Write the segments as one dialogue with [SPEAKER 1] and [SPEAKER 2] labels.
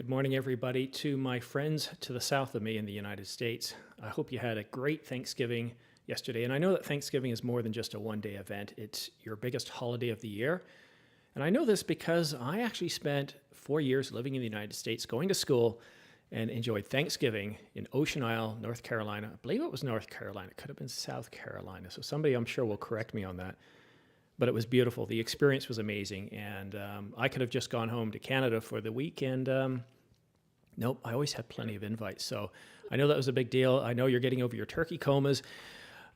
[SPEAKER 1] Good morning, everybody. To my friends to the south of me in the United States, I hope you had a great Thanksgiving yesterday. And I know that Thanksgiving is more than just a one-day event. It's your biggest holiday of the year. And I know this because I actually spent 4 years living in the United States, going to school, and enjoyed Thanksgiving in Ocean Isle, North Carolina. I believe it was North Carolina. It could have been South Carolina. So somebody, I'm sure, will correct me on that. But it was beautiful. The experience was amazing. And I could have just gone home to Canada for the week. And nope, I always had plenty of invites. So I know that was a big deal. I know you're getting over your turkey comas.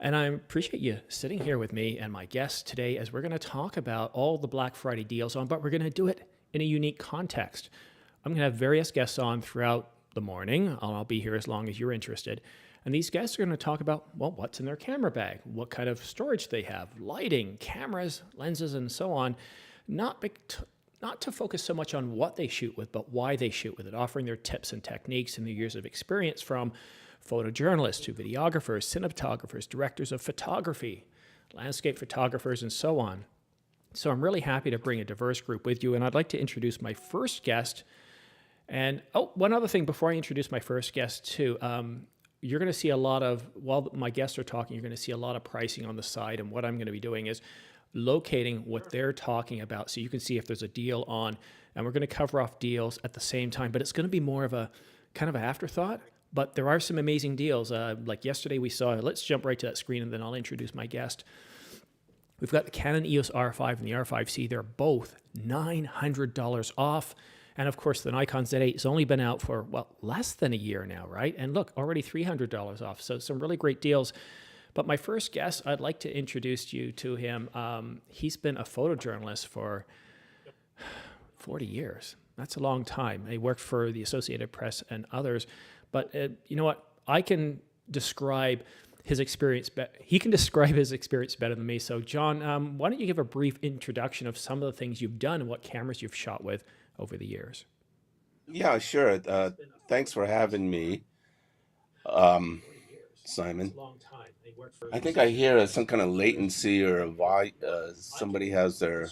[SPEAKER 1] And I appreciate you sitting here with me and my guests today as we're going to talk about all the Black Friday deals on, but we're going to do it in a unique context. I'm going to have various guests on throughout the morning. I'll be here as long as you're interested. And these guests are going to talk about, well, what's in their camera bag, what kind of storage they have, lighting, cameras, lenses, and so on. Not to focus so much on what they shoot with, but why they shoot with it, offering their tips and techniques and their years of experience from photojournalists to videographers, cinematographers, directors of photography, landscape photographers, and so on. So I'm really happy to bring a diverse group with you, and I'd like to introduce my first guest. And, one other thing before I introduce my first guest, too. You're going to see a lot of, while my guests are talking, you're going to see a lot of pricing on the side. And what I'm going to be doing is locating what they're talking about so you can see if there's a deal on. And we're going to cover off deals at the same time, but it's going to be more of a kind of an afterthought. But there are some amazing deals. Like yesterday we saw, let's jump right to that screen and then I'll introduce my guest. We've got the Canon EOS R5 and the R5C. They're both $900 off. And of course, the Nikon Z8 has only been out for, well, less than a year now, right? And look, already $300 off. So some really great deals. But my first guest, I'd like to introduce you to him. He's been a photojournalist for 40 years. That's a long time. He worked for the Associated Press and others. But you know what? I can describe his experience. He can describe his experience better than me. So John, why don't you give a brief introduction of some of the things you've done and what cameras you've shot with over the years?
[SPEAKER 2] Yeah, sure. Thanks for having me, Simon. I think I hear some kind of latency or somebody has their.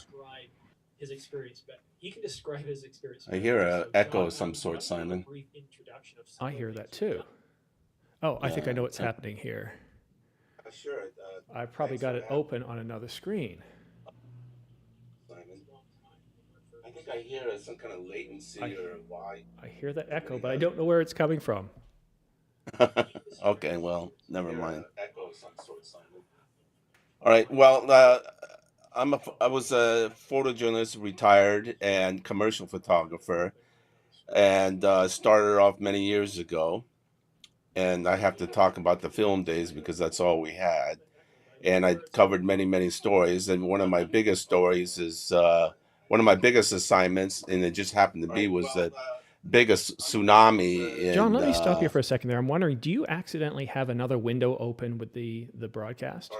[SPEAKER 2] I hear an echo of some sort, Simon.
[SPEAKER 1] I hear that too. Oh, I think I know what's
[SPEAKER 2] Yeah.
[SPEAKER 1] happening here.
[SPEAKER 2] Sure.
[SPEAKER 1] I probably got it open on another screen.
[SPEAKER 2] Simon. I think I hear some kind of latency or why.
[SPEAKER 1] I hear that echo, but I don't know where it's coming from.
[SPEAKER 2] Okay, well, never mind. Echo of some sort, Simon. All right. Well, I was a photojournalist, retired, and commercial photographer, and started off many years ago. And I have to talk about the film days because that's all we had. And I covered many, many stories. And one of my biggest stories is one of my biggest assignments, and it just happened to be, was the biggest tsunami.
[SPEAKER 1] John, let me stop you for a second there. I'm wondering, do you accidentally have another window open with the broadcast?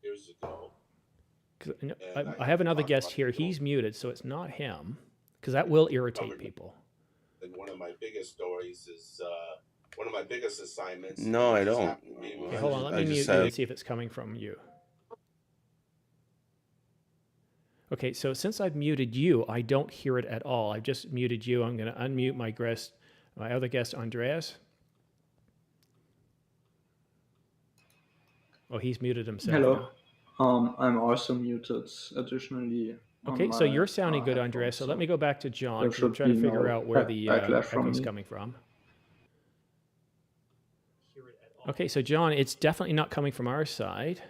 [SPEAKER 2] Years ago.
[SPEAKER 1] 'Cause I have another guest here. He's muted, so it's not him, because that will irritate people.
[SPEAKER 2] And one of my biggest stories is one of my biggest assignments. No, I don't.
[SPEAKER 1] Okay, hold on. Let me mute you and see if it's coming from you. Okay, so since I've muted you, I don't hear it at all. I've just muted you. I'm going to unmute my other guest, Andreas. Oh, he's muted himself.
[SPEAKER 3] Hello.
[SPEAKER 1] Now.
[SPEAKER 3] I'm also muted additionally.
[SPEAKER 1] Okay, so you're sounding good, Andreas. So let me go back to John. I'm trying to figure out where the echo is coming from. Okay, so John, it's definitely not coming from our side.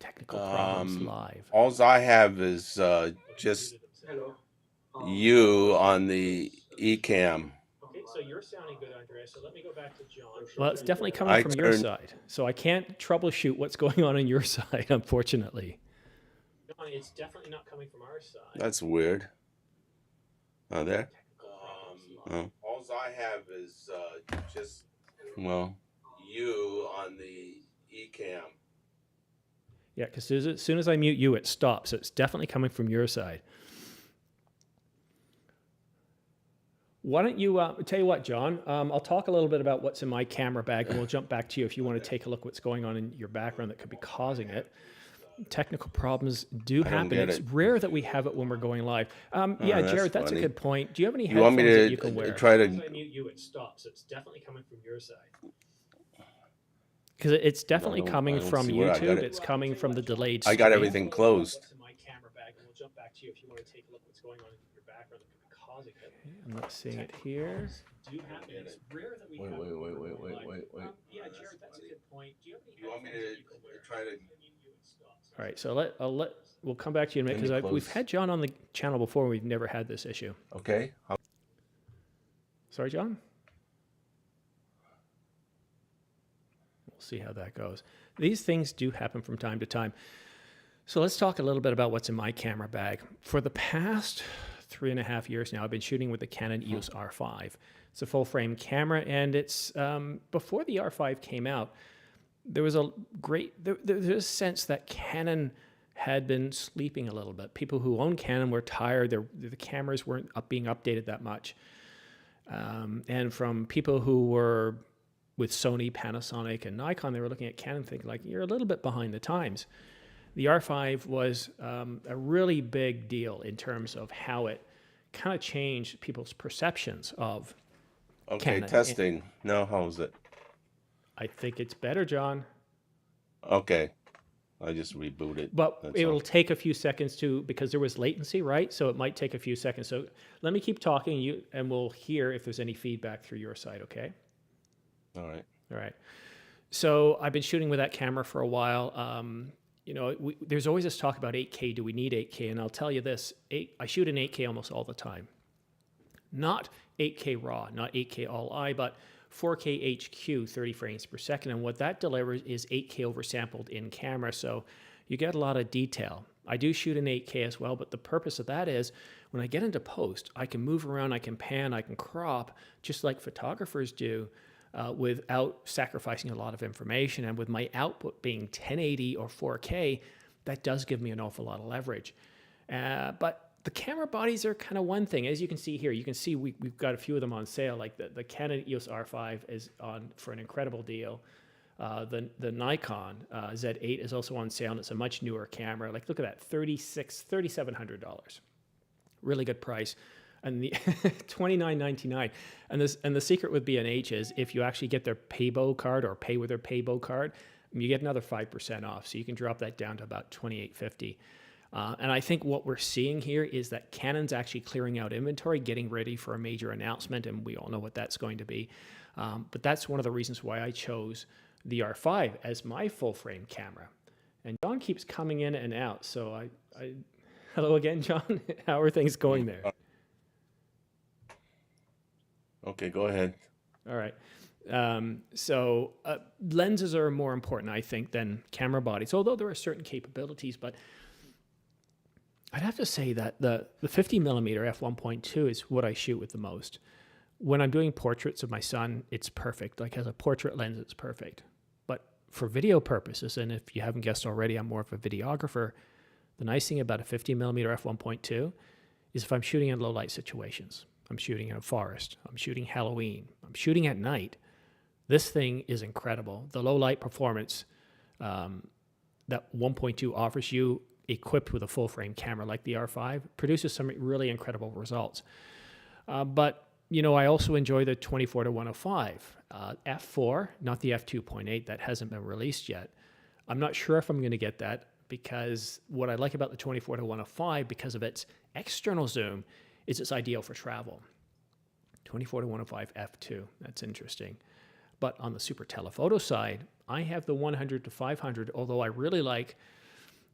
[SPEAKER 1] Technical problems live.
[SPEAKER 2] All I have is just you on the eCam.
[SPEAKER 1] Okay, so you're sounding good, Andreas. So let me go back to John. Well, it's definitely coming from your side. So I can't troubleshoot what's going on your side, unfortunately. John, it's definitely not coming from our side.
[SPEAKER 2] That's weird. Oh, there? Oh. All I have is just, well, you on the eCam.
[SPEAKER 1] Yeah, because as soon as I mute you, it stops. So it's definitely coming from your side. Why don't you, tell you what, John, I'll talk a little bit about what's in my camera bag, and we'll jump back to you if you want to take a look at what's going on in your background that could be causing it. Technical problems do
[SPEAKER 2] I don't
[SPEAKER 1] happen.
[SPEAKER 2] get
[SPEAKER 1] It's
[SPEAKER 2] it.
[SPEAKER 1] rare that we have it when we're going live. Yeah,
[SPEAKER 2] That's
[SPEAKER 1] Jared, that's a
[SPEAKER 2] funny.
[SPEAKER 1] good point. Do you have any
[SPEAKER 2] You want me
[SPEAKER 1] headphones that you
[SPEAKER 2] to
[SPEAKER 1] can wear?
[SPEAKER 2] try
[SPEAKER 1] As I
[SPEAKER 2] to?
[SPEAKER 1] mute you, it stops. It's definitely coming from your side. Because it's definitely
[SPEAKER 2] I
[SPEAKER 1] coming
[SPEAKER 2] don't
[SPEAKER 1] from
[SPEAKER 2] see where I got
[SPEAKER 1] YouTube.
[SPEAKER 2] it.
[SPEAKER 1] It's coming from the delayed
[SPEAKER 2] I got
[SPEAKER 1] stream.
[SPEAKER 2] everything closed.
[SPEAKER 1] What's in my camera bag, and we'll jump back to you if you want to take a look at what's going on in your background that could be causing it. I'm not seeing it here. Do happen. It's rare that we have.
[SPEAKER 2] Wait.
[SPEAKER 1] Yeah, Jared, that's a good point. Do you have any
[SPEAKER 2] You want me
[SPEAKER 1] headphones that you can
[SPEAKER 2] to
[SPEAKER 1] wear?
[SPEAKER 2] try to?
[SPEAKER 1] All right, so we'll come back to you in a minute
[SPEAKER 2] Let me
[SPEAKER 1] because we've
[SPEAKER 2] close.
[SPEAKER 1] had John on the channel before. We've never had this issue.
[SPEAKER 2] Okay.
[SPEAKER 1] Sorry, John. We'll see how that goes. These things do happen from time to time. So let's talk a little bit about what's in my camera bag. For the past 3.5 years now, I've been shooting with the Canon EOS R5. It's a full frame camera, and it's before the R5 came out, there was there's a sense that Canon had been sleeping a little bit. People who own Canon were tired. The cameras weren't being updated that much. And from people who were with Sony, Panasonic, and Nikon, they were looking at Canon thinking like, you're a little bit behind the times. The R5 was a really big deal in terms of how it kind of changed people's perceptions of
[SPEAKER 2] Okay,
[SPEAKER 1] Canon.
[SPEAKER 2] testing. Now, how's it?
[SPEAKER 1] I think it's better, John.
[SPEAKER 2] Okay. I just rebooted.
[SPEAKER 1] But
[SPEAKER 2] That's
[SPEAKER 1] it will
[SPEAKER 2] all.
[SPEAKER 1] take a few seconds because there was latency, right? So it might take a few seconds. So let me keep talking, and we'll hear if there's any feedback through your side, okay?
[SPEAKER 2] All right.
[SPEAKER 1] All right. So I've been shooting with that camera for a while. There's always this talk about 8K. Do we need 8K? And I'll tell you this, I shoot in 8K almost all the time. Not 8K RAW, not 8K all-I, but 4K HQ, 30 frames per second. And what that delivers is 8K oversampled in camera. So you get a lot of detail. I do shoot in 8K as well, but the purpose of that is when I get into post, I can move around, I can pan, I can crop, just like photographers do, without sacrificing a lot of information. And with my output being 1080 or 4K, that does give me an awful lot of leverage. But the camera bodies are kind of one thing. As you can see here, you can see we've got a few of them on sale. Like the Canon EOS R5 is on for an incredible deal. The Nikon Z8 is also on sale, and it's a much newer camera. Like, look at that, $3,700. Really good price. And the $29.99. And the secret with B&H is if you actually get their Paybo card or pay with their Paybo card, you get another 5% off. So you can drop that down to about $28.50. And I think what we're seeing here is that Canon's actually clearing out inventory, getting ready for a major announcement, and we all know what that's going to be. But that's one of the reasons why I chose the R5 as my full-frame camera. And John keeps coming in and out, so hello again, John. How are things going there?
[SPEAKER 2] Okay, go ahead.
[SPEAKER 1] All right. So lenses are more important, I think, than camera bodies, although there are certain capabilities, but I'd have to say that the 50 millimeter f1.2 is what I shoot with the most. When I'm doing portraits of my son, it's perfect. Like as a portrait lens, it's perfect. But for video purposes, and if you haven't guessed already, I'm more of a videographer. The nice thing about a 50 millimeter f1.2 is if I'm shooting in low light situations, I'm shooting in a forest, I'm shooting Halloween, I'm shooting at night, this thing is incredible. The low light performance that 1.2 offers you, equipped with a full frame camera like the R5, produces some really incredible results. But I also enjoy the 24-105 f4, not the f2.8 that hasn't been released yet. I'm not sure if I'm going to get that because what I like about the 24-105 because of its external zoom is it's ideal for travel. 24-105 f2, that's interesting. But on the super telephoto side, I have the 100-500, although I really like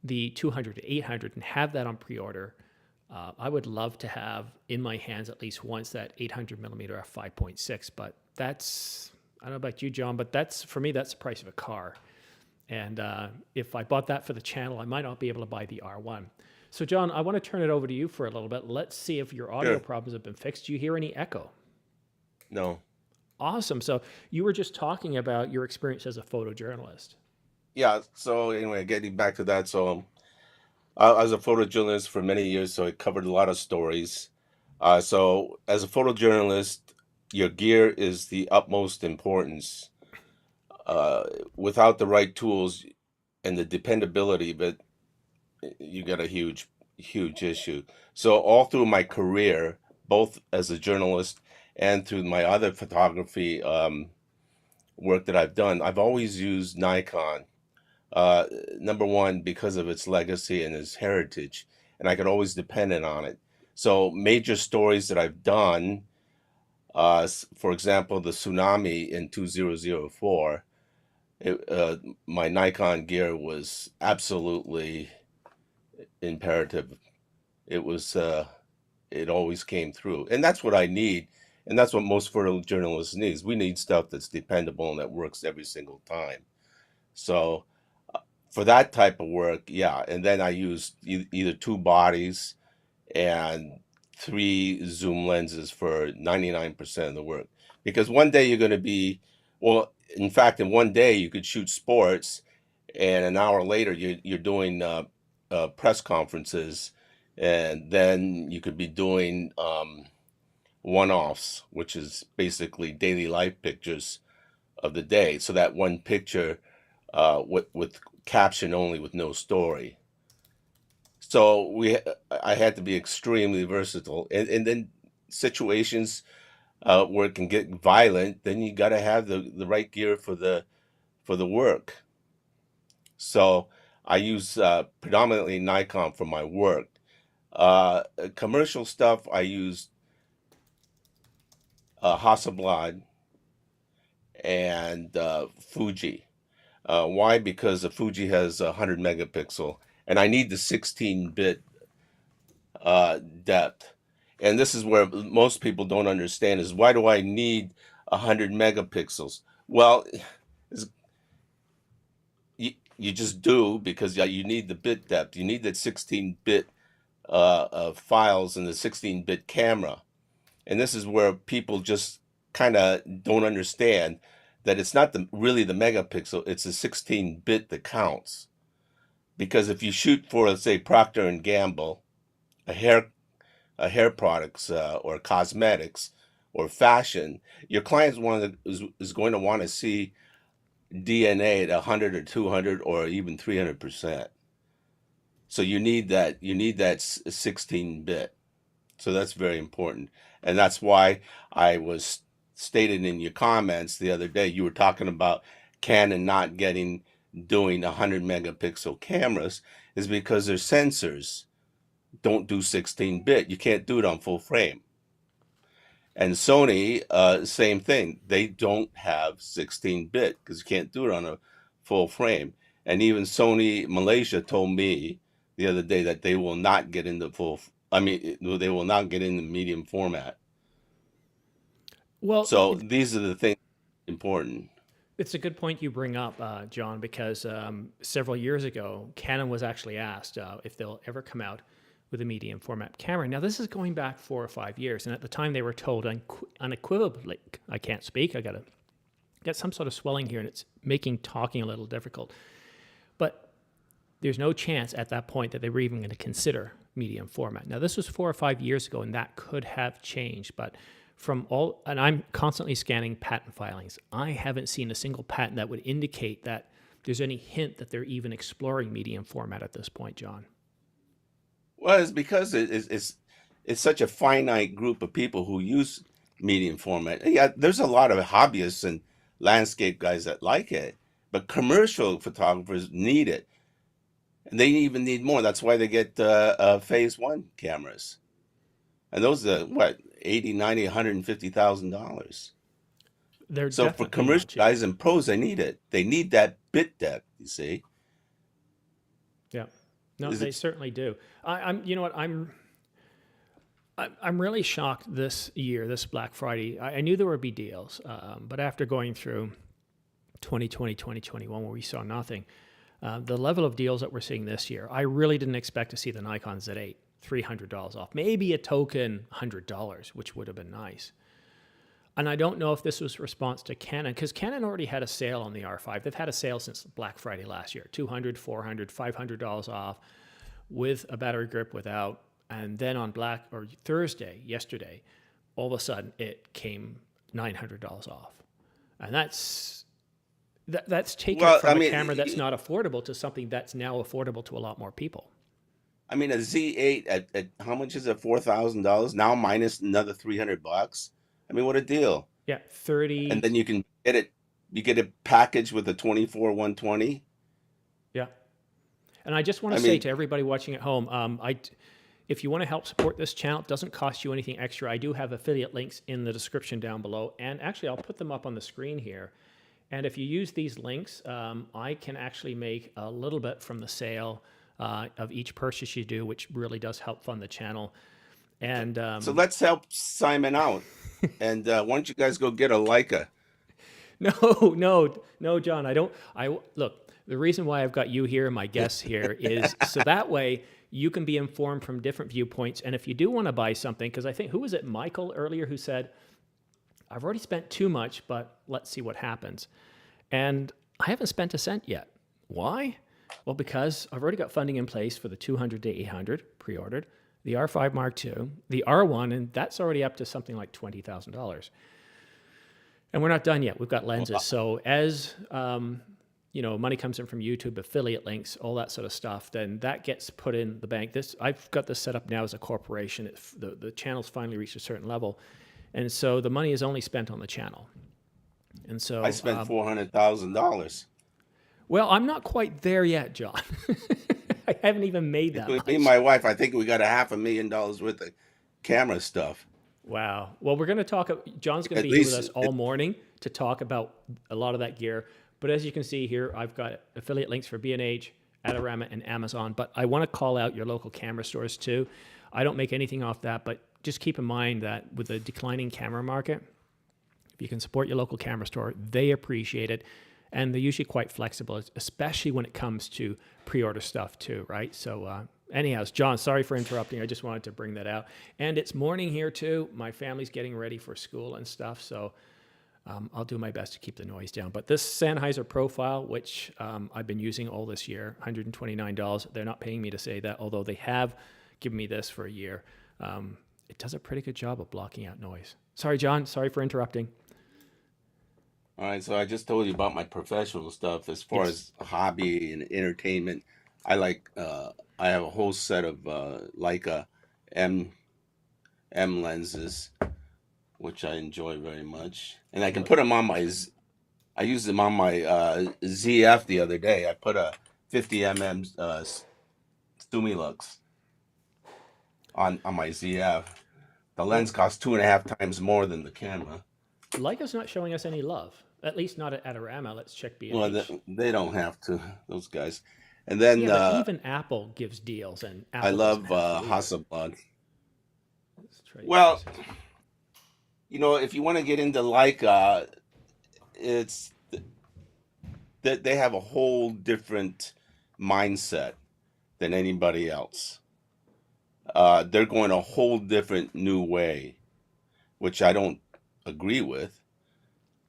[SPEAKER 1] the 200-800 and have that on pre-order. I would love to have in my hands at least once that 800 millimeter f5.6, but that's, I don't know about you, John, but for me, that's the price of a car. And if I bought that for the channel, I might not be able to buy the R1. So John, I want to turn it over to you for a little bit. Let's see if your audio problems have been fixed. Do you hear any echo?
[SPEAKER 2] No.
[SPEAKER 1] Awesome. So you were just talking about your experience as a photojournalist.
[SPEAKER 2] Yeah, so anyway, getting back to that, so I was a photojournalist for many years, so I covered a lot of stories. So as a photojournalist, your gear is the utmost importance. Without the right tools and the dependability, but you got a huge issue. So all through my career, both as a journalist and through my other photography work that I've done, I've always used Nikon. Uh, Number one, because of its legacy and its heritage, and I could always depend on it. So major stories that I've done, for example, the tsunami in 2004, my Nikon gear was absolutely imperative. It was, it always came through, and that's what I need, and that's what most photojournalists need. We need stuff that's dependable and that works every single time. So for that type of work, yeah. And then I used either two bodies and three zoom lenses for 99% of the work. Because one day you're going to be, well, in fact, in one day you could shoot sports, and an hour later you're doing press conferences, and then you could be doing one-offs, which is basically daily life pictures of the day. So that one picture with caption only, with no story. So I had to be extremely versatile, and then situations where it can get violent, then you got to have the right gear for the work. So I use predominantly Nikon for my work. Commercial stuff, I use Hasselblad and Fuji. Why? Because the Fuji has 100 megapixel, and I need the 16-bit depth. And this is where most people don't understand, is why do I need 100 megapixels? Well, you just do, because you need the bit depth. You need that 16-bit files and the 16-bit camera. And this is where people just kind of don't understand that it's not really the megapixel, it's the 16-bit that counts. Because if you shoot for, let's say, Procter and Gamble, a hair products or cosmetics or fashion, your client is going to want to see DNA at 100 or 200 or even 300%. So you need that 16-bit. So that's very important. And that's why I was stated in your comments the other day, you were talking about Canon not doing 100 megapixel cameras, is because their sensors don't do 16-bit. You can't do it on full frame. And Sony, same thing. They don't have 16-bit because you can't do it on a full frame. And even Sony Malaysia told me the other day that they will not get into they will not get into medium format.
[SPEAKER 1] Well,
[SPEAKER 2] So these are the things important.
[SPEAKER 1] it's a good point you bring up, John, because several years ago, Canon was actually asked if they'll ever come out with a medium format camera. Now, this is going back 4 or 5 years, and at the time they were told unequivocally, I can't speak, I got to get some sort of swelling here, and it's making talking a little difficult. But there's no chance at that point that they were even going to consider medium format. Now, this was 4 or 5 years ago, and that could have changed, but and I'm constantly scanning patent filings. I haven't seen a single patent that would indicate that there's any hint that they're even exploring medium format at this point, John.
[SPEAKER 2] Well, it's because it's such a finite group of people who use medium format. Yeah, there's a lot of hobbyists and landscape guys that like it, but commercial photographers need it, and they even need more. That's why they get phase one cameras, and those are what, 80, 90, $150,000.
[SPEAKER 1] They're
[SPEAKER 2] So for
[SPEAKER 1] definitely
[SPEAKER 2] commercial
[SPEAKER 1] not cheap.
[SPEAKER 2] guys and pros, they need it. They need that bit depth. You see.
[SPEAKER 1] Yeah, no,
[SPEAKER 2] Is
[SPEAKER 1] they
[SPEAKER 2] it?
[SPEAKER 1] certainly do. You know what, I'm really shocked this year, this Black Friday. I knew there would be deals, but after going through 2020, 2021, where we saw nothing, the level of deals that we're seeing this year, I really didn't expect to see the Nikon Z8 $300 off, maybe a token $100, which would have been nice. And I don't know if this was a response to Canon, because Canon already had a sale on the R5. They've had a sale since Black Friday last year, $200, $400, $500 off with a battery grip, without. And then on Thursday, yesterday, all of a sudden it came $900 off. And that's taken it
[SPEAKER 2] Well,
[SPEAKER 1] from
[SPEAKER 2] I
[SPEAKER 1] a
[SPEAKER 2] mean,
[SPEAKER 1] camera that's not affordable to something that's now affordable to a lot more people.
[SPEAKER 2] I mean, a Z8 at how much is it? $4,000 now minus another $300. I mean, what a deal!
[SPEAKER 1] Yeah,
[SPEAKER 2] And
[SPEAKER 1] 30.
[SPEAKER 2] then you can get it. You get it packaged with a 24-120.
[SPEAKER 1] Yeah. And I just want
[SPEAKER 2] I
[SPEAKER 1] to say
[SPEAKER 2] mean,
[SPEAKER 1] to everybody watching at home, if you want to help support this channel, it doesn't cost you anything extra. I do have affiliate links in the description down below. And actually, I'll put them up on the screen here. And if you use these links, I can actually make a little bit from the sale of each purchase you do, which really does help fund the channel. And
[SPEAKER 2] so let's help Simon out. And why don't you guys go get a Leica?
[SPEAKER 1] No, John, I don't. Look, the reason why I've got you here and my guests here is so that way you can be informed from different viewpoints. And if you do want to buy something, because I think, who was it, Michael earlier, who said, I've already spent too much, but let's see what happens. And I haven't spent a cent yet. Why? Well, because I've already got funding in place for the 200 to 800 pre-ordered, the R5 Mark II, the R1, and that's already up to something like $20,000. And we're not done yet. We've got lenses. So as money comes in from YouTube, affiliate links, all that sort of stuff, then that gets put in the bank. I've got this set up now as a corporation. The channel's finally reached a certain level. And so the money is only spent on the channel. And so
[SPEAKER 2] I spent $400,000.
[SPEAKER 1] Well, I'm not quite there yet, John. I haven't even made that much.
[SPEAKER 2] Me and my wife, I think we got $500,000 worth of camera stuff.
[SPEAKER 1] Wow. Well, we're going to talk. John's going to be here with us all morning to talk about a lot of that gear. But as you can see here, I've got affiliate links for B&H, Adorama, and Amazon. But I want to call out your local camera stores too. I don't make anything off that, but just keep in mind that with the declining camera market, if you can support your local camera store, they appreciate it. And they're usually quite flexible, especially when it comes to pre-order stuff too, right? So anyhow, John, sorry for interrupting. I just wanted to bring that out. And it's morning here too. My family's getting ready for school and stuff. So I'll do my best to keep the noise down. But this Sennheiser profile, which I've been using all this year, $129. They're not paying me to say that, although they have given me this for a year. It does a pretty good job of blocking out noise. Sorry, John. Sorry for interrupting.
[SPEAKER 2] All right, so I just told you about my professional stuff. As far as hobby and entertainment, I have a whole set of Leica M lenses, which I enjoy very much, and I can put them on I used them on my ZF the other day. I put a 50mm Stumilux on my ZF. The lens costs 2.5 times more than the camera.
[SPEAKER 1] Leica's not showing us any love. At least not at Adorama. Let's check B&H.
[SPEAKER 2] Well, they don't have to, those guys. And then
[SPEAKER 1] but even Apple gives deals, and Apple
[SPEAKER 2] I love Hasselblad.
[SPEAKER 1] Well,
[SPEAKER 2] if you want to get into Leica, it's that they have a whole different mindset than anybody else. They're going a whole different new way, which I don't agree with.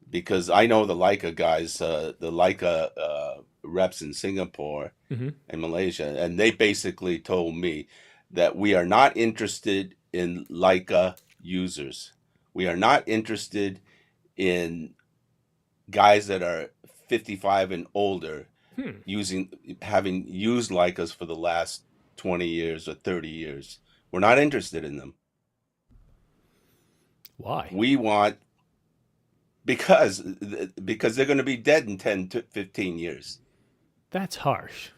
[SPEAKER 2] Because I know the Leica guys, the Leica reps in Singapore and Malaysia, and they basically told me that we are not interested in Leica users. We are not interested in guys that are 55 and older having used Leicas for the last 20 years or 30 years. We're not interested in them.
[SPEAKER 1] Why?
[SPEAKER 2] We want... Because they're going to be dead in 10 to 15 years.
[SPEAKER 1] That's harsh.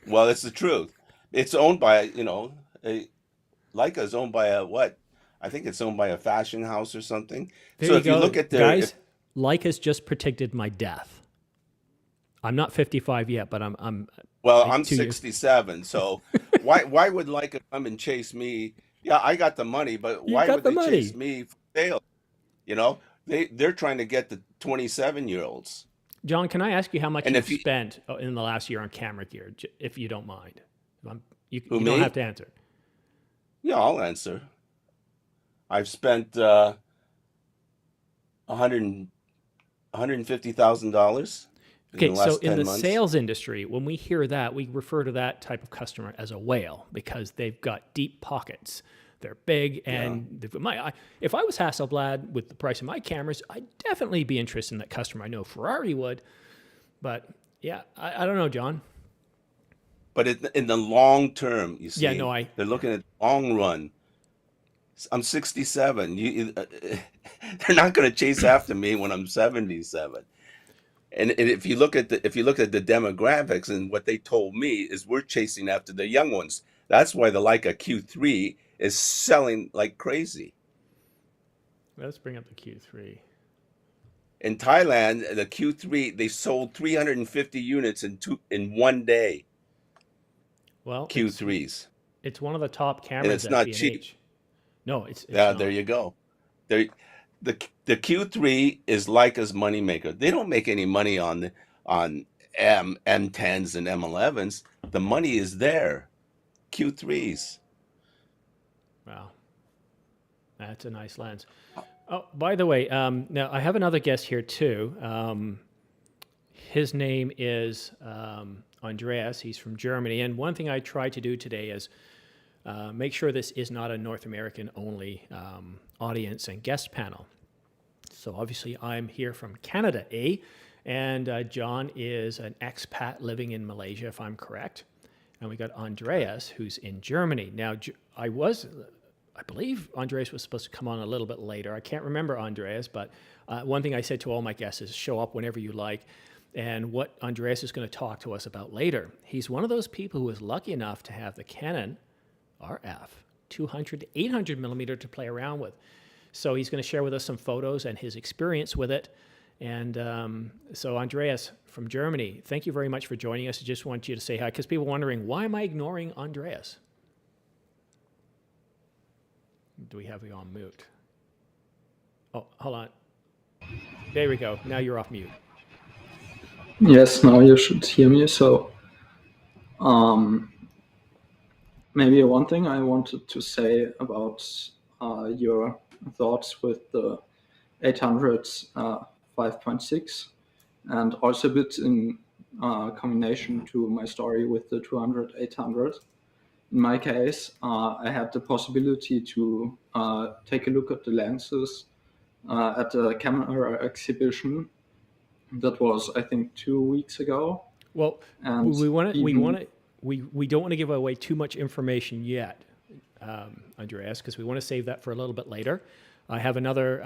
[SPEAKER 2] Well, it's the truth. It's owned by, Leica is owned by I think it's owned by a fashion house or something.
[SPEAKER 1] There you go. You look at guys, Leica's just predicted my death. I'm not 55 yet, but I'm
[SPEAKER 2] 67. So why would Leica come and chase me? Yeah, I got the money, but why would they chase me for sale? They're trying to get the 27-year-olds.
[SPEAKER 1] John, can I ask you how much you've spent in the last year on camera gear, if you don't mind? You don't have to answer.
[SPEAKER 2] Yeah, I'll answer. I've spent $150,000.
[SPEAKER 1] Okay, so in the sales industry, when we hear that, we refer to that type of customer as a whale because they've got deep pockets. They're big, and if I was Hasselblad with the price of my cameras, I'd definitely be interested in that customer. I know Ferrari would, but yeah, I don't know, John.
[SPEAKER 2] But in the long term, you
[SPEAKER 1] Yeah,
[SPEAKER 2] see,
[SPEAKER 1] no,
[SPEAKER 2] they're looking at long run. I'm 67. They're not going to chase after me when I'm 77. And if you look at the demographics and what they told me is we're chasing after the young ones. That's why the Leica Q3 is selling like crazy.
[SPEAKER 1] let's bring up the Q3.
[SPEAKER 2] In Thailand, the Q3 they sold 350 units in 1 day.
[SPEAKER 1] Well,
[SPEAKER 2] Q3s,
[SPEAKER 1] it's one of the top
[SPEAKER 2] and
[SPEAKER 1] cameras
[SPEAKER 2] it's
[SPEAKER 1] at
[SPEAKER 2] not cheap.
[SPEAKER 1] B&H. No, it's
[SPEAKER 2] Yeah, there
[SPEAKER 1] not.
[SPEAKER 2] you go. There, the Q3 is Leica's moneymaker. They don't make any money on M10s and M11s. The money is there. Q3s.
[SPEAKER 1] Wow, that's a nice lens. Oh, by the way, now I have another guest here too. His name is Andreas. He's from Germany. And one thing I tried to do today is make sure this is not a North American only audience and guest panel. So obviously I'm here from Canada, and John is an expat living in Malaysia, if I'm correct. And we got Andreas, who's in Germany. Now, I believe Andreas was supposed to come on a little bit later. I can't remember Andreas, but one thing I said to all my guests is show up whenever you like. And what Andreas is going to talk to us about later, he's one of those people who was lucky enough to have the Canon RF 200 to 800 millimeter to play around with. So he's going to share with us some photos and his experience with it. And so Andreas from Germany, thank you very much for joining us. I just want you to say hi, because people are wondering, why am I ignoring Andreas? Do we have you on mute? Oh, hold on. There we go. Now you're off mute.
[SPEAKER 3] Yes, now you should hear me. So, maybe one thing I wanted to say about your thoughts with the 800 5.6, and also a bit in combination to my story with the 200 800. In my case, I had the possibility to take a look at the lenses at the camera exhibition. That was, I think, 2 weeks ago.
[SPEAKER 1] Well,
[SPEAKER 3] And
[SPEAKER 1] we don't want to give away too much information yet, Andreas, because we want to save that for a little bit later. I have another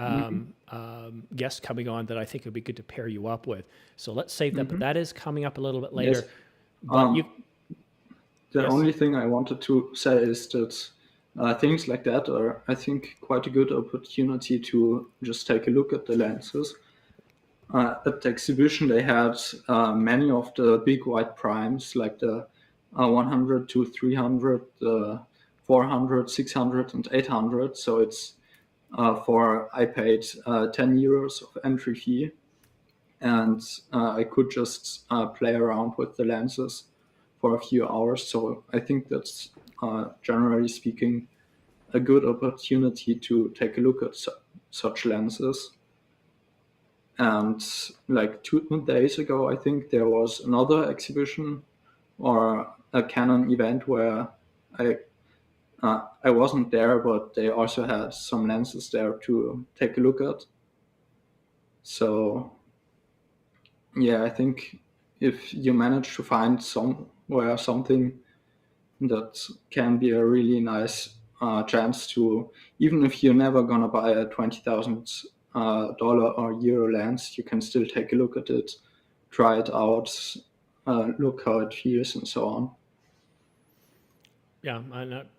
[SPEAKER 1] guest coming on that I think would be good to pair you up with. So let's save that, but that is coming up a little bit later.
[SPEAKER 3] Yes.
[SPEAKER 1] But
[SPEAKER 3] the only thing I wanted to say is that things like that are, I think, quite a good opportunity to just take a look at the lenses. At the exhibition, they had many of the big white primes, like the 100 to 300, 400, 600, and 800. So it's I paid 10 euros of entry fee, and I could just play around with the lenses for a few hours. So I think that's, generally speaking, a good opportunity to take a look at such lenses. And like 2 days ago, I think there was another exhibition or a Canon event where I wasn't there, but they also had some lenses there to take a look at. So yeah, I think if you manage to find somewhere something that can be a really nice chance to, even if you're never gonna buy a $20,000 or euro lens, you can still take a look at it, try it out, look how it feels, and so on.
[SPEAKER 1] yeah,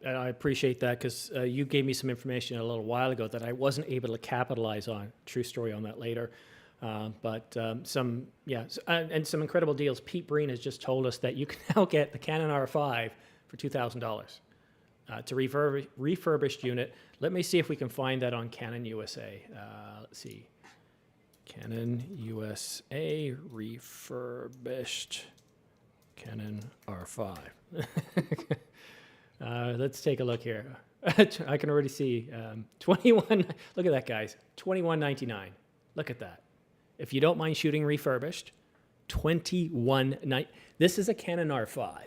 [SPEAKER 1] I appreciate that, because you gave me some information a little while ago that I wasn't able to capitalize on. True story on that later. But some incredible deals. Pete Breen has just told us that you can now get the Canon R5 for $2,000. It's a refurbished unit. Let me see if we can find that on Canon USA. Let's see. Canon USA refurbished Canon R5. Let's take a look here. I can already see 21. Look at that, guys. $21.99. Look at that. If you don't mind shooting refurbished, $21.99. This is a Canon R5.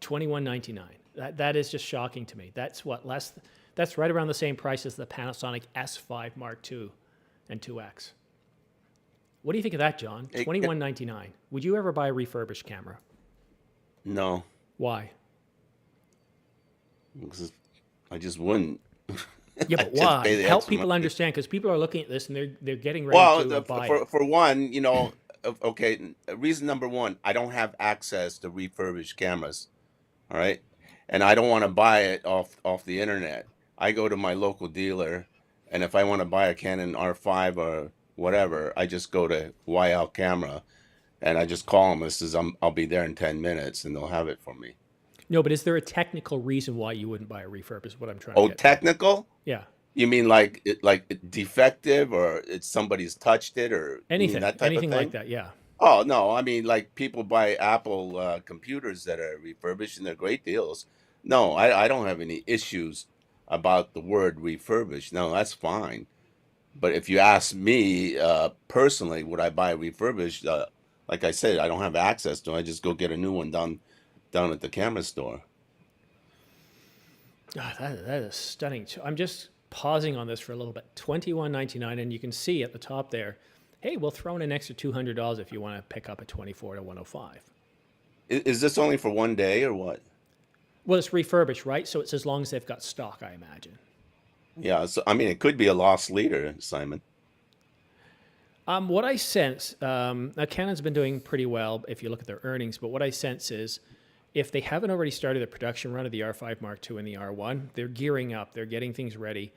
[SPEAKER 1] $21.99. That is just shocking to me. That's that's right around the same price as the Panasonic S5 Mark II and 2X. What do you think of that, John? $21.99. Would you ever buy a refurbished camera?
[SPEAKER 2] No,
[SPEAKER 1] Why?
[SPEAKER 2] because I just wouldn't.
[SPEAKER 1] Yeah,
[SPEAKER 2] I
[SPEAKER 1] but
[SPEAKER 2] just pay
[SPEAKER 1] why?
[SPEAKER 2] the
[SPEAKER 1] Help
[SPEAKER 2] extra
[SPEAKER 1] people
[SPEAKER 2] money.
[SPEAKER 1] understand, because people are looking at this and they're getting ready
[SPEAKER 2] Well,
[SPEAKER 1] to buy
[SPEAKER 2] for
[SPEAKER 1] it.
[SPEAKER 2] one, okay, reason number one, I don't have access to refurbished cameras. All right, and I don't want to buy it off the internet. I go to my local dealer, and if I want to buy a Canon R5 or whatever, I just go to YL Camera, and I just call them. It says I'll be there in 10 minutes, and they'll have it for me.
[SPEAKER 1] No, but is there a technical reason why you wouldn't buy a refurb? Is what I'm trying to
[SPEAKER 2] Oh,
[SPEAKER 1] get to.
[SPEAKER 2] technical?
[SPEAKER 1] Yeah,
[SPEAKER 2] You mean like defective, or it's somebody's touched it, or you mean that type of
[SPEAKER 1] anything like
[SPEAKER 2] thing?
[SPEAKER 1] that. Yeah.
[SPEAKER 2] Oh no, I mean like people buy Apple computers that are refurbished and they're great deals. No, I don't have any issues about the word refurbished. No, that's fine. But if you ask me personally, would I buy refurbished? Like I said, I don't have access to it. I just go get a new one down at the camera store.
[SPEAKER 1] God, that is stunning. I'm just pausing on this for a little bit. $21.99, and you can see at the top there, hey, we'll throw in an extra $200 if you want to pick up a 24 to 105.
[SPEAKER 2] Is this only for one day or what?
[SPEAKER 1] Well, it's refurbished, right? So it's as long as they've got stock, I imagine.
[SPEAKER 2] Yeah, so I mean, it could be a lost leader, Simon.
[SPEAKER 1] What I sense, now Canon's been doing pretty well if you look at their earnings, but what I sense is if they haven't already started the production run of the R5 Mark II and the R1, they're gearing up, they're getting things ready,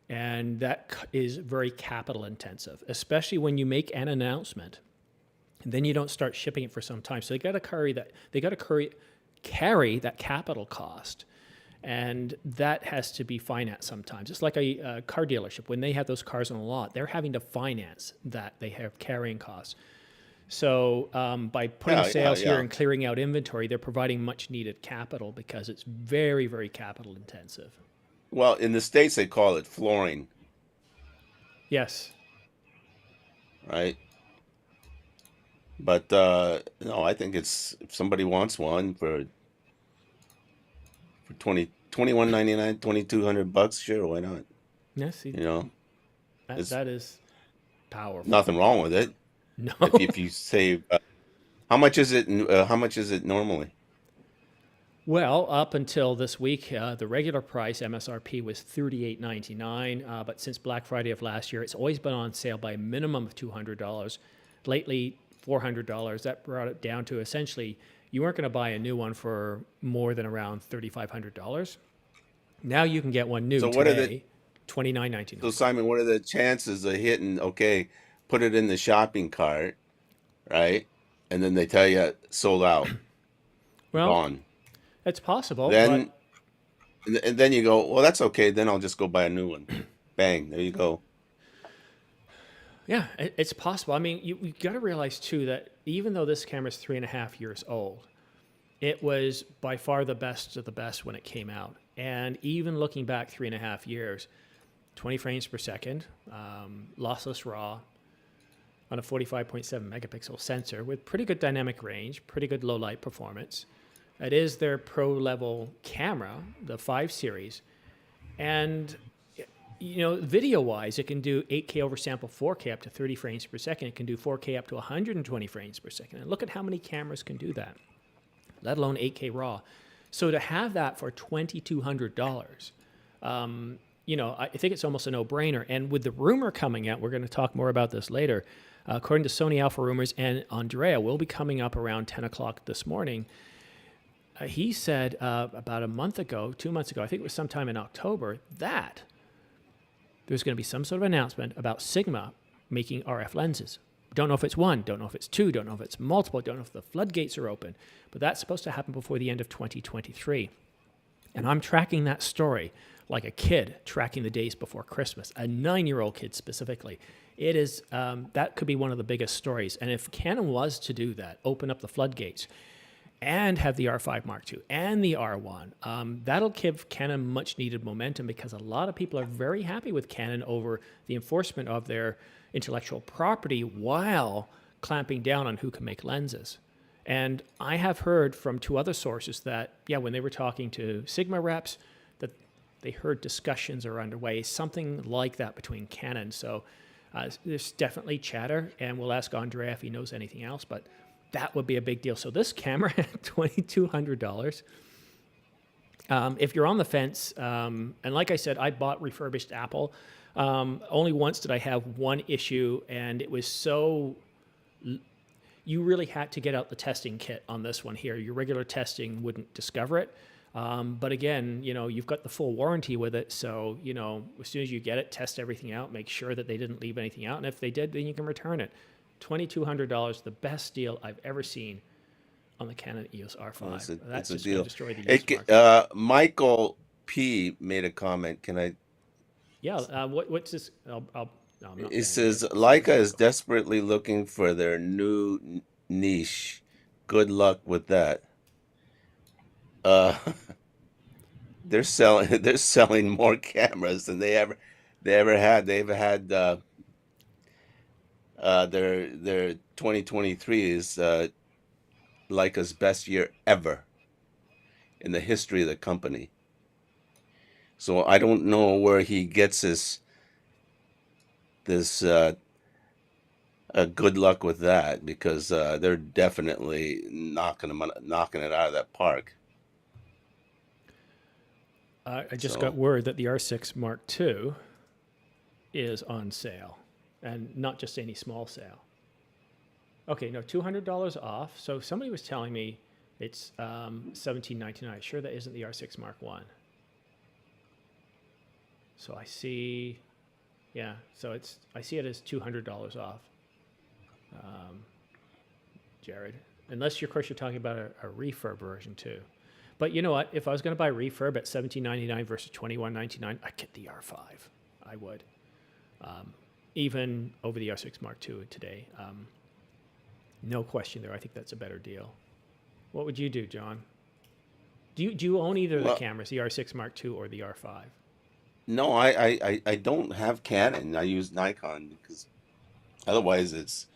[SPEAKER 1] and that is very capital intensive, especially when you make an announcement, and then you don't start shipping it for some time. So they got to carry that capital cost. And that has to be financed sometimes. It's like a car dealership. When they have those cars on the lot, they're having to finance that. They have carrying costs. So by putting sales here and clearing out inventory, they're providing much needed capital because it's very, very capital intensive.
[SPEAKER 2] Well, in the States, they call it flooring,
[SPEAKER 1] Yes.
[SPEAKER 2] right? But no, I think it's if somebody wants one for 21.99, $2,200, sure, why not?
[SPEAKER 1] Yes. That is powerful.
[SPEAKER 2] Nothing wrong with it.
[SPEAKER 1] No.
[SPEAKER 2] If you save, how much is it? How much is it normally?
[SPEAKER 1] Well, up until this week, the regular price MSRP was $38.99, but since Black Friday of last year, it's always been on sale by a minimum of $200. Lately, $400. That brought it down to essentially you weren't going to buy a new one for more than around $3,500. Now you can get one new today, $29.99.
[SPEAKER 2] So Simon, what are the chances of hitting? Okay, put it in the shopping cart, right? And then they tell you sold out, gone.
[SPEAKER 1] It's possible.
[SPEAKER 2] Then, and then you go, well, that's okay. Then I'll just go buy a new one. Bang, there you go.
[SPEAKER 1] Yeah, it's possible. I mean, you got to realize too that even though this camera is 3.5 years old, it was by far the best of the best when it came out. And even looking back 3.5 years, 20 frames per second, lossless RAW on a 45.7 megapixel sensor with pretty good dynamic range, pretty good low light performance. It is their pro level camera, the 5 series. And video wise, it can do 8K oversample 4K up to 30 frames per second. It can do 4K up to 120 frames per second. And look at how many cameras can do that, let alone 8K RAW. So to have that for $2,200, I think it's almost a no-brainer. And with the rumor coming out, we're going to talk more about this later. According to Sony Alpha Rumors, and Andrea will be coming up around 10 o'clock this morning. He said about 2 months ago, I think it was sometime in October, that there's going to be some sort of announcement about Sigma making RF lenses. Don't know if it's one, don't know if it's two, don't know if it's multiple, don't know if the floodgates are open, but that's supposed to happen before the end of 2023. And I'm tracking that story like a kid tracking the days before Christmas, a 9-year-old kid specifically. It is, that could be one of the biggest stories. And if Canon was to do that, open up the floodgates, and have the R5 Mark II and the R1, that'll give Canon much needed momentum because a lot of people are very happy with Canon over the enforcement of their intellectual property while clamping down on who can make lenses. And I have heard from 2 other sources that, when they were talking to Sigma reps, that they heard discussions are underway, something like that between Canon. So there's definitely chatter, and we'll ask Andrea if he knows anything else, but that would be a big deal. So this camera at $2,200. If you're on the fence, and like I said, I bought refurbished Apple. Only once did I have one issue, and it was so... You really had to get out the testing kit on this one here. Your regular testing wouldn't discover it. But again, you know, you've got the full warranty with it. So, you know, as soon as you get it, test everything out, make sure that they didn't leave anything out. And if they did, then you can return it. $2,200, the best deal I've ever seen on the Canon EOS R5.
[SPEAKER 2] Well,
[SPEAKER 1] That's
[SPEAKER 2] it's
[SPEAKER 1] just
[SPEAKER 2] a
[SPEAKER 1] going
[SPEAKER 2] deal.
[SPEAKER 1] to destroy the EOS market.
[SPEAKER 2] Michael P made a comment. Can I?
[SPEAKER 1] Yeah. What's this? No, I'm not
[SPEAKER 2] It says Leica is desperately looking for their new niche. Good luck with that. They're selling more cameras than they ever had. They've had their 2023 is Leica's best year ever in the history of the company. So I don't know where he gets this good luck with that, because they're definitely knocking it out of that park.
[SPEAKER 1] I just got word that the R6 Mark II is on sale, and not just any small sale. Okay, no, $200 off. So somebody was telling me it's $1,799. Sure, that isn't the R6 Mark I. So I see, yeah. So I see it as $200 off, Jared. Unless, of course, you're talking about a refurb version too. But you know what? If I was going to buy refurb at $1,799 versus $2,199, I'd get the R5. I would. Even over the R6 Mark II today. No question there. I think that's a better deal. What would you do, John? Do you own either of the cameras, the R6 Mark II or the R5?
[SPEAKER 2] No, I don't have Canon. I use Nikon, because otherwise it's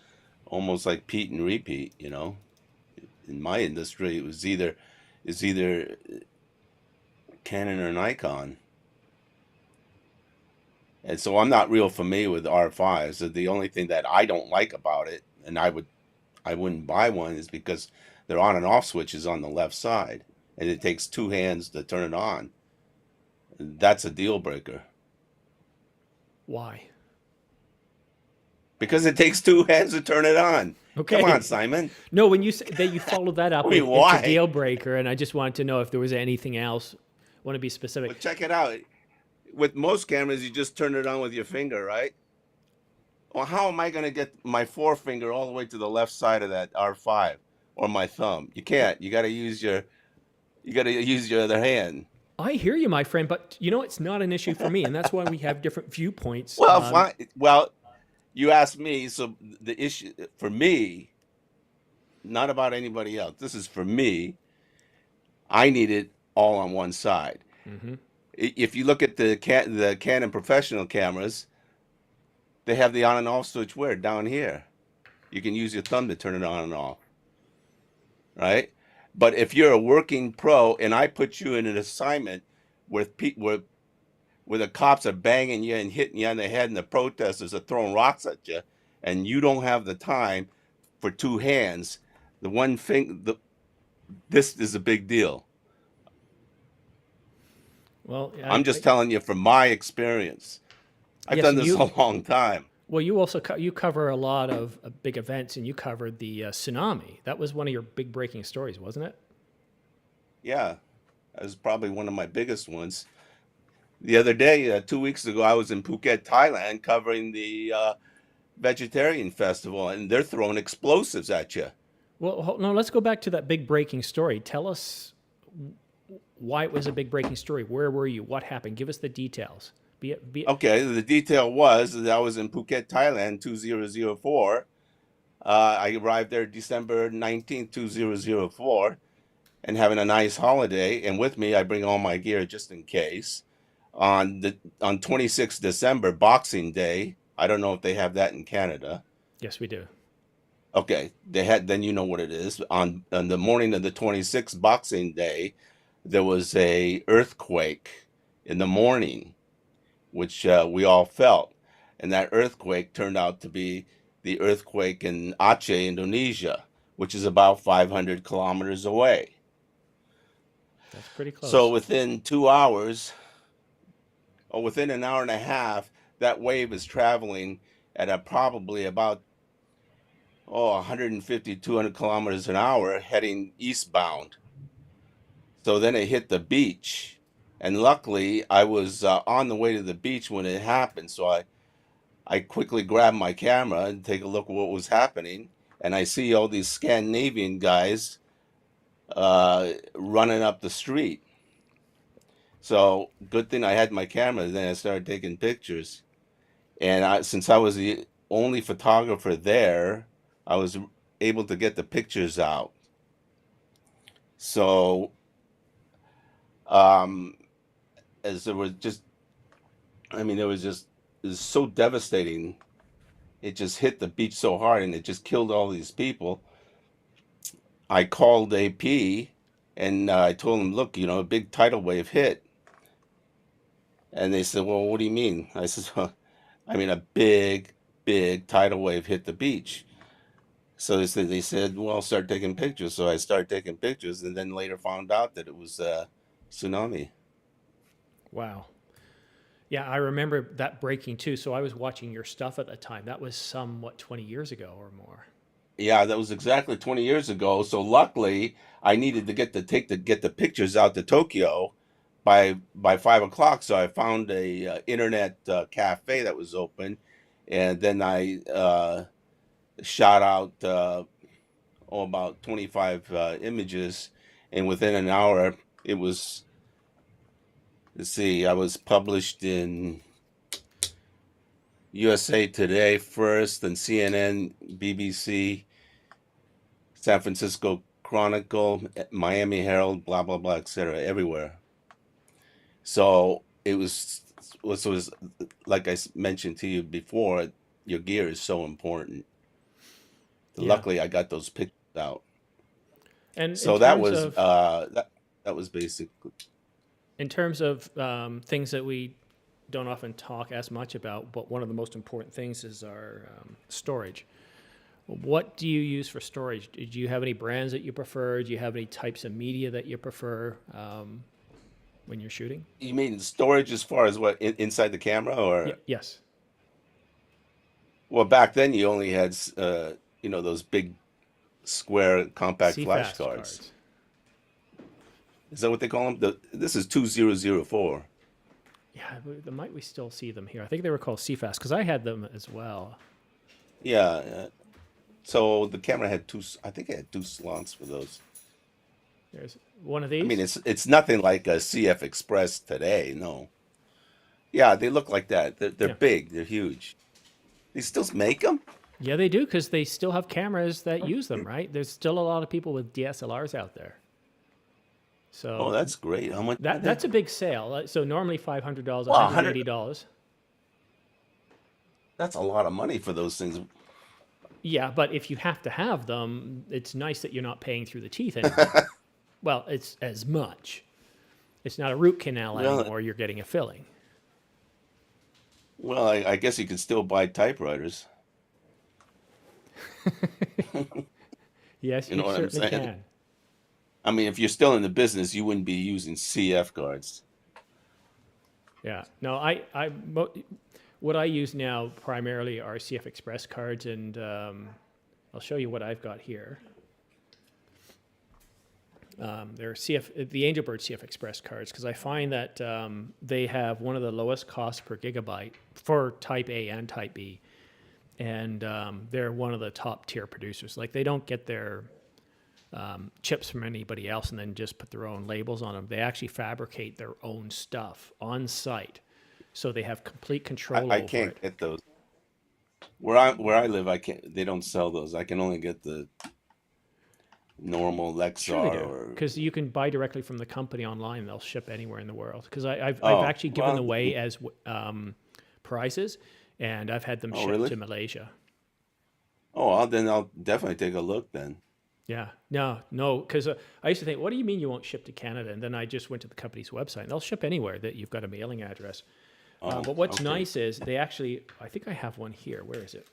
[SPEAKER 2] almost like Pete and repeat, you know. In my industry, it's either Canon or Nikon. And so I'm not real familiar with R5s. So the only thing that I don't like about it, and I wouldn't buy one, is because their on and off switch is on the left side, and it takes two hands to turn it on. That's a deal breaker.
[SPEAKER 1] Why?
[SPEAKER 2] Because it takes two hands to turn it on.
[SPEAKER 1] Okay.
[SPEAKER 2] Come on, Simon.
[SPEAKER 1] No, when you followed that up,
[SPEAKER 2] Wait,
[SPEAKER 1] with
[SPEAKER 2] why?
[SPEAKER 1] it's a deal breaker, and I just wanted to know if there was anything else. Want to be specific?
[SPEAKER 2] But check it out. With most cameras, you just turn it on with your finger, right? Well, how am I going to get my forefinger all the way to the left side of that R5, or my thumb? You can't. You got to use your other hand.
[SPEAKER 1] I hear you, my friend, but you know it's not an issue for me, and that's why we have different viewpoints.
[SPEAKER 2] Well, fine. Well, you asked me, so the issue for me, not about anybody else. This is for me. I need it all on one side.
[SPEAKER 1] Mm-hmm.
[SPEAKER 2] If you look at the Canon professional cameras, they have the on and off switch where? Down here. You can use your thumb to turn it on and off, right? But if you're a working pro and I put you in an assignment where the cops are banging you and hitting you on the head and the protesters are throwing rocks at you, and you don't have the time for two hands, this is a big deal.
[SPEAKER 1] Well,
[SPEAKER 2] I'm just telling you from my experience. I've done this a long time.
[SPEAKER 1] Well, you also you cover a lot of big events, and you covered the tsunami. That was one of your big breaking stories, wasn't it?
[SPEAKER 2] Yeah, that was probably one of my biggest ones. The other day, 2 weeks ago, I was in Phuket, Thailand, covering the vegetarian festival, and they're throwing explosives at you.
[SPEAKER 1] Well, no, let's go back to that big breaking story. Tell us why it was a big breaking story. Where were you? What happened? Give us the details.
[SPEAKER 2] Okay, the detail was that I was in Phuket, Thailand, 2004. I arrived there December 19th, 2004, and having a nice holiday. And with me, I bring all my gear just in case. On 26th December, Boxing Day, I don't know if they have that in Canada.
[SPEAKER 1] Yes, we do.
[SPEAKER 2] Okay, then you know what it is. On the morning of the 26th, Boxing Day, there was a earthquake in the morning, which we all felt. And that earthquake turned out to be the earthquake in Aceh, Indonesia, which is about 500 kilometers away.
[SPEAKER 1] That's pretty close.
[SPEAKER 2] So within 2 hours, or within an hour and a half, that wave is traveling at probably about 150, 200 kilometers an hour heading eastbound. So then it hit the beach. And luckily, I was on the way to the beach when it happened. So I quickly grabbed my camera and take a look at what was happening. And I see all these Scandinavian guys running up the street. So good thing I had my camera. Then I started taking pictures. And since I was the only photographer there, I was able to get the pictures out. So as there was just, I mean, it was so devastating. It just hit the beach so hard and it just killed all these people. I called AP and I told them, look, a big tidal wave hit. And they said, well, what do you mean? I said, well, I mean, a big, big tidal wave hit the beach. So they said, well, start taking pictures. So I started taking pictures and then later found out that it was a tsunami.
[SPEAKER 1] Wow. Yeah, I remember that breaking too. So I was watching your stuff at the time. That was 20 years ago or more.
[SPEAKER 2] Yeah, that was exactly 20 years ago. So luckily, I needed to get the pictures out to Tokyo by 5 o'clock. So I found a internet cafe that was open, and then I shot out about 25 images, and within an hour, it was. Let's see, I was published in USA Today first, then CNN, BBC, San Francisco Chronicle, Miami Herald, blah, blah, blah, etc., everywhere. So it was like I mentioned to you before, your gear is so important.
[SPEAKER 1] Yeah.
[SPEAKER 2] Luckily, I got those pictures out.
[SPEAKER 1] And
[SPEAKER 2] so that was that was basically.
[SPEAKER 1] In terms of things that we don't often talk as much about, but one of the most important things is our storage. What do you use for storage? Do you have any brands that you prefer? Do you have any types of media that you prefer when you're shooting?
[SPEAKER 2] You mean storage as far as what, inside the camera, or?
[SPEAKER 1] Yes.
[SPEAKER 2] Well, back then you only had, those big square compact flash cards. Is that what they call them? This is 2004.
[SPEAKER 1] Yeah, we still see them here. I think they were called CFast because I had them as well.
[SPEAKER 2] Yeah. So the camera had I think it had 2 slots for those.
[SPEAKER 1] There's one of these.
[SPEAKER 2] I mean, it's nothing like a CF Express today, no. Yeah, they look like that. They're big. They're huge. They still make them?
[SPEAKER 1] Yeah, they do, because they still have cameras that use them, right? There's still a lot of people with DSLRs out there. So
[SPEAKER 2] that's great. How much?
[SPEAKER 1] That's a big sale. So normally $500, $180.
[SPEAKER 2] That's a lot of money for those things.
[SPEAKER 1] Yeah, but if you have to have them, it's nice that you're not paying through the teeth anymore. Well, it's as much. It's not a root canal anymore. You're getting a filling.
[SPEAKER 2] Well, I guess you can still buy typewriters.
[SPEAKER 1] Yes, you know what certainly I'm saying? Can.
[SPEAKER 2] I mean, if you're still in the business, you wouldn't be using CF cards.
[SPEAKER 1] Yeah. No, what I use now primarily are CF Express cards, and I'll show you what I've got here. They're the Angelbird CF Express cards, because I find that they have one of the lowest costs per gigabyte for Type A and Type B, and they're one of the top tier producers. Like, they don't get their chips from anybody else and then just put their own labels on them. They actually fabricate their own stuff on site, so they have complete control over it.
[SPEAKER 2] I can't get those. Where I live, I can't. They don't sell those. I can only get the normal Lexar,
[SPEAKER 1] because you can buy directly from the company online. They'll ship anywhere in the world. Because I've actually given them away as prizes, and I've had them shipped to Malaysia.
[SPEAKER 2] Oh, then I'll definitely take a look then.
[SPEAKER 1] Yeah, no, because I used to think, what do you mean you won't ship to Canada? And then I just went to the company's website, and they'll ship anywhere that you've got a mailing address. But what's nice is they actually, I think I have one here. Where is it?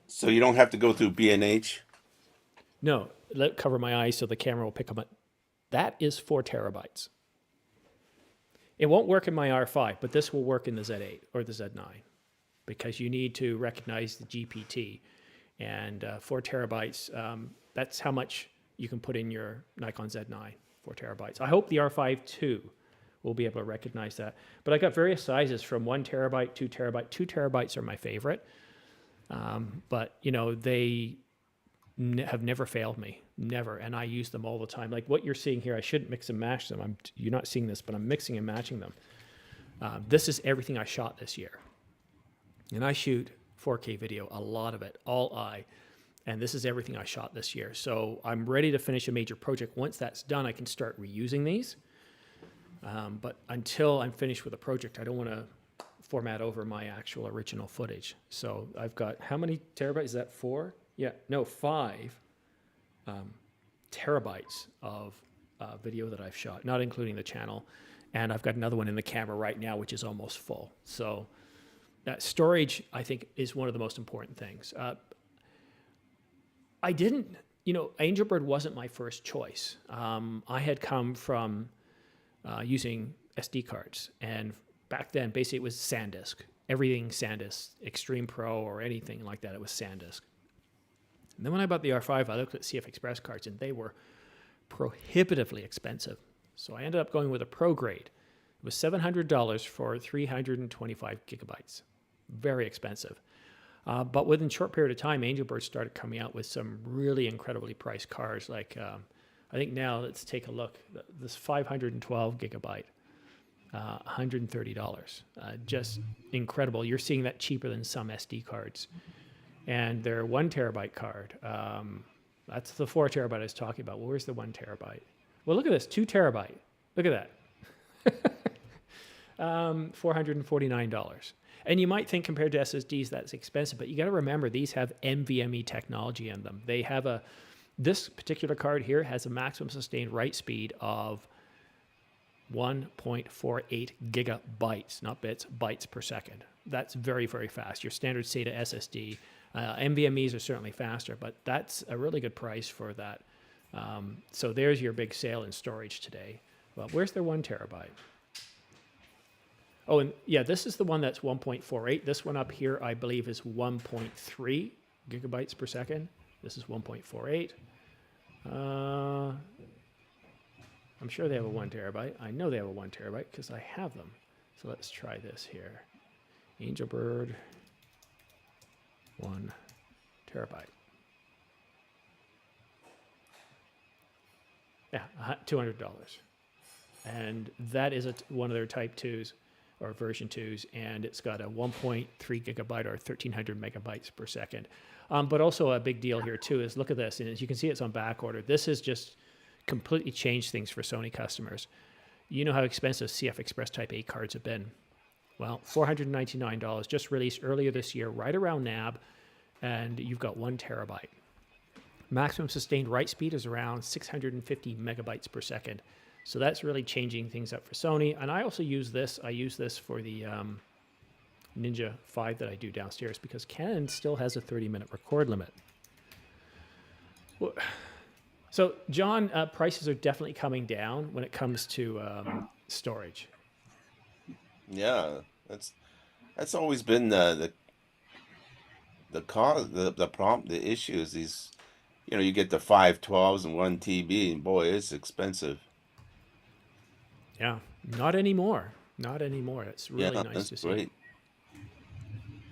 [SPEAKER 2] So you don't have to go through B&H?
[SPEAKER 1] No, let it cover my eyes so the camera will pick up. That is 4 terabytes. It won't work in my R5, but this will work in the Z8 or the Z9 because you need to recognize the GPT. And 4 terabytes, that's how much you can put in your Nikon Z9, 4 terabytes. I hope the R5 too will be able to recognize that. But I got various sizes from 1 terabyte, 2 terabyte. 2 terabytes are my favorite. But, you know, they have never failed me, never. And I use them all the time. Like what you're seeing here, I shouldn't mix and match them. You're not seeing this, but I'm mixing and matching them. This is everything I shot this year. And I shoot 4K video, a lot of it, all I. And this is everything I shot this year. So I'm ready to finish a major project. Once that's done, I can start reusing these. But until I'm finished with a project, I don't want to format over my actual original footage. So I've got, how many terabytes? Is that 4? Yeah, no, 5 terabytes of video that I've shot, not including the channel. And I've got another one in the camera right now, which is almost full. So storage, I think, is one of the most important things. I didn't, you know, Angelbird wasn't my first choice. I had come from using SD cards. And back then, basically, it was SanDisk. Everything SanDisk, Extreme Pro or anything like that, it was SanDisk. And then when I bought the R5, I looked at CF Express cards, and they were prohibitively expensive. So I ended up going with a Pro grade. It was $700 for 325 gigabytes. Very expensive. But within a short period of time, Angelbird started coming out with some really incredibly priced cards. Like, I think now, let's take a look. This 512 gigabyte, $130. Just incredible. You're seeing that cheaper than some SD cards. And their 1 terabyte card, that's the 4 terabyte I was talking about. Well, where's the 1 terabyte? Well, look at this, 2 terabyte. Look at that. $449. And you might think compared to SSDs, that's expensive, but you got to remember these have NVMe technology in them. They have this particular card here has a maximum sustained write speed of 1.48 gigabytes, not bits, bytes per second. That's very, very fast. Your standard SATA SSD, NVMEs are certainly faster, but that's a really good price for that. So there's your big sale in storage today. Well, where's their 1 terabyte? Oh, and yeah, this is the one that's 1.48. This one up here, I believe, is 1.3 gigabytes per second. This is 1.48. I'm sure they have a 1 terabyte. I know they have a 1 terabyte because I have them. So let's try this here. Angelbird, 1 terabyte. Yeah, $200. And that is one of their Type 2s or version 2s, and it's got a 1.3 gigabyte or 1,300 megabytes per second. But also a big deal here too is look at this, and as you can see, it's on back order. This has just completely changed things for Sony customers. You know how expensive CF Express Type A cards have been. Well, $499, just released earlier this year, right around NAB, and you've got 1 terabyte. Maximum sustained write speed is around 650 megabytes per second. So that's really changing things up for Sony. And I also use this. I use this for the Ninja 5 that I do downstairs because Canon still has a 30-minute record limit. So, John, prices are definitely coming down when it comes to storage.
[SPEAKER 2] Yeah, that's always been the cause, the problem, the issue is these, you know, you get the 512s and 1 TB, and boy, it's expensive.
[SPEAKER 1] Yeah, not anymore. Not anymore. It's really nice
[SPEAKER 2] that's
[SPEAKER 1] to see.
[SPEAKER 2] great.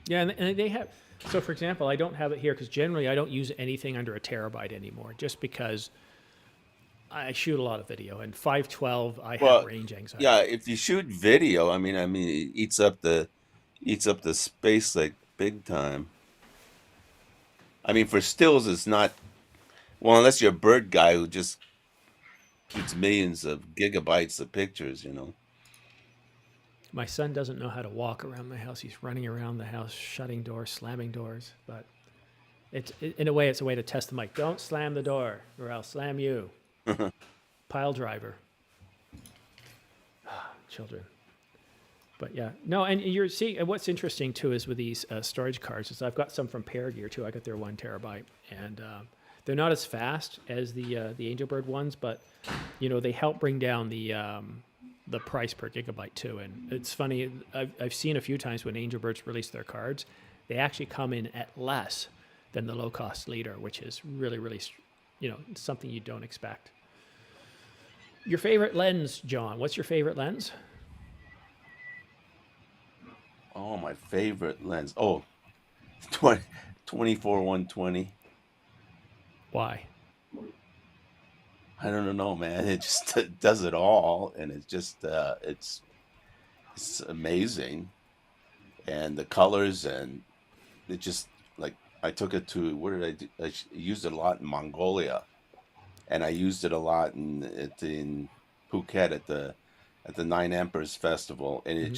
[SPEAKER 1] Yeah, and they have. So, for example, I don't have it here because generally I don't use anything under a terabyte anymore, just because I shoot a lot of video, and 512 I have range anxiety.
[SPEAKER 2] Yeah, if you shoot video, I mean, it eats up the space like big time. I mean, for stills, it's not. Well, unless you're a bird guy who just shoots millions of gigabytes of pictures, you know.
[SPEAKER 1] My son doesn't know how to walk around the house. He's running around the house, shutting doors, slamming doors. But in a way, it's a way to test the mic. Don't slam the door, or I'll slam you. Pile driver. Children. But yeah, no, and you're seeing, and what's interesting too is with these storage cards is I've got some from Paragear too. I got their 1 terabyte, and they're not as fast as the Angelbird ones, but you know, they help bring down the price per gigabyte too. And it's funny, I've seen a few times when Angelbirds release their cards, they actually come in at less than the low cost leader, which is really, really, you know, something you don't expect. Your favorite lens, John? What's your favorite lens?
[SPEAKER 2] Oh, my favorite lens. Oh, 24-120.
[SPEAKER 1] Why?
[SPEAKER 2] I don't know, man. It just it does it all, and it's just it's amazing, and the colors, and it just like I took it to where did I do? I used it a lot in Mongolia, and I used it a lot in Phuket at the Nine Emperors Festival, and it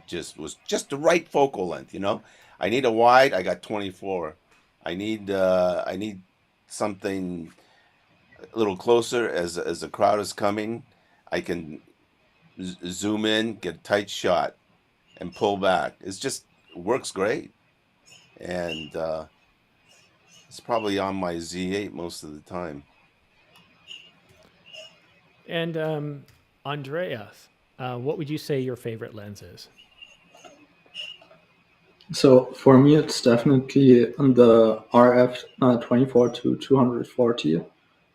[SPEAKER 2] just was just the right focal length, you know. I need a wide, I got 24. I need something a little closer as the crowd is coming. I can zoom in, get a tight shot, and pull back. It's just works great, and it's probably on my Z8 most of the time.
[SPEAKER 1] And Andreas, what would you say your favorite lens is?
[SPEAKER 3] So for me, it's definitely on the RF 24 to 240,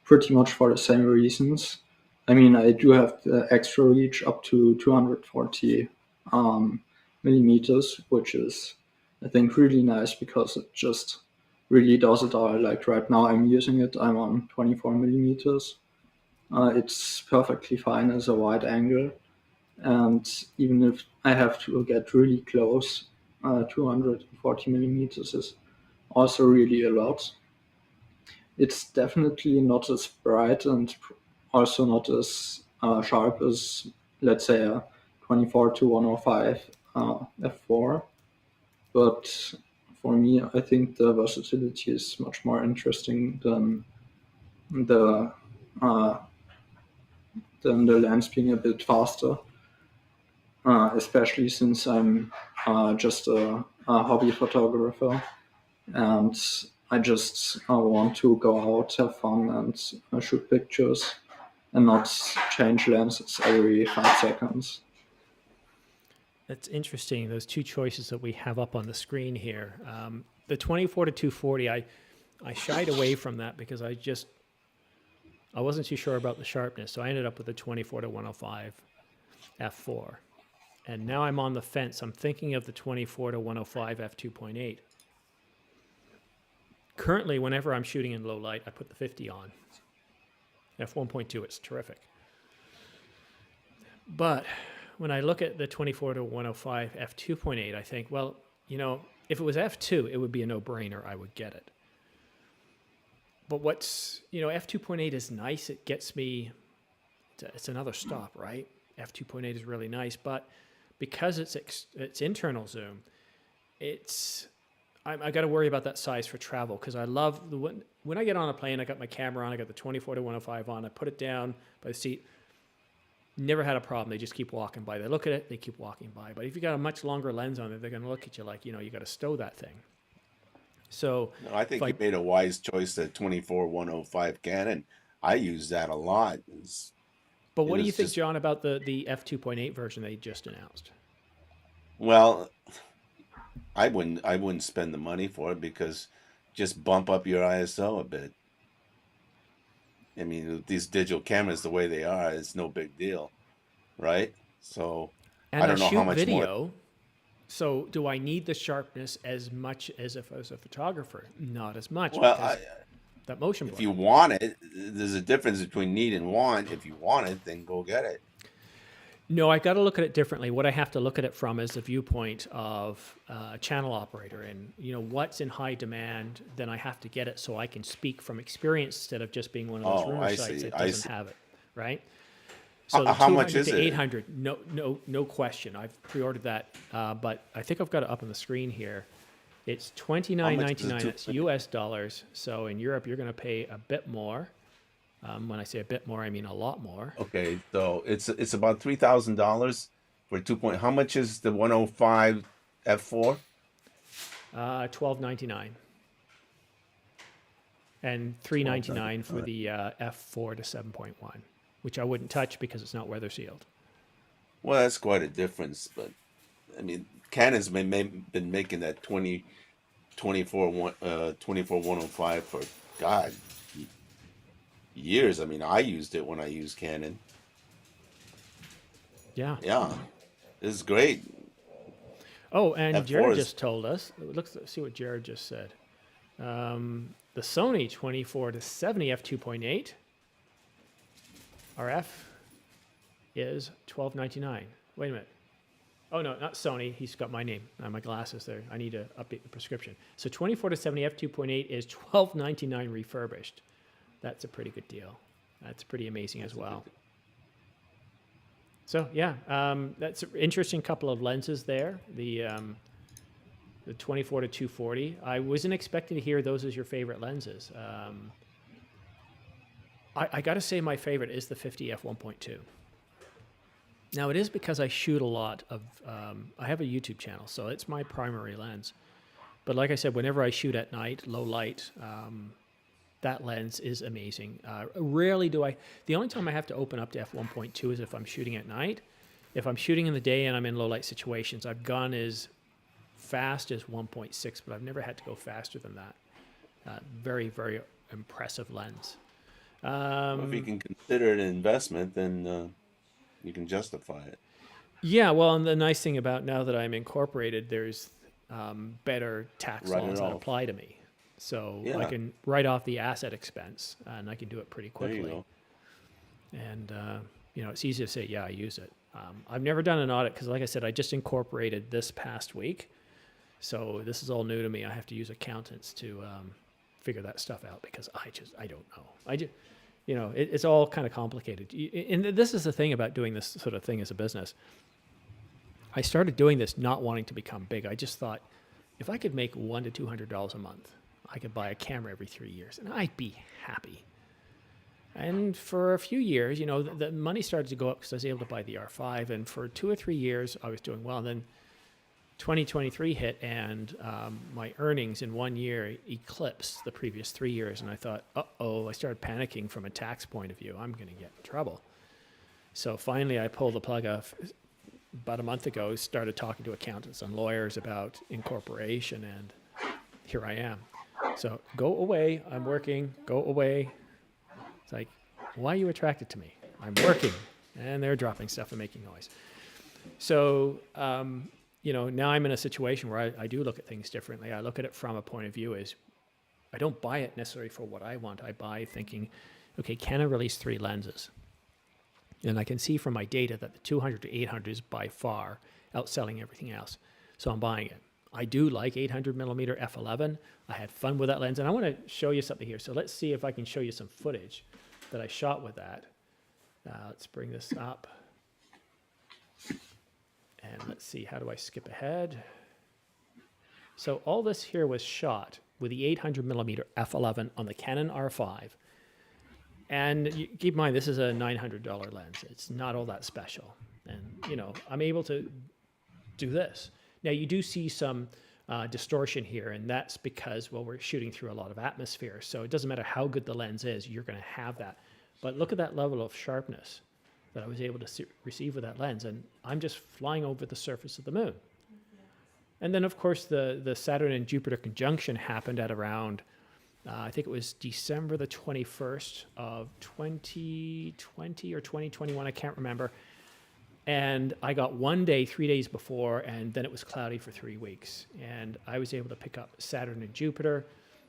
[SPEAKER 3] pretty much for the same reasons. I mean, I do have the extra reach up to 240 millimeters, which is, I think, really nice because it just really does it all. Like right now, I'm using it, I'm on 24 millimeters. It's perfectly fine as a wide angle. And even if I have to get really close, 240 millimeters is also really a lot. It's definitely not as bright and also not as sharp as, let's say, a 24 to 105 f4. But for me, I think the versatility is much more interesting the uh, than the lens being a bit faster. Especially since I'm just a hobby photographer, and I just want to go out, have fun, and shoot pictures, and not change lenses every 5 seconds.
[SPEAKER 1] That's interesting. Those two choices that we have up on the screen here. The 24 to 240, I shied away from that because I wasn't too sure about the sharpness. So I ended up with the 24 to 105 f4. And now I'm on the fence. I'm thinking of the 24 to 105 f2.8. Currently, whenever I'm shooting in low light, I put the 50 on. f1.2, it's terrific. But when I look at the 24 to 105 f2.8, I think, well, you know, if it was f2, it would be a no-brainer. I would get it. But what's, you know, f2.8 is nice. It gets me, it's another stop, right? f2.8 is really nice, but because it's internal zoom, I got to worry about that size for travel because I love when I get on a plane, I got my camera on, I got the 24 to 105 on, I put it down by the seat. Never had a problem. They just keep walking by. They look at it, they keep walking by. But if you got a much longer lens on it, they're going to look at you like, you know, you got to stow that thing. So
[SPEAKER 2] no, I think you made a wise choice. That 24-105 Canon, I use that a lot.
[SPEAKER 1] But what do you think, John, about the f2.8 version they just announced?
[SPEAKER 2] Well, I wouldn't spend the money for it because just bump up your ISO a bit. I mean, these digital cameras, the way they are, it's no big deal, right? So
[SPEAKER 1] and
[SPEAKER 2] I don't know how much
[SPEAKER 1] video,
[SPEAKER 2] more.
[SPEAKER 1] So do I need the sharpness as much as if I was a photographer? Not as much.
[SPEAKER 2] Well,
[SPEAKER 1] that motion blur.
[SPEAKER 2] If you want it, there's a difference between need and want. If you want it, then go get it.
[SPEAKER 1] No, I got to look at it differently. What I have to look at it from is the viewpoint of a channel operator, and you know what's in high demand. Then I have to get it so I can speak from experience instead of just being one of those rumor sites that doesn't have it, right? So
[SPEAKER 2] how much is
[SPEAKER 1] to
[SPEAKER 2] it?
[SPEAKER 1] 800, no question. I've pre-ordered that, but I think I've got it up on the screen here. It's $29.99. It's US dollars. So in Europe, you're going to pay a bit more. When I say a bit more, I mean a lot more.
[SPEAKER 2] Okay, so it's about $3,000 for 2 point. How much is the 105 f4?
[SPEAKER 1] $12.99. And $3.99 for the f4 to 7.1, which I wouldn't touch because it's not weather sealed.
[SPEAKER 2] Well, that's quite a difference, but I mean, Canon's been making that 24 105 for God years. I mean, I used it when I used Canon.
[SPEAKER 1] Yeah.
[SPEAKER 2] Yeah, this is great.
[SPEAKER 1] Oh, and
[SPEAKER 2] F4
[SPEAKER 1] Jared
[SPEAKER 2] is-
[SPEAKER 1] just told us. Let's see what Jared just said. The Sony 24 to 70 f2.8 RF is $12.99. Wait a minute. Oh no, not Sony. He's got my name on my glasses there. I need to update the prescription. So 24 to 70 f2.8 is $12.99 refurbished. That's a pretty good deal. That's pretty amazing as well. So yeah, that's an interesting couple of lenses there. The 24 to 240. I wasn't expecting to hear those as your favorite lenses. I got to say my favorite is the 50 f1.2. Now it is because I shoot a lot of, I have a YouTube channel, so it's my primary lens. But like I said, whenever I shoot at night, low light, that lens is amazing. Rarely do the only time I have to open up to f1.2 is if I'm shooting at night. If I'm shooting in the day and I'm in low light situations, I've gone as fast as 1.6, but I've never had to go faster than that. Very, very impressive lens.
[SPEAKER 2] If you can consider it an investment, then you can justify it.
[SPEAKER 1] Yeah, well, and the nice thing about now that I'm incorporated, there's better tax
[SPEAKER 2] Write it
[SPEAKER 1] laws that
[SPEAKER 2] off.
[SPEAKER 1] apply to me. So I
[SPEAKER 2] Yeah.
[SPEAKER 1] can write off the asset expense, and I can do it pretty
[SPEAKER 2] There you
[SPEAKER 1] quickly.
[SPEAKER 2] go.
[SPEAKER 1] And, it's easy to say, yeah, I use it. I've never done an audit because, like I said, I just incorporated this past week. So this is all new to me. I have to use accountants to figure that stuff out because I don't know. It's all kind of complicated. And this is the thing about doing this sort of thing as a business. I started doing this not wanting to become big. I just thought if I could make $100 to $200 a month, I could buy a camera every 3 years and I'd be happy. And for a few years, the money started to go up because I was able to buy the R5. And for 2 or 3 years, I was doing well. And then 2023 hit and my earnings in 1 year eclipsed the previous 3 years. And I thought, I started panicking from a tax point of view. I'm going to get in trouble. So finally, I pulled the plug off about a month ago, started talking to accountants and lawyers about incorporation, and here I am. So go away, I'm working, go away. It's like, why are you attracted to me? I'm working. And they're dropping stuff and making noise. So, now I'm in a situation where I do look at things differently. I look at it from a point of view as I don't buy it necessarily for what I want. I buy thinking, okay, Canon released 3 lenses. And I can see from my data that the 200 to 800 is by far outselling everything else. So I'm buying it. I do like 800 millimeter f11. I had fun with that lens. And I want to show you something here. So let's see if I can show you some footage that I shot with that. Let's bring this up. And let's see, how do I skip ahead? So all this here was shot with the 800 millimeter f11 on the Canon R5. And keep in mind, this is a $900 lens. It's not all that special. And, I'm able to do this. Now, you do see some distortion here, and that's because, we're shooting through a lot of atmosphere. So it doesn't matter how good the lens is, you're going to have that. But look at that level of sharpness that I was able to receive with that lens. And I'm just flying over the surface of the moon. And then, of course, the Saturn and Jupiter conjunction happened at around, I think it was December the 21st of 2020 or 2021, I can't remember. And I got 1 day, 3 days before, and then it was cloudy for 3 weeks. And I was able to pick up Saturn and Jupiter.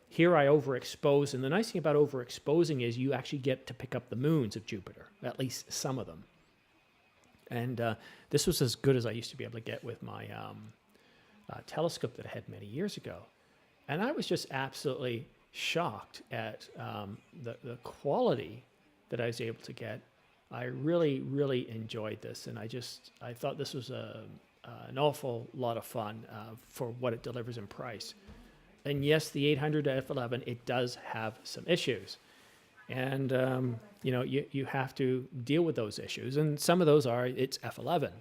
[SPEAKER 1] Here I overexpose, and the nice thing about overexposing is you actually get to pick up the moons of Jupiter, at least some of them. And this was as good as I used to be able to get with my telescope that I had many years ago. And I was just absolutely shocked at the quality that I was able to get. I really, really enjoyed this, and I thought this was an awful lot of fun for what it delivers in price. And yes, the 800 to f11, it does have some issues, and you have to deal with those issues. And some of those are it's f11,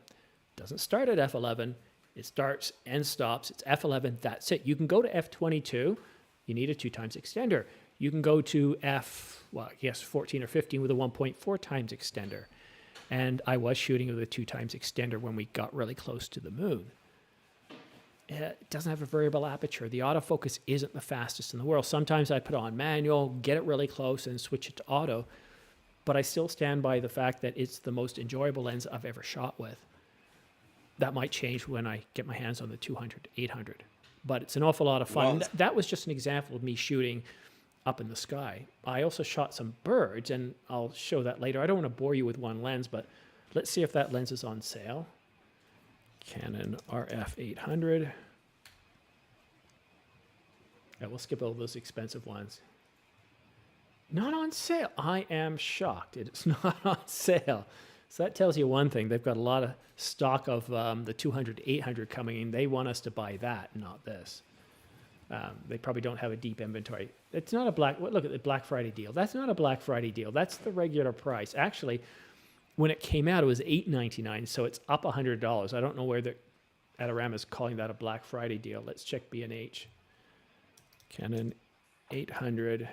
[SPEAKER 1] Doesn't start at f11. It starts and stops. It's f11. That's it. You can go to f22. You need a 2 times extender. You can go to 14 or 15 with a 1.4 times extender. And I was shooting with a 2 times extender when we got really close to the moon. It doesn't have a variable aperture. The autofocus isn't the fastest in the world. Sometimes I put on manual, get it really close, and switch it to auto. But I still stand by the fact that it's the most enjoyable lens I've ever shot with. That might change when I get my hands on the 200, 800. But it's an awful lot of fun.
[SPEAKER 2] Well,
[SPEAKER 1] That was just an example of me shooting up in the sky. I also shot some birds, and I'll show that later. I don't want to bore you with one lens, but let's see if that lens is on sale. Canon RF 800. Yeah, we'll skip all those expensive ones. Not on sale. I am shocked. It's not on sale. So that tells you one thing. They've got a lot of stock of the 200, 800 coming in. They want us to buy that, not this. They probably don't have a deep inventory. It's not a look at the Black Friday deal. That's not a Black Friday deal. That's the regular price. Actually, when it came out, it was $8.99, so it's up $100. I don't know where the Atomos is calling that a Black Friday deal. Let's check B&H. Canon 800.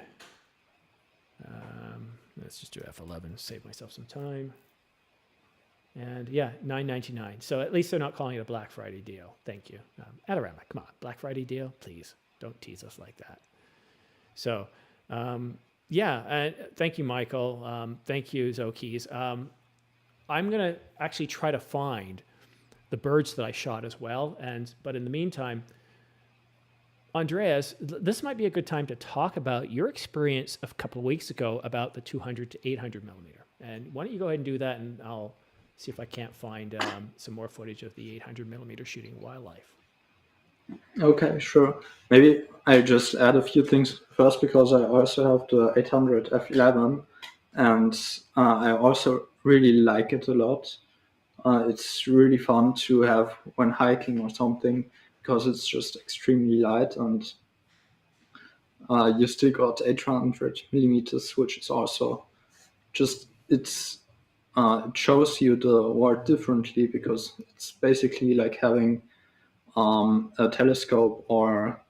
[SPEAKER 1] Let's just do F11, save myself some time. And yeah, $9.99. So at least they're not calling it a Black Friday deal. Thank you. Atomos, come on, Black Friday deal? Please, don't tease us like that. So thank you, Michael. Thank you, Zokis. I'm going to actually try to find the birds that I shot as well. But in the meantime, Andreas, this might be a good time to talk about your experience of a couple of weeks ago about the 200 to 800 millimeter. And why don't you go ahead and do that, and I'll see if I can't find some more footage of the 800 millimeter shooting wildlife.
[SPEAKER 3] Okay, sure. Maybe I just add a few things first, because I also have the 800 f11, and I also really like it a lot. It's really fun to have when hiking or something, because it's just extremely light, and you still got 800 millimeters, which is also just, it shows you the world differently, because it's basically like having a telescope or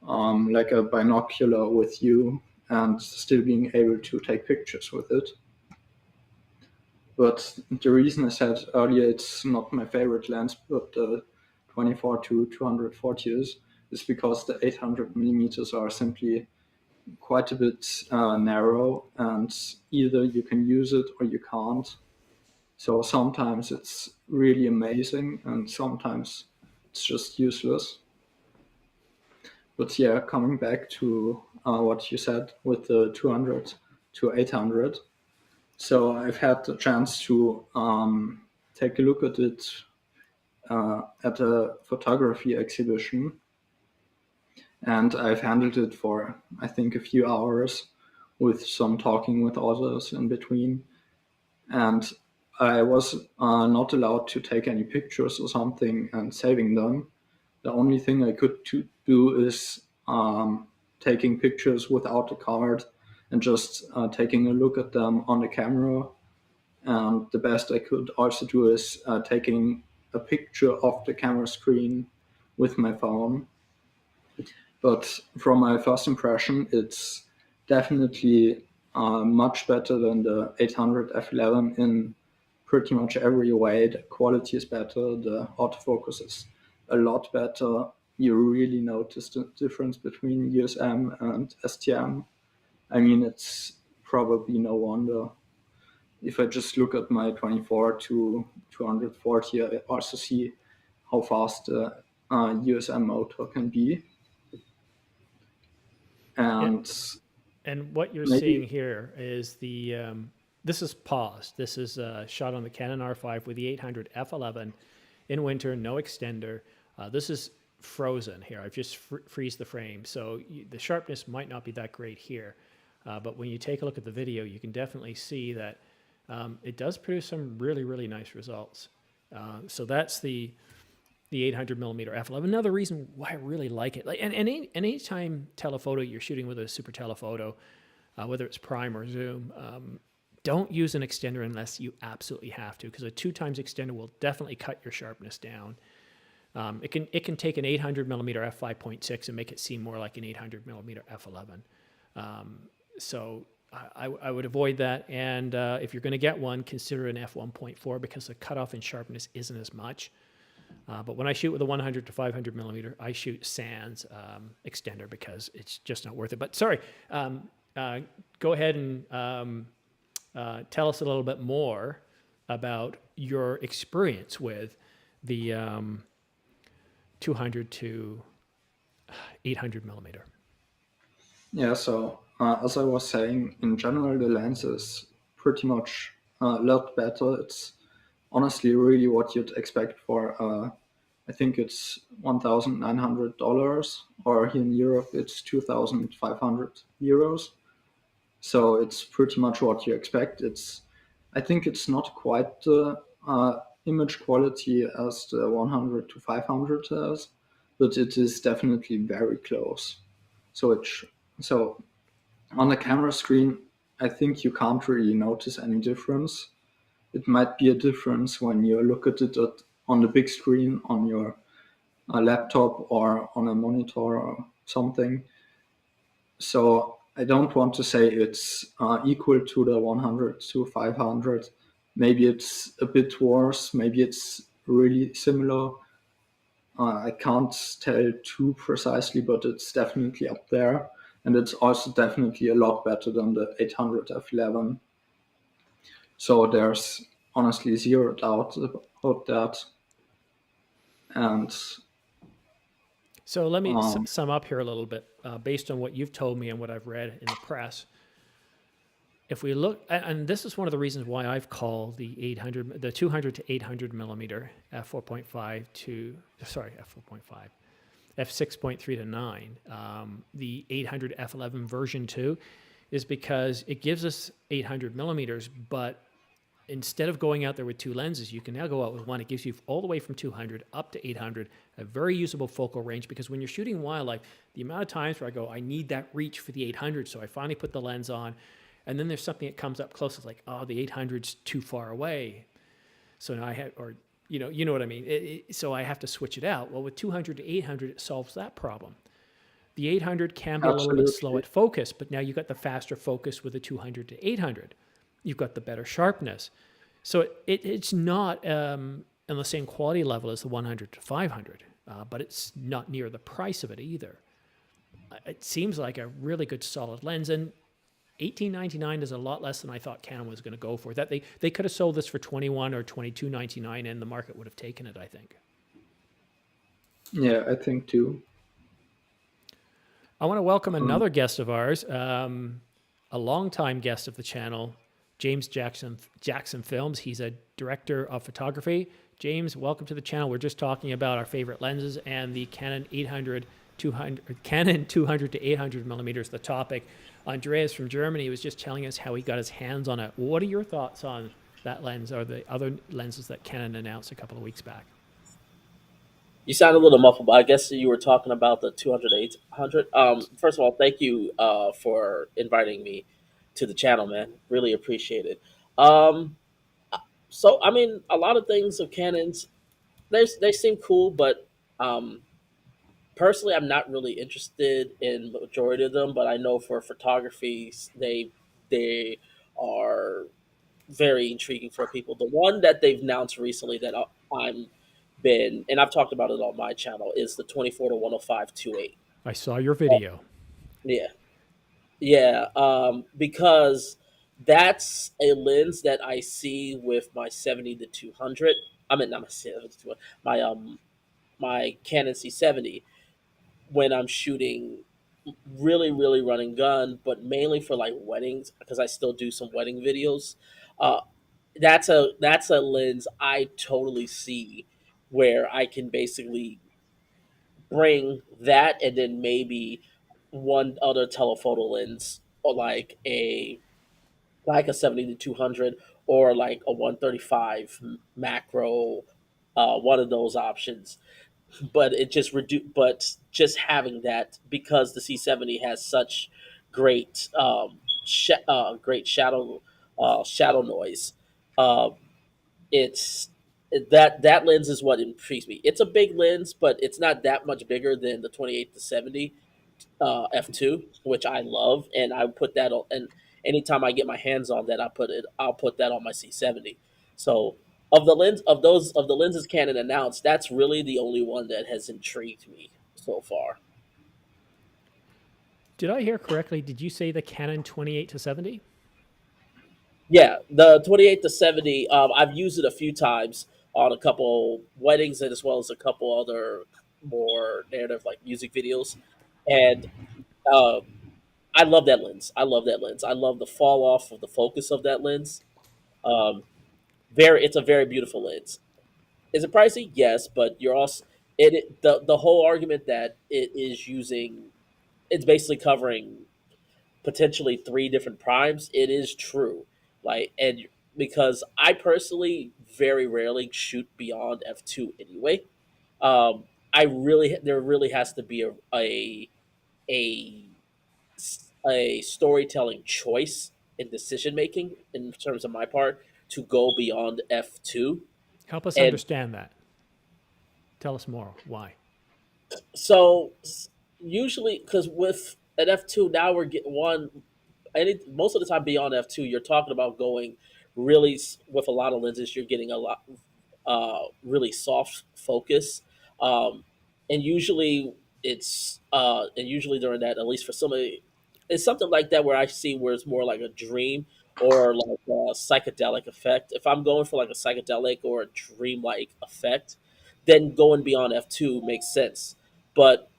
[SPEAKER 3] like a binocular with you, and still being able to take pictures with it. But the reason I said earlier it's not my favorite lens, but the 24 to 240 is because the 800 millimeters are simply quite a bit narrow, and either you can use it or you can't. So sometimes it's really amazing, and sometimes it's just useless. But yeah, coming back to what you said with the 200 to 800. So I've had the chance to take a look at it at a photography exhibition, and I've handled it for, I think, a few hours, with some talking with others in between. And I was not allowed to take any pictures or something and saving them. The only thing I could do is taking pictures without a card and just taking a look at them on the camera. And the best I could also do is taking a picture of the camera screen with my phone. But from my first impression, it's definitely much better than the 800 f11 in pretty much every way. The quality is better, the autofocus is a lot better. You really notice the difference between USM and STM. I mean, it's probably no wonder. If I just look at my 24 to 240, I also see how fast the USM motor can be. And
[SPEAKER 1] what you're seeing here is this is paused. This is shot on the Canon R5 with the 800 f11 in winter, no extender. This is frozen here. I've just freeze the frame. So the sharpness might not be that great here. But when you take a look at the video, you can definitely see that it does produce some really, really nice results. So that's the 800 millimeter f11. Another reason why I really like it. And anytime telephoto you're shooting with a super telephoto, whether it's prime or zoom, don't use an extender unless you absolutely have to, because a 2x extender will definitely cut your sharpness down. It can take an 800 millimeter f5.6 and make it seem more like an 800 millimeter f11. So I would avoid that. And if you're going to get one, consider an f1.4 because the cutoff in sharpness isn't as much. But when I shoot with a 100 to 500 millimeter, I shoot sans extender because it's just not worth it. But sorry, go ahead and tell us a little bit more about your experience with the 200 to 800 millimeter.
[SPEAKER 3] Yeah, so as I was saying, in general, the lens is pretty much a lot better. It's honestly really what you'd expect for, I think it's $1,900, or here in Europe, it's 2,500 euros. So it's pretty much what you expect. I think it's not quite the image quality as the 100 to 500 has, but it is definitely very close. So on the camera screen, I think you can't really notice any difference. It might be a difference when you look at it on the big screen on your laptop or on a monitor or something. So I don't want to say it's equal to the 100 to 500. Maybe it's a bit worse. Maybe it's really similar. I can't tell too precisely, but it's definitely up there. And it's also definitely a lot better than the 800 f11. So there's honestly zero doubt about that. And
[SPEAKER 1] so let me sum up here a little bit based on what you've told me and what I've read in the press. If we look, and this is one of the reasons why I've called the 200 to 800 millimeter f4.5 to, sorry, f4.5, f6.3 to 9, the 800 f11 version 2, is because it gives us 800 millimeters, but instead of going out there with two lenses, you can now go out with one. It gives you all the way from 200 up to 800, a very usable focal range, because when you're shooting wildlife, the amount of times where I go, I need that reach for the 800, so I finally put the lens on, and then there's something that comes up close. It's like, oh, the 800's too far away. So now I have, or, you know what I mean? So I have to switch it out. Well, with 200 to 800, it solves that problem. The 800 can be a little bit slow at focus, but now you've got the faster focus with the 200 to 800. You've got the better sharpness. So it's not on the same quality level as the 100 to 500, but it's not near the price of it either. It seems like a really good solid lens, and $18.99 is a lot less than I thought Canon was going to go for. That they could have sold this for $21 or $22.99, and the market would have taken it, I think.
[SPEAKER 3] Yeah, I think too.
[SPEAKER 1] I want to welcome another guest of ours, a longtime guest of the channel, James Jackson Films. He's a director of photography. James, welcome to the channel. We're just talking about our favorite lenses and the Canon 200 to 800 millimeters, the topic. Andreas from Germany was just telling us how he got his hands on it. What are your thoughts on that lens or the other lenses that Canon announced a couple of weeks back?
[SPEAKER 4] You sound a little muffled, but I guess you were talking about the 200 to 800. First of all, thank you for inviting me to the channel, man. Really appreciate it. So, I mean, a lot of things of Canon's, they seem cool, but personally, I'm not really interested in the majority of them. But I know for photography, they are very intriguing for people. The one that they've announced recently that and I've talked about it on my channel, is the 24 to 105 2.8.
[SPEAKER 1] I saw your video.
[SPEAKER 4] Yeah. Yeah, because that's a lens that I see with my 70 to 200. I mean, not my 70 to 200, my Canon C70 when I'm shooting really, really running gun, but mainly for like weddings because I still do some wedding videos. Uh, that's a lens I totally see where I can basically bring that and then maybe one other telephoto lens or like a 70 to 200 or like a 135 macro, one of those options. But but just having that, because the C70 has such great great shadow shadow noise. Um, it's that lens is what intrigues me. It's a big lens, but it's not that much bigger than the 28 to 70 f2, which I love, and I put that on. And anytime I get my hands on that, I'll put that on my C70. So of the lenses Canon announced, that's really the only one that has intrigued me so far.
[SPEAKER 1] Did I hear correctly? Did you say the Canon 28 to 70?
[SPEAKER 4] Yeah, the 28 to 70. I've used it a few times on a couple weddings and as well as a couple other more narrative like music videos, and uh, I love that lens. I love that lens. I love the fall off of the focus of that lens. Um, it's a very beautiful lens. Is it pricey? Yes, but you're also the whole argument that it's basically covering potentially three different primes. It is true, like and because I personally very rarely shoot beyond f2 anyway. Um, there really has to be a a storytelling choice in decision making in terms of my part to go beyond f2.
[SPEAKER 1] Help us
[SPEAKER 4] And
[SPEAKER 1] understand that. Tell us more. Why?
[SPEAKER 4] so usually because with an f2 now we're getting one most of the time beyond f2 you're talking about going really with a lot of lenses you're getting a lot really soft focus, um, and usually during that, at least for somebody, it's something like that where I see where it's more like a dream or like a psychedelic effect. If I'm going for like a psychedelic or a dream-like effect, then going beyond f2 makes sense. But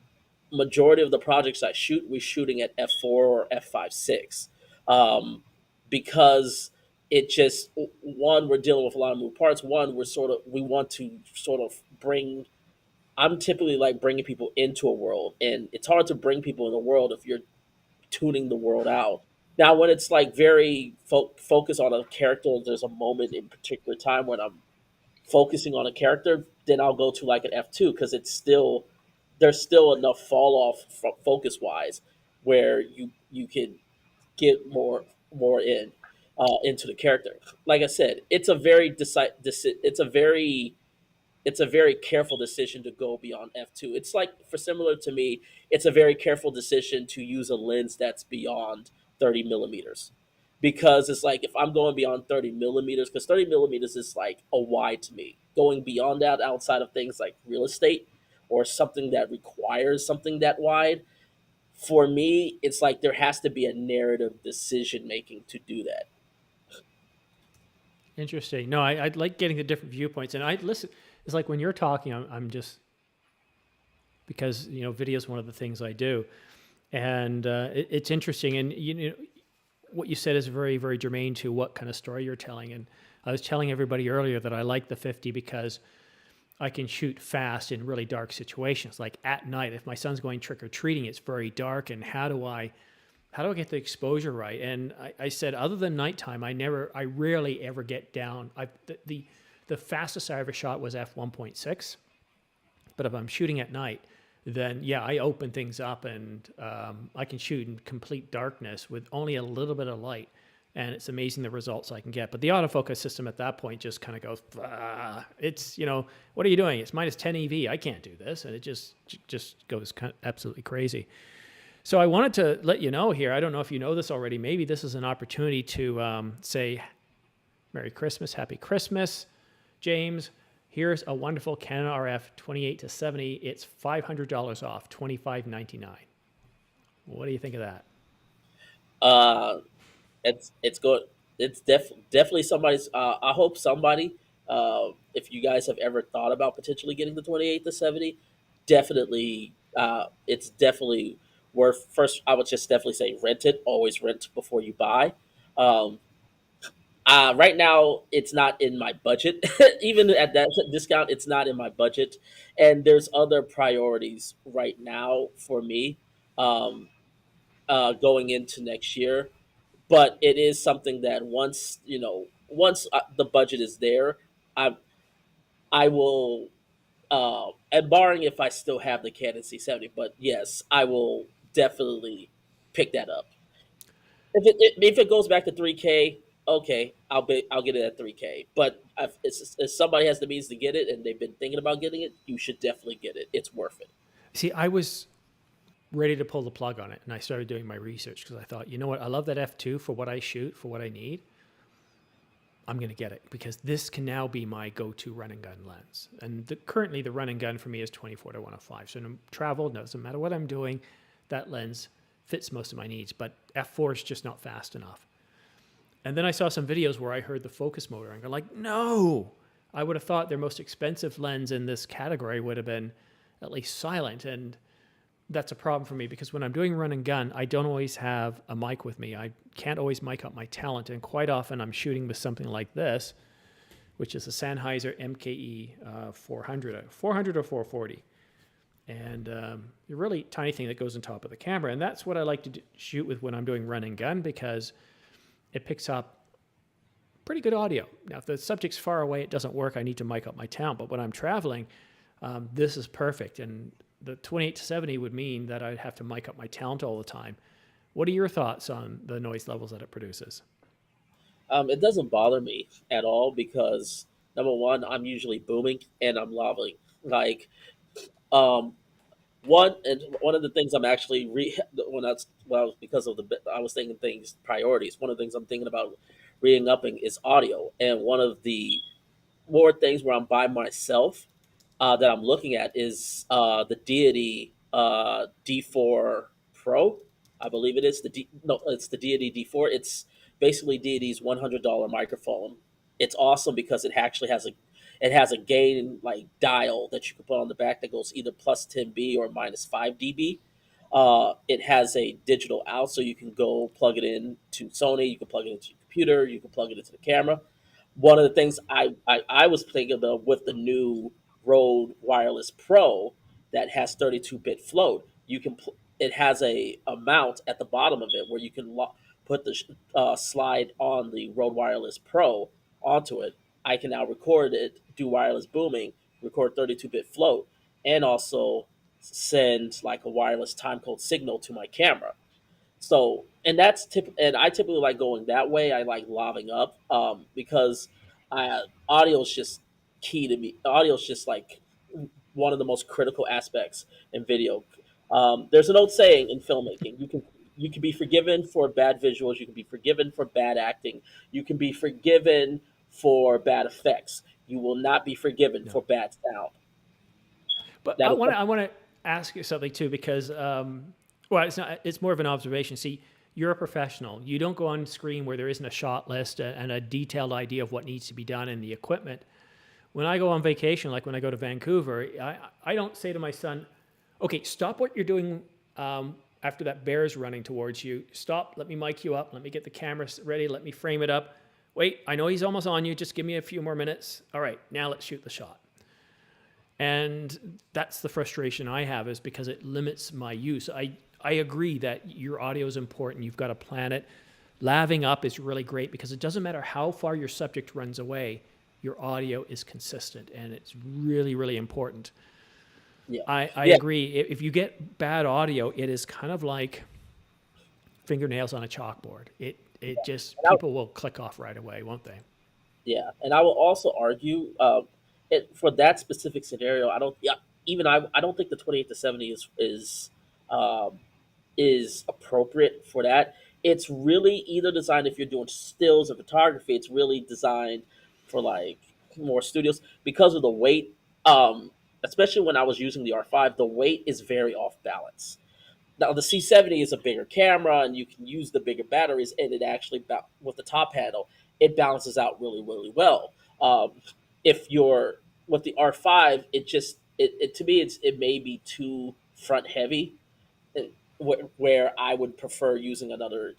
[SPEAKER 4] majority of the projects I shoot, we're shooting at f4 or f5.6, um, because it just one we're dealing with a lot of moving parts. One we want to sort of bring. I'm typically like bringing people into a world, and it's hard to bring people in the world if you're tuning the world out. Now, when it's like very focused on a character, there's a moment in particular time when I'm focusing on a character, then I'll go to like an f2 because it's still there's still enough fall off focus wise where you can get more into the character. Like I said, it's a very careful decision to go beyond f2. It's like for similar to me, it's a very careful decision to use a lens that's beyond 30 millimeters because it's like if I'm going beyond 30 millimeters, because 30 millimeters is like a wide to me. Going beyond that, outside of things like real estate or something that requires something that wide, for me, it's like there has to be a narrative decision making to do that.
[SPEAKER 1] Interesting. No, I like getting the different viewpoints, and I listen. It's like when you're talking, I'm just because video is one of the things I do, and it's interesting. And what you said is very, very germane to what kind of story you're telling. And I was telling everybody earlier that I like the 50 because I can shoot fast in really dark situations. Like at night, if my son's going trick or treating, it's very dark, and how do I get the exposure right? And I said, other than nighttime, I rarely ever get down. The fastest I ever shot was f1.6, but if I'm shooting at night, then yeah, I open things up and I can shoot in complete darkness with only a little bit of light, and it's amazing the results I can get. But the autofocus system at that point just kind of goes, it's what are you doing? It's minus 10 EV. I can't do this, and it just goes absolutely crazy. So I wanted to let you know here, I don't know if you know this already, maybe this is an opportunity to say Merry Christmas, Happy Christmas, James. Here's a wonderful Canon RF 28 to 70. It's $500 off, $25.99. What do you think of that?
[SPEAKER 4] Uh, it's good. It's definitely somebody's. I hope somebody. If you guys have ever thought about potentially getting the 28 to 70, definitely. It's definitely worth. First, I would just definitely say rent it. Always rent before you buy. Um, right now, it's not in my budget. Even at that discount, it's not in my budget. And there's other priorities right now for me, um, going into next year. But it is something that once the budget is there, I I will. And barring if I still have the Canon C70, but yes, I will definitely pick that up. If it goes back to 3K, okay, I'll get it at 3K. But if somebody has the means to get it and they've been thinking about getting it, you should definitely get it. It's worth it.
[SPEAKER 1] See, I was ready to pull the plug on it, and I started doing my research because I thought, you know what, I love that f2 for what I shoot, for what I need. I'm going to get it because this can now be my go-to run and gun lens. And currently the run and gun for me is 24-105. So in travel, doesn't matter what I'm doing, that lens fits most of my needs. But f4 is just not fast enough. And then I saw some videos where I heard the focus motor and I'm like, no, I would have thought their most expensive lens in this category would have been at least silent. And that's a problem for me because when I'm doing run and gun, I don't always have a mic with me. I can't always mic up my talent. And quite often I'm shooting with something like this, which is a Sennheiser MKE 400 or 440. And a really tiny thing that goes on top of the camera. And that's what I like to shoot with when I'm doing run and gun because it picks up pretty good audio. Now, if the subject's far away, it doesn't work. I need to mic up my talent. But when I'm traveling, this is perfect. And the 28-70 would mean that I'd have to mic up my talent all the time. What are your thoughts on the noise levels that it produces?
[SPEAKER 4] It doesn't bother me at all because number one, I'm usually booming and I'm loving. Like, um, one of the things I'm actually because of I was thinking things priorities. One of the things I'm thinking about re-upping is audio, and one of the more things where I'm by myself that I'm looking at is the Deity D4 Pro. I believe it is it's the Deity D4. It's basically Deity's $100 microphone. It's awesome because it has a gain like dial that you can put on the back that goes either plus 10 dB or minus 5 dB. It has a digital out, so you can go plug it in to Sony. You can plug it into your computer. You can plug it into the camera. One of the things I was thinking of with the new Rode Wireless Pro that has 32-bit float, it has a mount at the bottom of it where you can put the slide on the Rode Wireless Pro onto it. I can now record it, do wireless booming, record 32-bit float, and also send like a wireless timecode signal to my camera. So, and I typically like going that way. I like laving up because audio is just key to me. Audio is just like one of the most critical aspects in video. There's an old saying in filmmaking: you can be forgiven for bad visuals, you can be forgiven for bad acting, you can be forgiven for bad effects. You will not be forgiven for bad sound.
[SPEAKER 1] But
[SPEAKER 4] That is
[SPEAKER 1] I want to ask you something too, because, well, it's not, it's more of an observation. See, you're a professional. You don't go on screen where there isn't a shot list and a detailed idea of what needs to be done and the equipment. When I go on vacation, like when I go to Vancouver, I don't say to my son, okay, stop what you're doing after that bear's running towards you. Stop, let me mic you up, let me get the camera ready, let me frame it up. Wait, I know he's almost on you, just give me a few more minutes. All right, now let's shoot the shot. And that's the frustration I have, is because it limits my use. I agree that your audio is important. You've got to plan it. Laving up is really great because it doesn't matter how far your subject runs away, your audio is consistent, and it's really, really important.
[SPEAKER 4] Yeah.
[SPEAKER 1] I agree. If you get bad audio, it is kind of like fingernails on a chalkboard. It just, people will click off right away, won't they?
[SPEAKER 4] Yeah, and I will also argue for that specific scenario. I don't. Yeah, even I don't think the 28-70 is appropriate for that. It's really either designed if you're doing stills or photography. It's really designed for like more studios because of the weight. Especially when I was using the R5, the weight is very off balance. Now the C70 is a bigger camera, and you can use the bigger batteries, and it actually with the top handle, it balances out really, really well. If you're with the R5, it to me it may be too front heavy, where I would prefer using another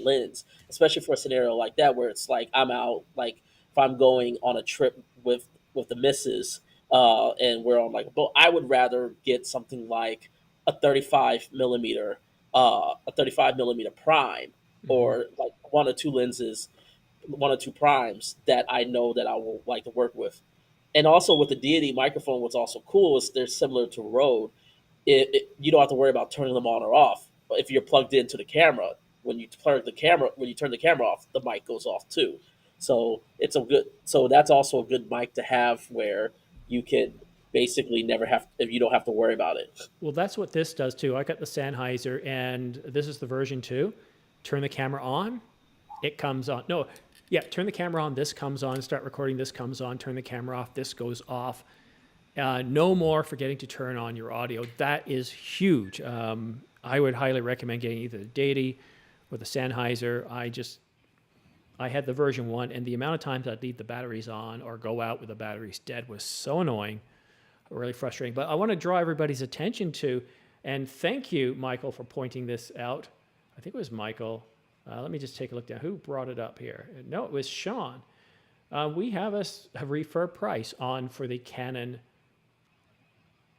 [SPEAKER 4] lens, especially for a scenario like that where it's like I'm out, like if I'm going on a trip with the missus, and we're on like a boat, I would rather get something like a 35 millimeter prime, or like one or two primes that I know that I will like to work with. And also with the Deity microphone, what's also cool is they're similar to Rode. You don't have to worry about turning them on or off if you're plugged into the camera. when you turn the camera off, the mic goes off too. So that's also a good mic to have where you can basically never have, if you don't have to worry about it.
[SPEAKER 1] Well, that's what this does too. I got the Sennheiser, and this is the version 2. Turn the camera on, it comes on. No, yeah, turn the camera on, this comes on. Start recording, this comes on. Turn the camera off, this goes off. No more forgetting to turn on your audio. That is huge. I would highly recommend getting either the Deity or the Sennheiser. I had the version 1, and the amount of times I'd leave the batteries on or go out with the batteries dead was so annoying, really frustrating. But I want to draw everybody's attention to, and thank you, Michael, for pointing this out. I think it was Michael. Let me just take a look down. Who brought it up here? No, it was Sean. We have a refurb price on for the Canon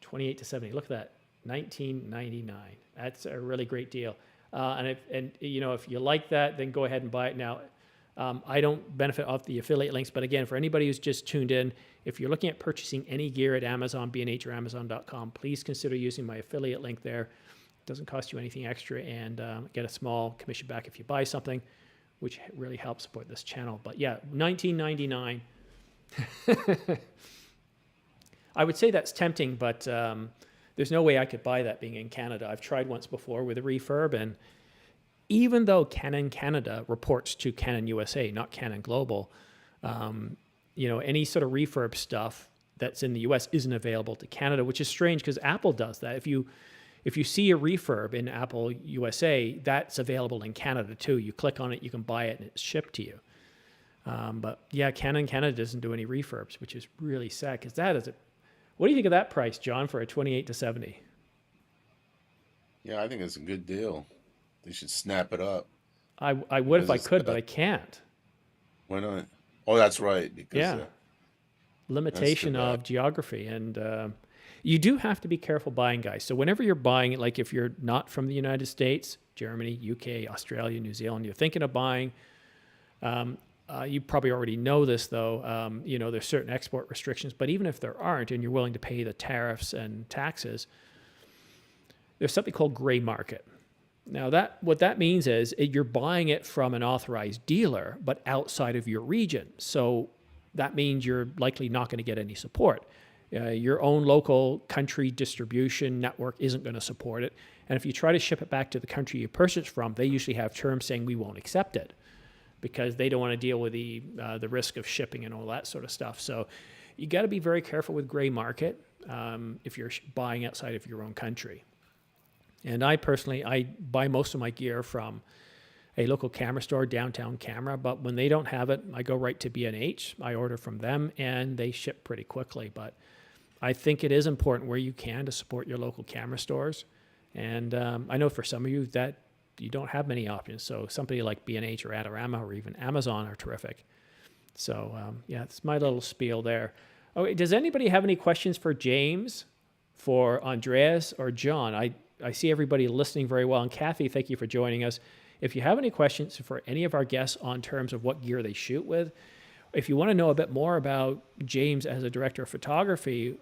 [SPEAKER 1] 28 to 70. Look at that, $19.99. That's a really great deal. And if you like that, then go ahead and buy it now. I don't benefit off the affiliate links, but again, for anybody who's just tuned in, if you're looking at purchasing any gear at Amazon, B&H or Amazon.com, please consider using my affiliate link there. It doesn't cost you anything extra, and get a small commission back if you buy something, which really helps support this channel. But yeah, $19.99. I would say that's tempting, but there's no way I could buy that being in Canada. I've tried once before with a refurb, and even though Canon Canada reports to Canon USA, not Canon Global, any sort of refurb stuff that's in the US isn't available to Canada, which is strange because Apple does that. If you see a refurb in Apple USA, that's available in Canada too. You click on it, you can buy it, and it's shipped to you. But yeah, Canon Canada doesn't do any refurbs, which is really sad because that is what do you think of that price, John, for a 28 to 70?
[SPEAKER 2] Yeah, I think it's a good deal. They should snap it up.
[SPEAKER 1] I would if I could, but I can't.
[SPEAKER 2] Why not? Oh, that's right. Because
[SPEAKER 1] limitation of geography. And you do have to be careful buying, guys. So whenever you're buying, like if you're not from the United States, Germany, UK, Australia, New Zealand, you're thinking of buying, you probably already know this, though. There's certain export restrictions, but even if there aren't and you're willing to pay the tariffs and taxes, there's something called gray market. Now, what that means is you're buying it from an authorized dealer, but outside of your region. So that means you're likely not going to get any support. Your own local country distribution network isn't going to support it. And if you try to ship it back to the country you purchased from, they usually have terms saying we won't accept it because they don't want to deal with the risk of shipping and all that sort of stuff. So you got to be very careful with gray market if you're buying outside of your own country. And I buy most of my gear from a local camera store, Downtown Camera, but when they don't have it, I go right to B&H. I order from them, and they ship pretty quickly. But I think it is important where you can to support your local camera stores. And I know for some of you that you don't have many options. So somebody like B&H or Adorama or even Amazon are terrific. So it's my little spiel there. Okay, does anybody have any questions for James, for Andreas, or John? I see everybody listening very well. And Kathy, thank you for joining us. If you have any questions for any of our guests on terms of what gear they shoot with, if you want to know a bit more about James as a director of photography,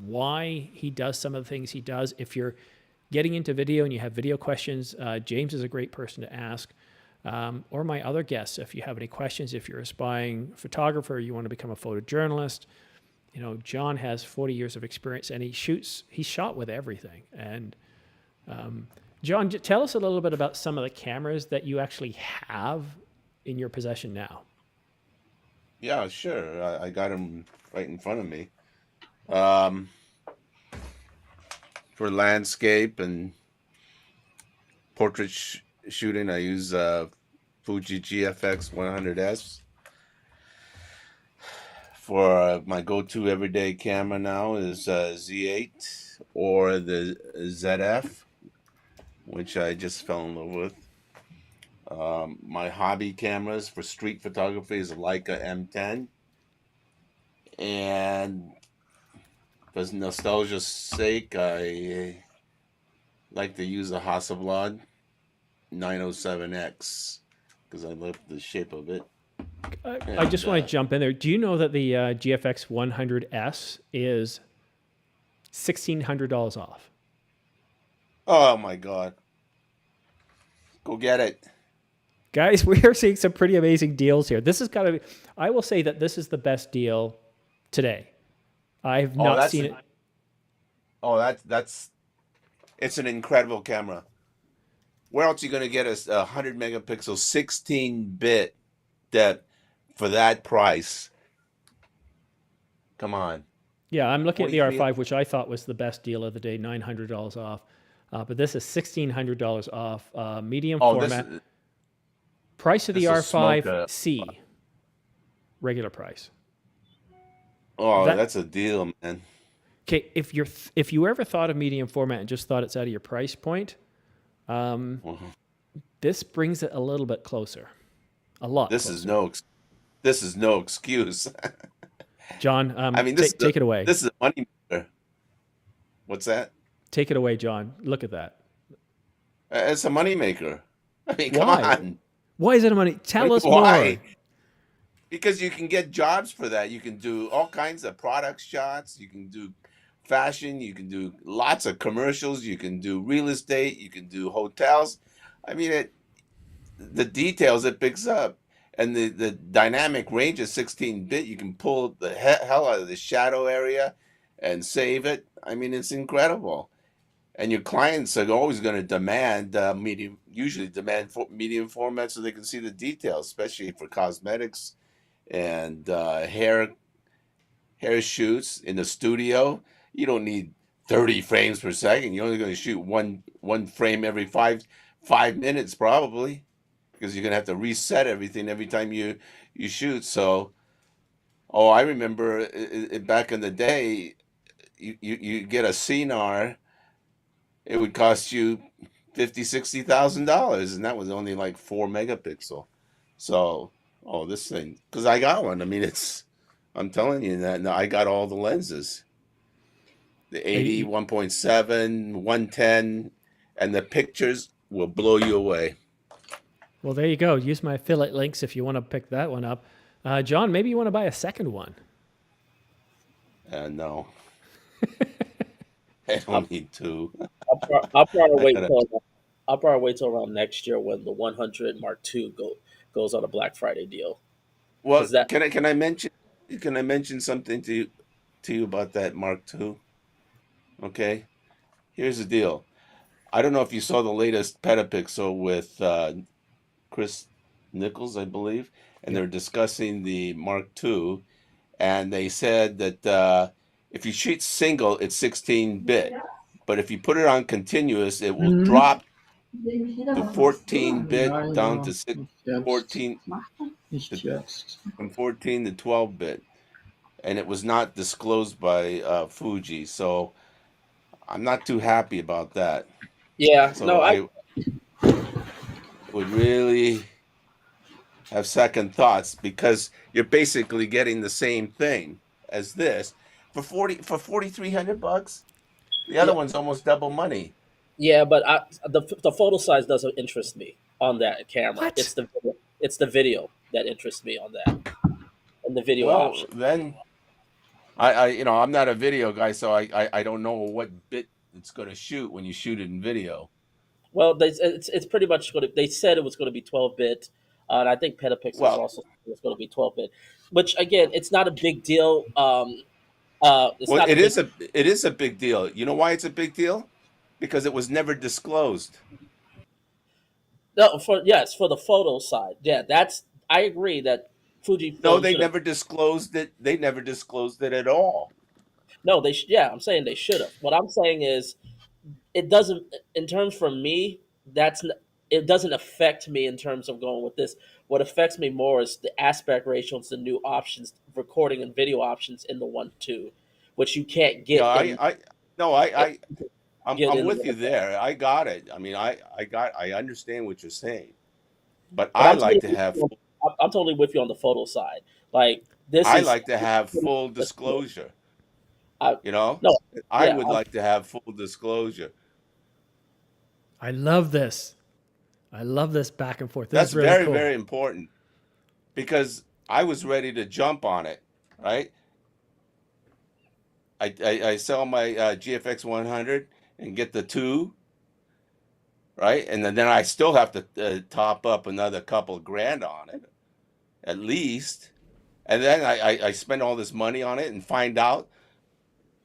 [SPEAKER 1] why he does some of the things he does, if you're getting into video and you have video questions, James is a great person to ask. Or my other guests, if you have any questions, if you're an aspiring photographer, you want to become a photojournalist. John has 40 years of experience, and he shot with everything. And John, tell us a little bit about some of the cameras that you actually have in your possession now.
[SPEAKER 2] Yeah, sure. I got them right in front of me. For landscape and portrait shooting, I use Fuji GFX 100S. For my go-to everyday camera now is Z8 or the ZF, which I just fell in love with. My hobby cameras for street photography is a Leica M10. And for nostalgia's sake, I like to use a Hasselblad 907X because I love the shape of it.
[SPEAKER 1] I just want to jump in there. Do you know that the GFX 100S is $1,600 off?
[SPEAKER 2] Oh my God. Go get it.
[SPEAKER 1] Guys, we are seeing some pretty amazing deals here. This has got to be, I will say that this is the best deal today. I've
[SPEAKER 2] Oh,
[SPEAKER 1] not seen it.
[SPEAKER 2] that's it's an incredible camera. Where else are you going to get a 100 megapixel 16-bit depth for that price? Come on.
[SPEAKER 1] Yeah, I'm looking at the
[SPEAKER 2] 43.
[SPEAKER 1] R5, which I thought was the best deal of the day, $900 off. But this is $1,600 off, medium
[SPEAKER 2] Oh,
[SPEAKER 1] format. Price of the
[SPEAKER 2] this will smoke
[SPEAKER 1] R5C, regular price.
[SPEAKER 2] Oh,
[SPEAKER 1] That-
[SPEAKER 2] that's a deal, man.
[SPEAKER 1] Okay, if you ever thought of medium format and just thought it's out of your price point, this brings it a little bit closer, a lot.
[SPEAKER 2] This
[SPEAKER 1] closer.
[SPEAKER 2] is no excuse.
[SPEAKER 1] John,
[SPEAKER 2] I mean,
[SPEAKER 1] take it away.
[SPEAKER 2] This is a money maker. What's that?
[SPEAKER 1] Take it away, John. Look at that.
[SPEAKER 2] It's a money maker. I mean,
[SPEAKER 1] Why?
[SPEAKER 2] come on.
[SPEAKER 1] Why is it a money? Tell us
[SPEAKER 2] Why?
[SPEAKER 1] more.
[SPEAKER 2] Because you can get jobs for that. You can do all kinds of product shots. You can do fashion. You can do lots of commercials. You can do real estate. You can do hotels. I mean, the details it picks up, and the dynamic range of 16-bit. You can pull the hell out of the shadow area and save it. I mean, it's incredible. And your clients are always going to demand medium, usually demand medium format so they can see the details, especially for cosmetics and hair shoots in the studio. You don't need 30 frames per second. You're only going to shoot one frame every five minutes probably, because you're going to have to reset everything every time you shoot. So, I remember back in the day, you get a CNR, it would cost you $50,000-$60,000, and that was only like 4 megapixel. So, this thing, because I got one. I mean, I'm telling you that I got all the lenses, the 80, 1.7, 110, and the pictures will blow you away.
[SPEAKER 1] Well, there you go. Use my affiliate links if you want to pick that one up. John, maybe you want to buy a second one.
[SPEAKER 2] No. I don't need to.
[SPEAKER 4] I'll probably wait till around next year when the 100 Mark II goes on a Black Friday deal.
[SPEAKER 2] Well,
[SPEAKER 4] That,
[SPEAKER 2] can I mention something to you about that Mark II? Okay, here's the deal. I don't know if you saw the latest Petapixel with Chris Nichols, I believe, and they're discussing the Mark II, and they said that if you shoot single, it's 16-bit, but if you put it on continuous, it will drop to 14-bit down to 14 from 14 to 12-bit, and it was not disclosed by Fuji, so I'm not too happy about that.
[SPEAKER 4] yeah,
[SPEAKER 2] So
[SPEAKER 4] no,
[SPEAKER 2] I would really have second thoughts, because you're basically getting the same thing as this for $4,300. The other one's almost double money.
[SPEAKER 4] yeah, but the photo size doesn't interest me on that camera.
[SPEAKER 1] What?
[SPEAKER 4] It's the video that interests me on that, and the video
[SPEAKER 2] Well,
[SPEAKER 4] option.
[SPEAKER 2] then I'm not a video guy, so I don't know what bit it's going to shoot when you shoot it in video.
[SPEAKER 4] Well, it's pretty much going to. They said it was going to be 12-bit, and I think Petapixel also was going to be 12-bit. Which again, it's not a big deal.
[SPEAKER 2] It is a big deal. You know why it's a big deal? Because it was never disclosed.
[SPEAKER 4] No, for the photo side. Yeah, I agree that Fujifilm.
[SPEAKER 2] No, they never disclosed it. They never disclosed it at all.
[SPEAKER 4] No, I'm saying they should have. What I'm saying is, it doesn't. In terms for me, it doesn't affect me in terms of going with this. What affects me more is the aspect ratios, the new options, recording and video options in the 1.2, which you can't get.
[SPEAKER 2] Yeah, I'm with you there. I got it. I mean, I understand what you're saying, but I like to have.
[SPEAKER 4] I'm totally with you on the photo side. Like this,
[SPEAKER 2] I like to have full disclosure. I would like to have full disclosure.
[SPEAKER 1] I love this. I love this back and forth.
[SPEAKER 2] That's
[SPEAKER 1] really
[SPEAKER 2] very,
[SPEAKER 1] cool.
[SPEAKER 2] very important, because I was ready to jump on it, right? I sell my GFX 100 and get the 2, right? And then I still have to top up another couple of grand on it, at least. And then I spend all this money on it and find out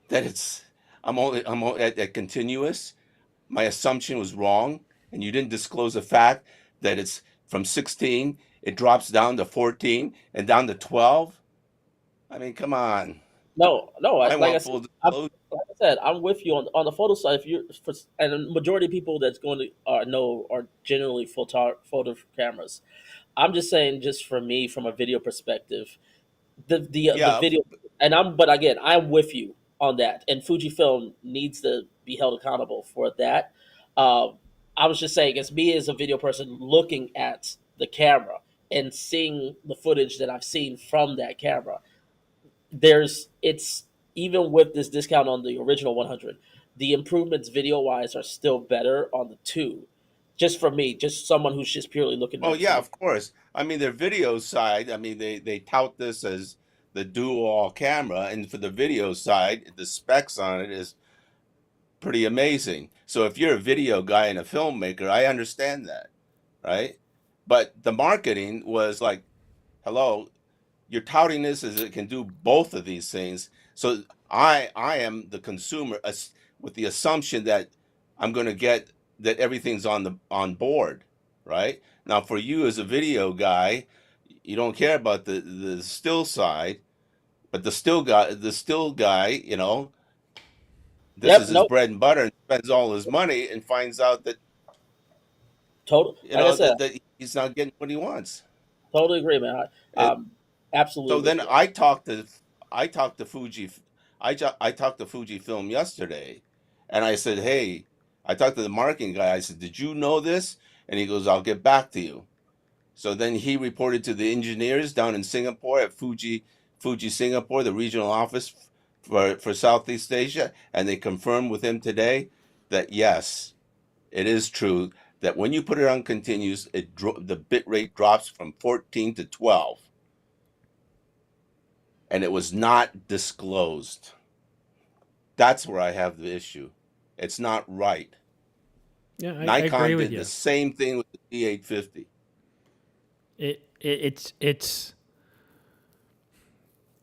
[SPEAKER 2] that I'm only at continuous. My assumption was wrong, and you didn't disclose the fact that it's from 16, it drops down to 14 and down to 12. I mean, come on.
[SPEAKER 4] No, no.
[SPEAKER 2] I
[SPEAKER 4] Like I
[SPEAKER 2] want
[SPEAKER 4] said,
[SPEAKER 2] full disclosure.
[SPEAKER 4] I'm with you on the photo side. If you and the majority of people that's going to know are generally photo cameras. I'm just saying, just for me, from a video perspective, the
[SPEAKER 2] Yeah,
[SPEAKER 4] video, and but again, I'm with you on that. And Fujifilm needs to be held accountable for that. Um, I was just saying, as me as a video person looking at the camera and seeing the footage that I've seen from that camera, it's even with this discount on the original 100, the improvements video wise are still better on the two. Just for me, just someone who's just purely looking
[SPEAKER 2] oh
[SPEAKER 4] at it from
[SPEAKER 2] yeah,
[SPEAKER 4] a
[SPEAKER 2] of course. I mean, their video side, I mean, they tout this as the dual camera, and for the video side, the specs on it is pretty amazing. So if you're a video guy and a filmmaker, I understand that, right? But the marketing was like, hello, you're touting this as it can do both of these things. So I am the consumer with the assumption that I'm going to get that everything's on board, right? Now for you as a video guy, you don't care about the still side, but the still guy, this
[SPEAKER 4] yep,
[SPEAKER 2] is his
[SPEAKER 4] no,
[SPEAKER 2] bread and butter, and spends all his money and finds out that
[SPEAKER 4] total. Like I said,
[SPEAKER 2] that he's not getting what he wants.
[SPEAKER 4] totally agree, man.
[SPEAKER 2] It,
[SPEAKER 4] Absolutely
[SPEAKER 2] so
[SPEAKER 4] with
[SPEAKER 2] then
[SPEAKER 4] you.
[SPEAKER 2] I talked to Fuji, I talked to Fujifilm yesterday, and I said, hey, I talked to the marketing guy. I said, did you know this? And he goes, I'll get back to you. So then he reported to the engineers down in Singapore at Fuji Singapore, the regional office for Southeast Asia, and they confirmed with him today that yes, it is true that when you put it on continuous, the bit rate drops from 14 to 12, and it was not disclosed. That's where I have the issue. It's not right.
[SPEAKER 1] Yeah, I agree
[SPEAKER 2] Nikon
[SPEAKER 1] with
[SPEAKER 2] did the
[SPEAKER 1] you.
[SPEAKER 2] same thing with the D850.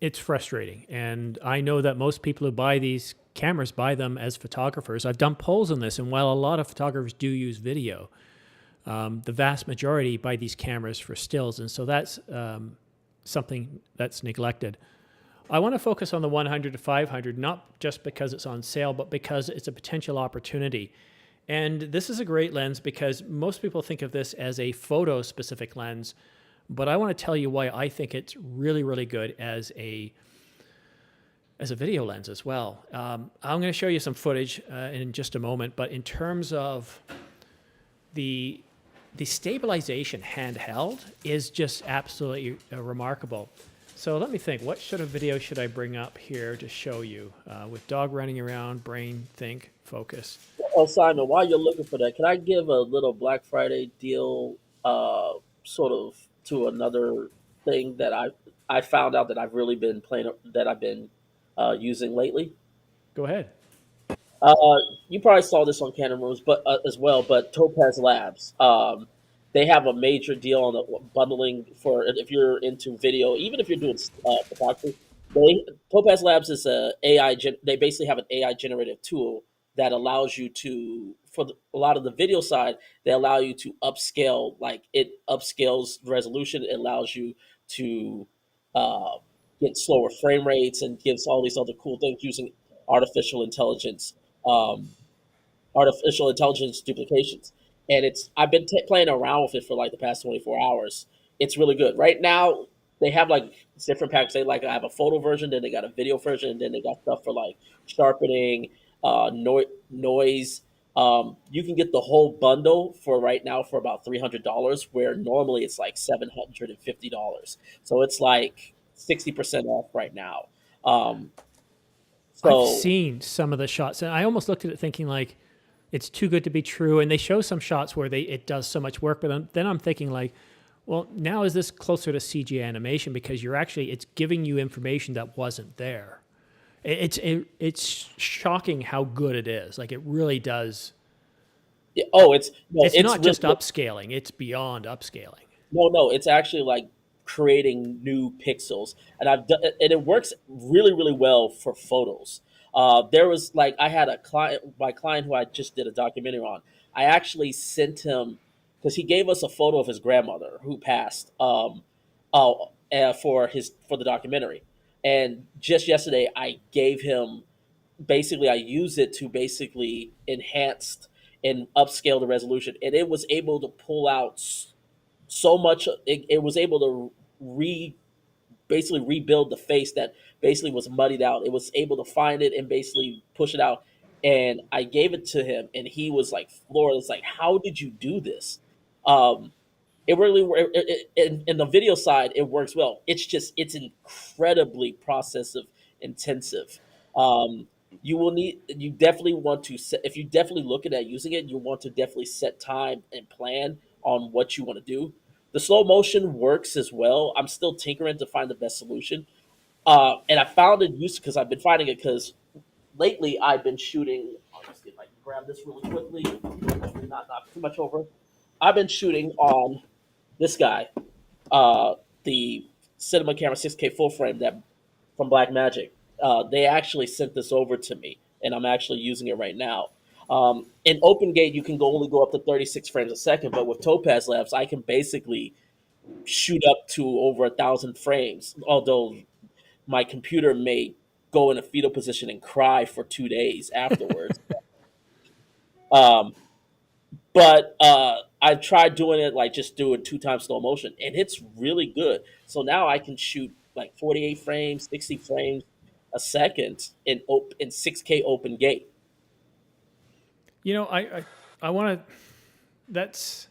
[SPEAKER 1] It's frustrating, and I know that most people who buy these cameras buy them as photographers. I've done polls on this, and while a lot of photographers do use video, the vast majority buy these cameras for stills, and so that's something that's neglected. I want to focus on the 100 to 500, not just because it's on sale, but because it's a potential opportunity. And this is a great lens because most people think of this as a photo-specific lens, but I want to tell you why I think it's really, really good as a video lens as well. I'm going to show you some footage in just a moment, but in terms of the stabilization handheld is just absolutely remarkable. So let me think, what video should I bring up here to show you? With dog running around, brain, think, focus.
[SPEAKER 4] Oh, Simon, while you're looking for that, can I give a little Black Friday deal, sort of to another thing that I found out that I've really been playing, that I've been using lately?
[SPEAKER 1] Go ahead.
[SPEAKER 4] Uh, you probably saw this on Canon Rooms, but as well. But Topaz Labs, they have a major deal on the bundling for if you're into video, even if you're doing photography. Topaz Labs is they basically have an AI generative tool that allows you to, a lot of the video side, they allow you to upscale, like it upscales resolution. It allows you to uh, get slower frame rates and gives all these other cool things using artificial intelligence, um, artificial intelligence duplications. And I've been playing around with it for like the past 24 hours. It's really good. Right now, they have like different packs. They like I have a photo version, then they got a video version, and then they got stuff for like sharpening, noise. You can get the whole bundle for right now for about $300, where normally it's like $750. So it's like 60% off right now. Um,
[SPEAKER 1] I've
[SPEAKER 4] so
[SPEAKER 1] seen some of the shots, and I almost looked at it thinking like, it's too good to be true. And they show some shots where it does so much work, but then I'm thinking like, well, now is this closer to CG animation because it's giving you information that wasn't there. It's shocking how good it is. Like it really does
[SPEAKER 4] Yeah, oh, it's no,
[SPEAKER 1] It's
[SPEAKER 4] it's
[SPEAKER 1] not
[SPEAKER 4] really
[SPEAKER 1] just upscaling; it's beyond upscaling.
[SPEAKER 4] no, it's actually like creating new pixels, and I've done, and it works really, really well for photos. There was like I had a client, my client who I just did a documentary on. I actually sent him because he gave us a photo of his grandmother who passed. For the documentary, and just yesterday I gave him basically I used it to basically enhance and upscale the resolution, and it was able to pull out so much. It was able to basically rebuild the face that basically was muddied out. It was able to find it and basically push it out. And I gave it to him, and he was like floored. It's like, how did you do this? Um, it really in the video side it works well. It's just it's incredibly processive intensive. um you definitely want to set, if you definitely looking at using it, you want to definitely set time and plan on what you want to do. The slow motion works as well. I'm still tinkering to find the best solution. And I found it used because I've been finding it because lately I've been shooting. I'll just get like grab this really quickly, hopefully not knock too much over. I've been shooting on this guy, uh, the cinema camera 6K full frame that from Blackmagic. They actually sent this over to me, and I'm actually using it right now. In OpenGate, you can only go up to 36 frames a second, but with Topaz Labs, I can basically shoot up to over 1,000 frames. Although my computer may go in a fetal position and cry for 2 days afterwards. Um, but I've tried doing it like just doing 2 times slow motion, and it's really good. So now I can shoot like 48 frames, 60 frames a second in 6K open gate.
[SPEAKER 1] You know, I want to. That's,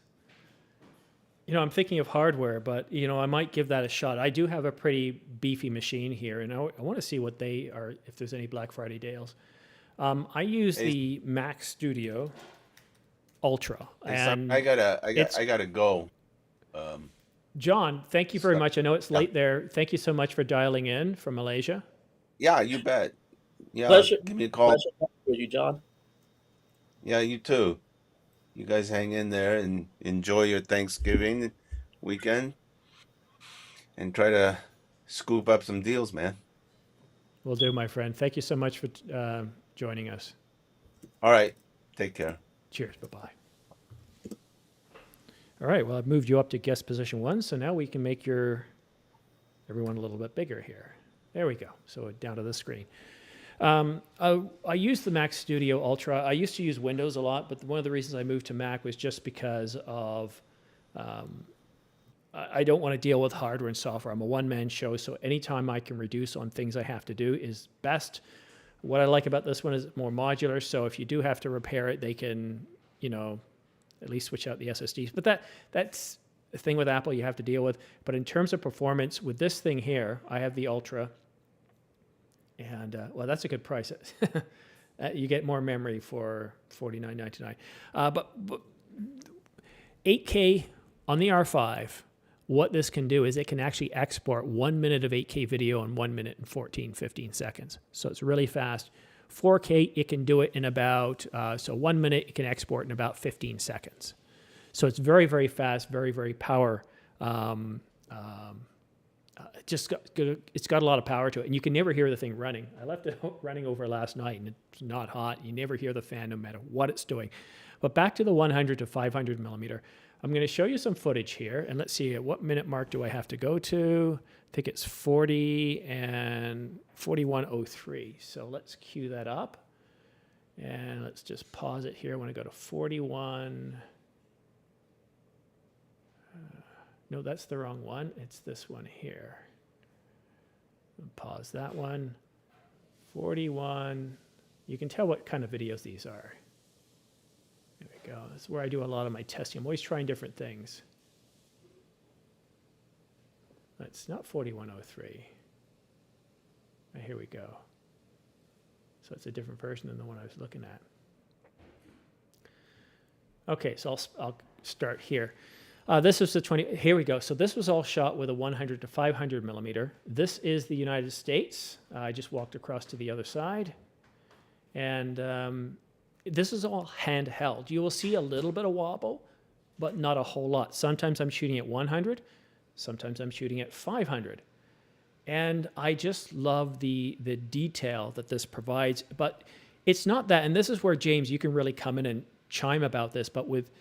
[SPEAKER 1] I'm thinking of hardware, but I might give that a shot. I do have a pretty beefy machine here, and I want to see what they are. If there's any Black Friday deals, I use the Mac Studio Ultra, and
[SPEAKER 2] I gotta go.
[SPEAKER 1] John, thank you very much. I know it's late there. Thank you so much for dialing in from Malaysia.
[SPEAKER 2] Yeah, you bet. Yeah,
[SPEAKER 4] Pleasure,
[SPEAKER 2] give me a call.
[SPEAKER 4] pleasure talking with you, John.
[SPEAKER 2] Yeah, you too. You guys hang in there and enjoy your Thanksgiving weekend and try to scoop up some deals, man.
[SPEAKER 1] Will do, my friend. Thank you so much for joining us.
[SPEAKER 2] All right. Take care.
[SPEAKER 1] Cheers. Bye-bye. All right. Well, I've moved you up to guest position 1, so now we can make everyone a little bit bigger here. There we go. So down to the screen. I use the Mac Studio Ultra. I used to use Windows a lot, but one of the reasons I moved to Mac was just because of I don't want to deal with hardware and software. I'm a one-man show, so anytime I can reduce on things I have to do is best. What I like about this one is it's more modular, so if you do have to repair it, they can, at least switch out the SSDs. But that's the thing with Apple you have to deal with. But in terms of performance, with this thing here, I have the Ultra. And, well, that's a good price. You get more memory for $49.99. But 8K on the R5, what this can do is it can actually export 1 minute of 8K video in 1 minute and 15 seconds. So it's really fast. 4K, it can do it in about, 1 minute, it can export in about 15 seconds. So it's very, very fast, very, very power. It's got a lot of power to it, and you can never hear the thing running. I left it running over last night, and it's not hot. You never hear the fan no matter what it's doing. But back to the 100 to 500 millimeter, I'm going to show you some footage here, and let's see, at what minute mark do I have to go to? I think it's 40 and 41:03. So let's cue that up, and let's just pause it here. I want to go to 41. No, that's the wrong one. It's this one here. Pause that one. 41. You can tell what kind of videos these are. There we go. That's where I do a lot of my testing. I'm always trying different things. That's not 41:03. Here we go. So it's a different version than the one I was looking at. Okay, so I'll start here. This is the 20. Here we go. So this was all shot with a 100 to 500 millimeter. This is the United States. I just walked across to the other side, and this is all handheld. You will see a little bit of wobble, but not a whole lot. Sometimes I'm shooting at 100, sometimes I'm shooting at 500. And I just love the detail that this provides. But it's not that, and this is where, James, you can really come in and chime about this, but with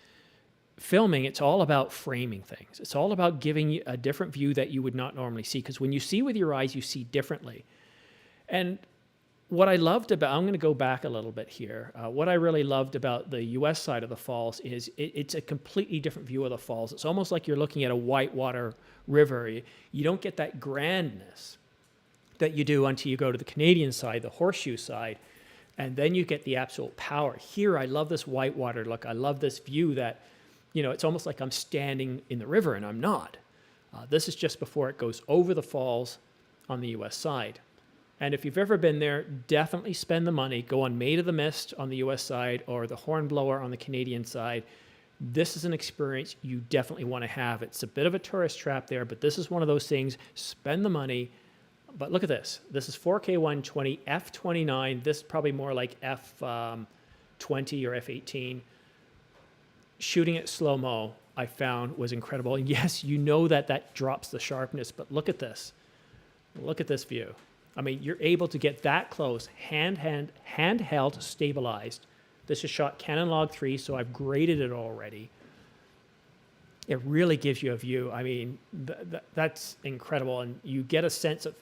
[SPEAKER 1] filming, it's all about framing things. It's all about giving you a different view that you would not normally see, because when you see with your eyes, you see differently. And what I loved about, I'm going to go back a little bit here. What I really loved about the US side of the falls is it's a completely different view of the falls. It's almost like you're looking at a whitewater river. You don't get that grandness that you do until you go to the Canadian side, the horseshoe side, and then you get the absolute power. Here, I love this whitewater look. I love this view that, it's almost like I'm standing in the river, and I'm not. This is just before it goes over the falls on the US side. And if you've ever been there, definitely spend the money. Go on Maid of the Mist on the US side or the Hornblower on the Canadian side. This is an experience you definitely want to have. It's a bit of a tourist trap there, but this is one of those things. Spend the money. But look at this. This is 4K 120, f/29. This is probably more like f/20 or f/18. Shooting it slow-mo, I found, was incredible. And yes, that drops the sharpness, but look at this. Look at this view. I mean, you're able to get that close, handheld, stabilized. This is shot Canon Log 3, so I've graded it already. It really gives you a view. I mean, that's incredible. And you get a sense of,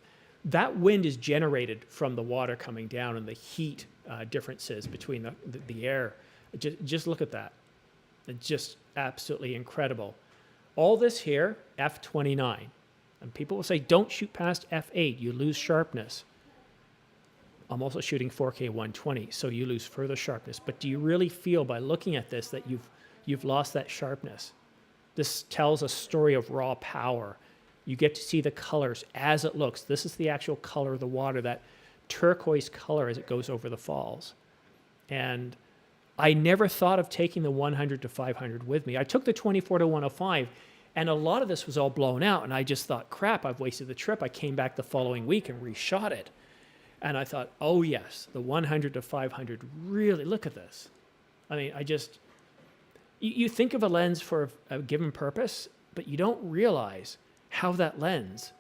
[SPEAKER 1] that wind is generated from the water coming down and the heat differences between the air. Just look at that. It's just absolutely incredible. All this here, f/29. And people will say, don't shoot past f/8, you lose sharpness. I'm also shooting 4K 120, so you lose further sharpness. But do you really feel by looking at this that you've lost that sharpness? This tells a story of raw power. You get to see the colors as it looks. This is the actual color of the water, that turquoise color as it goes over the falls. And I never thought of taking the 100 to 500 with me. I took the 24 to 105, and a lot of this was all blown out, and I just thought, crap, I've wasted the trip. I came back the following week and reshot it. And I thought, oh yes, the 100 to 500, really, look at this. I mean, you think of a lens for a given purpose, but you don't realize how that lens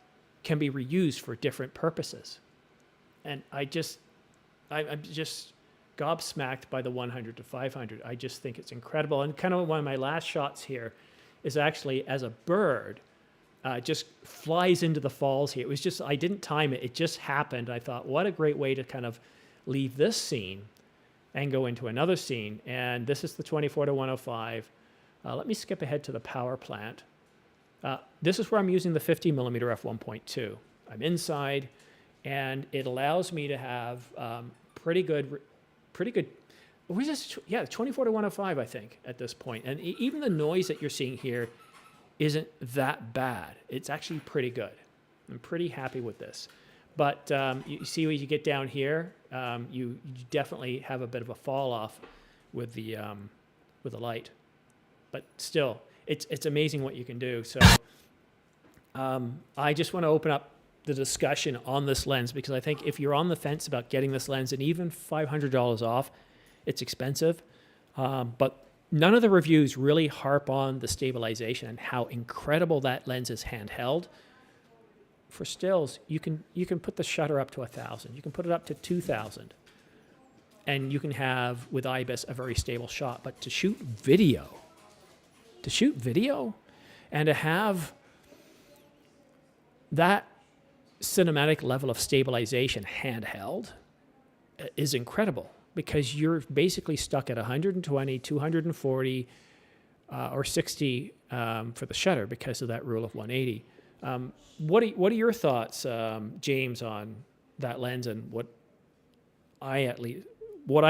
[SPEAKER 1] can be reused for different purposes. And I'm just gobsmacked by the 100 to 500. I just think it's incredible. And kind of one of my last shots here is actually as a bird just flies into the falls here. It was just, I didn't time it. It just happened. I thought, what a great way to kind of leave this scene and go into another scene. And this is the 24 to 105. Let me skip ahead to the power plant. This is where I'm using the 50 millimeter f1.2. I'm inside, and it allows me to have pretty good, what is this? Yeah, 24 to 105, I think, at this point. And even the noise that you're seeing here isn't that bad. It's actually pretty good. I'm pretty happy with this. But you see when you get down here, you definitely have a bit of a fall off with the light. But still, it's amazing what you can do. So I just want to open up the discussion on this lens, because I think if you're on the fence about getting this lens, and even $500 off, it's expensive. But none of the reviews really harp on the stabilization and how incredible that lens is handheld. For stills, you can put the shutter up to 1,000. You can put it up to 2,000. And you can have, with IBIS, a very stable shot. But to shoot video and to have that cinematic level of stabilization handheld is incredible, because you're basically stuck at 120, 240, or 60 for the shutter because of that rule of 180. What are your thoughts, James, on that lens and what I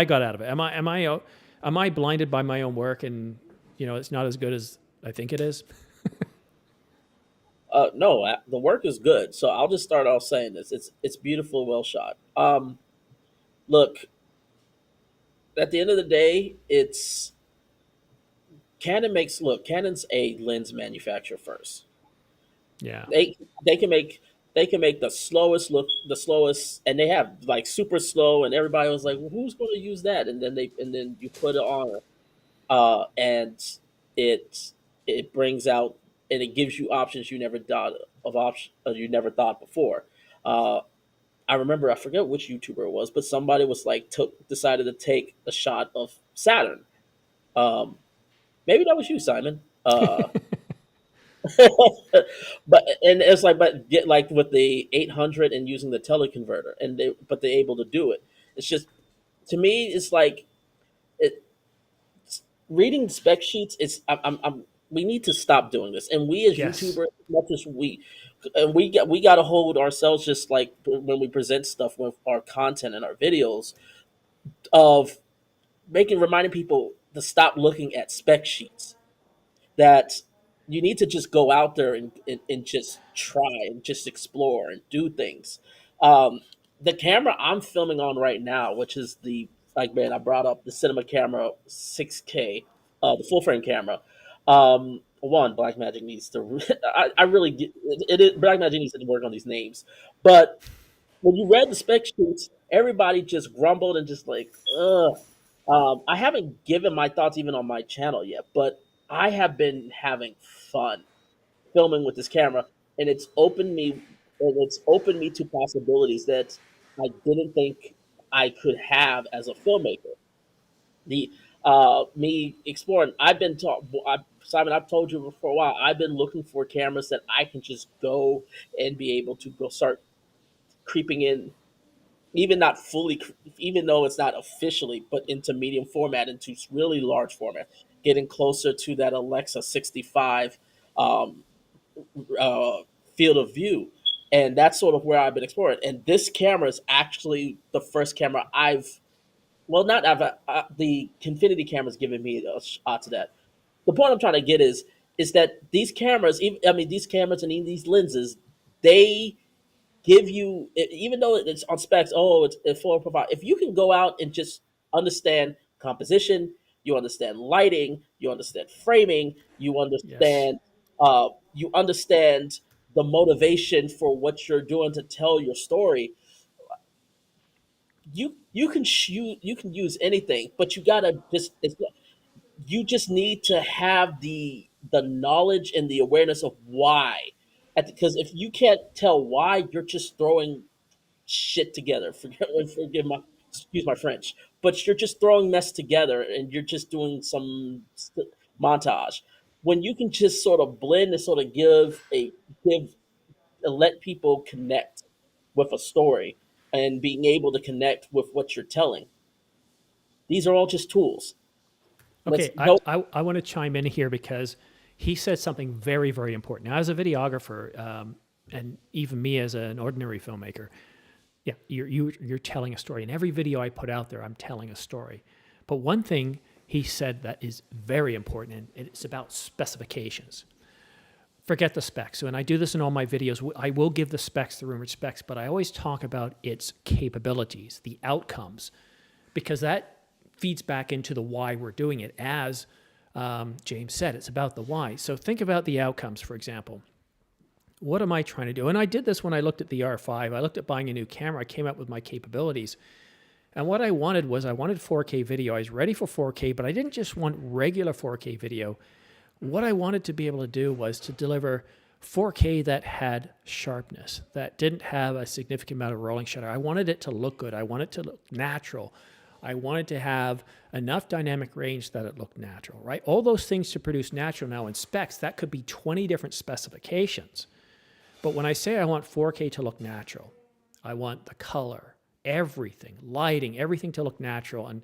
[SPEAKER 1] got out of it? Am I blinded by my own work, and it's not as good as I think it is?
[SPEAKER 4] No, the work is good. So I'll just start off saying this: it's beautiful, well shot. Look, at the end of the day, Canon's a lens manufacturer first.
[SPEAKER 1] Yeah.
[SPEAKER 4] They can make they can make the slowest, and they have like super slow, and everybody was like, well, "Who's going to use that?" And then you put it on, and it it brings out and it gives you options you never thought of option you never thought before. Uh, I remember I forget which YouTuber it was, but somebody was like decided to take a shot of Saturn. Um, Maybe that was you, Simon. But and it's like, but get like with the 800 and using the teleconverter, and they're able to do it. It's just, to me, it's like it, reading spec sheets. We need to stop doing this, and we as
[SPEAKER 1] Yes.
[SPEAKER 4] YouTubers, not just we got to hold ourselves, just like when we present stuff with our content and our videos, of reminding people to stop looking at spec sheets, that you need to just go out there and just try and just explore and do things. Um, the camera I'm filming on right now, which is the, like, man, I brought up the cinema camera 6K, the full frame camera. One, Blackmagic needs to. I really Blackmagic needs to work on these names, but when you read the spec sheets, everybody just grumbled and just like, ugh. I haven't given my thoughts even on my channel yet, but I have been having fun filming with this camera, and it's opened me to possibilities that I didn't think I could have as a filmmaker. The Me exploring, Simon, I've told you for a while, I've been looking for cameras that I can just go and be able to go start creeping in, even not fully, even though it's not officially, but into medium format, into really large format, getting closer to that Alexa 65 um, uh, field of view. And that's sort of where I've been exploring. And this camera is actually the first camera well, not I've, the Infinity camera's given me a shot to that. The point I'm trying to get is that these cameras, these cameras and even these lenses, they give you, even though it's on specs, oh, it's full provide. If you can go out and just understand composition, you understand lighting, you understand framing,
[SPEAKER 1] Yes.
[SPEAKER 4] you understand the motivation for what you're doing to tell your story. You can use anything, but you gotta just you just need to have the knowledge and the awareness of why. Because if you can't tell why, you're just throwing shit together. Forgive my excuse my French, but you're just throwing mess together, and you're just doing some montage. When you can just sort of blend and sort of give let people connect with a story, and being able to connect with what you're telling. These are all just tools. Let's
[SPEAKER 1] Okay,
[SPEAKER 4] no.
[SPEAKER 1] I want to chime in here because he said something very, very important. Now, as a videographer, and even me as an ordinary filmmaker, yeah, you're telling a story. In every video I put out there, I'm telling a story. But one thing he said that is very important, and it's about specifications. Forget the specs. So, and I do this in all my videos. I will give the specs the rumored specs, but I always talk about its capabilities, the outcomes, because that feeds back into the why we're doing it. As James said, it's about the why. So think about the outcomes, for example. What am I trying to do? And I did this when I looked at the R5. I looked at buying a new camera. I came up with my capabilities. And what I wanted 4K video. I was ready for 4K, but I didn't just want regular 4K video. What I wanted to be able to do was to deliver 4K that had sharpness, that didn't have a significant amount of rolling shutter. I wanted it to look good. I wanted it to look natural. I wanted to have enough dynamic range that it looked natural, right? All those things to produce natural. Now in specs, that could be 20 different specifications. But when I say I want 4K to look natural, I want the color, everything, lighting, everything to look natural. And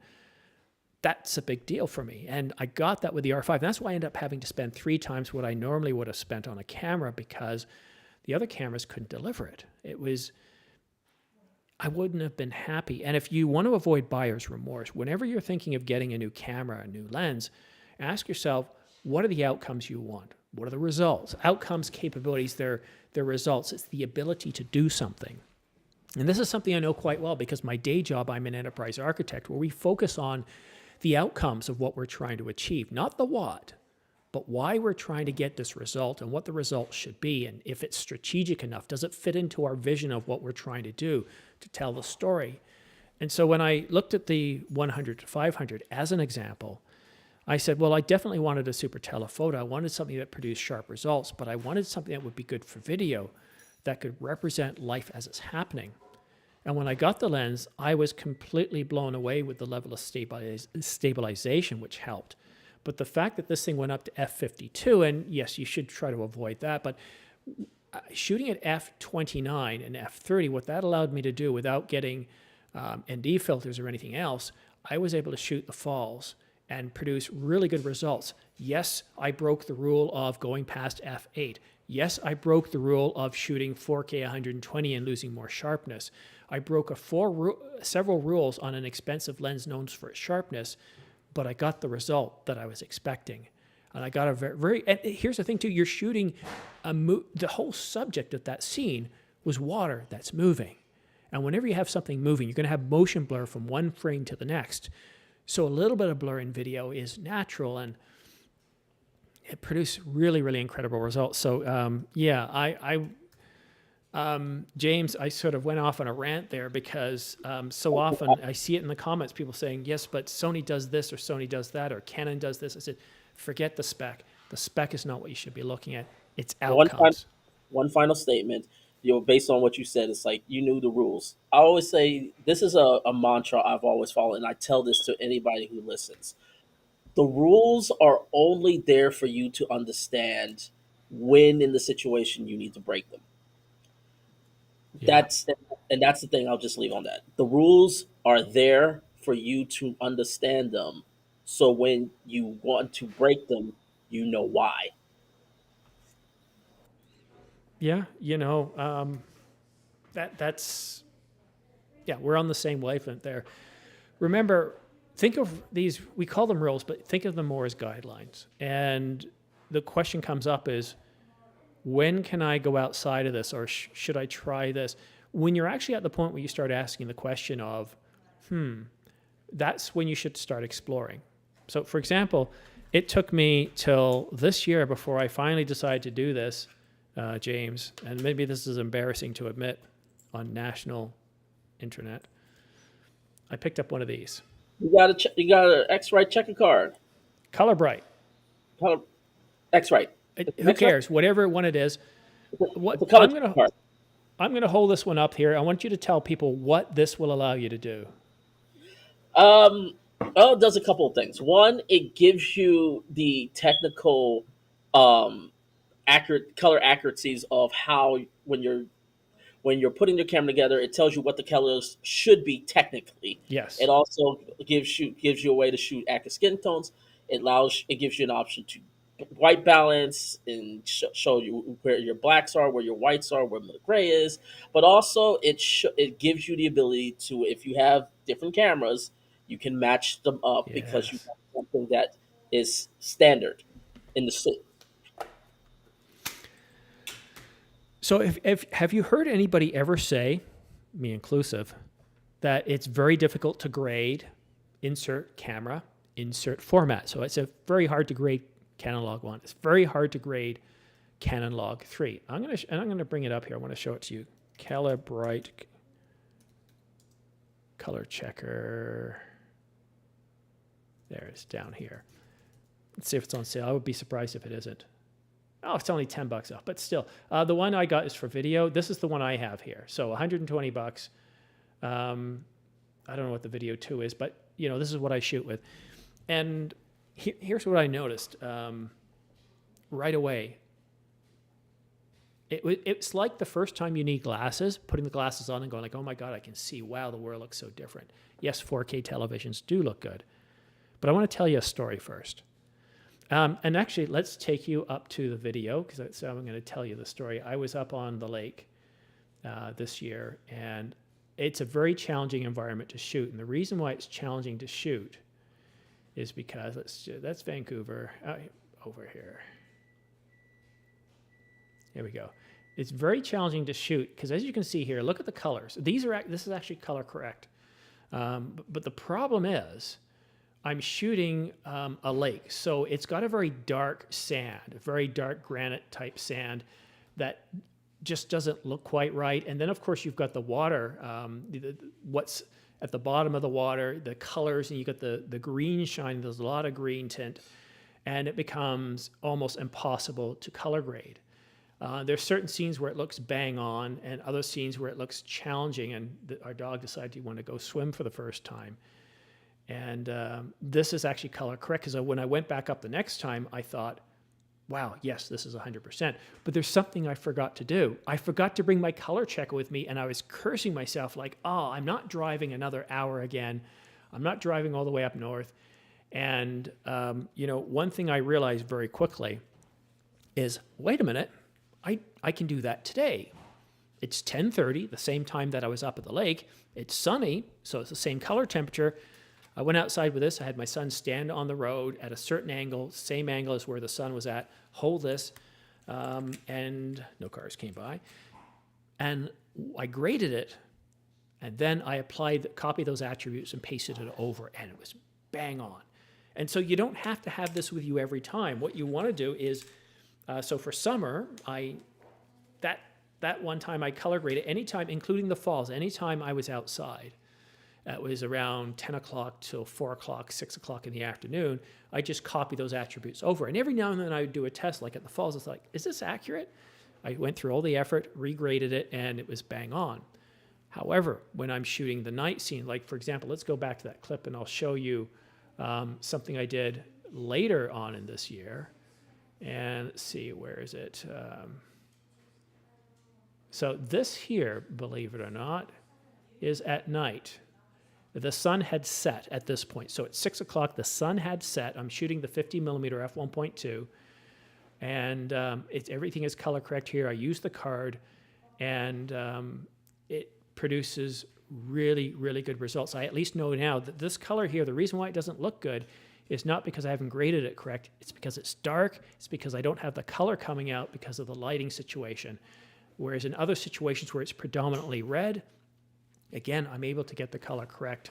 [SPEAKER 1] that's a big deal for me. And I got that with the R5. And that's why I ended up having to spend 3 times what I normally would have spent on a camera, because the other cameras couldn't deliver it. I wouldn't have been happy. And if you want to avoid buyer's remorse, whenever you're thinking of getting a new camera, a new lens, ask yourself, what are the outcomes you want? What are the results? Outcomes, capabilities, they're results. It's the ability to do something. And this is something I know quite well because my day job, I'm an enterprise architect, where we focus on the outcomes of what we're trying to achieve, not the what, but why we're trying to get this result and what the result should be, and if it's strategic enough, does it fit into our vision of what we're trying to do to tell the story? And so when I looked at the 100 to 500 as an example, I said, well, I definitely wanted a super telephoto. I wanted something that produced sharp results, but I wanted something that would be good for video, that could represent life as it's happening. And when I got the lens, I was completely blown away with the level of stabilization, which helped. But the fact that this thing went up to f52, and yes, you should try to avoid that, but shooting at f29 and f30, what that allowed me to do without getting ND filters or anything else, I was able to shoot the falls and produce really good results. Yes, I broke the rule of going past f8. Yes, I broke the rule of shooting 4K 120 and losing more sharpness. I broke several rules on an expensive lens known for its sharpness, but I got the result that I was expecting. And I got a and here's the thing too, you're shooting the whole subject of that scene was water that's moving. And whenever you have something moving, you're going to have motion blur from one frame to the next. So a little bit of blur in video is natural, and it produced really, really incredible results. So James, I sort of went off on a rant there because so often I see it in the comments, people saying, yes, but Sony does this or Sony does that or Canon does this. I said, forget the spec. The spec is not what you should be looking at. It's outcomes.
[SPEAKER 4] One final statement. Based on what you said, it's like you knew the rules. I always say this is a mantra I've always followed, and I tell this to anybody who listens. The rules are only there for you to understand when in the situation you need to break them.
[SPEAKER 1] Yeah.
[SPEAKER 4] That's the thing. I'll just leave on that. The rules are there for you to understand them, so when you want to break them, you know why.
[SPEAKER 1] Yeah, that's we're on the same wavelength there. Remember, think of these, we call them rules, but think of them more as guidelines. And the question comes up is, when can I go outside of this, or should I try this? When you're actually at the point where you start asking the question of, that's when you should start exploring. So for example, it took me till this year before I finally decided to do this, James, and maybe this is embarrassing to admit on national internet. I picked up one of these.
[SPEAKER 4] You got an X-Rite checker card.
[SPEAKER 1] Color Bright.
[SPEAKER 4] X-Rite.
[SPEAKER 1] Who cares? Whatever one it is. I'm gonna hold this one up here. I want you to tell people what this will allow you to do.
[SPEAKER 4] It does a couple of things. One, it gives you the technical accurate color accuracies of how when you're putting your camera together, it tells you what the colors should be technically.
[SPEAKER 1] Yes.
[SPEAKER 4] It also gives you a way to shoot accurate skin tones. It gives you an option to white balance and show you where your blacks are, where your whites are, where the gray is. But also it gives you the ability to, if you have different cameras, you can match them up because you have something that is standard in the suit.
[SPEAKER 1] So if have you heard anybody ever say, me inclusive, that it's very difficult to grade insert camera, insert format? So it's very hard to grade Canon Log 1. It's very hard to grade Canon Log 3. I'm gonna bring it up here. I want to show it to you. Calibrate color checker. There it's down here. Let's see if it's on sale. I would be surprised if it isn't. Oh, it's only $10 off, but still. The one I got is for video. This is the one I have here. So $120. I don't know what the Video 2 is, but this is what I shoot with. And here's what I noticed right away. It's like the first time you need glasses, putting the glasses on and going like, oh my God, I can see. Wow, the world looks so different. Yes, 4K televisions do look good. But I want to tell you a story first. And actually, let's take you up to the video, because that's how I'm going to tell you the story. I was up on the lake this year, and it's a very challenging environment to shoot. And the reason why it's challenging to shoot is because, that's Vancouver, over here. Here we go. It's very challenging to shoot, because as you can see here, look at the colors. This is actually color correct. But the problem is, I'm shooting a lake. So it's got a very dark sand, a very dark granite type sand that just doesn't look quite right. And then, of course, you've got the water, what's at the bottom of the water, the colors, and you got the green shine. There's a lot of green tint, and it becomes almost impossible to color grade. There's certain scenes where it looks bang on, and other scenes where it looks challenging. And our dog decided he wanted to go swim for the first time. And this is actually color correct, because when I went back up the next time, I thought, wow, yes, this is 100%. But there's something I forgot to do. I forgot to bring my color checker with me, and I was cursing myself like, oh, I'm not driving another hour again. I'm not driving all the way up north. And, one thing I realized very quickly is, wait a minute, I can do that today. It's 10:30, the same time that I was up at the lake. It's sunny, so it's the same color temperature. I went outside with this. I had my son stand on the road at a certain angle, same angle as where the sun was at, hold this, and no cars came by. And I graded it, and then I copied those attributes and pasted it over, and it was bang on. And so you don't have to have this with you every time. What you want to do is, so for summer, that one time I color graded anytime, including the falls, anytime I was outside. That was around 10 o'clock till 4 o'clock, 6 o'clock in the afternoon. I just copy those attributes over. And every now and then I would do a test, like at the falls. It's like, is this accurate? I went through all the effort, regraded it, and it was bang on. However, when I'm shooting the night scene, like for example, let's go back to that clip and I'll show you something I did later on in this year. And let's see, where is it? So this here, believe it or not, is at night. The sun had set at this point. So at 6 o'clock, the sun had set. I'm shooting the 50 millimeter f1.2, and everything is color correct here. I use the card, and it produces really, really good results. I at least know now that this color here, the reason why it doesn't look good is not because I haven't graded it correct. It's because it's dark. It's because I don't have the color coming out because of the lighting situation. Whereas in other situations where it's predominantly red, again, I'm able to get the color correct,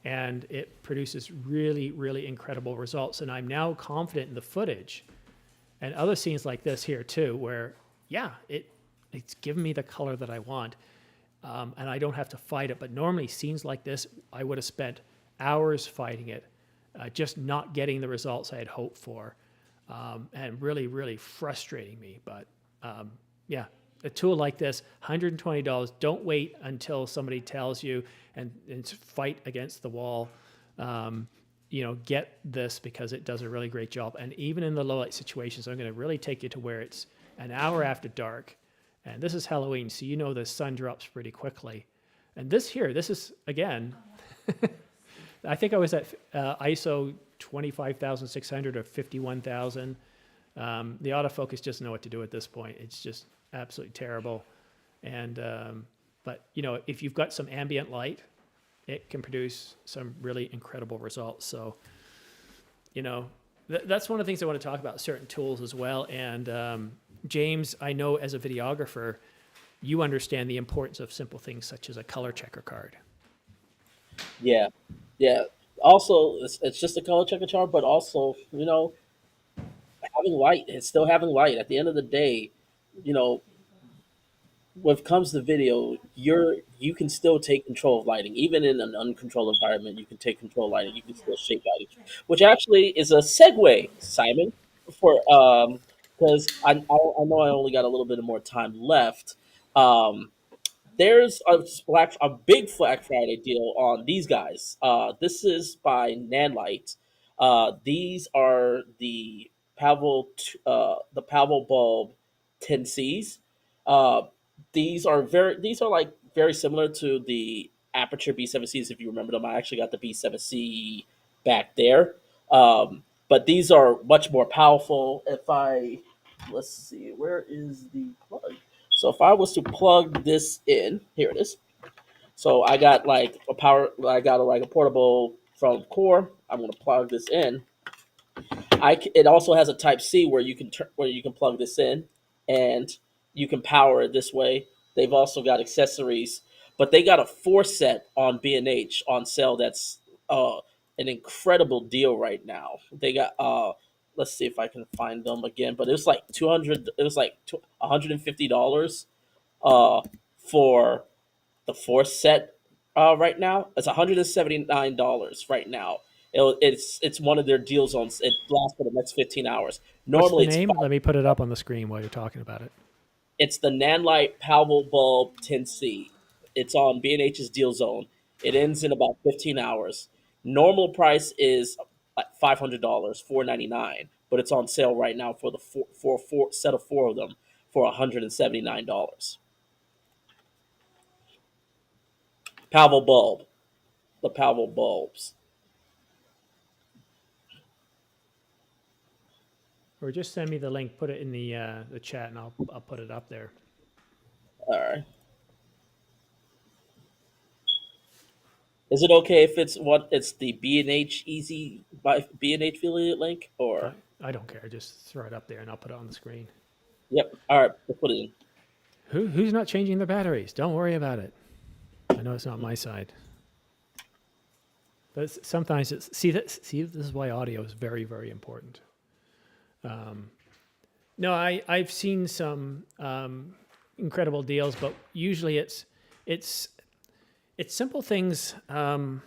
[SPEAKER 1] and it produces really, really incredible results. And I'm now confident in the footage and other scenes like this here too, where, yeah, it's given me the color that I want, and I don't have to fight it. But normally scenes like this, I would have spent hours fighting it, just not getting the results I had hoped for, and really, really frustrating me. But yeah. A tool like this, $120. Don't wait until somebody tells you and fight against the wall. Get this, because it does a really great job. And even in the low light situations, I'm going to really take you to where it's an hour after dark. And this is Halloween, so the sun drops pretty quickly. And this is, again, I think I was at ISO 25,600 or 51,000. The autofocus doesn't know what to do at this point. It's just absolutely terrible. And but if you've got some ambient light, it can produce some really incredible results. So that's one of the things I want to talk about, certain tools as well. And James, I know as a videographer, you understand the importance of simple things such as a color checker card.
[SPEAKER 4] Yeah. Also, it's just a color checker chart, but also having light. It's still having light. At the end of the day, when it comes to video, you can still take control of lighting. Even in an uncontrolled environment, you can take control of lighting. You can still shape lighting, which actually is a segue, Simon, for because I know I only got a little bit more time left. There's a big Black Friday deal on these guys. This is by Nanlite. These are the Pavel bulb 10Cs. Uh, these are like very similar to the Aperture B7Cs. If you remember them, I actually got the B7C back there. But these are much more powerful. Let's see, where is the plug? So if I was to plug this in, here it is. So I got like a portable from Core. I'm going to plug this in. It also has a Type C where you can plug this in, and you can power it this way. They've also got accessories, but they got a 4 set on B&H on sale. That's an incredible deal right now. They got let's see if I can find them again, but it was like 200. It was like $150 for the fourth set right now. It's $179 right now. It's one of their deals on. It lasts for the next 15 hours.
[SPEAKER 1] What's the
[SPEAKER 4] Normally,
[SPEAKER 1] name? Let me put it up on the screen while you're talking about it.
[SPEAKER 4] it's the Nanlite Power Bulb 10C. It's on B&H's Deal Zone. It ends in about 15 hours. Normal price is like $500, $499, but it's on sale right now for the four set of four of them for $179. Power Bulb, the Power Bulbs.
[SPEAKER 1] Or just send me the link, put it in the chat, and I'll put it up there.
[SPEAKER 4] All right. Is it okay if it's the B&H Easy by B&H affiliate link or?
[SPEAKER 1] I don't care. Just throw it up there, and I'll put it on the screen.
[SPEAKER 4] Yep. All right. We'll put it in.
[SPEAKER 1] Who's not changing their batteries? Don't worry about it. I know it's not my side. But sometimes this is why audio is very, very important. No, I've seen some incredible deals, but usually it's simple things that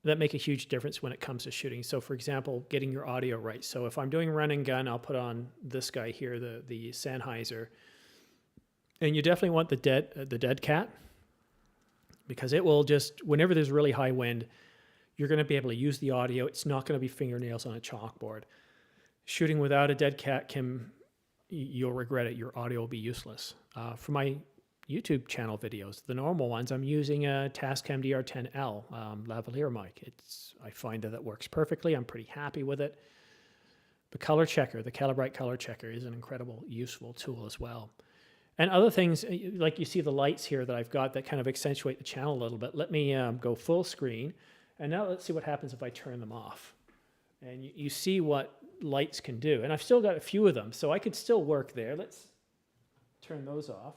[SPEAKER 1] make a huge difference when it comes to shooting. So, for example, getting your audio right. So, if I'm doing run and gun, I'll put on this guy here, the Sennheiser, and you definitely want the dead cat, because it will just, whenever there's really high wind, you're going to be able to use the audio. It's not going to be fingernails on a chalkboard. Shooting without a dead cat you'll regret it. Your audio will be useless. For my YouTube channel videos, the normal ones, I'm using a Tascam DR10L lavalier mic. I find that works perfectly. I'm pretty happy with it. The color checker, the Calibrate color checker, is an incredible, useful tool as well. And other things, like you see the lights here that I've got that kind of accentuate the channel a little bit. Let me go full screen. And now let's see what happens if I turn them off. And you see what lights can do. And I've still got a few of them, so I could still work there. Let's turn those off.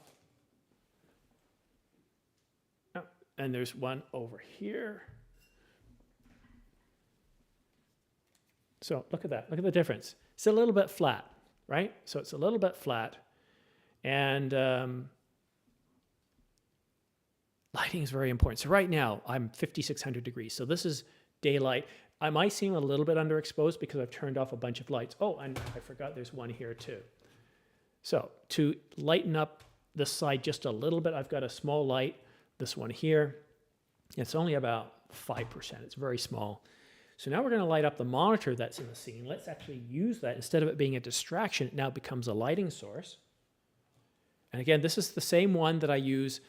[SPEAKER 1] Oh, and there's one over here. So look at that. Look at the difference. It's a little bit flat, right? So it's a little bit flat. And lighting is very important. So right now I'm 5,600 degrees. So this is daylight. I might seem a little bit underexposed because I've turned off a bunch of lights. Oh, and I forgot there's one here too. So to lighten up this side just a little bit, I've got a small light, this one here. It's only about 5%. It's very small. So now we're going to light up the monitor that's in the scene. Let's actually use that. Instead of it being a distraction, it now becomes a lighting source. And again, this is the same one that I use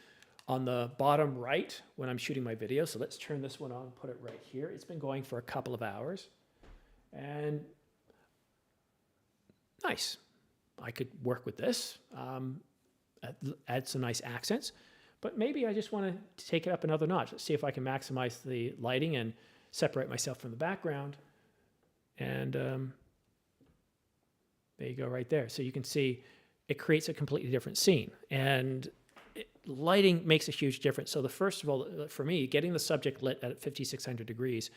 [SPEAKER 1] on the bottom right when I'm shooting my video. So let's turn this one on and put it right here. It's been going for a couple of hours. And nice. I could work with this, add some nice accents. But maybe I just want to take it up another notch. Let's see if I can maximize the lighting and separate myself from the background. And there you go right there. So you can see it creates a completely different scene. And lighting makes a huge difference. So first of all, for me, getting the subject lit at 5,600 degrees.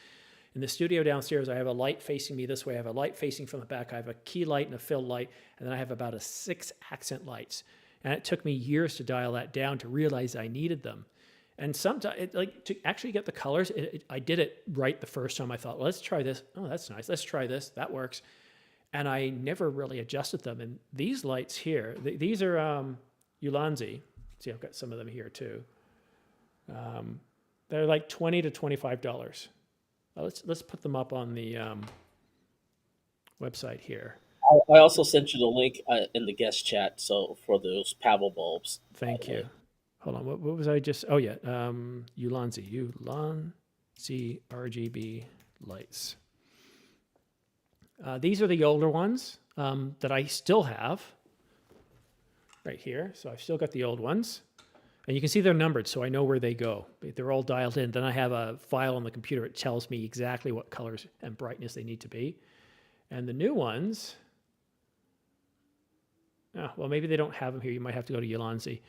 [SPEAKER 1] In the studio downstairs, I have a light facing me this way. I have a light facing from the back. I have a key light and a fill light. And then I have about 6 accent lights. And it took me years to dial that down to realize I needed them. And sometimes, to actually get the colors, I did it right the first time. I thought, well, let's try this. Oh, that's nice. Let's try this. That works. And I never really adjusted them. And these lights here, these are Ulanzi. See, I've got some of them here too. They're like $20 to $25. Let's put them up on the website here.
[SPEAKER 4] I also sent you the link in the guest chat. So for those Pavel bulbs.
[SPEAKER 1] Thank you. Hold on. What was I just? Oh yeah, Ulanzi RGB lights. These are the older ones that I still have right here. So I've still got the old ones. And you can see they're numbered, so I know where they go. They're all dialed in. Then I have a file on the computer. It tells me exactly what colors and brightness they need to be. And the new ones, well, maybe they don't have them here. You might have to go to Ulanzi.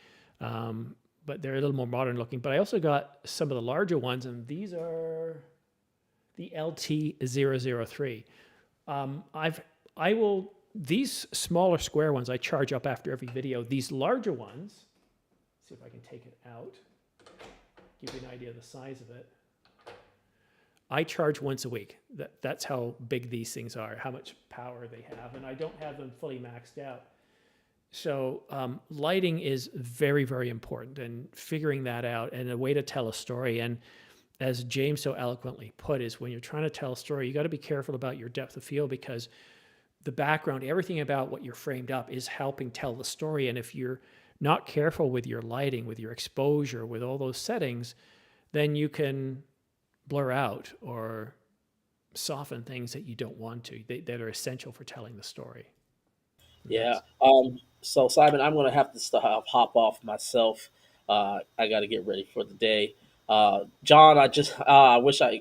[SPEAKER 1] But they're a little more modern looking. But I also got some of the larger ones, and these are the LT003. These smaller square ones I charge up after every video. These larger ones, see if I can take it out, give you an idea of the size of it. I charge once a week. That's how big these things are, how much power they have, and I don't have them fully maxed out. So lighting is very, very important, and figuring that out and a way to tell a story. And as James so eloquently put, is when you're trying to tell a story, you got to be careful about your depth of field, because the background, everything about what you're framed up is helping tell the story. And if you're not careful with your lighting, with your exposure, with all those settings, then you can blur out or soften things that you don't want to, that are essential for telling the story.
[SPEAKER 4] Yeah. So Simon, I'm going to have to hop off myself. I got to get ready for the day. John, I wish I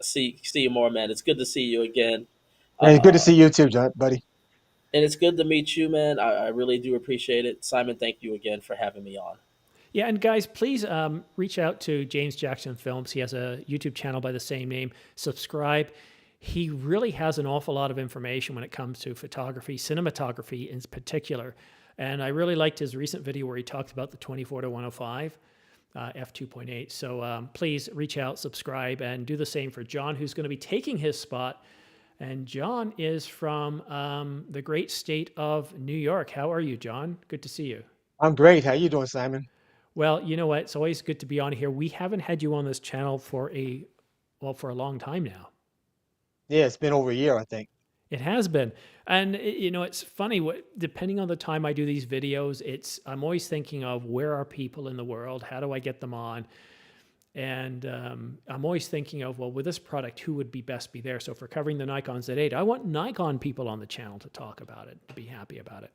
[SPEAKER 4] see you more, man. It's good to see you again.
[SPEAKER 5] Hey, good to see you too, John, buddy.
[SPEAKER 4] And it's good to meet you, man. I really do appreciate it. Simon, thank you again for having me on.
[SPEAKER 1] Yeah, and guys, please reach out to James Jackson Films. He has a YouTube channel by the same name. Subscribe. He really has an awful lot of information when it comes to photography, cinematography in particular. And I really liked his recent video where he talked about the 24-105 f2.8. So please reach out, subscribe, and do the same for John, who's going to be taking his spot. And John is from the great state of New York. How are you, John? Good to see you.
[SPEAKER 5] I'm great. How you doing, Simon?
[SPEAKER 1] Well, you know what? It's always good to be on here. We haven't had you on this channel for a long time now.
[SPEAKER 5] Yeah, it's been over a year, I think.
[SPEAKER 1] It has been. And it's funny, depending on the time I do these videos, I'm always thinking of where are people in the world? How do I get them on? And I'm always thinking of, well, with this product, who would be best be there? So for covering the Nikon Z8, I want Nikon people on the channel to talk about it, to be happy about it.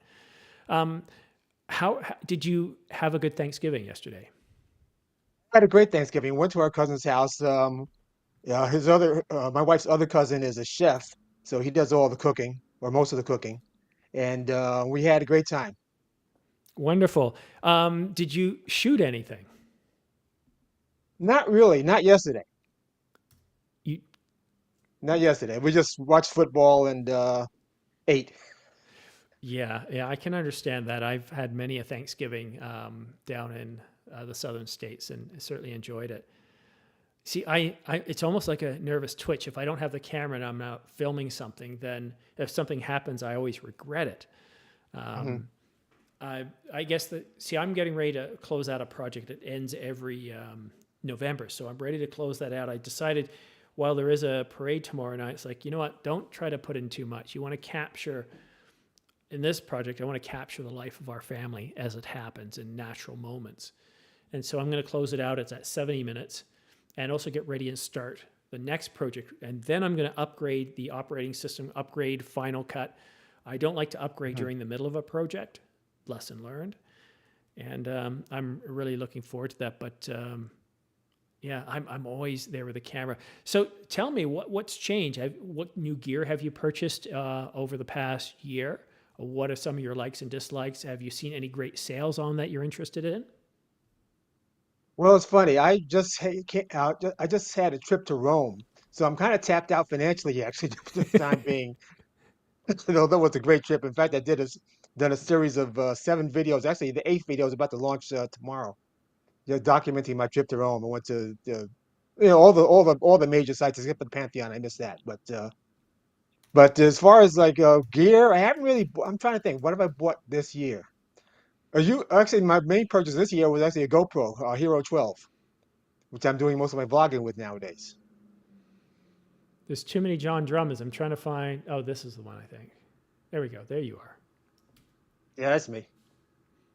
[SPEAKER 1] How did you have a good Thanksgiving yesterday?
[SPEAKER 5] I had a great Thanksgiving. Went to our cousin's house. My wife's other cousin is a chef, so he does all the cooking, or most of the cooking, and we had a great time.
[SPEAKER 1] Wonderful. Did you shoot anything?
[SPEAKER 5] Not really. Not yesterday.
[SPEAKER 1] You,
[SPEAKER 5] Not yesterday. We just watched football and ate.
[SPEAKER 1] Yeah, I can understand that. I've had many a Thanksgiving down in the southern states, and certainly enjoyed it. See, it's almost like a nervous twitch. If I don't have the camera and I'm not filming something, then if something happens, I always regret it. I guess I'm getting ready to close out a project that ends every November, so I'm ready to close that out. I decided, while there is a parade tomorrow night, it's like, you know what? Don't try to put in too much. You want to capture. In this project, I want to capture the life of our family as it happens in natural moments. And so I'm going to close it out. It's at 70 minutes, and also get ready and start the next project. And then I'm going to upgrade the operating system, upgrade Final Cut. I don't like to upgrade during the middle of a project. Lesson learned. And I'm really looking forward to that. But yeah, I'm always there with the camera. So tell me, what's changed? What new gear have you purchased over the past year? What are some of your likes and dislikes? Have you seen any great sales on that you're interested in?
[SPEAKER 5] Well, it's funny. I just had a trip to Rome, so I'm kind of tapped out financially, actually, for the time being. That was a great trip. In fact, I done a series of 7 videos. Actually, the 8th video is about to launch tomorrow. Documenting my trip to Rome. I went to all the major sites except for the Pantheon. I missed that, but as far as like gear, I haven't really. I'm trying to think. What have I bought this year? My main purchase this year was actually a GoPro Hero 12, which I'm doing most of my vlogging with nowadays.
[SPEAKER 1] There's too many John Drummers. I'm trying to find. Oh, this is the one, I think. There we go. There you are.
[SPEAKER 5] Yeah, that's me.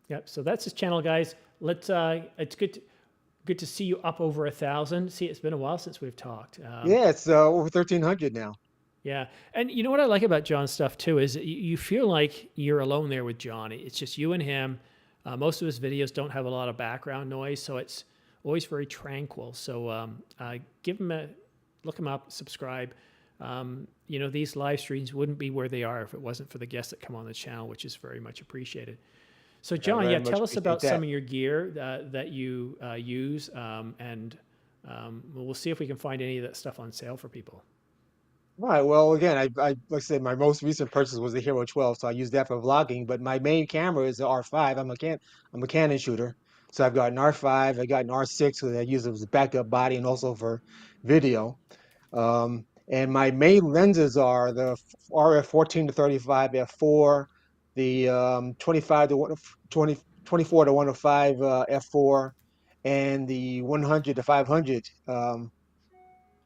[SPEAKER 1] Yep. So that's his channel, guys. It's good to see you up over 1,000. See, it's been a while since we've talked.
[SPEAKER 5] Yeah, it's over 1,300 now.
[SPEAKER 1] Yeah. And you know what I like about John's stuff too is you feel like you're alone there with John. It's just you and him. Most of his videos don't have a lot of background noise, so it's always very tranquil. So look him up, subscribe. These live streams wouldn't be where they are if it wasn't for the guests that come on the channel, which is very much appreciated. So John, tell us about some of your gear that you use and We'll see if we can find any of that stuff on sale for people.
[SPEAKER 5] Right. Well, again, I like I said, my most recent purchase was the Hero 12, so I use that for vlogging. But my main camera is the R5. I'm a Canon shooter, so I've got an R5. I got an R6 that I use as a backup body and also for video. And my main lenses are the RF 14 to 35 f4, the 25 to 20, 24 to 105 f4, and the 100 to 500 f4,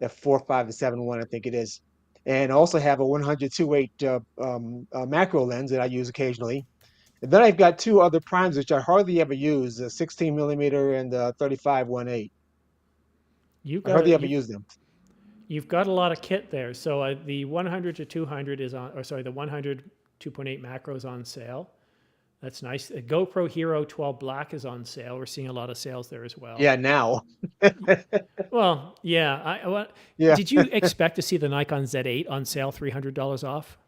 [SPEAKER 5] 5 to 7.1, I think it is. And I also have a 100 macro lens that I use occasionally. And then I've got two other primes which I hardly ever use: a 16 millimeter and a 35 1.8. I hardly ever use them.
[SPEAKER 1] You've got a lot of kit there. So the 100 to 200 is on, or sorry, the 100 2.8 macro is on sale. That's nice. The GoPro Hero 12 Black is on sale. We're seeing a lot of sales there as well.
[SPEAKER 5] Yeah, now.
[SPEAKER 1] Well, yeah.
[SPEAKER 5] Yeah.
[SPEAKER 1] Did you expect to see the Nikon Z8 on sale, $300 off?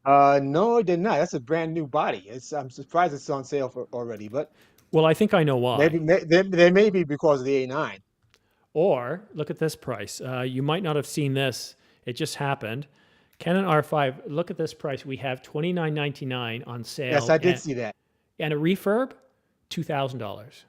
[SPEAKER 5] No, I did not. That's a brand new body. I'm surprised it's on sale already, but
[SPEAKER 1] Well, I think I know why.
[SPEAKER 5] maybe they may be because of the A9.
[SPEAKER 1] Or look at this price. You might not have seen this. It just happened. Canon R5. Look at this price. We have $29.99 on sale.
[SPEAKER 5] Yes, I did see that.
[SPEAKER 1] And a refurb, $2,000.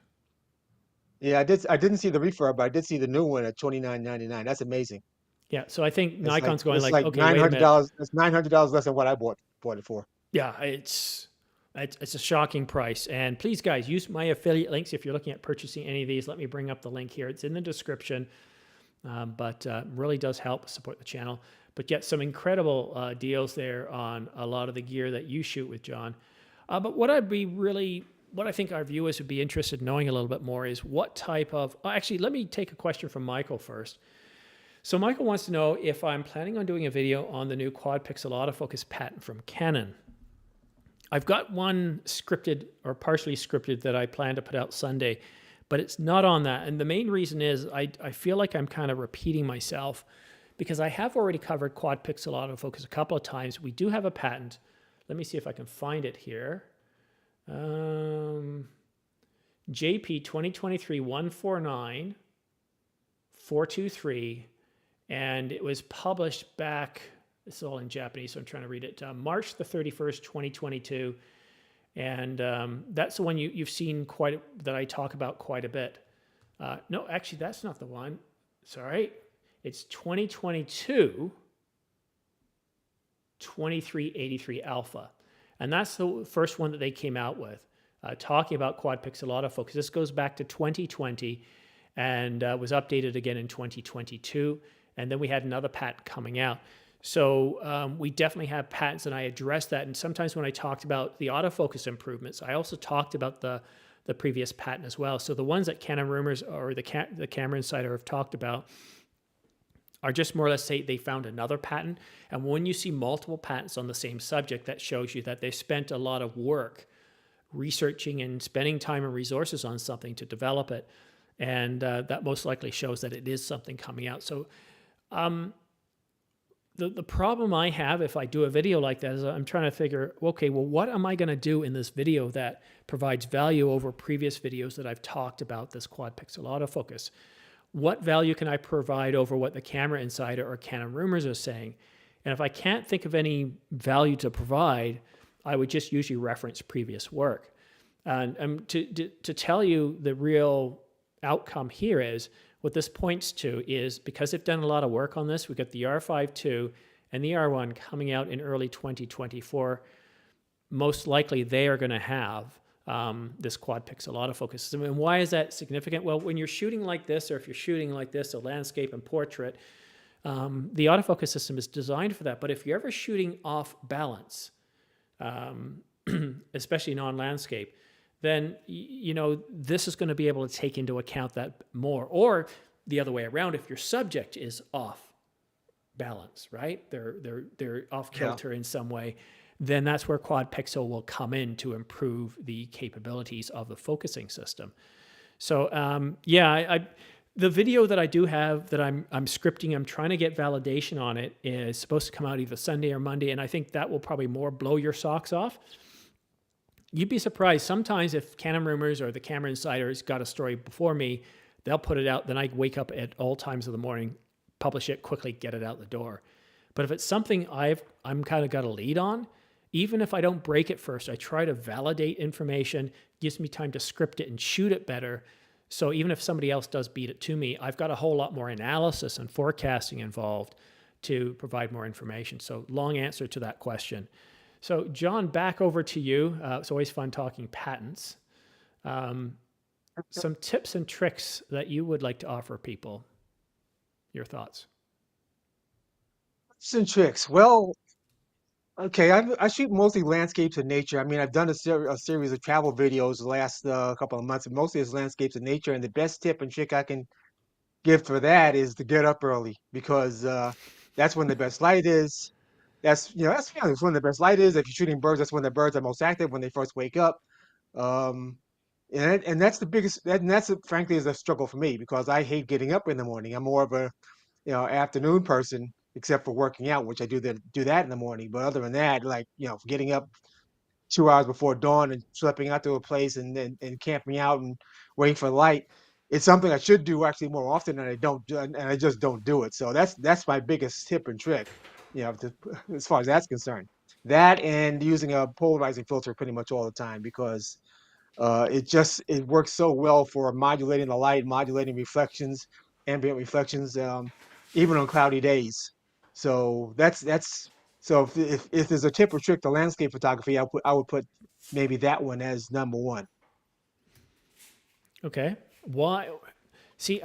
[SPEAKER 5] Yeah, I did. I didn't see the refurb, but I did see the new one at $29.99. That's amazing.
[SPEAKER 1] Yeah, so I think Nikon's going
[SPEAKER 5] it's
[SPEAKER 1] like okay, wait a minute.
[SPEAKER 5] It's $900 less than what I bought it for.
[SPEAKER 1] Yeah, it's a shocking price. And please, guys, use my affiliate links if you're looking at purchasing any of these. Let me bring up the link here. It's in the description, but really does help support the channel. But get some incredible deals there on a lot of the gear that you shoot with, John. But what I think our viewers would be interested in knowing a little bit more is what type of... actually, let me take a question from Michael first. So Michael wants to know if I'm planning on doing a video on the new quad pixel autofocus patent from Canon. I've got one scripted or partially scripted that I plan to put out Sunday, but it's not on that. And the main reason is I feel like I'm kind of repeating myself because I have already covered quad pixel autofocus a couple of times. We do have a patent. Let me see if I can find it here. JP 2023 149 423, and it was published back, this is all in Japanese, so I'm trying to read it, March the 31st, 2022. And that's the one you've seen that I talk about quite a bit. No, actually, that's not the one. Sorry. It's 2022 2383 Alpha. And that's the first one that they came out with, talking about quad pixel autofocus. This goes back to 2020 and was updated again in 2022. And then we had another patent coming out. So we definitely have patents, and I addressed that. And sometimes when I talked about the autofocus improvements, I also talked about the previous patent as well. So the ones that Canon Rumors or the Camera Insider have talked about are just more or less say they found another patent. And when you see multiple patents on the same subject, that shows you that they spent a lot of work researching and spending time and resources on something to develop it. And that most likely shows that it is something coming out. So the problem I have if I do a video like that is I'm trying to figure, okay, well, what am I going to do in this video that provides value over previous videos that I've talked about this quad pixel autofocus? What value can I provide over what the Camera Insider or Canon Rumors are saying? And if I can't think of any value to provide, I would just usually reference previous work. And to tell you the real outcome here is, what this points to is because they've done a lot of work on this, we've got the R5 II and the R1 coming out in early 2024. Most likely they are going to have this quad pixel autofocus. And why is that significant? Well, when you're shooting like this, or if you're shooting like this, a landscape and portrait, the autofocus system is designed for that. But if you're ever shooting off balance, especially non-landscape, then this is going to be able to take into account that more. Or the other way around, if your subject is off balance, right? They're off kilter in some way, then that's where quad pixel will come in to improve the capabilities of the focusing system. So the video that I do have that I'm scripting, I'm trying to get validation on it, is supposed to come out either Sunday or Monday, and I think that will probably more blow your socks off. You'd be surprised sometimes if Canon Rumors or the Camera Insider's got a story before me, they'll put it out. Then I wake up at all times of the morning, publish it quickly, get it out the door. But if it's something I'm kind of got a lead on, even if I don't break it first, I try to validate information, gives me time to script it and shoot it better. So even if somebody else does beat it to me, I've got a whole lot more analysis and forecasting involved to provide more information. So long answer to that question. So John, back over to you. It's always fun talking patents. Some tips and tricks that you would like to offer people. Your thoughts?
[SPEAKER 5] Tips and tricks. Well, okay, I shoot mostly landscapes and nature. I mean, I've done a series of travel videos the last couple of months, and mostly it's landscapes and nature. And the best tip and trick I can give for that is to get up early because that's when the best light is. That's when the best light is. If you're shooting birds, that's when the birds are most active when they first wake up. Um, and that's the biggest. And that's frankly is a struggle for me because I hate getting up in the morning. I'm more of a afternoon person, except for working out, which I do that in the morning. But other than that, like getting up 2 hours before dawn and schlepping out to a place and camping out and waiting for light. It's something I should do actually more often, and I don't do, and I just don't do it. So that's my biggest tip and trick, as far as that's concerned. That and using a polarizing filter pretty much all the time because it works so well for modulating the light, modulating reflections, ambient reflections, even on cloudy days. So that's so if there's a tip or trick to landscape photography, I would put maybe that one as number one.
[SPEAKER 1] Okay. Why? See,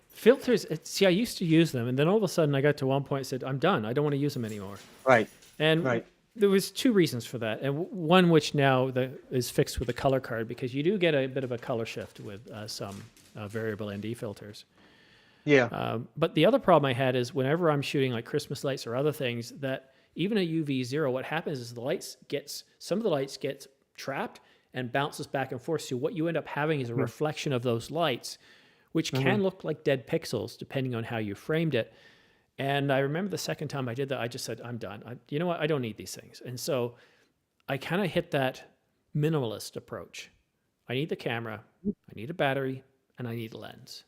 [SPEAKER 1] filters. I used to use them, and then all of a sudden, I got to one point and said, "I'm done. I don't want to use them anymore."
[SPEAKER 5] Right.
[SPEAKER 1] And
[SPEAKER 5] Right.
[SPEAKER 1] there was two reasons for that, and one which now is fixed with a color card because you do get a bit of a color shift with some variable ND filters.
[SPEAKER 5] Yeah.
[SPEAKER 1] But the other problem I had is whenever I'm shooting like Christmas lights or other things, that even a UV0, what happens is some of the lights get trapped and bounces back and forth. So what you end up having is a reflection of those lights, which can look like dead pixels depending on how you framed it. And I remember the second time I did that, I just said, I'm done. You know what? I don't need these things. And so I kind of hit that minimalist approach. I need the camera, I need a battery, and I need a lens.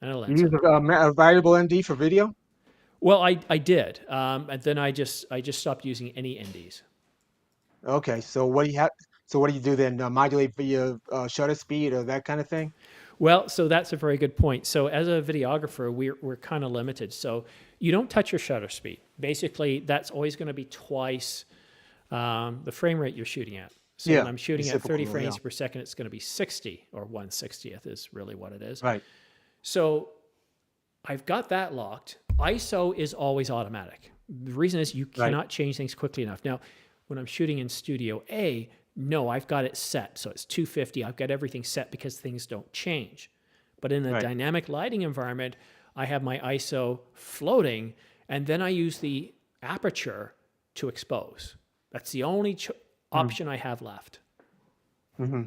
[SPEAKER 1] And a lens.
[SPEAKER 5] You use a variable ND for video?
[SPEAKER 1] Well, I did. And then I just stopped using any NDs.
[SPEAKER 5] Okay. So what do you do then? Modulate via shutter speed or that kind of thing?
[SPEAKER 1] Well, so that's a very good point. So as a videographer, we're kind of limited. So you don't touch your shutter speed. Basically, that's always going to be twice the frame rate you're shooting at. So when I'm shooting at 30 frames per second, it's going to be 60 or 1/60th is really what it is.
[SPEAKER 5] Right.
[SPEAKER 1] So I've got that locked. ISO is always automatic. The reason is you cannot change things quickly enough. Now, when I'm shooting in Studio A, no, I've got it set. So it's 250. I've got everything set because things don't change. But in a dynamic lighting environment, I have my ISO floating, and then I use the aperture to expose. That's the only option I have left.
[SPEAKER 5] Mm-hmm.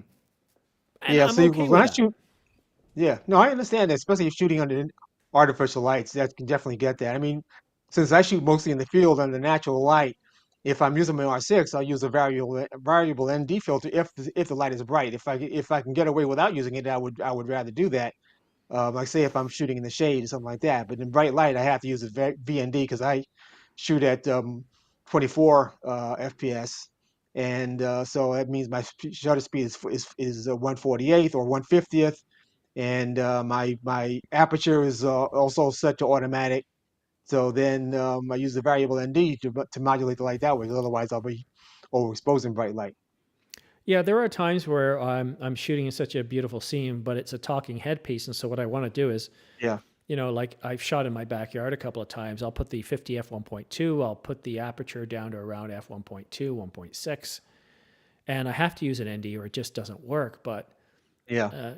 [SPEAKER 1] And
[SPEAKER 5] yeah.
[SPEAKER 1] I'm
[SPEAKER 5] So
[SPEAKER 1] okay
[SPEAKER 5] when I
[SPEAKER 1] with that.
[SPEAKER 5] shoot, yeah, no, I understand that, especially if shooting under artificial lights, that can definitely get that. I mean, since I shoot mostly in the field under natural light, if I'm using my R6, I'll use a variable ND filter if the light is bright. If I can get away without using it, I would rather do that. Like say if I'm shooting in the shade or something like that. But in bright light, I have to use a VND because I shoot at 24 FPS, and so that means my shutter speed is 1/48th or 1/50th, and my aperture is also set to automatic. So then I use the variable ND to modulate the light that way. Otherwise, I'll be overexposed in bright light.
[SPEAKER 1] Yeah, there are times where I'm shooting in such a beautiful scene, but it's a talking headpiece, and so what I want to do is,
[SPEAKER 5] Yeah.
[SPEAKER 1] like I've shot in my backyard a couple of times. I'll put the 50 f1.2. I'll put the aperture down to around f1.2, 1.6, and I have to use an ND or it just doesn't work. But
[SPEAKER 5] Yeah.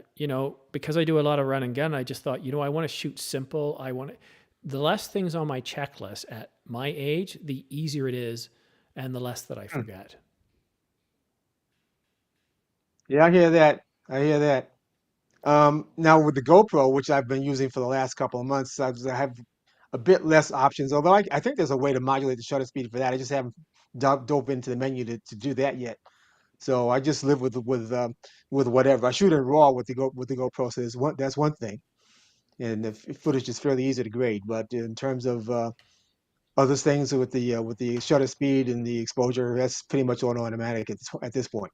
[SPEAKER 1] because I do a lot of run and gun, I just thought, I want to shoot simple. The less things on my checklist at my age, the easier it is, and the less that I forget.
[SPEAKER 5] Yeah, I hear that. I hear that. Now with the GoPro, which I've been using for the last couple of months, I have a bit less options. Although I think there's a way to modulate the shutter speed for that. I just haven't dove into the menu to do that yet. So I just live with whatever. I shoot in RAW with the GoPro, so that's one thing, and the footage is fairly easy to grade. But in terms of other things with the shutter speed and the exposure, that's pretty much on automatic at this point.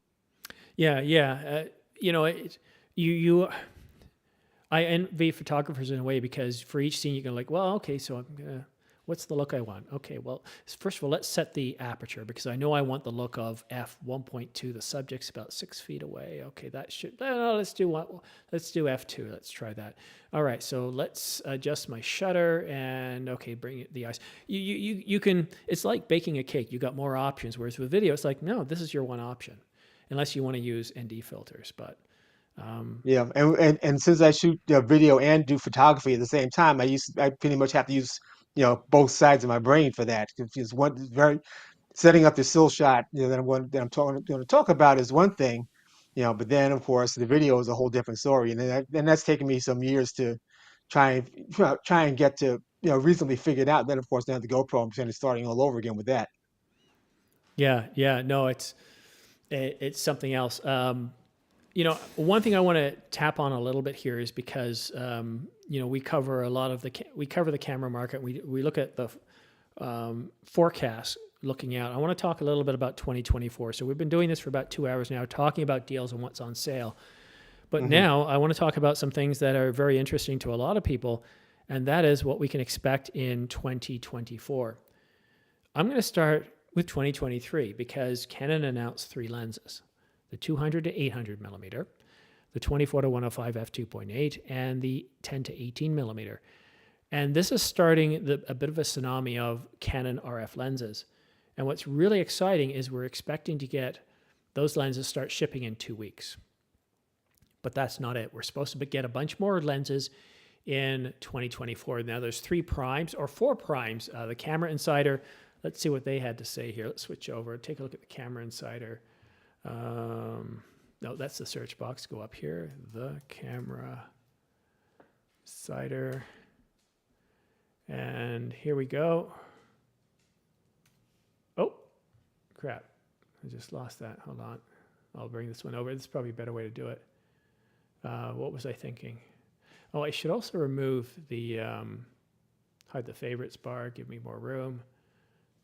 [SPEAKER 1] Yeah, yeah. You know, I envy photographers in a way, because for each scene you can like, well, okay, so I'm gonna, what's the look I want? Okay, well, first of all, let's set the aperture, because I know I want the look of f1.2. The subject's about 6 feet away. Okay, that should. No, let's do f2. Let's try that. All right, so let's adjust my shutter and okay, bring it the eyes. You can. It's like baking a cake. You got more options. Whereas with video, it's like, no, this is your one option, unless you want to use ND filters, but.
[SPEAKER 5] Yeah, and since I shoot video and do photography at the same time, I pretty much have to use both sides of my brain for that. Because one very setting up the still shot that I'm going to talk about is one thing, but then of course the video is a whole different story, and that's taken me some years to try and get to reasonably figured out. Then of course now the GoPro, I'm kind of starting all over again with that.
[SPEAKER 1] Yeah, no, it's something else. One thing I want to tap on a little bit here is because we cover a lot of the camera market. We look at the forecast looking out. I want to talk a little bit about 2024. So we've been doing this for about 2 hours now, talking about deals and what's on sale. But now I want to talk about some things that are very interesting to a lot of people, and that is what we can expect in 2024. I'm going to start with 2023 because Canon announced 3 lenses: the 200 to 800 millimeter, the 24 to 105 f2.8, and the 10 to 18 millimeter. And this is starting a bit of a tsunami of Canon RF lenses. And what's really exciting is we're expecting to get those lenses start shipping in 2 weeks. But that's not it. We're supposed to get a bunch more lenses in 2024. Now there's 3 primes or 4 primes. The Camera Insider, let's see what they had to say here. Let's switch over, take a look at the Camera Insider. No, that's the search box. Go up here, the Camera Insider. And here we go. Oh, crap. I just lost that. Hold on. I'll bring this one over. This is probably a better way to do it. What was I thinking? Oh, I should also remove the hide the favorites bar, give me more room.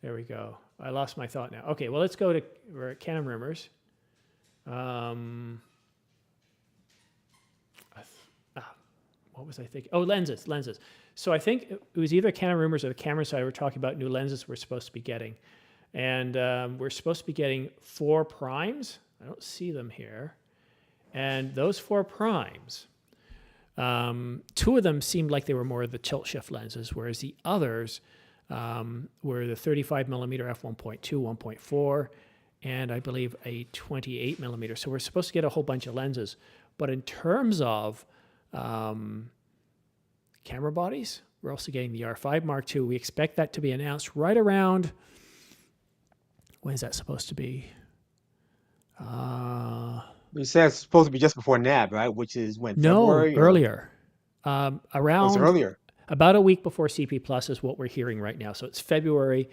[SPEAKER 1] There we go. I lost my thought now. Okay, well, let's go to, we're at Canon Rumors. What was I thinking? Oh, lenses. So I think it was either Canon Rumors or the Camera Side were talking about new lenses we're supposed to be getting. And we're supposed to be getting 4 primes. I don't see them here. And those 4 primes, 2 of them seemed like they were more of the tilt shift lenses, whereas the others were the 35 millimeter f1.2, 1.4, and I believe a 28 millimeter. So we're supposed to get a whole bunch of lenses. But in terms of camera bodies, we're also getting the R5 Mark II. We expect that to be announced right around, when is that supposed to be?
[SPEAKER 5] You said it's supposed to be just before NAB, right? Which is when, February?
[SPEAKER 1] No, earlier. Around
[SPEAKER 5] earlier.
[SPEAKER 1] About a week before CP Plus is what we're hearing right now. So it's February.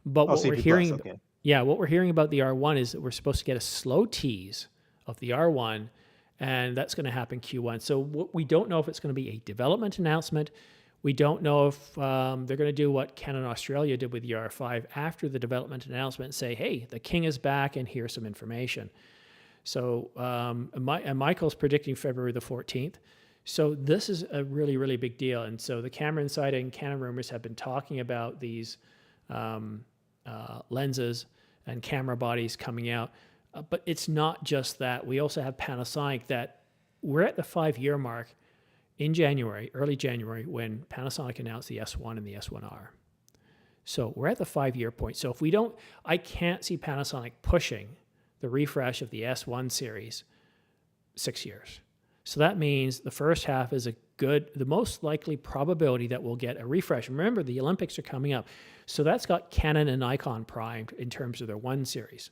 [SPEAKER 1] But what we're hearing,
[SPEAKER 5] okay.
[SPEAKER 1] Yeah, what we're hearing about the R1 is that we're supposed to get a slow tease of the R1, and that's going to happen Q1. So we don't know if it's going to be a development announcement. We don't know if they're going to do what Canon Australia did with the R5 after the development announcement and say, hey, the king is back and here's some information. So and Michael's predicting February the 14th. So this is a really, really big deal. And so the Camera Insider and Canon Rumors have been talking about these lenses and camera bodies coming out. But it's not just that. We also have Panasonic that we're at the 5-year mark in January, early January, when Panasonic announced the S1 and the S1R. So we're at the 5-year point. So if we don't, I can't see Panasonic pushing the refresh of the S1 series 6 years. So that means the first half is the most likely probability that we'll get a refresh. Remember, the Olympics are coming up. So that's got Canon and Nikon primed in terms of their 1 series,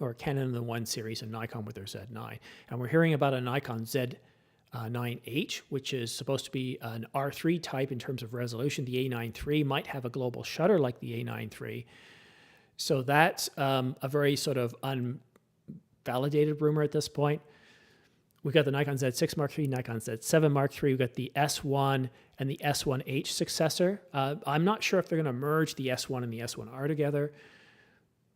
[SPEAKER 1] or Canon in the 1 series and Nikon with their Z9. And we're hearing about a Nikon Z9H, which is supposed to be an R3 type in terms of resolution. The A9 III might have a global shutter like the A9 III. So that's a very sort of validated rumor at this point. We've got the Nikon Z6 Mark III, Nikon Z7 Mark III. We've got the S1 and the S1H successor. I'm not sure if they're going to merge the S1 and the S1R together.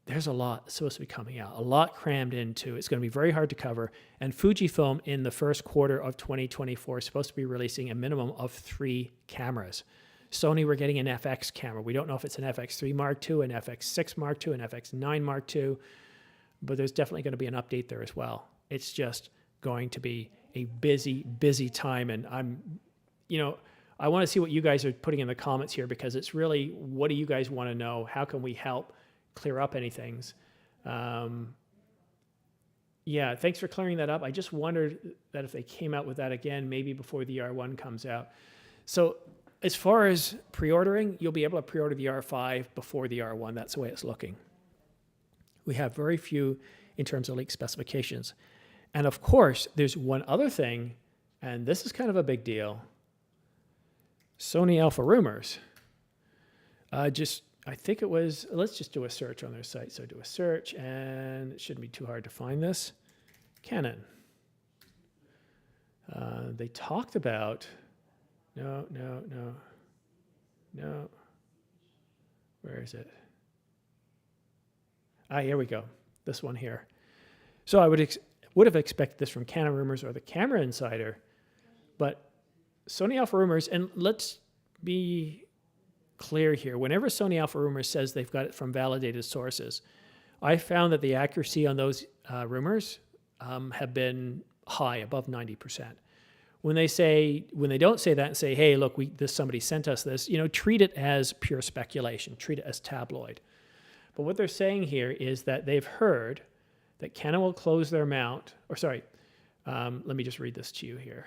[SPEAKER 1] There's a lot supposed to be coming out, a lot crammed into. It's going to be very hard to cover. And Fujifilm in the first quarter of 2024 is supposed to be releasing a minimum of 3 cameras. Sony, we're getting an FX camera. We don't know if it's an FX3 Mark II, an FX6 Mark II, an FX9 Mark II, but there's definitely going to be an update there as well. It's just going to be a busy, busy time. And I want to see what you guys are putting in the comments here, because it's really, what do you guys want to know? How can we help clear up anything? Yeah, thanks for clearing that up. I just wondered that if they came out with that again, maybe before the R1 comes out. So as far as pre-ordering, you'll be able to pre-order the R5 before the R1. That's the way it's looking. We have very few in terms of leaked specifications. And of course, there's one other thing, and this is kind of a big deal. Sony Alpha rumors. I think it was, let's just do a search on their site. So do a search, and it shouldn't be too hard to find this. Canon. They talked about, no. Where is it? Here we go. This one here. So I would have expected this from Canon Rumors or the Camera Insider, but Sony Alpha Rumors, and let's be clear here. Whenever Sony Alpha Rumors says they've got it from validated sources, I found that the accuracy on those rumors have been high, above 90%. When they don't say that and say, hey, look, somebody sent us this, treat it as pure speculation, treat it as tabloid. But what they're saying here is that they've heard that Canon will close their mount, let me just read this to you here.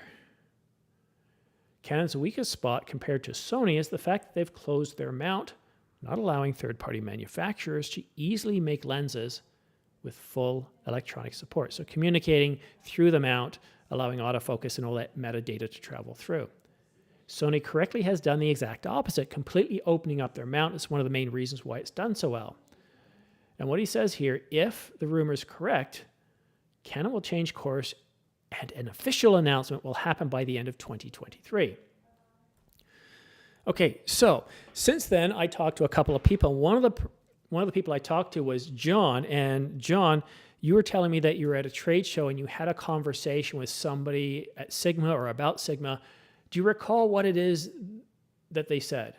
[SPEAKER 1] Canon's weakest spot compared to Sony is the fact that they've closed their mount, not allowing third-party manufacturers to easily make lenses with full electronic support. So communicating through the mount, allowing autofocus and all that metadata to travel through. Sony correctly has done the exact opposite, completely opening up their mount. It's one of the main reasons why it's done so well. And what he says here, if the rumor is correct, Canon will change course and an official announcement will happen by the end of 2023. Okay, so since then, I talked to a couple of people. One of the people I talked to was John. And John, you were telling me that you were at a trade show and you had a conversation with somebody at Sigma or about Sigma. Do you recall what it is that they said?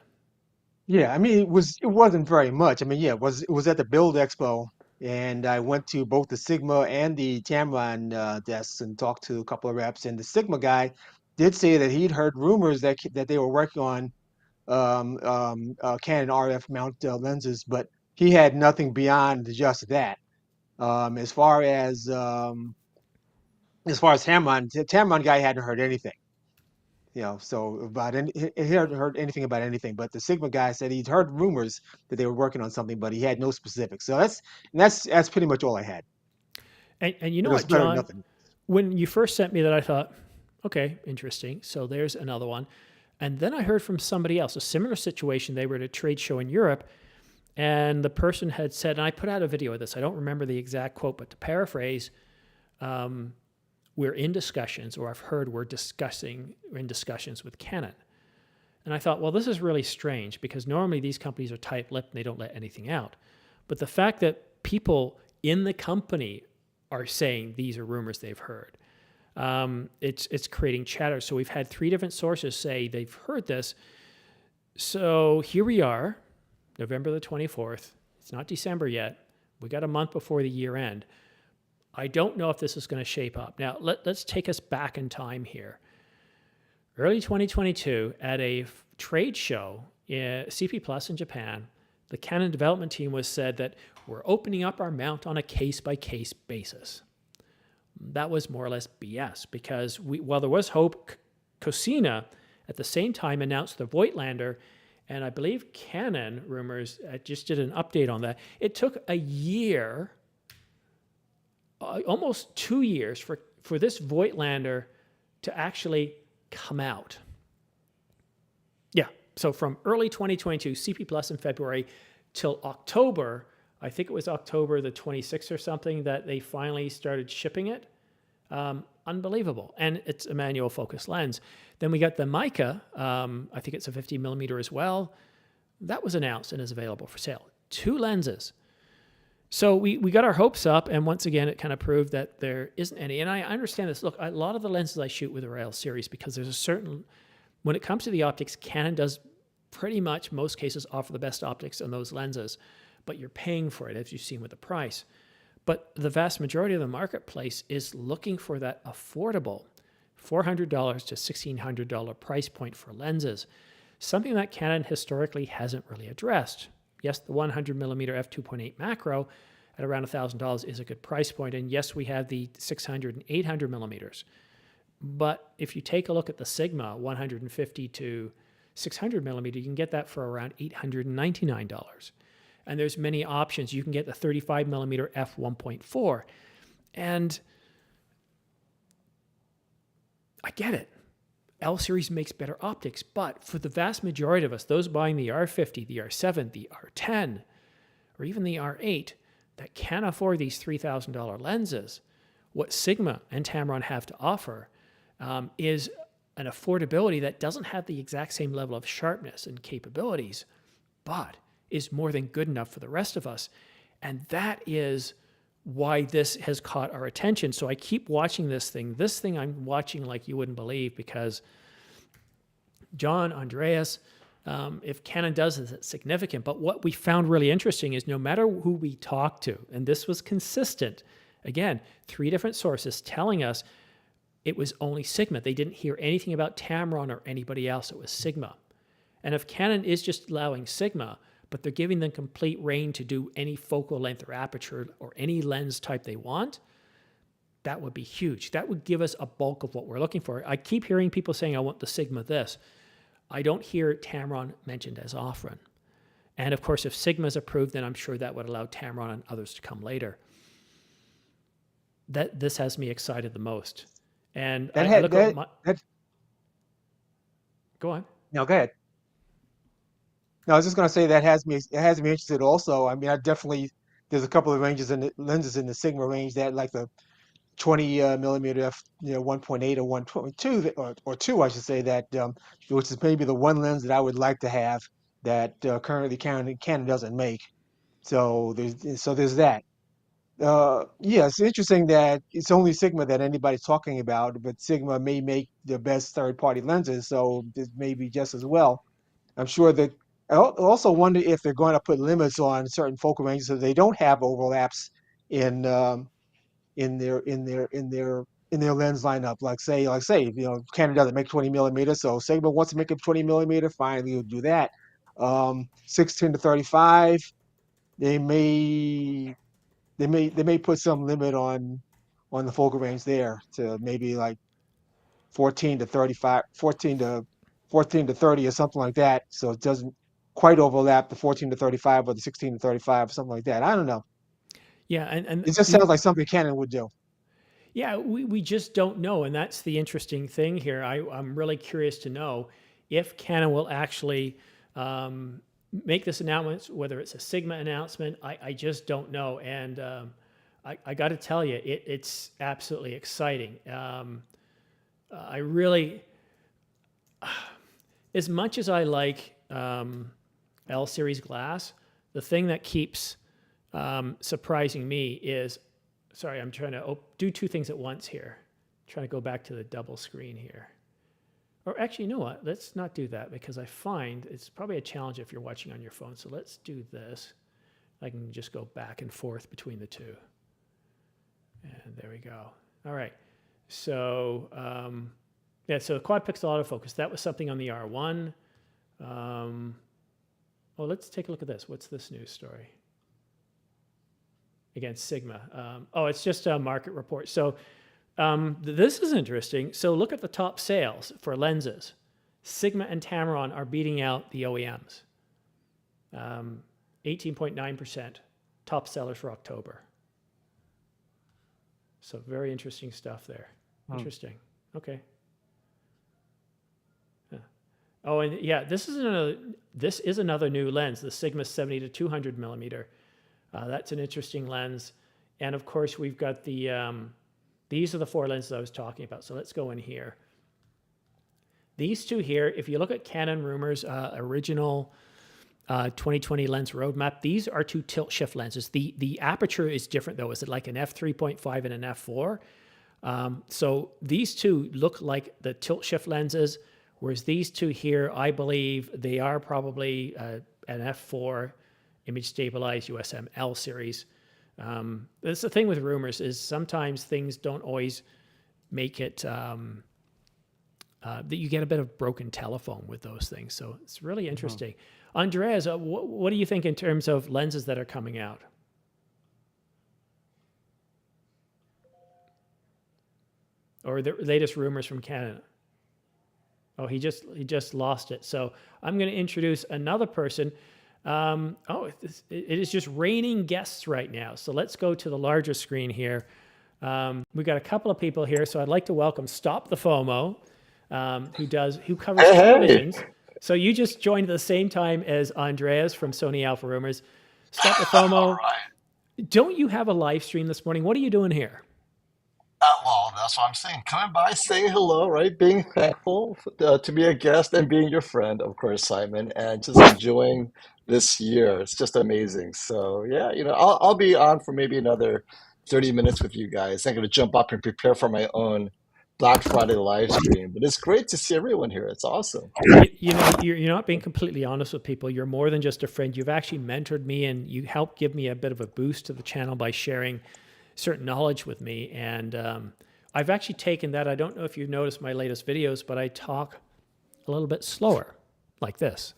[SPEAKER 5] Yeah, I mean, it wasn't very much. I mean, yeah, it was at the Build Expo, and I went to both the Sigma and the Tamron desks and talked to a couple of reps. And the Sigma guy did say that he'd heard rumors that they were working on Canon RF mount lenses, but he had nothing beyond just that. As far as Tamron guy hadn't heard anything. So he hadn't heard anything about anything. But the Sigma guy said he'd heard rumors that they were working on something, but he had no specifics. So that's pretty much all I had.
[SPEAKER 1] And you know what, John? When you first sent me that, I thought, okay, interesting. So there's another one. And then I heard from somebody else, a similar situation. They were at a trade show in Europe, and the person had said, and I put out a video of this. I don't remember the exact quote, but to paraphrase, we're in discussions, or I've heard we're in discussions with Canon. And I thought, well, this is really strange, because normally these companies are tight-lipped and they don't let anything out. But the fact that people in the company are saying these are rumors they've heard, it's creating chatter. So we've had 3 different sources say they've heard this. So here we are, November the 24th. It's not December yet. We got a month before the year end. I don't know if this is going to shape up. Now, let's take us back in time here. Early 2022, at a trade show, CP Plus in Japan, the Canon development team said that we're opening up our mount on a case-by-case basis. That was more or less BS, because while there was hope, Cosina at the same time announced the Voigtlander, and I believe Canon rumors just did an update on that. It took a year, almost 2 years for this Voigtlander to actually come out. Yeah, so from early 2022, CP Plus in February, till October I think it was October the 26th or something that they finally started shipping it. Unbelievable. And it's a manual focus lens. Then we got the Leica. I think it's a 50 millimeter as well. That was announced and is available for sale. 2 lenses. So we got our hopes up, and once again, it kind of proved that there isn't any. And I understand this. Look, a lot of the lenses I shoot with the L series, because there's a certain, when it comes to the optics, Canon does pretty much, most cases, offer the best optics on those lenses, but you're paying for it, as you've seen with the price. But the vast majority of the marketplace is looking for that affordable $400 to $1,600 price point for lenses, something that Canon historically hasn't really addressed. Yes, the 100 millimeter f2.8 macro at around $1,000 is a good price point. And yes, we have the 600 and 800 millimeters. But if you take a look at the Sigma 150 to 600 millimeter, you can get that for around $899. And there's many options. You can get the 35 millimeter f1.4. And I get it. L series makes better optics, but for the vast majority of us, those buying the R50, the R7, the R10, or even the R8 that can't afford these $3,000 lenses, what Sigma and Tamron have to offer is an affordability that doesn't have the exact same level of sharpness and capabilities, but is more than good enough for the rest of us. And that is why this has caught our attention. So I keep watching this thing. This thing I'm watching like you wouldn't believe, because John, Andreas, if Canon does this, it's significant. But what we found really interesting is no matter who we talk to, and this was consistent, again, 3 different sources telling us it was only Sigma. They didn't hear anything about Tamron or anybody else. It was Sigma. And if Canon is just allowing Sigma, but they're giving them complete reign to do any focal length or aperture or any lens type they want, that would be huge. That would give us a bulk of what we're looking for. I keep hearing people saying, I want the Sigma this. I don't hear Tamron mentioned as often. And of course, if Sigma is approved, then I'm sure that would allow Tamron and others to come later. This has me excited the most. And
[SPEAKER 5] That
[SPEAKER 1] I
[SPEAKER 5] had,
[SPEAKER 1] look
[SPEAKER 5] that,
[SPEAKER 1] at my...
[SPEAKER 5] that,
[SPEAKER 1] Go on.
[SPEAKER 5] no, go ahead. No, I was just going to say that it has me interested also. I mean, there's a couple of lenses in the Sigma range that, like the 20 millimeter f 1.8 or 1.2 or 2, I should say, that which is maybe the one lens that I would like to have that currently Canon doesn't make. So there's that. Yeah, it's interesting that it's only Sigma that anybody's talking about, but Sigma may make the best third-party lenses, so this may be just as well. I'm sure that I also wonder if they're going to put limits on certain focal ranges so they don't have overlaps in their lens lineup. Like say, Canon doesn't make 20 millimeters, so Sigma wants to make a 20 millimeter. Fine, we'll do that. 16 to 35, they may put some limit on the focal range there to maybe like 14 to 35, 14 to 30 or something like that. So it doesn't quite overlap the 14 to 35 or the 16 to 35 or something like that. I don't know.
[SPEAKER 1] Yeah, and
[SPEAKER 5] It just sounds like something Canon would do.
[SPEAKER 1] Yeah, we just don't know, and that's the interesting thing here. I'm really curious to know if Canon will actually make this announcement, whether it's a Sigma announcement. I just don't know, and I got to tell you, it's absolutely exciting. I really, as much as I like L series glass, the thing that keeps surprising me is, sorry, I'm trying to do 2 things at once here. I'm trying to go back to the double screen here. Or actually, you know what? Let's not do that, because I find it's probably a challenge if you're watching on your phone. So let's do this. I can just go back and forth between the 2. And there we go. All right. So, yeah, so the quad pixel autofocus, that was something on the R1. Well, let's take a look at this. What's this news story? Again, Sigma. It's just a market report. So this is interesting. So look at the top sales for lenses. Sigma and Tamron are beating out the OEMs. 18.9% top sellers for October. So very interesting stuff there. Interesting. Okay. Yeah. Oh, and yeah, this is another new lens, the Sigma 70 to 200 millimeter. That's an interesting lens. And of course, we've got the, these are the 4 lenses I was talking about. So let's go in here. These 2 here, if you look at Canon Rumor's original 2020 lens roadmap, these are 2 tilt shift lenses. The aperture is different though. Is it like an f3.5 and an f4? So these 2 look like the tilt shift lenses, whereas these 2 here, I believe they are probably an f4 image stabilized USM L series. That's the thing with rumors, is sometimes things don't always make it, that you get a bit of broken telephone with those things. So it's really interesting. Andreas, what do you think in terms of lenses that are coming out? Or the latest rumors from Canon? Oh, he just lost it. So I'm going to introduce another person. It is just raining guests right now. So let's go to the larger screen here. We've got a couple of people here. So I'd like to welcome Stop the FOMO, who covers televisions. So you just joined at the same time as Andreas from Sony Alpha Rumors. Stop the FOMO. Don't you have a live stream this morning? What are you doing here?
[SPEAKER 6] Well, that's what I'm saying. Coming by, saying hello, right? Being thankful to be a guest and being your friend, of course, Simon, and just enjoying this year. It's just amazing. So yeah, I'll be on for maybe another 30 minutes with you guys. I'm going to jump up and prepare for my own Black Friday live stream. But it's great to see everyone here. It's awesome.
[SPEAKER 1] You're not being completely honest with people. You're more than just a friend. You've actually mentored me, and you helped give me a bit of a boost to the channel by sharing certain knowledge with me. And I've actually taken that. I don't know if you've noticed my latest videos, but I talk a little bit slower like this.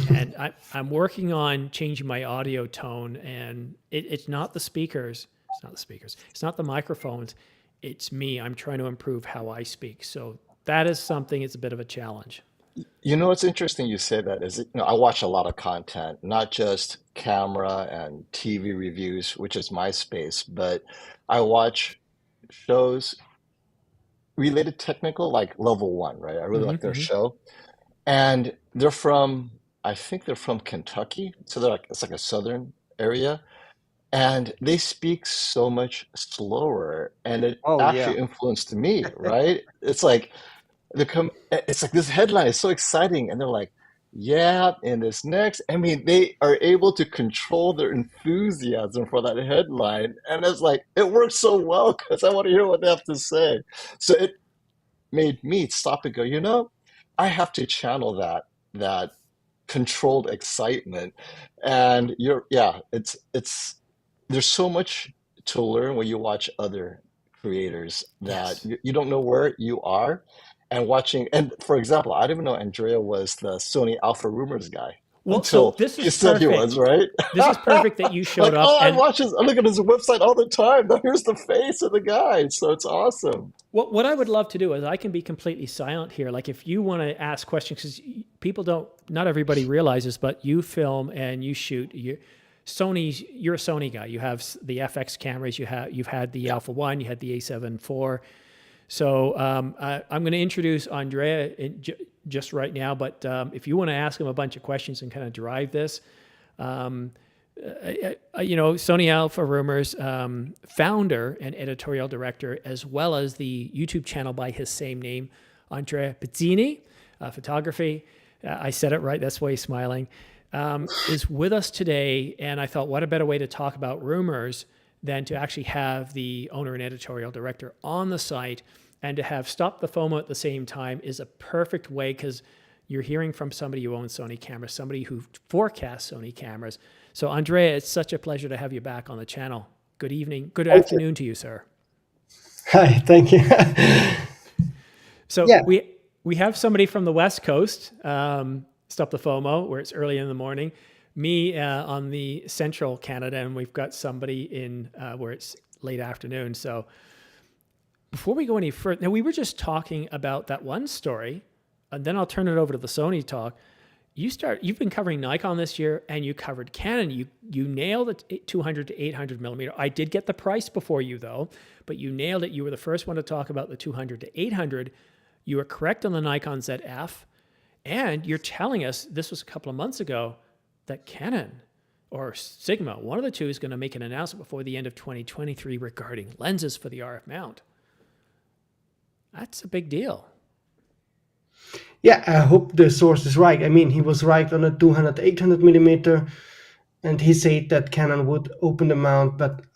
[SPEAKER 1] And I'm working on changing my audio tone, and it's not the speakers. It's not the speakers. It's not the microphones. It's me. I'm trying to improve how I speak. So that is something, it's a bit of a challenge.
[SPEAKER 6] What's interesting you say that is, I watch a lot of content, not just camera and TV reviews, which is my space, but I watch shows related technical, like Level 1, right? I really like their show. And I think they're from Kentucky. So it's like a southern area. And they speak so much slower, and it actually influenced me, right? It's like this headline is so exciting, and they're like, yeah, and this next. I mean, they are able to control their enthusiasm for that headline, and it's like it works so well because I want to hear what they have to say. So it made me stop and go, I have to channel that controlled excitement, and it's there's so much to learn when you watch other creators that you don't know where you are. And watching, and for example, I didn't even know Andrea was the Sony Alpha Rumors guy.
[SPEAKER 1] Well,
[SPEAKER 6] until
[SPEAKER 1] so this is
[SPEAKER 6] you said he was, right?
[SPEAKER 1] This is perfect that you showed up.
[SPEAKER 6] I look at his website all the time. Now here's the face of the guy. So it's awesome.
[SPEAKER 1] What I would love to do is I can be completely silent here. Like if you want to ask questions, because people not everybody realizes, but you film and you shoot. You're a Sony guy. You have the FX cameras. You've had the Alpha 1. You had the A7 IV. So I'm going to introduce Andrea just right now, but if you want to ask him a bunch of questions and kind of drive this, Sony Alpha Rumors founder and editorial director, as well as the YouTube channel by his same name, Andrea Pizzini, photography. I said it right. That's why he's smiling. Is with us today, and I thought, what a better way to talk about rumors than to actually have the owner and editorial director on the site, and to have Stop the FOMO at the same time is a perfect way, because you're hearing from somebody who owns Sony cameras, somebody who forecasts Sony cameras. So Andrea, it's such a pleasure to have you back on the channel. Good evening, good afternoon to you, sir.
[SPEAKER 7] Hi, thank you.
[SPEAKER 1] So we have somebody from the West Coast, Stop the FOMO, where it's early in the morning. Me on the central Canada, and we've got somebody in where it's late afternoon. So before we go any further, now we were just talking about that one story, and then I'll turn it over to the Sony talk. You've been covering Nikon this year, and you covered Canon. You nailed it, 200 to 800 millimeter. I did get the price before you though, but you nailed it. You were the first one to talk about the 200 to 800. You were correct on the Nikon ZF, and you're telling us, this was a couple of months ago, that Canon or Sigma, one of the two is going to make an announcement before the end of 2023 regarding lenses for the RF mount. That's a big deal.
[SPEAKER 7] Yeah, I hope the source is right. I mean, he was right on a 200, 800 millimeter, and he said that Canon would open the mount, but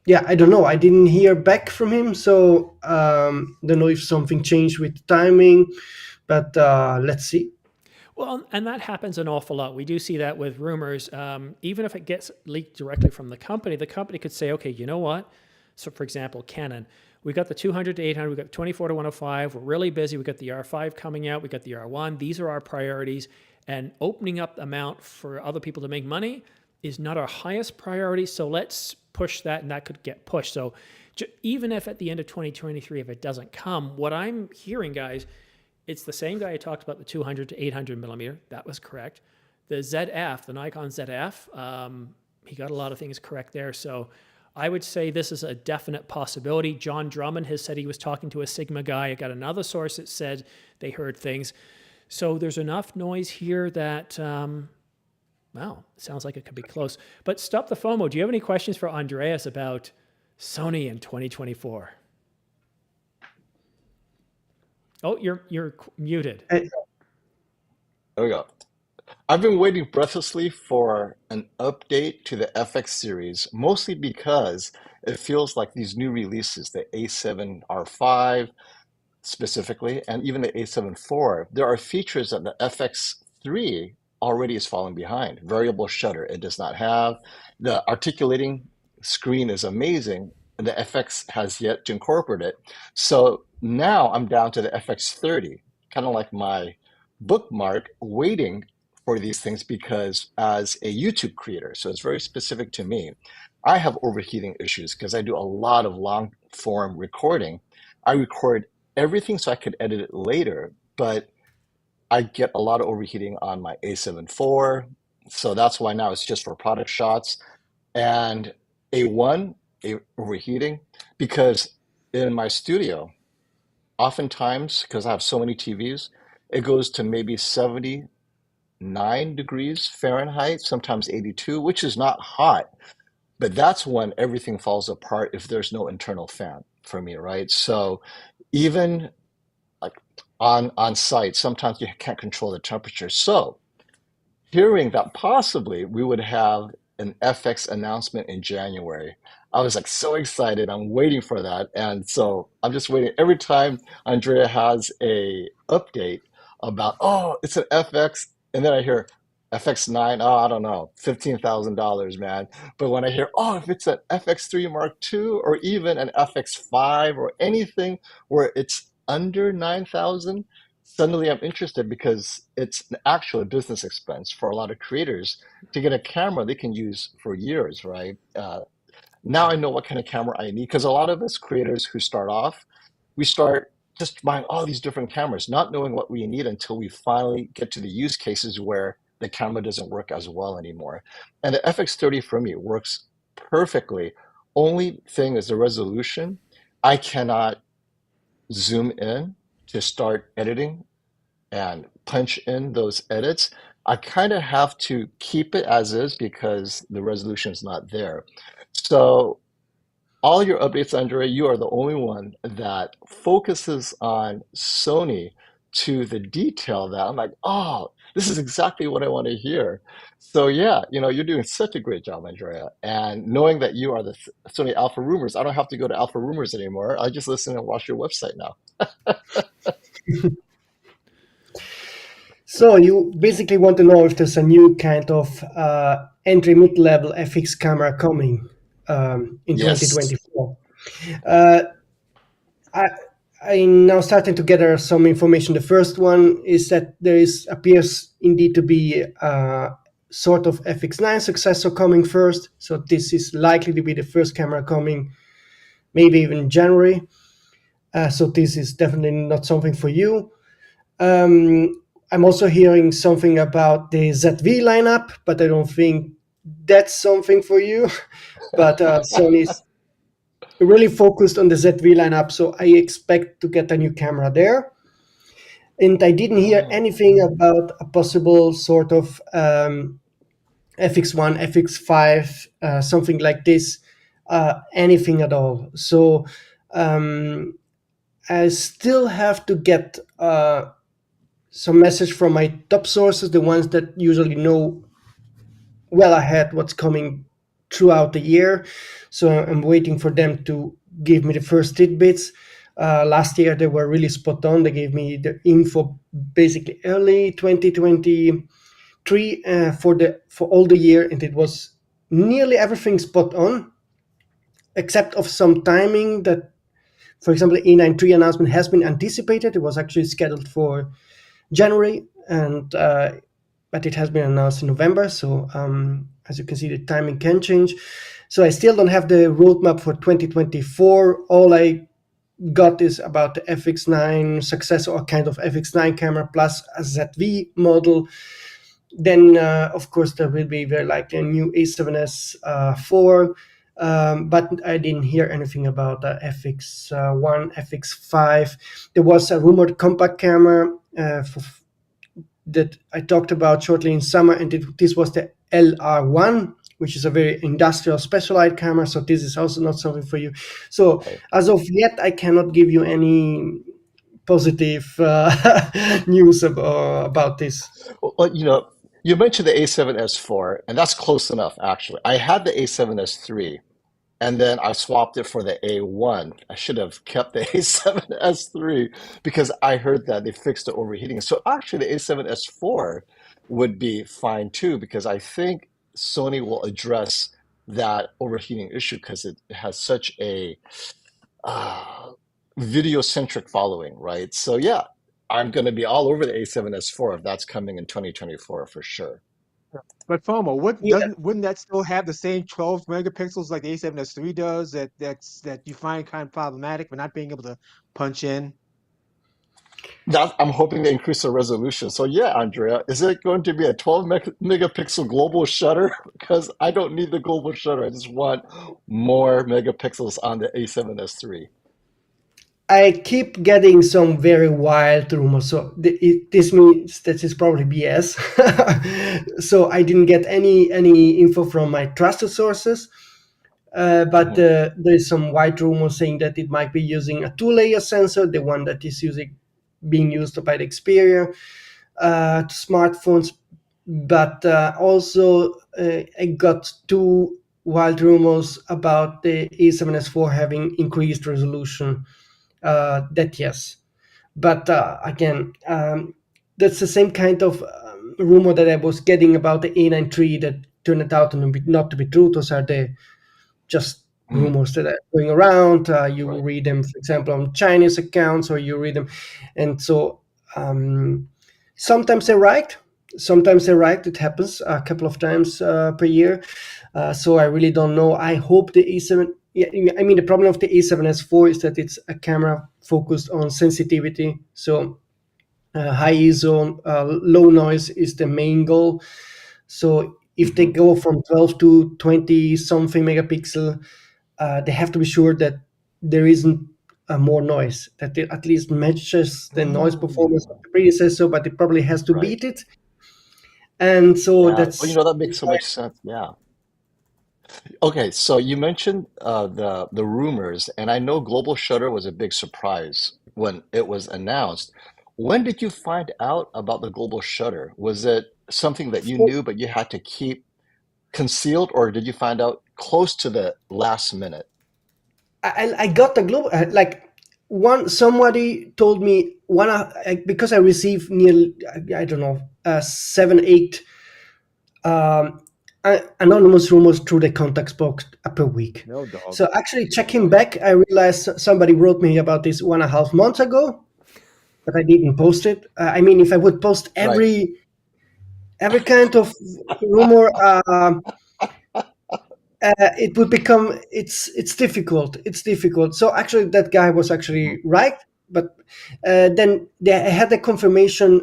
[SPEAKER 7] yeah, I don't know. I didn't hear back from him, so don't know if something changed with timing, but let's see.
[SPEAKER 1] Well, and that happens an awful lot. We do see that with rumors. Even if it gets leaked directly from the company could say, okay, you know what? So, for example, Canon, we got the 200 to 800, we got 24 to 105. We're really busy. We got the R5 coming out. We got the R1. These are our priorities. And opening up the mount for other people to make money is not our highest priority. So let's push that, and that could get pushed. So even if at the end of 2023, if it doesn't come, what I'm hearing, guys, it's the same guy who talked about the 200 to 800 millimeter. That was correct. The ZF, the Nikon ZF, he got a lot of things correct there. So I would say this is a definite possibility. John Drummond has said he was talking to a Sigma guy. I got another source that said they heard things. So there's enough noise here that, wow, sounds like it could be close. But stop the FOMO. Do you have any questions for Andreas about Sony in 2024? Oh, you're muted.
[SPEAKER 6] There we go. I've been waiting breathlessly for an update to the FX series, mostly because it feels like these new releases, the A7R5 specifically, and even the A7 IV, there are features that the FX3 already is falling behind. Variable shutter, it does not have. The articulating screen is amazing, and the FX has yet to incorporate it. So now I'm down to the FX30, kind of like my bookmark, waiting for these things, because as a YouTube creator, so it's very specific to me, I have overheating issues because I do a lot of long form recording. I record everything so I could edit it later, but I get a lot of overheating on my A7 IV. So that's why now it's just for product shots. And A1, overheating, because in my studio, oftentimes, because I have so many TVs, it goes to maybe 79 degrees Fahrenheit, sometimes 82, which is not hot. But that's when everything falls apart if there's no internal fan for me, right? So even like on site, sometimes you can't control the temperature. So hearing that possibly we would have an FX announcement in January, I was like so excited. I'm waiting for that. And so I'm just waiting every time Andrea has a update about, oh, it's an FX. And then I hear FX9, oh, I don't know, $15,000, man. But when I hear, oh, if it's an FX3 Mark II or even an FX5 or anything where it's under 9,000, suddenly I'm interested, because it's an actual business expense for a lot of creators to get a camera they can use for years, right? Now I know what kind of camera I need, because a lot of us creators who start off, we start just buying all these different cameras, not knowing what we need until we finally get to the use cases where the camera doesn't work as well anymore. And the FX30 for me works perfectly. Only thing is the resolution. I cannot zoom in to start editing and punch in those edits. I kind of have to keep it as is because the resolution is not there. So all your updates, Andrea, you are the only one that focuses on Sony to the detail that I'm like, oh, this is exactly what I want to hear. So yeah, you're doing such a great job, Andrea. And knowing that you are the Sony Alpha Rumors, I don't have to go to Alpha Rumors anymore. I just listen and watch your website now.
[SPEAKER 7] So you basically want to know if there's a new kind of entry mid-level FX camera coming in
[SPEAKER 6] Yes.
[SPEAKER 7] 2024. I'm now starting to gather some information. The first one is that there appears indeed to be a sort of FX9 successor coming first. So this is likely to be the first camera coming, maybe even January. So this is definitely not something for you. I'm also hearing something about the ZV lineup, but I don't think that's something for you. But Sony's really focused on the ZV lineup, so I expect to get a new camera there. And I didn't hear anything about a possible sort of FX1, FX5, something like this, anything at all. So I still have to get some message from my top sources, the ones that usually know well ahead what's coming throughout the year. So I'm waiting for them to give me the first tidbits. Last year they were really spot on. They gave me the info basically early 2023 for all the year, and it was nearly everything spot on, except of some timing that, for example, the A93 announcement has been anticipated. It was actually scheduled for January, and but it has been announced in November. So as you can see, the timing can change. So I still don't have the roadmap for 2024. All I got is about the FX9 successor, or kind of FX9 camera plus a ZV model. Then, of course, there will be very likely a new A7S IV. But I didn't hear anything about FX1, FX5. There was a rumored compact camera that I talked about shortly in summer, and this was the LR1, which is a very industrial specialized camera. So this is also not something for you. So as of yet, I cannot give you any positive news about this.
[SPEAKER 6] Well, you mentioned the A7S4, and that's close enough, actually. I had the A7S3, and then I swapped it for the A1. I should have kept the A7S3 because I heard that they fixed the overheating. So actually, the A7S4 would be fine too, because I think Sony will address that overheating issue because it has such a video-centric following, right? So yeah, I'm going to be all over the A7S4 if that's coming in 2024 for sure.
[SPEAKER 5] But FOMO, wouldn't that still have the same 12 megapixels like the A7S3 does that you find kind of problematic for not being able to punch in?
[SPEAKER 6] I'm hoping to increase the resolution. So yeah, Andrea, is it going to be a 12 megapixel global shutter? Because I don't need the global shutter. I just want more megapixels on the A7S3.
[SPEAKER 7] I keep getting some very wild rumors, so this means that it's probably BS. So I didn't get any info from my trusted sources, but there's some wild rumors saying that it might be using a 2-layer sensor, the one that is being used by the Xperia smartphones. But also I got 2 wild rumors about the A7S4 having increased resolution. That yes, but again, that's the same kind of rumor that I was getting about the A93 that turned out not to be true. Those are the just rumors that are going around. You read them, for example, on Chinese accounts, or you read them, and so sometimes they're right, sometimes they're right. It happens a couple of times per year. So I really don't know. I hope the A7. Yeah, I mean, the problem of the A7S4 is that it's a camera focused on sensitivity. So high ISO, low noise is the main goal. So if they go from 12 to 20 something megapixel, they have to be sure that there isn't more noise, that it at least matches the noise performance of the predecessor, but it probably has to beat it. And so that's...
[SPEAKER 6] Well, that makes so much sense. Yeah. Okay, so you mentioned the rumors, and I know Global Shutter was a big surprise when it was announced. When did you find out about the Global Shutter? Was it something that you knew but you had to keep concealed, or did you find out close to the last minute?
[SPEAKER 7] I got the global somebody told me because I received nearly, I don't know, 7-8 anonymous rumors through the contacts box per week.
[SPEAKER 5] No, dog.
[SPEAKER 7] So actually checking back, I realized somebody wrote me about this 1.5 months ago, but I didn't post it. I mean, if I would post every kind of rumor, it would become it's difficult. It's difficult. So actually, that guy was actually right, but then I had the confirmation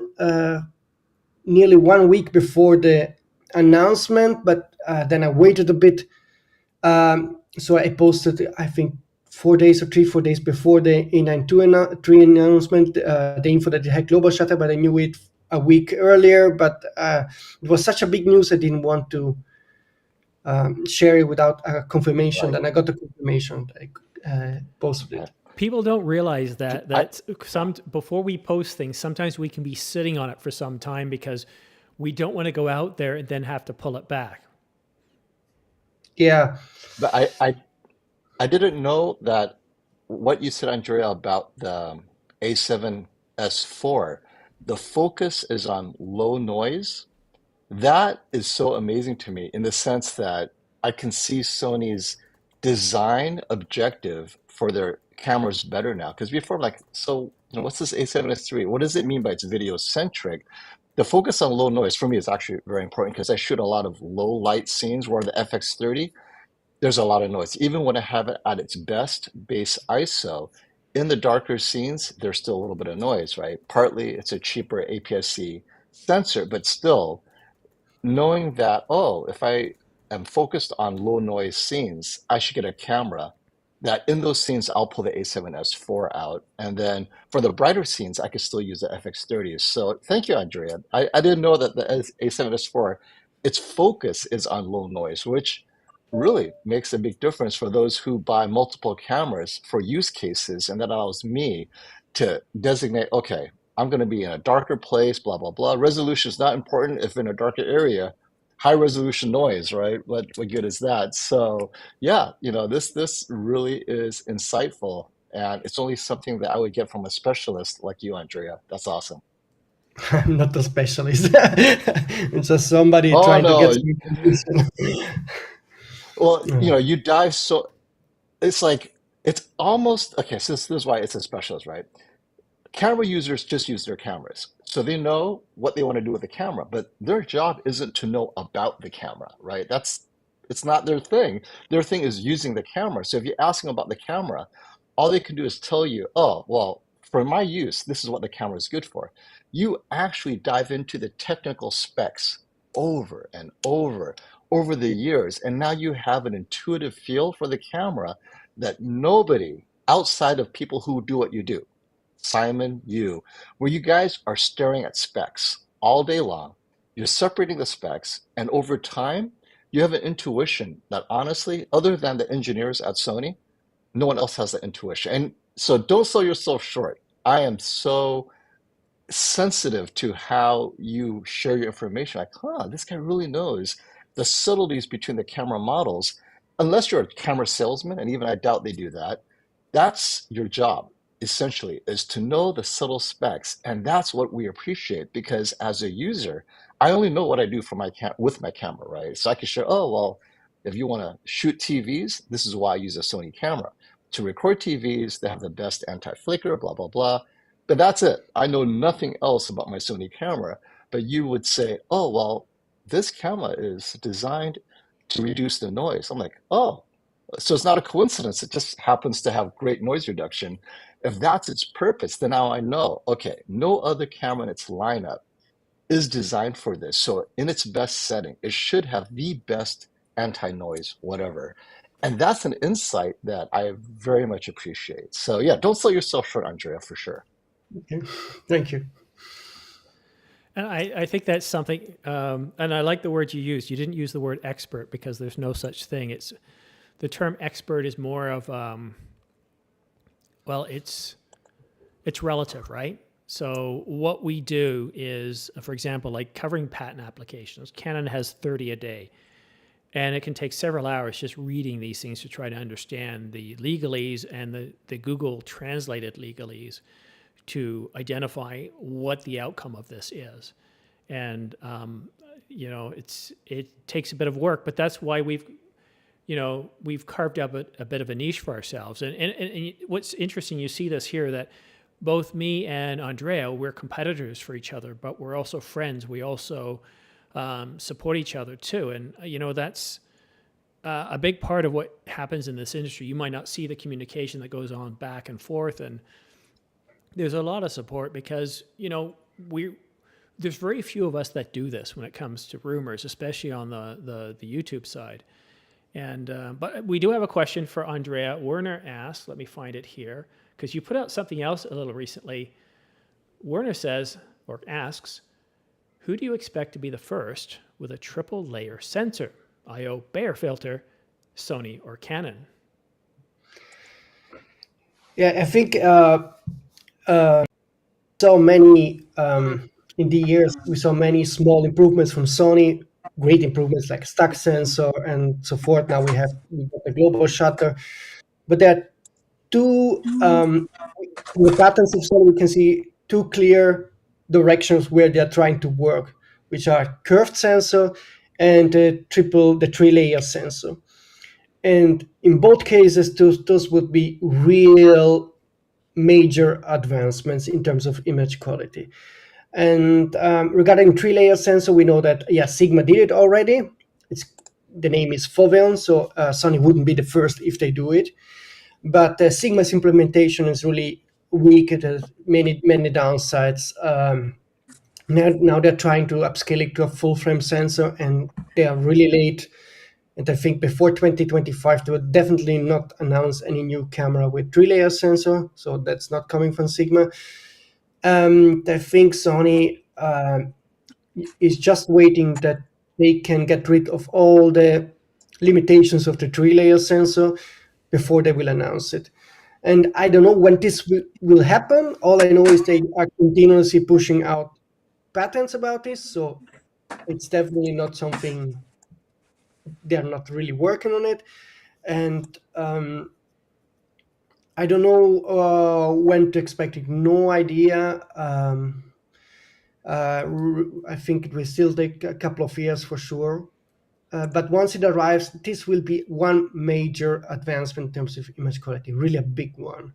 [SPEAKER 7] nearly 1 week before the announcement, but then I waited a bit. So I posted, I think, 4 days or 3-4 days before the A92 announcement, the info that it had global shutter, but I knew it a week earlier, but it was such a big news I didn't want to share it without a confirmation.
[SPEAKER 6] Right.
[SPEAKER 7] And I got the confirmation. I posted
[SPEAKER 6] Okay.
[SPEAKER 7] it.
[SPEAKER 1] People don't realize that
[SPEAKER 6] I,
[SPEAKER 1] before we post things, sometimes we can be sitting on it for some time because we don't want to go out there and then have to pull it back.
[SPEAKER 7] Yeah.
[SPEAKER 6] but I didn't know that what you said, Andrea, about the A7S4, the focus is on low noise. That is so amazing to me in the sense that I can see Sony's design objective for their cameras better now. Because before, like, so, what's this A7S3? What does it mean by it's video centric? The focus on low noise for me is actually very important because I shoot a lot of low light scenes where the FX30, there's a lot of noise. Even when I have it at its best base ISO, in the darker scenes, there's still a little bit of noise, right? Partly it's a cheaper APS-C sensor, but still, knowing that, oh, if I am focused on low noise scenes, I should get a camera that in those scenes, I'll pull the A7S4 out. And then for the brighter scenes, I could still use the FX30. So thank you, Andrea. I didn't know that the A7S4, its focus is on low noise, which really makes a big difference for those who buy multiple cameras for use cases. And that allows me to designate, okay, I'm going to be in a darker place, blah, blah, blah. Resolution is not important if in a darker area. High resolution noise, right? What good is that? So yeah, this really is insightful, and it's only something that I would get from a specialist like you, Andrea. That's awesome.
[SPEAKER 7] I'm not a specialist. It's just somebody
[SPEAKER 6] Oh
[SPEAKER 7] trying to
[SPEAKER 6] no,
[SPEAKER 7] get some information.
[SPEAKER 6] well, you dive so it's like it's almost okay. So this is why it's a specialist, right? Camera users just use their cameras. So they know what they want to do with the camera, but their job isn't to know about the camera, right? It's not their thing. Their thing is using the camera. So if you ask them about the camera, all they can do is tell you, oh, well, for my use, this is what the camera is good for. You actually dive into the technical specs over and over the years, and now you have an intuitive feel for the camera that nobody outside of people who do what you do, Simon, where you guys are staring at specs all day long. You're separating the specs, and over time, you have an intuition that honestly, other than the engineers at Sony, no one else has that intuition. And so don't sell yourself short. I am so sensitive to how you share your information. Like, this guy really knows the subtleties between the camera models. Unless you're a camera salesman, and even I doubt they do that, that's your job, essentially, is to know the subtle specs. And that's what we appreciate because as a user, I only know what I do for with my camera, right? So I can share, oh, well, if you want to shoot TVs, this is why I use a Sony camera. To record TVs, they have the best anti-flicker, blah, blah, blah. But that's it. I know nothing else about my Sony camera. But you would say, oh, well, this camera is designed to reduce the noise. I'm like, oh, so it's not a coincidence. It just happens to have great noise reduction. If that's its purpose, then now I know, okay, no other camera in its lineup is designed for this. So in its best setting, it should have the best anti-noise, whatever. And that's an insight that I very much appreciate. So yeah, don't sell yourself short, Andrea, for sure.
[SPEAKER 7] Okay. Thank you.
[SPEAKER 1] And I think that's something, and I like the word you used. You didn't use the word expert because there's no such thing. It's the term expert is more of, well, it's relative, right? So what we do is, for example, like covering patent applications. Canon has 30 a day, and it can take several hours just reading these things to try to understand the legalese and the Google translated legalese to identify what the outcome of this is. And, it takes a bit of work, but that's why we've carved up a bit of a niche for ourselves. And what's interesting, you see this here, that both me and Andrea, we're competitors for each other, but we're also friends. We also support each other too. And, that's a big part of what happens in this industry. You might not see the communication that goes on back and forth, and there's a lot of support because, there's very few of us that do this when it comes to rumors, especially on the YouTube side. And but we do have a question for Andrea. Werner asks, let me find it here, because you put out something else a little recently. Werner says, or asks, who do you expect to be the first with a triple layer sensor, I/O Bayer filter, Sony or Canon?
[SPEAKER 7] Yeah, I think so many in the years we saw many small improvements from Sony, great improvements like stack sensor and so forth. Now we got the global shutter, but there are two from the patterns of Sony we can see two clear directions where they are trying to work, which are curved sensor and the three layer sensor. And in both cases, those would be real major advancements in terms of image quality. And regarding three layer sensor, we know that Sigma did it already. The name is Foveon, so Sony wouldn't be the first if they do it. But Sigma's implementation is really weak. It has many downsides. Now they're trying to upscale it to a full frame sensor, and they are really late. And I think before 2025, they will definitely not announce any new camera with three-layer sensor. So that's not coming from Sigma. I think Sony is just waiting that they can get rid of all the limitations of the three-layer sensor before they will announce it. And I don't know when this will happen. All I know is they are continuously pushing out patents about this. So it's definitely not something, they're not really working on it. And I don't know when to expect it. No idea. I think it will still take a couple of years for sure. But once it arrives, this will be one major advancement in terms of image quality, really a big one,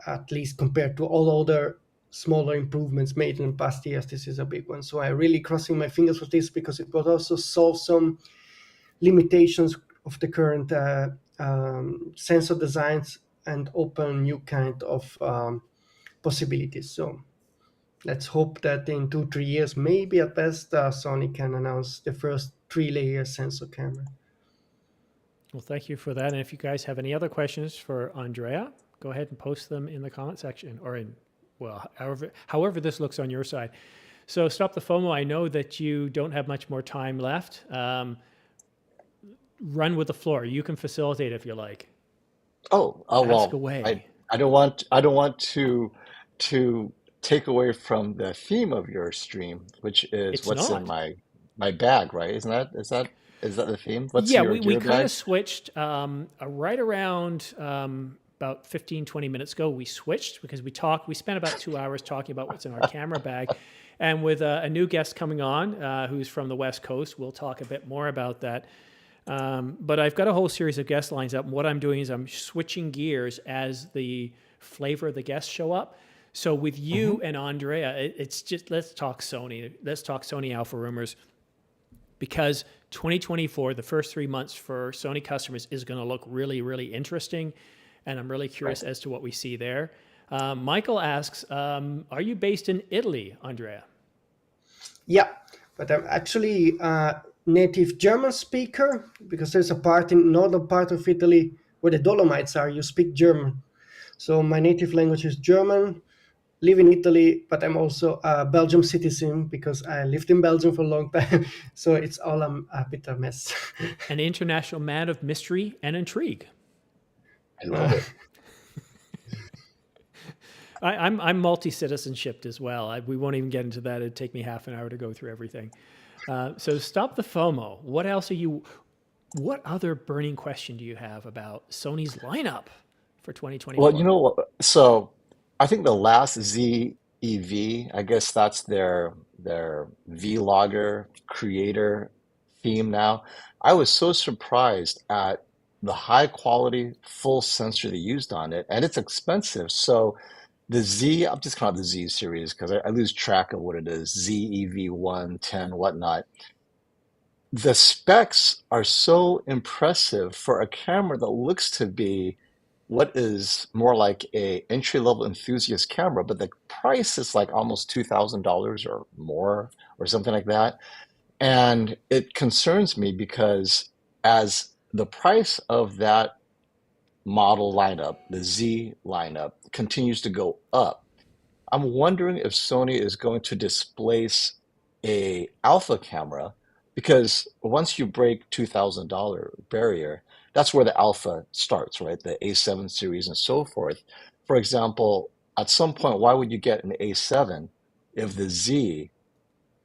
[SPEAKER 7] at least compared to all other smaller improvements made in the past years. This is a big one. So I'm really crossing my fingers for this because it will also solve some limitations of the current sensor designs and open new kind of possibilities. So let's hope that in 2-3 years, maybe at best, Sony can announce the first three-layer sensor camera.
[SPEAKER 1] Well, thank you for that. And if you guys have any other questions for Andrea, go ahead and post them in the comment section or in, well, however this looks on your side. So Stop the FOMO, I know that you don't have much more time left. Run with the floor. You can facilitate if you like. Ask away.
[SPEAKER 6] I don't want to take away from the theme of your stream, which is
[SPEAKER 1] It's
[SPEAKER 6] what's
[SPEAKER 1] not.
[SPEAKER 6] in my bag, right? Is that the theme? What's
[SPEAKER 1] yeah,
[SPEAKER 6] your
[SPEAKER 1] we
[SPEAKER 6] gear
[SPEAKER 1] kind
[SPEAKER 6] bag?
[SPEAKER 1] of switched right around about 15-20 minutes ago. We switched because we spent about 2 hours talking about what's in our camera bag. And with a new guest coming on who's from the West Coast, we'll talk a bit more about that. But I've got a whole series of guest lines up. And what I'm doing is I'm switching gears as the flavor of the guests show up. So with you and Andrea, it's just, let's talk Sony. Let's talk Sony Alpha Rumors. Because 2024, the first 3 months for Sony customers is going to look really, really interesting. And I'm really curious as to what we see there. Michael asks, are you based in Italy, Andrea?
[SPEAKER 7] Yeah, but I'm actually a native German speaker because there's a part in northern part of Italy where the Dolomites are. You speak German. So my native language is German. Live in Italy, but I'm also a Belgium citizen because I lived in Belgium for a long time. So it's all a bit of a mess.
[SPEAKER 1] An international man of mystery and intrigue.
[SPEAKER 6] I love it.
[SPEAKER 1] I'm multi-citizenshiped as well. We won't even get into that. It'd take me half an hour to go through everything. So Stop the FOMO. What other burning question do you have about Sony's lineup for 2024?
[SPEAKER 6] Well, so I think the last ZEV, I guess that's their vlogger creator theme now. I was so surprised at the high quality full sensor they used on it, and it's expensive. So the Z, I'm just calling it the Z series because I lose track of what it is, ZEV 110, whatnot. The specs are so impressive for a camera that looks to be what is more like a entry-level enthusiast camera, but the price is like almost $2,000 or more or something like that. And it concerns me because as the price of that model lineup, the Z lineup, continues to go up, I'm wondering if Sony is going to displace a alpha camera, because once you break $2,000 barrier, that's where the alpha starts, right? The A7 series and so forth. For example, at some point, why would you get an A7 if the Z,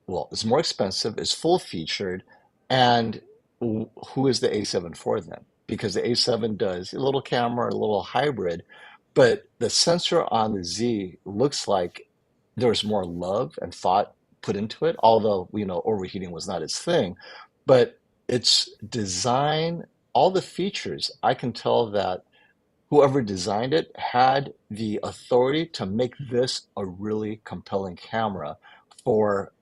[SPEAKER 6] well, it's more expensive, it's full featured, and who is the A7 for then? Because the A7 does a little camera, a little hybrid, but the sensor on the Z looks like there's more love and thought put into it, although we know overheating was not its thing. But its design, all the features, I can tell that whoever designed it had the authority to make this a really compelling camera for,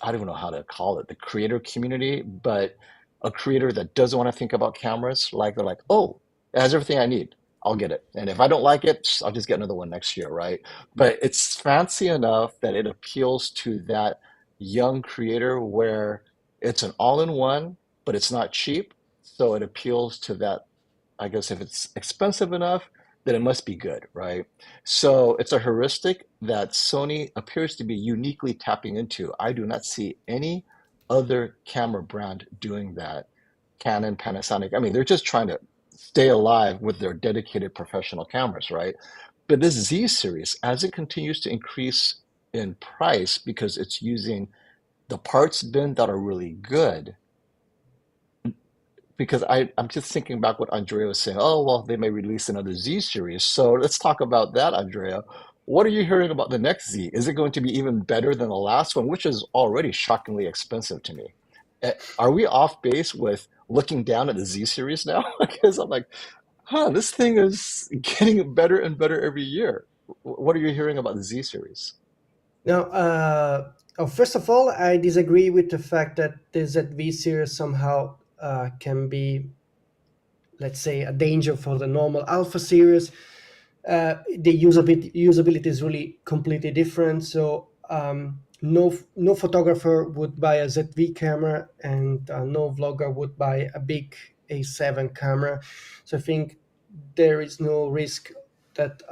[SPEAKER 6] I don't even know how to call it, the creator community, but a creator that doesn't want to think about cameras, like they're like, oh, it has everything I need. I'll get it. And if I don't like it, I'll just get another one next year, right? But it's fancy enough that it appeals to that young creator where it's an all-in-one, but it's not cheap. So it appeals to that. I guess if it's expensive enough, then it must be good, right? So it's a heuristic that Sony appears to be uniquely tapping into. I do not see any other camera brand doing that. Canon, Panasonic, I mean, they're just trying to stay alive with their dedicated professional cameras, right? But this Z series, as it continues to increase in price because it's using the parts bin that are really good, because I'm just thinking back what Andrea was saying. Oh, well, they may release another Z series. So let's talk about that, Andrea. What are you hearing about the next Z? Is it going to be even better than the last one, which is already shockingly expensive to me? Are we off base with looking down at the Z series now? Because I'm like, this thing is getting better and better every year. What are you hearing about the Z series?
[SPEAKER 7] Now, first of all, I disagree with the fact that the ZV series somehow can be, let's say, a danger for the normal Alpha series. The usability is really completely different. So no photographer would buy a ZV camera, and no vlogger would buy a big A7 camera. So I think there is no risk that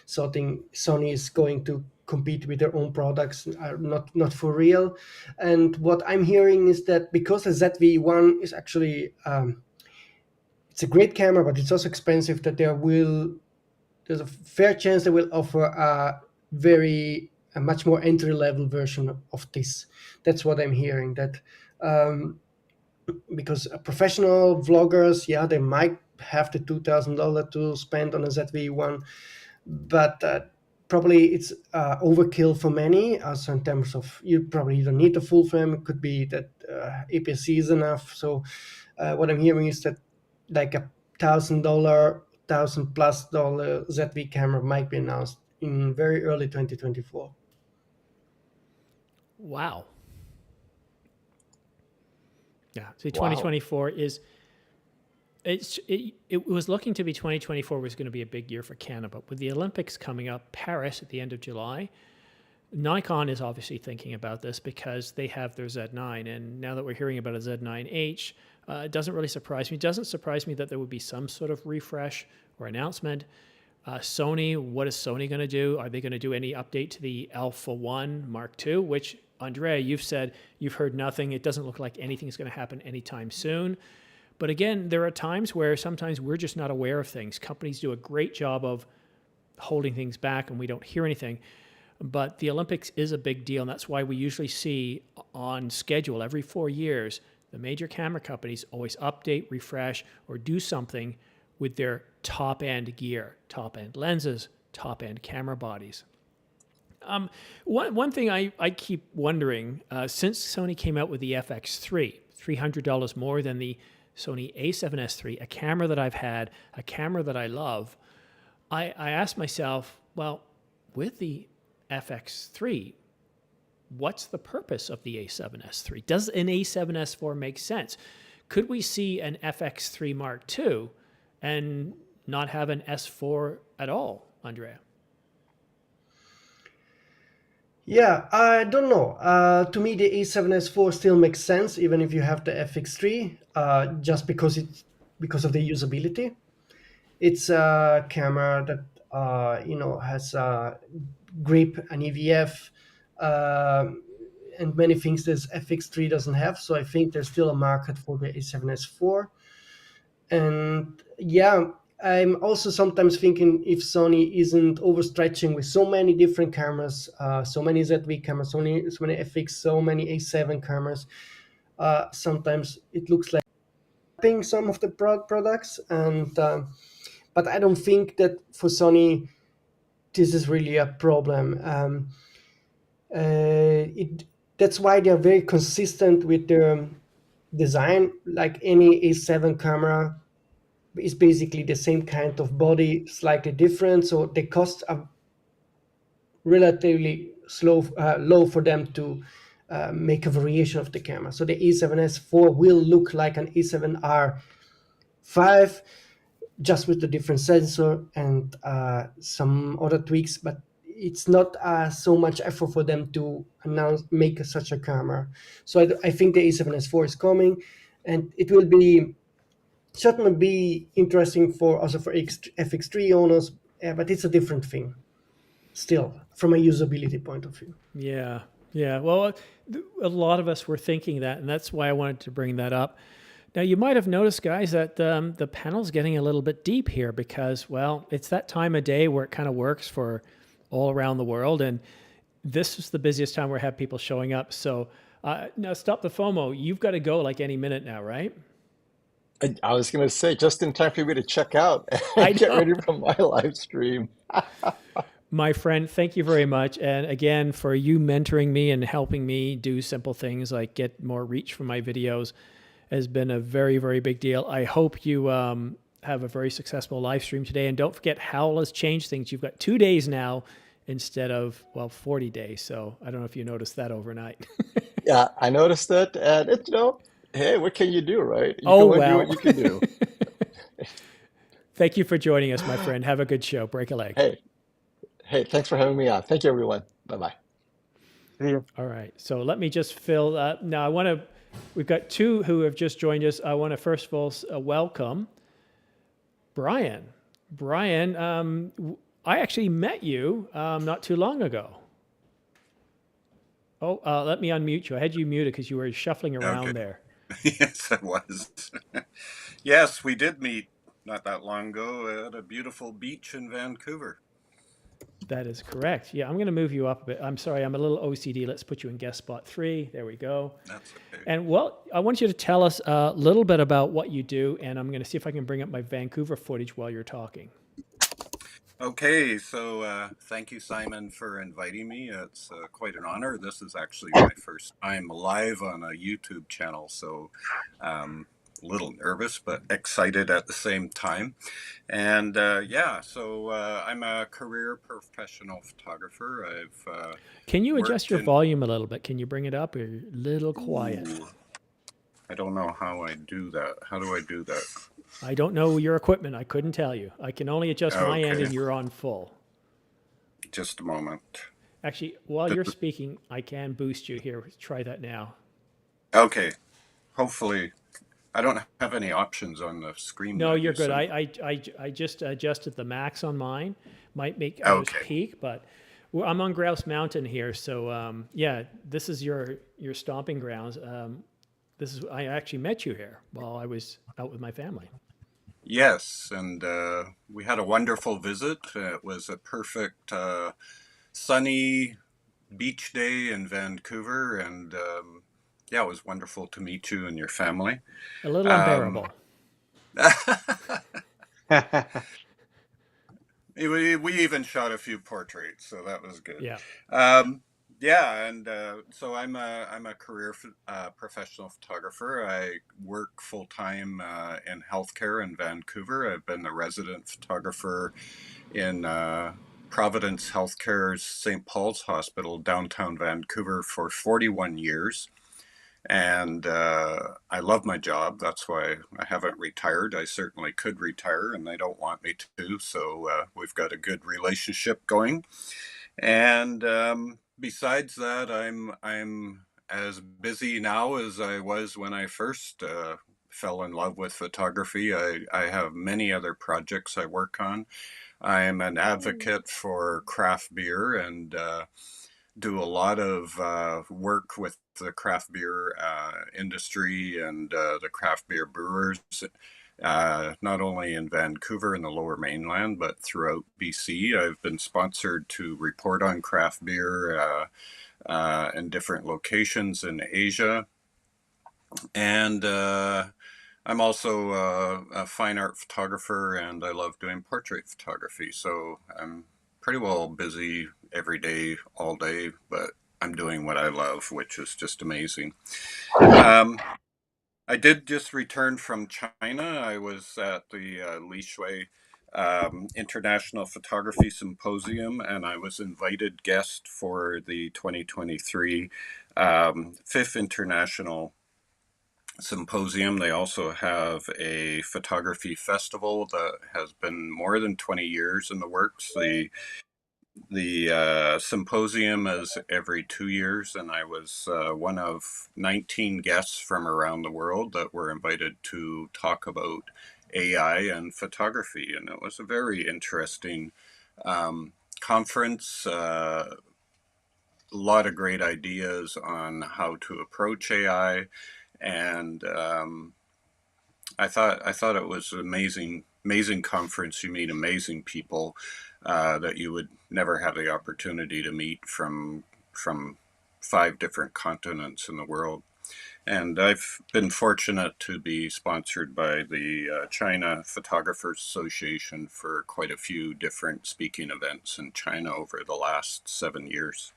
[SPEAKER 7] Sony is going to compete with their own products, not for real. And what I'm hearing is that because the ZV-1 is actually it's a great camera, but it's also expensive, that there's a fair chance they will offer a much more entry level version of this. That's what I'm hearing. That because professional vloggers, yeah, they might have the $2,000 to spend on a ZV-1, but probably it's overkill for many. Also, in terms of, you probably don't need a full frame. It could be that APS-C is enough. So what I'm hearing is that like $1,000+ ZV camera might be announced in very early 2024.
[SPEAKER 1] Wow. Yeah. So 2024 is, it was looking to be 2024 was going to be a big year for Canon, but with the Olympics coming up, Paris at the end of July, Nikon is obviously thinking about this because they have their Z9, and now that we're hearing about a Z9H, it doesn't really surprise me. It doesn't surprise me that there would be some sort of refresh or announcement. Sony, what is Sony going to do? Are they going to do any update to the Alpha 1 Mark II, which, Andrea, you've said you've heard nothing. It doesn't look like anything's going to happen anytime soon. But again, there are times where sometimes we're just not aware of things. Companies do a great job of holding things back and we don't hear anything. But the Olympics is a big deal, and that's why we usually see on schedule every 4 years, the major camera companies always update, refresh, or do something with their top-end gear, top-end lenses, top-end camera bodies. One thing I keep wondering, since Sony came out with the FX3, $300 more than the Sony a7S III, a camera that I've had, a camera that I love, I asked myself, well, with the FX3, what's the purpose of the A7S III? Does an A7S IV make sense? Could we see an FX3 Mark II and not have an S4 at all, Andrea?
[SPEAKER 7] Yeah, I don't know. To me, the A7S IV still makes sense, even if you have the FX3, just because of the usability. It's a camera that has grip and EVF. and many things that FX3 doesn't have. So I think there's still a market for the A7S IV. And yeah, I'm also sometimes thinking if Sony isn't overstretching with so many different cameras, so many ZV cameras, so many FX, so many A7 cameras. Sometimes it looks like some of the products, and but I don't think that for Sony this is really a problem. That's why they're very consistent with their design. Like any A7 camera is basically the same kind of body, slightly different. So the costs are relatively low for them to make a variation of the camera. So the A7S IV will look like an A7R5, just with a different sensor and some other tweaks, but it's not so much effort for them to make such a camera. So I think the A7S IV is coming, and it will be certainly be interesting for also for FX3 owners, but it's a different thing still from a usability point of view.
[SPEAKER 1] Yeah. Well, a lot of us were thinking that, and that's why I wanted to bring that up. Now, you might have noticed, guys, that the panel's getting a little bit deep here because, well, it's that time of day where it kind of works for all around the world, and this is the busiest time where we have people showing up. So now, stop the FOMO. You've got to go like any minute now, right?
[SPEAKER 6] I was going to say, just in time for me to check out and get ready for my live stream.
[SPEAKER 1] My friend, thank you very much. And again, for you mentoring me and helping me do simple things like get more reach for my videos has been a very, very big deal. I hope you have a very successful live stream today. And don't forget, Howl has changed things. You've got 2 days now instead of, 40 days. So I don't know if you noticed that overnight.
[SPEAKER 6] Yeah, I noticed that. And, hey, what can you do, right? You
[SPEAKER 1] can
[SPEAKER 6] do what you can do.
[SPEAKER 1] Thank you for joining us, my friend. Have a good show. Break a leg.
[SPEAKER 6] Hey, thanks for having me on. Thank you, everyone. Bye-bye.
[SPEAKER 5] See you.
[SPEAKER 1] All right. So let me just fill up. Now, we've got two who have just joined us. I want to first of all welcome Brian. Brian, I actually met you not too long ago. Oh, let me unmute you. I had you muted because you were shuffling around there.
[SPEAKER 8] Yes, I was. Yes, we did meet not that long ago at a beautiful beach in Vancouver.
[SPEAKER 1] That is correct. Yeah, I'm going to move you up a bit. I'm sorry, I'm a little OCD. Let's put you in guest spot 3. There we go.
[SPEAKER 8] That's okay.
[SPEAKER 1] And I want you to tell us a little bit about what you do, and I'm going to see if I can bring up my Vancouver footage while you're talking.
[SPEAKER 8] Okay, so thank you, Simon, for inviting me. It's quite an honor. This is actually my first time live on a YouTube channel, so a little nervous, but excited at the same time. And so I'm a career professional photographer.
[SPEAKER 1] Can you adjust your volume a little bit? Can you bring it up? You're a little quiet.
[SPEAKER 8] Ooh, I don't know how I do that. How do I do that?
[SPEAKER 1] I don't know your equipment. I couldn't tell you. I can only adjust my end, and you're on full.
[SPEAKER 8] Just a moment.
[SPEAKER 1] Actually, while you're speaking, I can boost you here. Try that now.
[SPEAKER 8] Okay. Hopefully, I don't have any options on the screen.
[SPEAKER 1] No, you're good. I just adjusted the max on mine. Might make others peak, but I'm on Grouse Mountain here. So this is your stomping grounds. I actually met you here while I was out with my family.
[SPEAKER 8] Yes, and we had a wonderful visit. It was a perfect sunny beach day in Vancouver, and it was wonderful to meet you and your family.
[SPEAKER 1] A little unbearable.
[SPEAKER 8] We even shot a few portraits, so that was good.
[SPEAKER 1] Yeah.
[SPEAKER 8] So I'm a career professional photographer. I work full time in healthcare in Vancouver. I've been the resident photographer in Providence Healthcare's St. Paul's Hospital, downtown Vancouver, for 41 years. And I love my job. That's why I haven't retired. I certainly could retire, and they don't want me to. So we've got a good relationship going. And besides that, I'm as busy now as I was when I first fell in love with photography. I have many other projects I work on. I'm an advocate for craft beer, and do a lot of work with the craft beer industry and the craft beer brewers, not only in Vancouver and the Lower Mainland, but throughout BC. I've been sponsored to report on craft beer in different locations in Asia. And I'm also a fine art photographer, and I love doing portrait photography. So I'm pretty well busy every day, all day, but I'm doing what I love, which is just amazing. I did just return from China. I was at the Lishui International Photography Symposium, and I was invited guest for the 2023 Fifth International Symposium. They also have a photography festival that has been more than 20 years in the works. The symposium is every 2 years, and I was one of 19 guests from around the world that were invited to talk about AI and photography. And it was a very interesting conference. A lot of great ideas on how to approach AI, and I thought it was an amazing conference. You meet amazing people that you would never have the opportunity to meet from 5 different continents in the world. And I've been fortunate to be sponsored by the China Photographers Association for quite a few different speaking events in China over the last 7 years.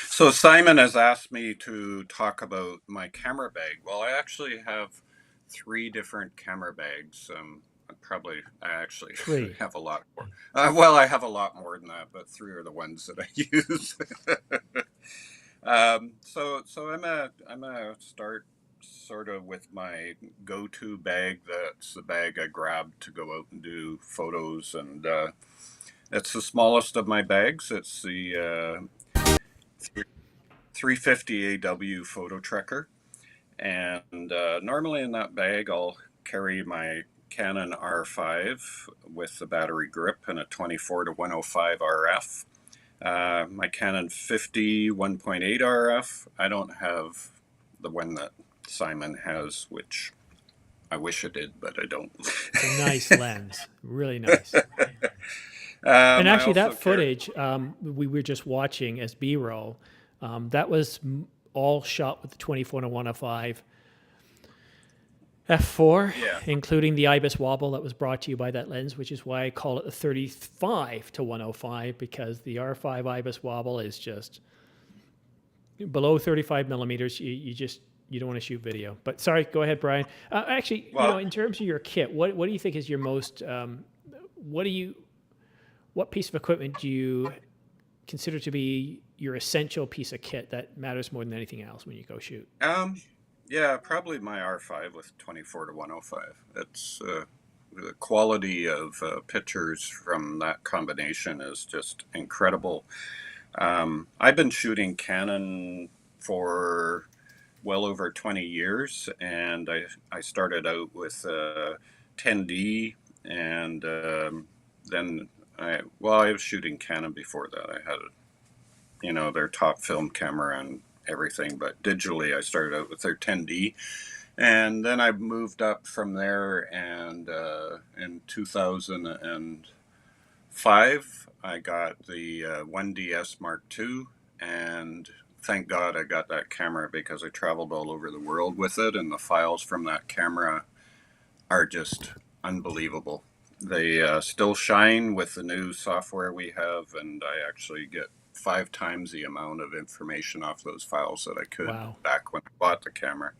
[SPEAKER 8] So Simon has asked me to talk about my camera bag. Well, I actually have 3 different camera bags. I actually
[SPEAKER 1] Three.
[SPEAKER 8] have a lot more. Well, I have a lot more than that, but 3 are the ones that I use. So I'm gonna start sort of with my go-to bag. That's the bag I grab to go out and do photos, and it's the smallest of my bags. It's the 350 AW photo trekker, and normally in that bag I'll carry my Canon R5 with the battery grip and a 24 to 105 RF. My Canon 50 1.8 RF. I don't have the one that Simon has, which I wish I did, but I don't.
[SPEAKER 1] It's a nice lens, really nice. And actually, that footage we were just watching as B-roll, that was all shot with the 24 to 105 f4,
[SPEAKER 8] Yeah.
[SPEAKER 1] including the IBIS wobble that was brought to you by that lens, which is why I call it the 35 to 105, because the R5 IBIS wobble is just below 35 millimeters. You don't want to shoot video. But sorry, go ahead, Brian. Actually,
[SPEAKER 8] Well,
[SPEAKER 1] in terms of your kit, what do you think is your most what piece of equipment do you consider to be your essential piece of kit that matters more than anything else when you go shoot?
[SPEAKER 8] Yeah, probably my R5 with 24 to 105. It's the quality of pictures from that combination is just incredible. I've been shooting Canon for well over 20 years, and I started out with 10D, and then I was shooting Canon before that. I had their top film camera and everything, but digitally I started out with their 10D, and then I moved up from there, and in 2005 I got the 1DS Mark II, and thank God I got that camera because I traveled all over the world with it, and the files from that camera are just unbelievable. They still shine with the new software we have, and I actually get 5 times the amount of information off those files that I could back when I bought the camera.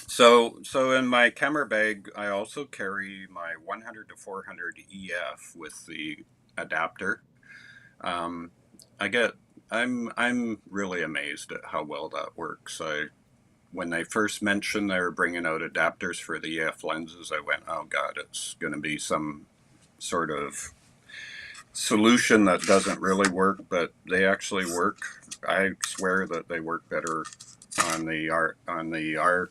[SPEAKER 8] So in my camera bag, I also carry my 100 to 400 EF with the adapter. I'm really amazed at how well that works. When they first mentioned they were bringing out adapters for the EF lenses, I went, oh God, it's going to be some sort of solution that doesn't really work, but they actually work. I swear that they work better on the R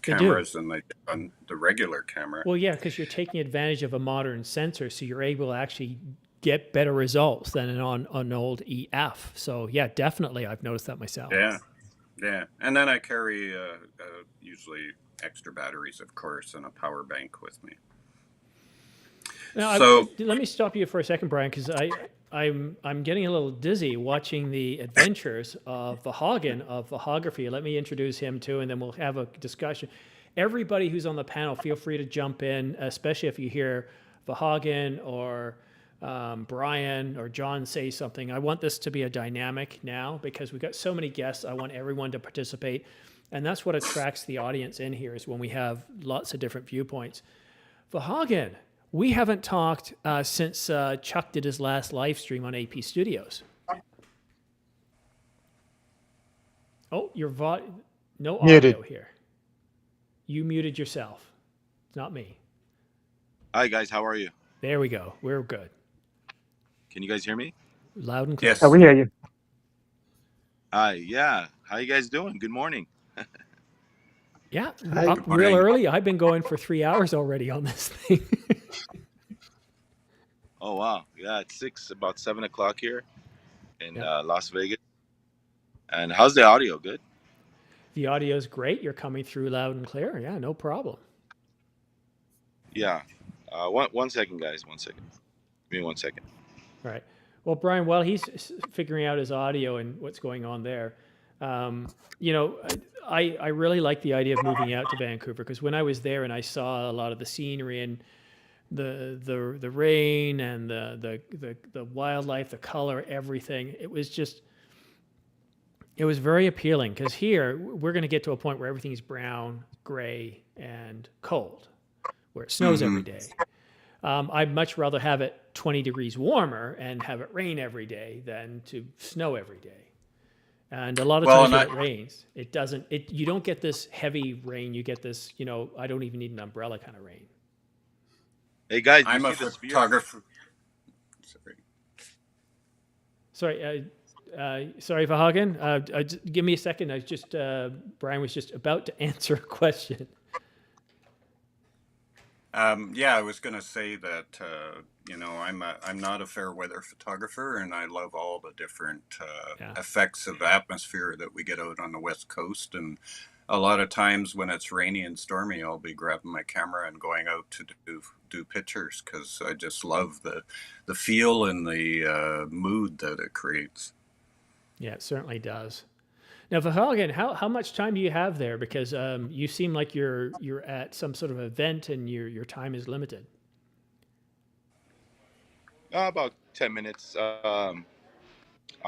[SPEAKER 8] cameras than they do on the regular camera.
[SPEAKER 1] Well, yeah, because you're taking advantage of a modern sensor, so you're able to actually get better results than on an old EF. So yeah, definitely, I've noticed that myself.
[SPEAKER 8] Yeah. And then I carry usually extra batteries, of course, and a power bank with me.
[SPEAKER 1] Now, let me stop you for a second, Brian, because I'm getting a little dizzy watching the adventures of Vahagan of Videography. Let me introduce him too, and then we'll have a discussion. Everybody who's on the panel, feel free to jump in, especially if you hear Vahagan or Brian or John say something. I want this to be a dynamic now because we've got so many guests. I want everyone to participate, and that's what attracts the audience in here is when we have lots of different viewpoints. Vahagan, we haven't talked since Chuck did his last live stream on AP Studios. Oh, no
[SPEAKER 5] Muted.
[SPEAKER 1] audio here. You muted yourself. It's not me.
[SPEAKER 9] Hi, guys. How are you?
[SPEAKER 1] There we go. We're good.
[SPEAKER 9] Can you guys hear me?
[SPEAKER 1] Loud and clear.
[SPEAKER 8] Yes.
[SPEAKER 5] We hear you.
[SPEAKER 9] Hi. Yeah. How you guys doing? Good morning.
[SPEAKER 1] Yeah,
[SPEAKER 7] Hi.
[SPEAKER 1] up real early. I've been going for 3 hours already on this thing.
[SPEAKER 9] Oh, wow. Yeah, it's about 7 o'clock here in Las Vegas. And how's the audio? Good?
[SPEAKER 1] The audio is great. You're coming through loud and clear. Yeah, no problem.
[SPEAKER 9] Yeah. One second, guys. 1 second. Give me 1 second.
[SPEAKER 1] All right. Well, Brian, while he's figuring out his audio and what's going on there, you know, I really like the idea of moving out to Vancouver because when I was there and I saw a lot of the scenery and the rain and the wildlife, the color, everything, it was very appealing because here we're going to get to a point where everything's brown, gray, and cold, where it snows every day. I'd much rather have it 20 degrees warmer and have it rain every day than to snow every day. And a lot of times when it rains, you don't get this heavy rain. You get this, you know, I don't even need an umbrella kind of rain.
[SPEAKER 9] Hey, guys.
[SPEAKER 8] I'm a photographer.
[SPEAKER 1] Sorry, Vahagan. Give me a second. Brian was just about to answer a question.
[SPEAKER 8] Yeah, I was going to say that you know, I'm not a fair weather photographer, and I love all the different effects of atmosphere that we get out on the West Coast. And a lot of times when it's rainy and stormy, I'll be grabbing my camera and going out to do pictures because I just love the feel and the mood that it creates.
[SPEAKER 1] Yeah, it certainly does. Now, Vahagan, how much time do you have there? Because you seem like you're at some sort of event and your time is limited.
[SPEAKER 9] About 10 minutes. I'm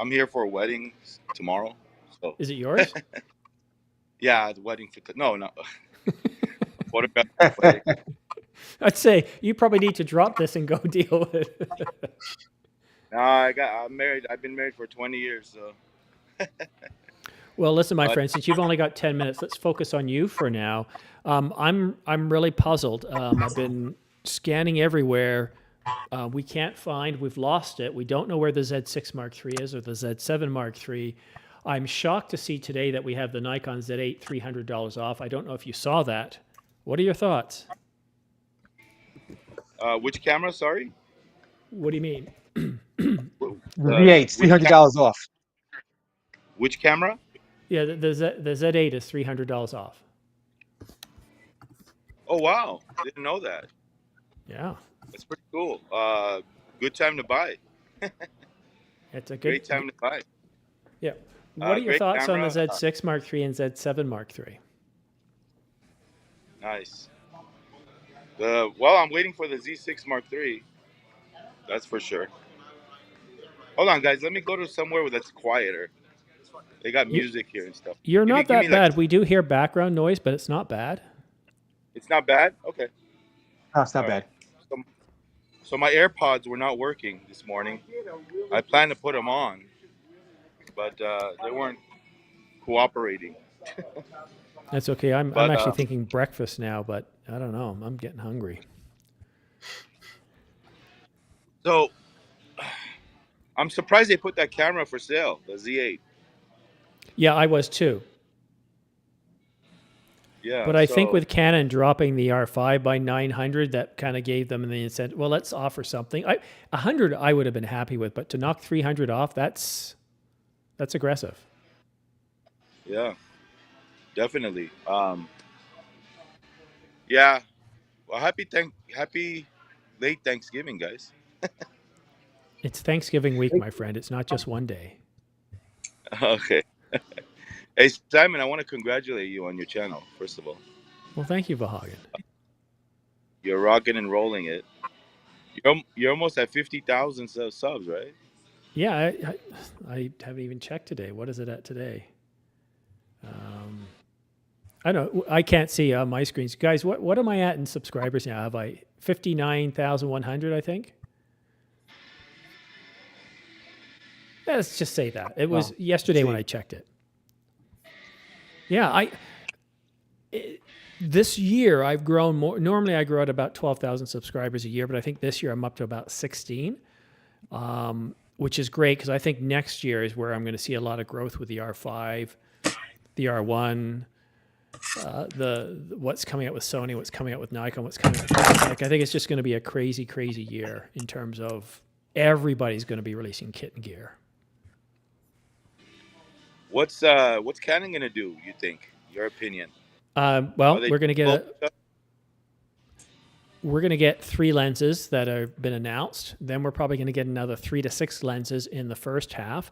[SPEAKER 9] here for a wedding tomorrow. So.
[SPEAKER 1] Is it yours?
[SPEAKER 9] Yeah, the wedding. No. What about
[SPEAKER 1] wedding? I'd say you probably need to drop this and go deal with it.
[SPEAKER 9] No, I'm married. I've been married for 20 years, so.
[SPEAKER 1] Well, listen, my friend, since you've only got 10 minutes, let's focus on you for now. I'm really puzzled. I've been scanning everywhere. We've lost it. We don't know where the Z6 Mark III is or the Z7 Mark III. I'm shocked to see today that we have the Nikon Z8 $300 off. I don't know if you saw that. What are your thoughts?
[SPEAKER 9] Which camera, sorry?
[SPEAKER 1] What do you mean?
[SPEAKER 5] The V8, $300 off.
[SPEAKER 9] Which camera?
[SPEAKER 1] Yeah, the Z8 is $300 off.
[SPEAKER 9] Oh, wow. Didn't know that.
[SPEAKER 1] Yeah.
[SPEAKER 9] That's pretty cool. Good time to buy.
[SPEAKER 1] It's a
[SPEAKER 9] great time to buy.
[SPEAKER 1] Yeah. What are your thoughts
[SPEAKER 9] camera,
[SPEAKER 1] on the Z6 Mark III and Z7 Mark III?
[SPEAKER 9] Nice. Well, I'm waiting for the Z6 Mark III. That's for sure. Hold on, guys. Let me go to somewhere that's quieter. They got music here and stuff.
[SPEAKER 1] You're not that bad. We do hear background noise, but it's not bad.
[SPEAKER 9] It's not bad? Okay.
[SPEAKER 5] No, it's not bad.
[SPEAKER 9] So my AirPods were not working this morning. I planned to put them on, but they weren't cooperating.
[SPEAKER 1] That's okay. I'm actually thinking breakfast now, but I don't know. I'm getting hungry.
[SPEAKER 9] So I'm surprised they put that camera for sale, the Z8.
[SPEAKER 1] Yeah, I was too.
[SPEAKER 9] Yeah.
[SPEAKER 1] But I think
[SPEAKER 9] So
[SPEAKER 1] with Canon dropping the R5 by 900, that kind of gave them the incentive. Well, let's offer something. 100 I would have been happy with, but to knock 300 off, that's aggressive.
[SPEAKER 9] yeah, definitely. Yeah. Well, happy late Thanksgiving, guys.
[SPEAKER 1] It's Thanksgiving week, my friend. It's not just one day.
[SPEAKER 9] Okay. Hey, Simon, I want to congratulate you on your channel, first of all.
[SPEAKER 1] Well, thank you, Vahagan.
[SPEAKER 9] You're rocking and rolling it. You're almost at 50,000 subs, right?
[SPEAKER 1] Yeah, I haven't even checked today. What is it at today? I don't know. I can't see on my screens. Guys, what am I at in subscribers now? Have I 59,100, I think? Let's just say that. It was yesterday when I checked it. Yeah, this year I've grown more. Normally I grow at about 12,000 subscribers a year, but I think this year I'm up to about 16, which is great because I think next year is where I'm going to see a lot of growth with the R5, the R1, what's coming out with Sony, what's coming out with Nikon, what's coming out with Panasonic. I think it's just going to be a crazy, crazy year in terms of everybody's going to be releasing kit and gear.
[SPEAKER 9] What's Canon gonna do? You think? Your opinion?
[SPEAKER 1] Well, we're going to get 3 lenses that have been announced. Then we're probably going to get another 3 to 6 lenses in the first half.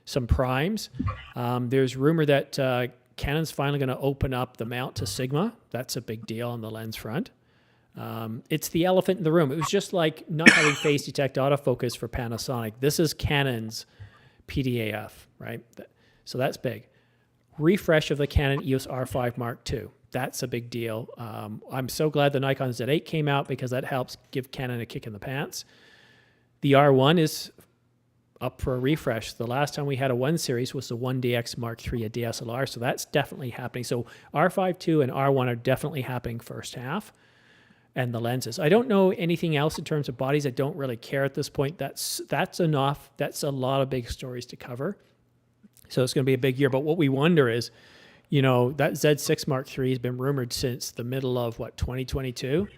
[SPEAKER 1] Some primes. There's rumor that Canon's finally going to open up the mount to Sigma. That's a big deal on the lens front. It's the elephant in the room. It was just like not having phase detect autofocus for Panasonic. This is Canon's PDAF, right? So that's big. Refresh of the Canon EOS R5 Mark II. That's a big deal. I'm so glad the Nikon Z8 came out because that helps give Canon a kick in the pants. The R1 is up for a refresh. The last time we had a 1 series was the 1DX Mark III, a DSLR, so that's definitely happening. So R5 II and R1 are definitely happening first half. And the lenses. I don't know anything else in terms of bodies. I don't really care at this point. That's enough. That's a lot of big stories to cover. So it's going to be a big year. But what we wonder is, that Z6 Mark III has been rumored since the middle of, 2022?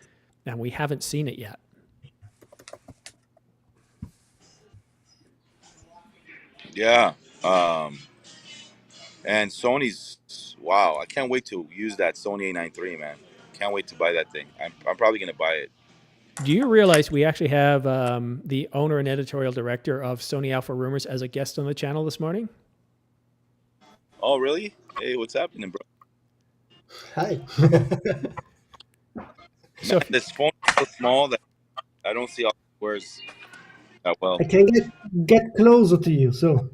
[SPEAKER 1] And we haven't seen it yet.
[SPEAKER 9] Yeah. And Sony's, wow, I can't wait to use that Sony A9 III, man. Can't wait to buy that thing. I'm probably going to buy it.
[SPEAKER 1] Do you realize we actually have the owner and editorial director of Sony Alpha Rumors as a guest on the channel this morning?
[SPEAKER 9] Oh, really? Hey, what's happening, bro?
[SPEAKER 7] Hi.
[SPEAKER 9] So this phone is so small that I don't see all the squares that well.
[SPEAKER 7] I can get closer to you, so.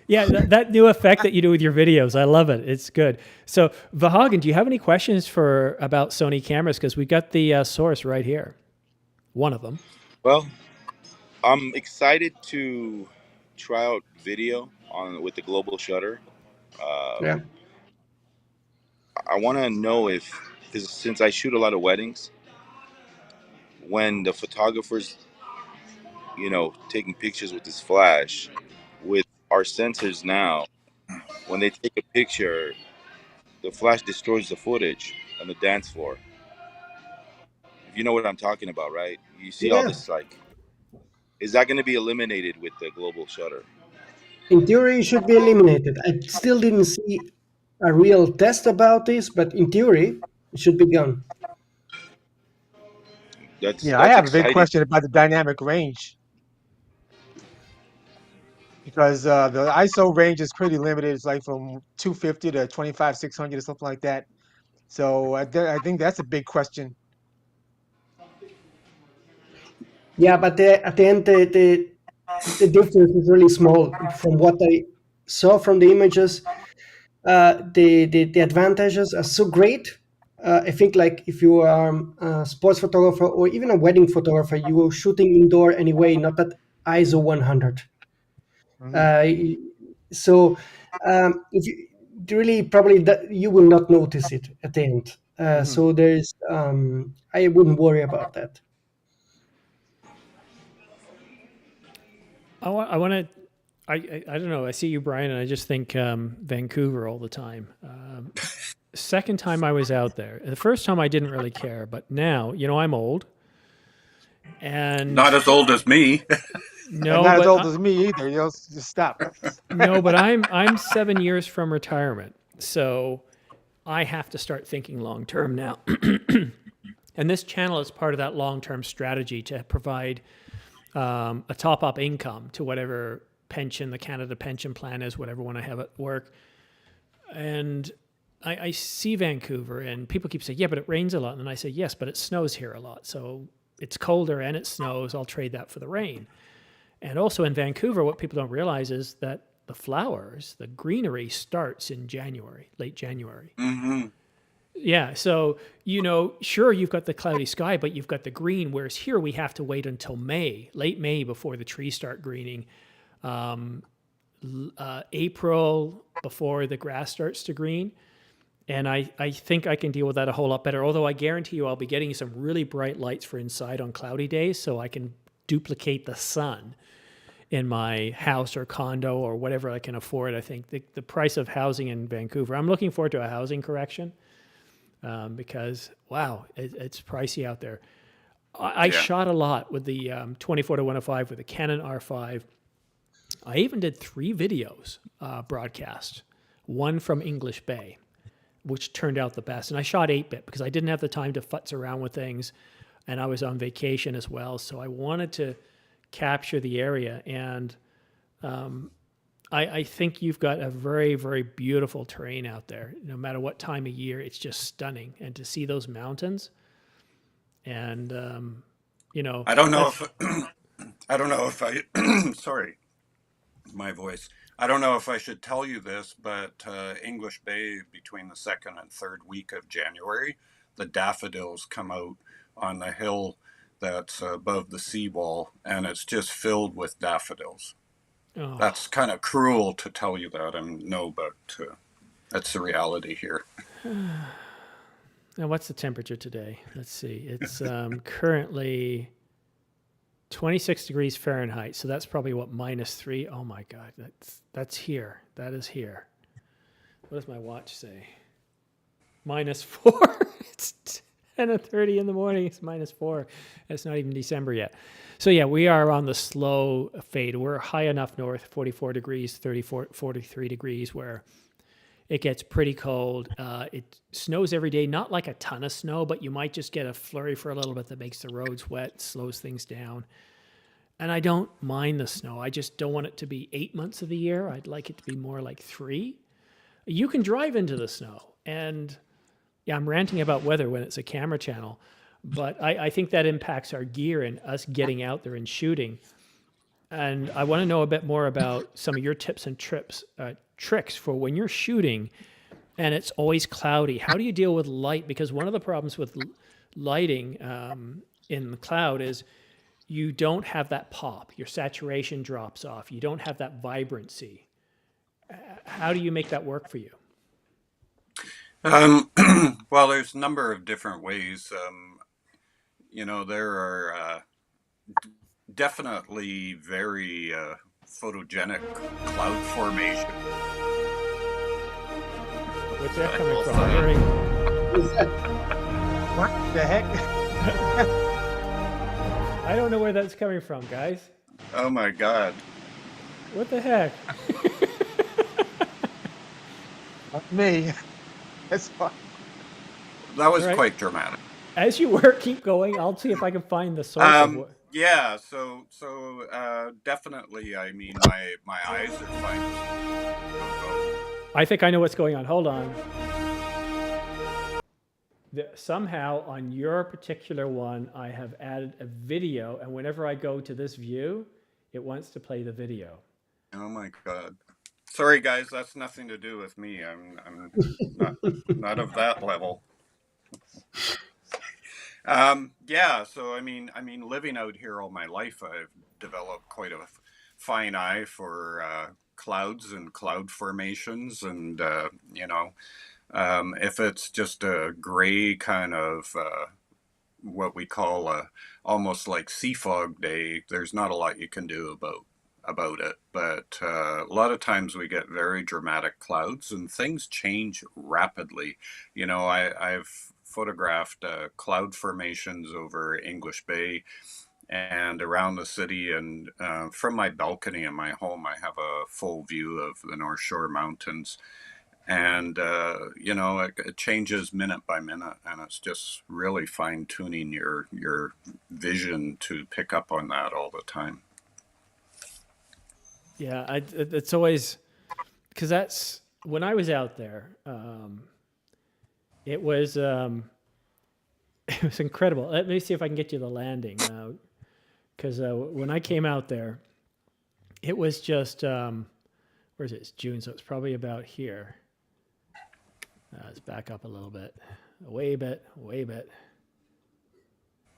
[SPEAKER 1] Yeah, that new effect that you do with your videos, I love it. It's good. So, Vahagan, do you have any questions about Sony cameras? Because we got the source right here, one of them.
[SPEAKER 9] Well, I'm excited to try out video with the global shutter.
[SPEAKER 7] Yeah.
[SPEAKER 9] I want to know because since I shoot a lot of weddings, when the photographers, taking pictures with this flash, with our sensors now, when they take a picture, the flash destroys the footage on the dance floor. If you know what I'm talking about, right? You see all this, is that going to be eliminated with the global shutter?
[SPEAKER 7] In theory, it should be eliminated. I still didn't see a real test about this, but in theory, it should be gone.
[SPEAKER 9] That's
[SPEAKER 5] I have
[SPEAKER 9] exciting.
[SPEAKER 5] a big question about the dynamic range, because the ISO range is pretty limited. It's like from 250 to 25,600 or something like that. So I think that's a big question.
[SPEAKER 7] Yeah, but at the end, the difference is really small. From what I saw from the images, the advantages are so great. I think like if you are a sports photographer or even a wedding photographer, you are shooting indoor anyway, not at ISO 100. So if you really probably you will not notice it at the end. So there's I wouldn't worry about that.
[SPEAKER 1] I want to. I don't know. I see you, Brian, and I just think Vancouver all the time. second time I was out there. The first time I didn't really care, but now, I'm old. And
[SPEAKER 8] not as old as me.
[SPEAKER 1] no,
[SPEAKER 5] and not as
[SPEAKER 1] but
[SPEAKER 5] old as me either. You'll just stop.
[SPEAKER 1] no, but I'm 7 years from retirement, so I have to start thinking long term now. And this channel is part of that long term strategy to provide a top up income to whatever pension the Canada pension plan is, whatever one I have at work. And I see Vancouver, and people keep saying, yeah, but it rains a lot. And I say, yes, but it snows here a lot. So it's colder and it snows. I'll trade that for the rain. And also in Vancouver, what people don't realize is that the flowers, the greenery starts in January, late January.
[SPEAKER 8] Mm-hmm.
[SPEAKER 1] Yeah. So, sure, you've got the cloudy sky, but you've got the green, whereas here we have to wait until May, late May, before the trees start greening. April before the grass starts to green. And I think I can deal with that a whole lot better. Although I guarantee you I'll be getting some really bright lights for inside on cloudy days, so I can duplicate the sun in my house or condo or whatever I can afford. I think the price of housing in Vancouver, I'm looking forward to a housing correction because, wow, it's pricey out there. I shot a lot with the 24-105 with the Canon R5. I even did 3 videos broadcast, one from English Bay, which turned out the best. And I shot 8-bit because I didn't have the time to futz around with things, and I was on vacation as well. So I wanted to capture the area. And I think you've got a very, very beautiful terrain out there. No matter what time of year, it's just stunning. And to see those mountains and,
[SPEAKER 8] I don't know if I, sorry, my voice. I don't know if I should tell you this, but English Bay, between the 2nd and 3rd week of January, the daffodils come out on the hill that's above the seawall, and it's just filled with daffodils.
[SPEAKER 1] Oh.
[SPEAKER 8] That's kind of cruel to tell you that, but that's the reality here.
[SPEAKER 1] Now, what's the temperature today? Let's see. It's currently 26 degrees Fahrenheit. So that's probably -3. Oh my God, that's here. That is here. What does my watch say? -4. It's 10:30 in the morning. It's -4. It's not even December yet. So yeah, we are on the slow fade. We're high enough north, 44 degrees, 34, 43 degrees, where it gets pretty cold. It snows every day, not like a ton of snow, but you might just get a flurry for a little bit that makes the roads wet, slows things down. And I don't mind the snow. I just don't want it to be 8 months of the year. I'd like it to be more like 3. You can drive into the snow. And yeah, I'm ranting about weather when it's a camera channel, but I think that impacts our gear and us getting out there and shooting. And I want to know a bit more about some of your tips and tricks for when you're shooting and it's always cloudy. How do you deal with light? Because one of the problems with lighting in the cloud is you don't have that pop. Your saturation drops off. You don't have that vibrancy. How do you make that work for you?
[SPEAKER 8] Well, there's a number of different ways. There are definitely very photogenic cloud formation.
[SPEAKER 1] What's that coming from? I'm hearing...
[SPEAKER 5] What the heck?
[SPEAKER 1] I don't know where that's coming from, guys.
[SPEAKER 8] Oh my God.
[SPEAKER 1] What the heck?
[SPEAKER 5] Not me. That's fine.
[SPEAKER 8] That was
[SPEAKER 1] Right.
[SPEAKER 8] quite dramatic.
[SPEAKER 1] As you work, keep going. I'll see if I can find the source of what...
[SPEAKER 8] Yeah, so definitely, I mean, my eyes are fine.
[SPEAKER 1] I think I know what's going on. Hold on. Somehow on your particular one, I have added a video, and whenever I go to this view, it wants to play the video.
[SPEAKER 8] Oh my God. Sorry, guys, that's nothing to do with me. I'm not of that level. Yeah, so I mean, living out here all my life, I've developed quite a fine eye for clouds and cloud formations, and if it's just a gray kind of what we call almost like sea fog day, there's not a lot you can do about about it, but a lot of times we get very dramatic clouds and things change rapidly. You know, I've photographed cloud formations over English Bay and around the city, and from my balcony in my home, I have a full view of the North Shore Mountains. And you know, it changes minute by minute, and it's just really fine tuning your vision to pick up on that all the time.
[SPEAKER 1] Yeah, it's always, because that's when I was out there. It was it was incredible. Let me see if I can get you the landing now, because when I came out there, it was just where is it? It's June, so it's probably about here. Let's back up a little bit, way bit.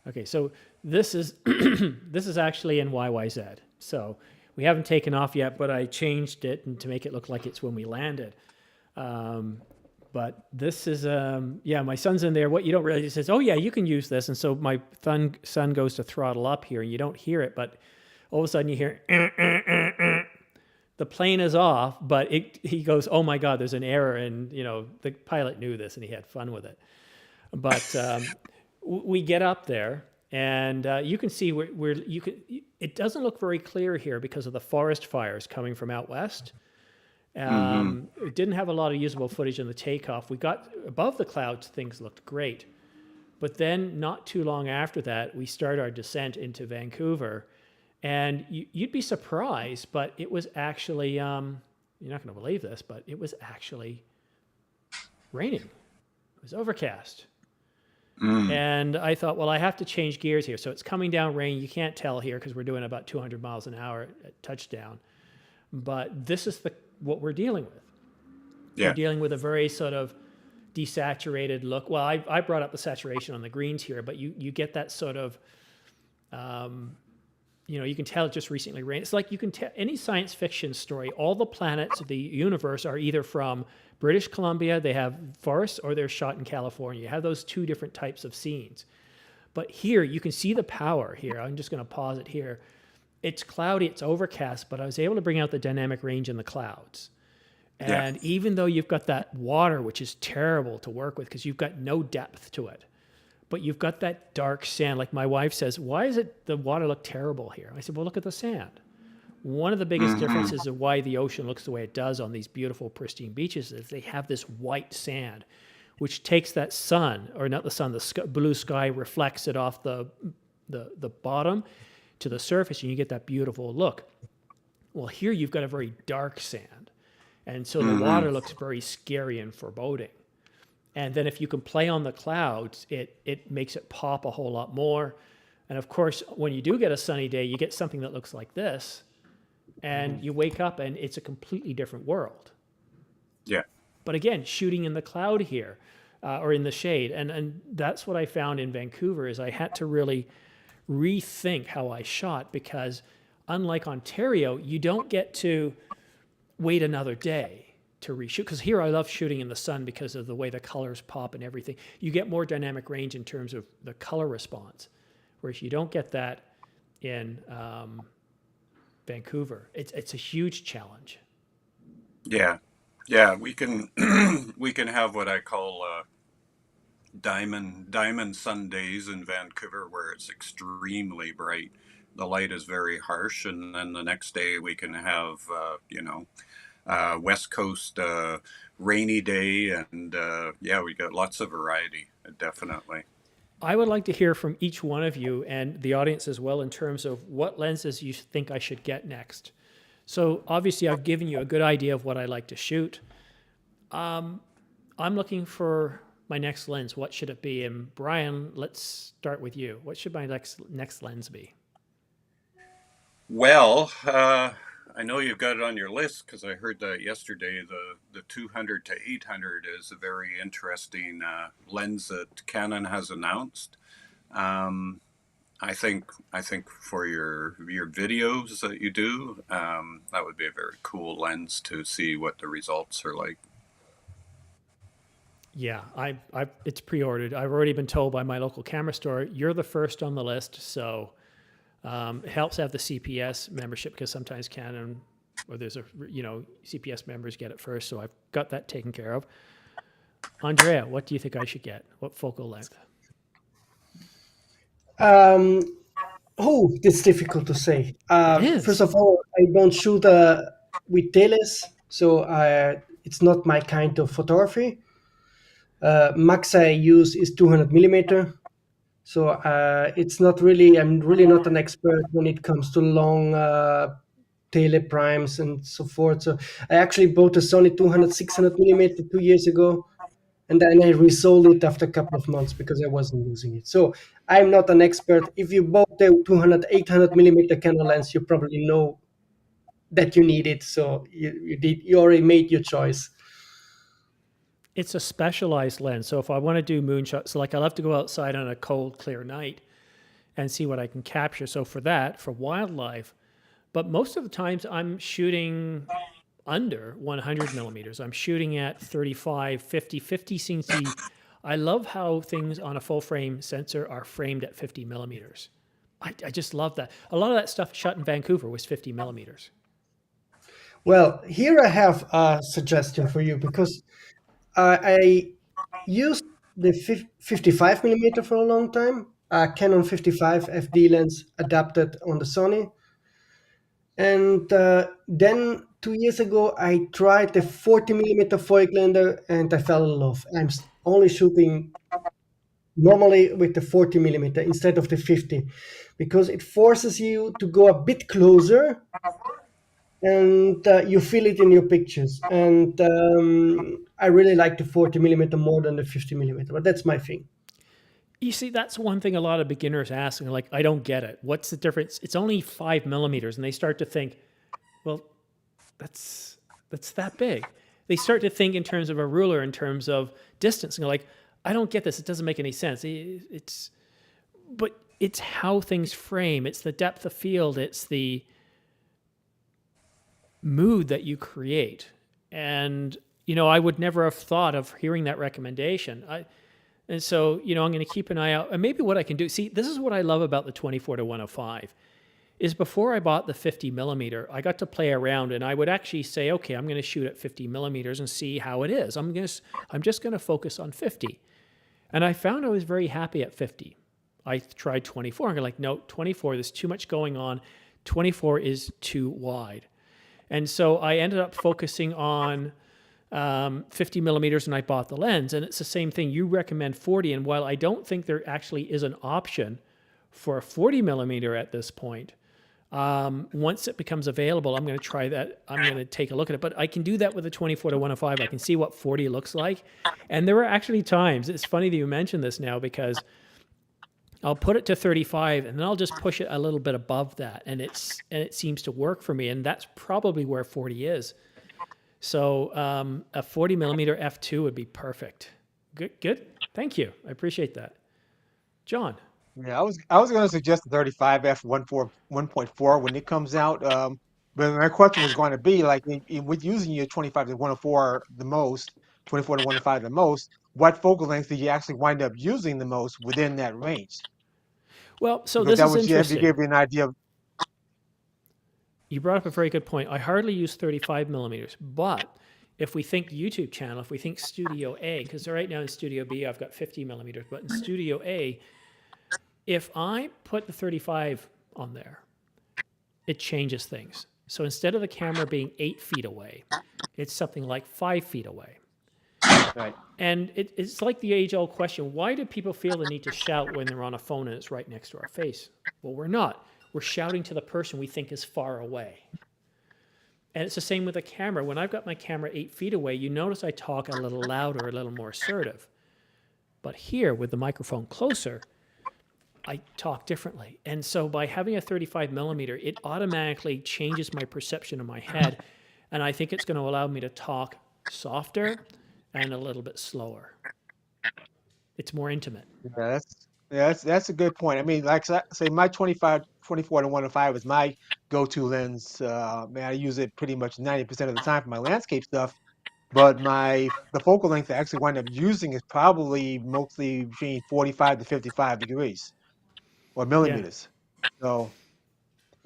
[SPEAKER 1] Okay, so this is this is actually in YYZ. So we haven't taken off yet, but I changed it and to make it look like it's when we landed. But this is, yeah, my son's in there. What you don't realize, he says, oh yeah, you can use this. And so my son goes to throttle up here and you don't hear it, but all of a sudden you hear, the plane is off, but he goes, oh my God, there's an error. And you know, the pilot knew this and he had fun with it. But we get up there and you can see where it doesn't look very clear here because of the forest fires coming from out west. It didn't have a lot of usable footage in the takeoff. We got above the clouds, things looked great. But then not too long after that, we start our descent into Vancouver. And you'd be surprised, but it was actually, you're not going to believe this, but it was actually raining. It was overcast. And I thought, well, I have to change gears here. So it's coming down rain. You can't tell here because we're doing about 200 miles an hour at touchdown. But this is what we're dealing with. Yeah. We're dealing with a very sort of desaturated look. Well, I brought up the saturation on the greens here, but you get that sort of, you know, you can tell it just recently rained. It's like you can tell any science fiction story, all the planets of the universe are either from British Columbia, they have forests, or they're shot in California. You have those two different types of scenes. But here, you can see the power here. I'm just going to pause it here. It's cloudy, it's overcast, but I was able to bring out the dynamic range in the clouds. And even though you've got that water, which is terrible to work with because you've got no depth to it, but you've got that dark sand. Like my wife says, why is it the water look terrible here? I said, well, look at the sand. One of the biggest differences of why the ocean looks the way it does on these beautiful, pristine beaches is they have this white sand, which takes that sun, or not the sun, the blue sky reflects it off the bottom to the surface, and you get that beautiful look. Well, here you've got a very dark sand, and so the water looks very scary and foreboding. And then if you can play on the clouds, it makes it pop a whole lot more. And of course, when you do get a sunny day, you get something that looks like this, and you wake up and it's a completely different world.
[SPEAKER 8] Yeah.
[SPEAKER 1] But again, shooting in the cloud here, or in the shade, and that's what I found in Vancouver is I had to really rethink how I shot, because unlike Ontario, you don't get to wait another day to reshoot, because here I love shooting in the sun because of the way the colors pop and everything. You get more dynamic range in terms of the color response, whereas you don't get that in Vancouver. It's a huge challenge.
[SPEAKER 8] Yeah, we can we can have what I call diamond sun days in Vancouver, where it's extremely bright. The light is very harsh, and then the next day we can have West Coast rainy day, and we got lots of variety, definitely.
[SPEAKER 1] I would like to hear from each one of you and the audience as well in terms of what lenses you think I should get next. So obviously I've given you a good idea of what I like to shoot. I'm looking for my next lens. What should it be? And Brian, let's start with you. What should my next lens be?
[SPEAKER 8] Well, I know you've got it on your list because I heard that yesterday. The 200 to 800 is a very interesting lens that Canon has announced. I think for your videos that you do, that would be a very cool lens to see what the results are like.
[SPEAKER 1] Yeah, it's pre-ordered. I've already been told by my local camera store, you're the first on the list, so It helps to have the CPS membership because sometimes Canon or there's CPS members get it first. So I've got that taken care of. Andrea, what do you think I should get? What focal length?
[SPEAKER 7] It's difficult to say.
[SPEAKER 1] It is.
[SPEAKER 7] First of all, I don't shoot with teles, so it's not my kind of photography. Max I use is 200 millimeter. So it's not really, I'm really not an expert when it comes to long tele primes and so forth. So I actually bought a Sony 200, 600 millimeter 2 years ago. And then I resold it after a couple of months because I wasn't using it. So I'm not an expert. If you bought the 200, 800 millimeter Canon lens, you probably know that you need it. So you already made your choice.
[SPEAKER 1] It's a specialized lens. So if I want to do moonshots, like I love to go outside on a cold, clear night and see what I can capture. So for that, for wildlife, but most of the times I'm shooting under 100 millimeters. I'm shooting at 35, 50. 50 seems to be, I love how things on a full frame sensor are framed at 50 millimeters. I just love that. A lot of that stuff shot in Vancouver was 50 millimeters.
[SPEAKER 7] Well, here I have a suggestion for you because I used the 55 millimeter for a long time, Canon 55 FD lens adapted on the Sony. And then 2 years ago, I tried the 40 millimeter Voigtlander and I fell in love. I'm only shooting normally with the 40 millimeter instead of the 50 because it forces you to go a bit closer and you feel it in your pictures. And I really like the 40 millimeter more than the 50 millimeter, but that's my thing.
[SPEAKER 1] You see, that's one thing a lot of beginners ask, and like, I don't get it. What's the difference? It's only 5 millimeters, and they start to think, well, that's that big. They start to think in terms of a ruler, in terms of distance, and they're like, I don't get this. It doesn't make any sense. But it's how things frame. It's the depth of field. It's the mood that you create. And, I would never have thought of hearing that recommendation. And so, I'm going to keep an eye out. And maybe what I can do, see, this is what I love about the 24-105, is before I bought the 50 millimeter, I got to play around and I would actually say, okay, I'm going to shoot at 50 millimeters and see how it is. I'm just going to focus on 50. And I found I was very happy at 50. I tried 24 and I'm like, no, 24, there's too much going on. 24 is too wide. And so I ended up focusing on 50 millimeters and I bought the lens. And it's the same thing. You recommend 40. And while I don't think there actually is an option for a 40 millimeter at this point, once it becomes available, I'm going to try that. I'm going to take a look at it. But I can do that with a 24-105. I can see what 40 looks like. And there were actually times, it's funny that you mentioned this now because I'll put it to 35 and then I'll just push it a little bit above that. And it seems to work for me. And that's probably where 40 is. So a 40 millimeter f2 would be perfect. Good. Thank you. I appreciate that. John.
[SPEAKER 5] Yeah, I was going to suggest the 35 f1.4 when it comes out. But my question was going to be like, with using your 25-104 the most, 24-105 the most, what focal length did you actually wind up using the most within that range?
[SPEAKER 1] Well, so
[SPEAKER 5] because
[SPEAKER 1] this is interesting.
[SPEAKER 5] To give you an idea of.
[SPEAKER 1] You brought up a very good point. I hardly use 35 millimeters, but if we think YouTube channel, if we think Studio A, because right now in Studio B, I've got 50 millimeters, but in Studio A, if I put the 35 on there, it changes things. So instead of the camera being 8 feet away, it's something like 5 feet away.
[SPEAKER 5] Right.
[SPEAKER 1] And it's like the age-old question, why do people feel the need to shout when they're on a phone and it's right next to our face? Well, we're not. We're shouting to the person we think is far away. And it's the same with a camera. When I've got my camera 8 feet away, you notice I talk a little louder, a little more assertive. But here, with the microphone closer, I talk differently. And so by having a 35 millimeter, it automatically changes my perception in my head. And I think it's going to allow me to talk softer and a little bit slower. It's more intimate.
[SPEAKER 5] Yeah, that's a good point. I mean, like say my 24-105 is my go-to lens. Man, I use it pretty much 90% of the time for my landscape stuff. But the focal length I actually wind up using is probably mostly between 45 to 55 degrees or millimeters. So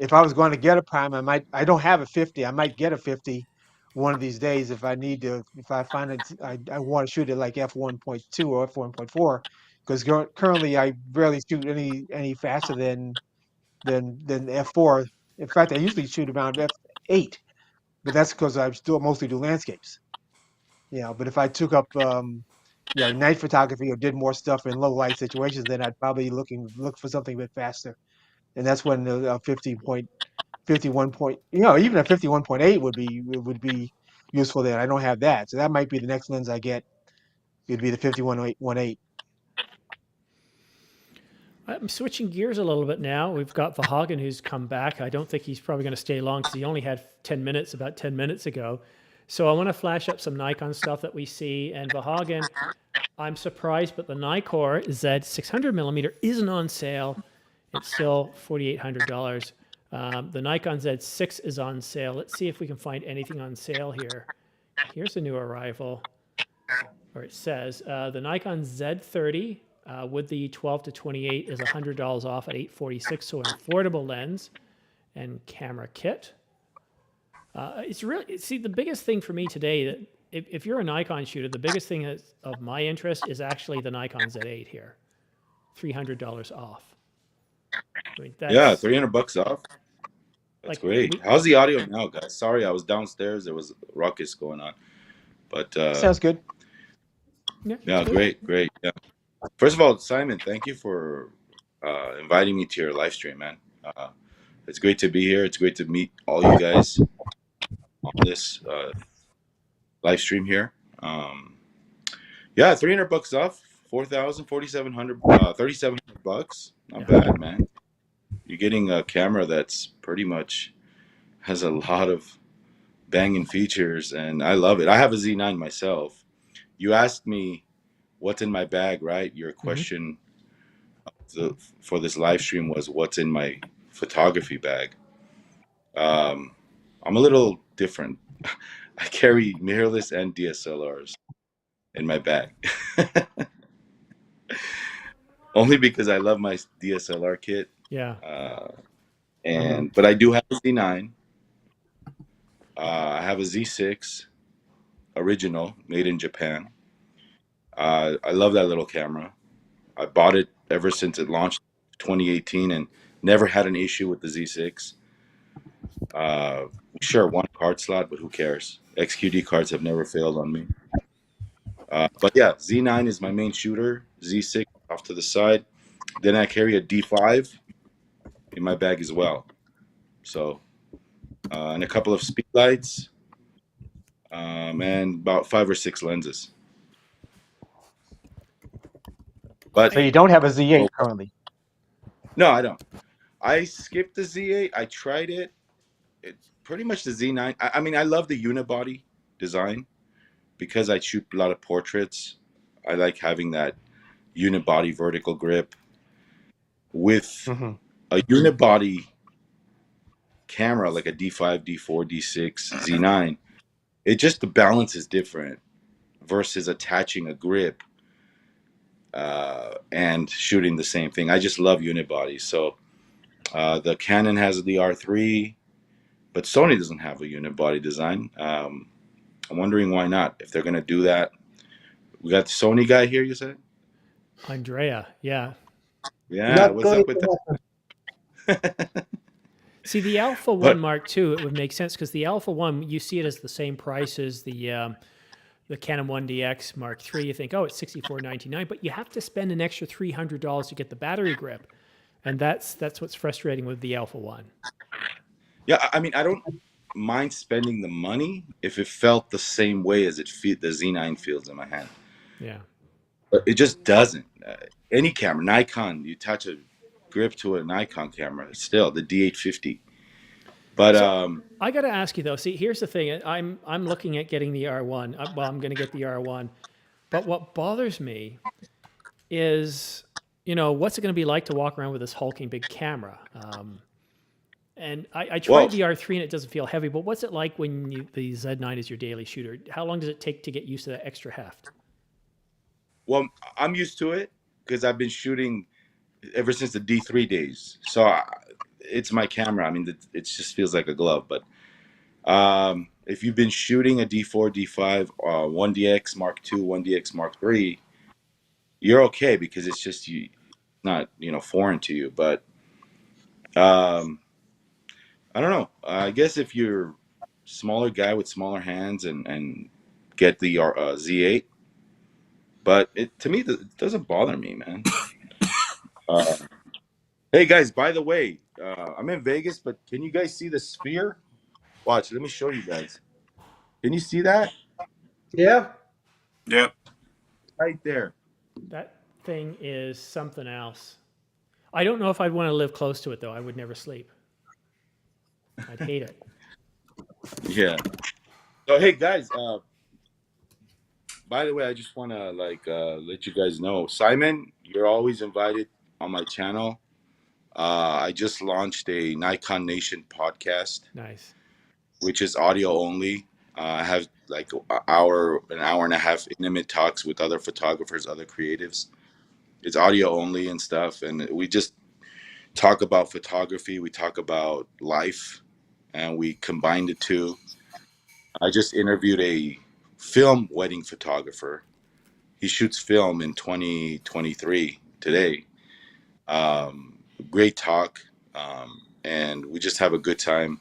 [SPEAKER 5] if I was going to get a prime, I don't have a 50. I might get a 50 one of these days if I need to, if I find it, I want to shoot it like f1.2 or f1.4, because currently I rarely shoot any faster than f4. In fact, I usually shoot around f8, but that's because I still mostly do landscapes. But if I took up night photography or did more stuff in low light situations, then I'd probably look for something a bit faster. And that's when the 51 point, even a 51.8 would be useful there. I don't have that, so that might be the next lens I get. It'd be the 51.8.
[SPEAKER 1] I'm switching gears a little bit now. We've got Vahagan who's come back. I don't think he's probably going to stay long because he only had 10 minutes about 10 minutes ago. So I want to flash up some Nikon stuff that we see. And Vahagan, I'm surprised, but the Nikkor Z600mm isn't on sale. It's still $4,800. The Nikon Z6 is on sale. Let's see if we can find anything on sale here. Here's a new arrival, or it says the Nikon Z30 with the 12 to 28 is $100 off at $846. So an affordable lens and camera kit. It's really, see, the biggest thing for me today, that if you're a Nikon shooter, the biggest thing of my interest is actually the Nikon Z8 here, $300 off. I mean,
[SPEAKER 9] Yeah, $300 off. That's
[SPEAKER 1] like,
[SPEAKER 9] great. How's the audio now, guys? Sorry, I was downstairs. There was a ruckus going on, but
[SPEAKER 5] Sounds good.
[SPEAKER 9] yeah, great. Yeah. First of all, Simon, thank you for inviting me to your live stream, man. It's great to be here. It's great to meet all you guys on this live stream here. Yeah, $300 off, 4,000, 4,700, $3,700. Not bad, man. You're getting a camera that's pretty much has a lot of banging features, and I love it. I have a Z9 myself. You asked me what's in my bag, right? Your question for this live stream was what's in my photography bag. I'm a little different. I carry mirrorless and DSLRs in my bag. Only because I love my DSLR kit.
[SPEAKER 1] Yeah.
[SPEAKER 9] But I do have a Z9. I have a Z6 original made in Japan. I love that little camera. I bought it ever since it launched 2018 and never had an issue with the Z6. Sure, one card slot, but who cares? XQD cards have never failed on me. But yeah, Z9 is my main shooter. Z6 off to the side. Then I carry a D5 in my bag as well. So, and a couple of speed lights, and about 5 or 6 lenses. But
[SPEAKER 5] so you don't have a Z8 currently?
[SPEAKER 9] No, I don't. I skipped the Z8. I tried it. It's pretty much the Z9. I mean, I love the unibody design because I shoot a lot of portraits. I like having that unibody vertical grip with a unibody camera like a D5, D4, D6, Z9. It just, the balance is different versus attaching a grip and shooting the same thing. I just love unibodies. So the Canon has the R3, but Sony doesn't have a unibody design. I'm wondering why not, if they're going to do that. We got the Sony guy here, you said?
[SPEAKER 1] Andrea, yeah.
[SPEAKER 9] Yeah, what's up with that?
[SPEAKER 1] See, the Alpha 1 Mark II, it would make sense because the Alpha 1, you see it as the same price as the Canon 1DX Mark III. You think, oh, it's $64.99, but you have to spend an extra $300 to get the battery grip. And that's what's frustrating with the Alpha 1.
[SPEAKER 9] Yeah, I mean, I don't mind spending the money if it felt the same way as the Z9 feels in my hand.
[SPEAKER 1] Yeah.
[SPEAKER 9] But it just doesn't. Any camera, Nikon, you touch a grip to a Nikon camera, still the D850. But
[SPEAKER 1] so, I got to ask you though. See, here's the thing. I'm looking at getting the R1. Well, I'm going to get the R1. But what bothers me is, what's it going to be like to walk around with this hulking big camera? And I tried the R3 and it doesn't feel heavy, but what's it like when the Z9 is your daily shooter? How long does it take to get used to that extra heft?
[SPEAKER 9] Well, I'm used to it because I've been shooting ever since the D3 days. So it's my camera. I mean, it just feels like a glove. But if you've been shooting a D4, D5, 1DX Mark II, 1DX Mark III, you're okay because it's just not foreign to you. But um, I don't know. I guess if you're smaller guy with smaller hands and get the Z8, but to me it doesn't bother me, man. Hey guys, by the way, I'm in Vegas, but can you guys see the sphere? Watch, let me show you guys. Can you see that
[SPEAKER 7] Yeah.
[SPEAKER 8] Yep.
[SPEAKER 9] right there?
[SPEAKER 1] That thing is something else. I don't know if I'd want to live close to it though. I would never sleep. I'd hate it.
[SPEAKER 9] Yeah. So hey guys, by the way, I just want to let you guys know, Simon, you're always invited on my channel. I just launched a Nikon Nation podcast,
[SPEAKER 1] Nice.
[SPEAKER 9] which is audio only. I have like an hour and a half intimate talks with other photographers, other creatives. It's audio only and stuff, and we just talk about photography. We talk about life, and we combine the two. I just interviewed a film wedding photographer. He shoots film in 2023 today. Great talk, and we just have a good time.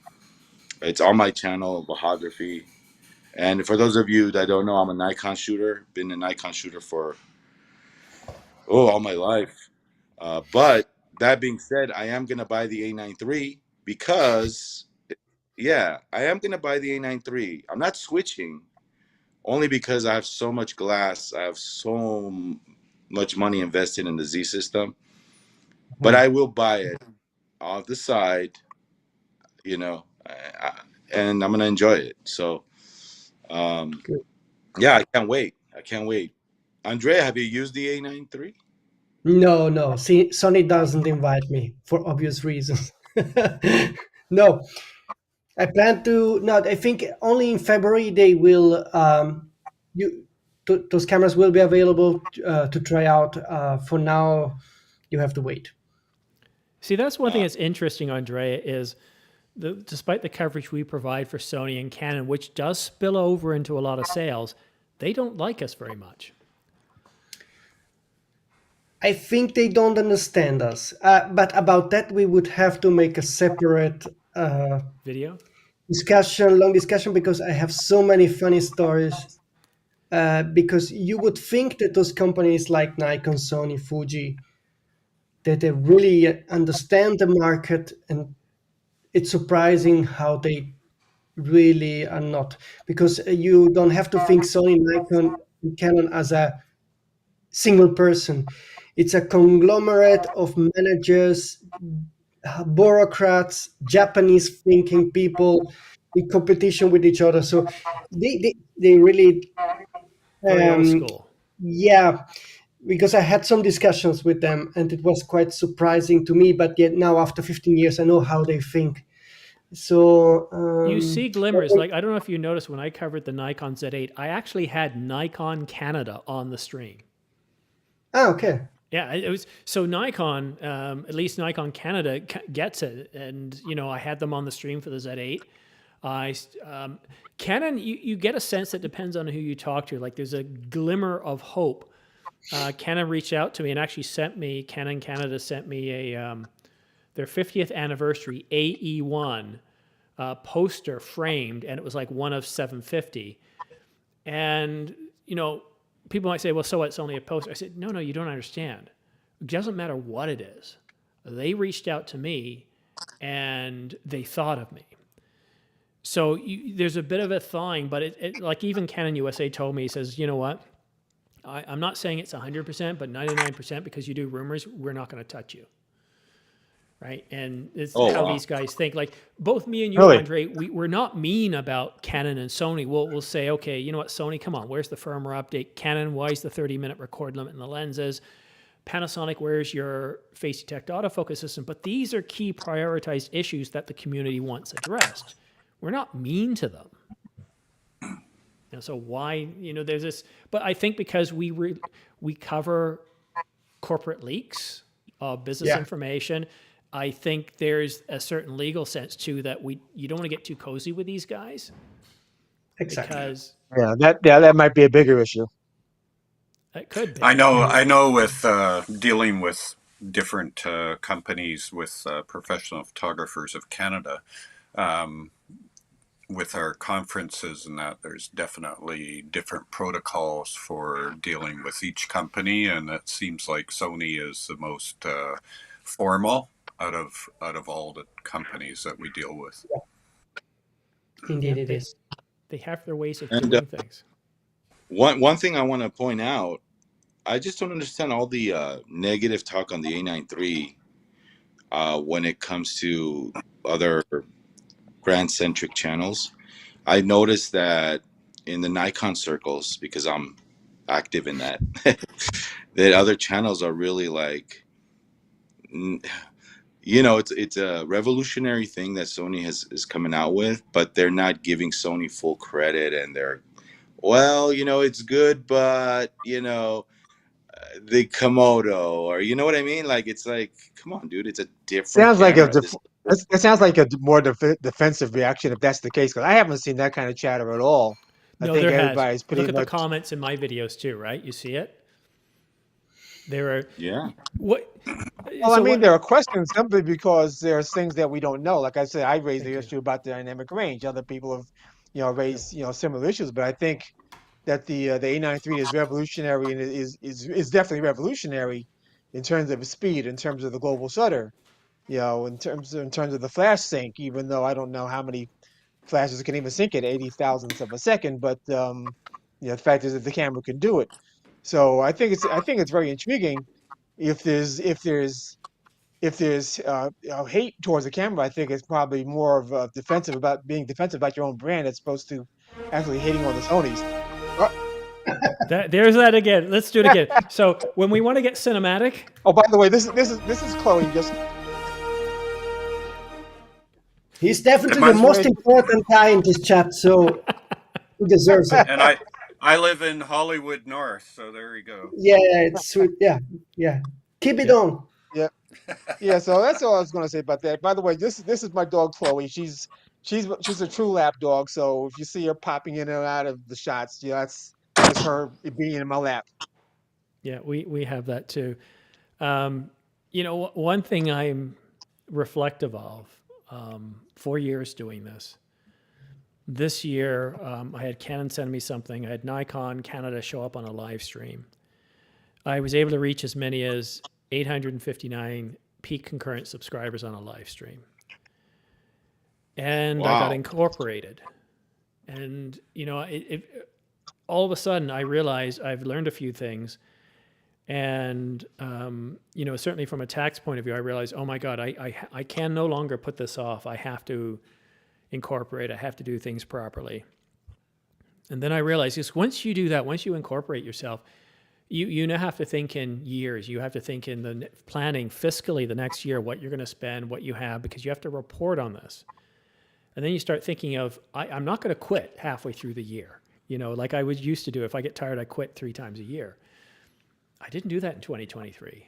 [SPEAKER 9] It's on my channel, Videography. And for those of you that don't know, I'm a Nikon shooter. Been a Nikon shooter for all my life. But that being said, I am gonna buy the A9 III because, yeah, I am gonna buy the A9 III. I'm not switching only because I have so much glass. I have so much money invested in the Z system. But I will buy it off the side, you know, and I'm gonna enjoy it. So, yeah, I can't wait. I can't wait. Andrea, have you used the A9 III?
[SPEAKER 7] No. See, Sony doesn't invite me for obvious reasons. No, I plan to. No, I think only in February they will. Those cameras will be available to try out. For now, you have to wait.
[SPEAKER 1] See, that's one thing that's interesting, Andrea, is despite the coverage we provide for Sony and Canon, which does spill over into a lot of sales, they don't like us very much.
[SPEAKER 7] I think they don't understand us. But about that, we would have to make a separate
[SPEAKER 1] Video?
[SPEAKER 7] long discussion, because I have so many funny stories. Because you would think that those companies like Nikon, Sony, Fuji, that they really understand the market, and it's surprising how they really are not. Because you don't have to think Sony, Nikon, and Canon as a single person. It's a conglomerate of managers, bureaucrats, Japanese thinking people in competition with each other. So they really,
[SPEAKER 1] Very old
[SPEAKER 7] um,
[SPEAKER 1] school.
[SPEAKER 7] yeah, because I had some discussions with them and it was quite surprising to me. But yet now, after 15 years, I know how they think. So
[SPEAKER 1] You see glimmers. Like, I don't know if you noticed when I covered the Nikon Z8, I actually had Nikon Canada on the stream.
[SPEAKER 7] okay.
[SPEAKER 1] Yeah, it was so Nikon, at least Nikon Canada gets it, and I had them on the stream for the Z8. Canon, you get a sense that depends on who you talk to. Like, there's a glimmer of hope. Canon reached out to me and actually Canon Canada sent me their 50th anniversary AE1 poster framed, and it was like one of 750. And people might say, well, so what? It's only a poster. I said, no, you don't understand. It doesn't matter what it is. They reached out to me and they thought of me. So there's a bit of a thawing, but like even Canon USA told me, he says, you know what? I'm not saying it's 100%, but 99% because you do rumors, we're not going to touch you. Right? And it's how these guys think. Like both me and you,
[SPEAKER 5] Really?
[SPEAKER 1] Andre, we're not mean about Canon and Sony. We'll say, okay, you know what, Sony, come on, where's the firmware update? Canon, why is the 30-minute record limit in the lenses? Panasonic, where's your face detect autofocus system? But these are key prioritized issues that the community wants addressed. We're not mean to them. So why, there's this, but I think because we cover corporate leaks of business information, I think there's a certain legal sense too that you don't want to get too cozy with these guys
[SPEAKER 7] Exactly.
[SPEAKER 1] because
[SPEAKER 5] that might be a bigger issue.
[SPEAKER 1] it could be.
[SPEAKER 8] I know with dealing with different companies with professional photographers of Canada, with our conferences and that, there's definitely different protocols for dealing with each company, and it seems like Sony is the most formal out of all the companies that we deal with.
[SPEAKER 7] Indeed, it is.
[SPEAKER 1] They have their ways of
[SPEAKER 9] And
[SPEAKER 1] doing things.
[SPEAKER 9] one thing I want to point out, I just don't understand all the negative talk on the A9 III when it comes to other brand-centric channels. I noticed that in the Nikon circles, because I'm active in that, that other channels are really like, it's a revolutionary thing that Sony is coming out with, but they're not giving Sony full credit, and they're, well, it's good, but the Komodo, or you know what I mean? Like, it's like, come on, dude, it's a different
[SPEAKER 5] Sounds like
[SPEAKER 9] camera.
[SPEAKER 5] that sounds like a more defensive reaction if that's the case, because I haven't seen that kind of chatter at all. I
[SPEAKER 1] No,
[SPEAKER 5] think
[SPEAKER 1] there has.
[SPEAKER 5] everybody's pretty
[SPEAKER 1] Look at the
[SPEAKER 5] much.
[SPEAKER 1] comments in my videos too, right? You see it? There are
[SPEAKER 9] Yeah.
[SPEAKER 1] what?
[SPEAKER 5] Well, I mean, there are questions simply because there's things that we don't know. Like I said, I raised the issue about the dynamic range. Other people have, raised similar issues. But I think that the A93 is revolutionary and is definitely revolutionary in terms of speed, in terms of the global shutter, in terms of the flash sync. Even though I don't know how many flashes can even sync at 80 thousandths of a second, but the fact is that the camera can do it. So I think it's very intriguing. If there's hate towards the camera, I think it's probably more of a being defensive about your own brand as opposed to actually hating on the Sonys.
[SPEAKER 1] There's that again. Let's do it again. So when we want to get cinematic.
[SPEAKER 5] Oh, by the way, this is Chloe. Just
[SPEAKER 7] He's definitely the most important guy in this chat, so he deserves it.
[SPEAKER 8] And I live in Hollywood North, so there you go.
[SPEAKER 7] Yeah, it's sweet. Yeah. Keep it on.
[SPEAKER 5] Yeah. So that's all I was going to say about that. By the way, this is my dog Chloe. She's a true lap dog. So if you see her popping in and out of the shots, that's her being in my lap.
[SPEAKER 1] Yeah, we have that too. One thing I'm reflective of, 4 years doing this. This year, I had Canon send me something. I had Nikon Canada show up on a live stream. I was able to reach as many as 859 peak concurrent subscribers on a live stream. And I got incorporated. And, all of a sudden I realized I've learned a few things. And, certainly from a tax point of view, I realized, oh my God, I can no longer put this off. I have to incorporate. I have to do things properly. And then I realized just once you do that, once you incorporate yourself, you now have to think in years. You have to think in the planning fiscally the next year, what you're going to spend, what you have, because you have to report on this. And then you start thinking of, I'm not going to quit halfway through the year. Like I was used to do. If I get tired, I quit 3 times a year. I didn't do that in 2023.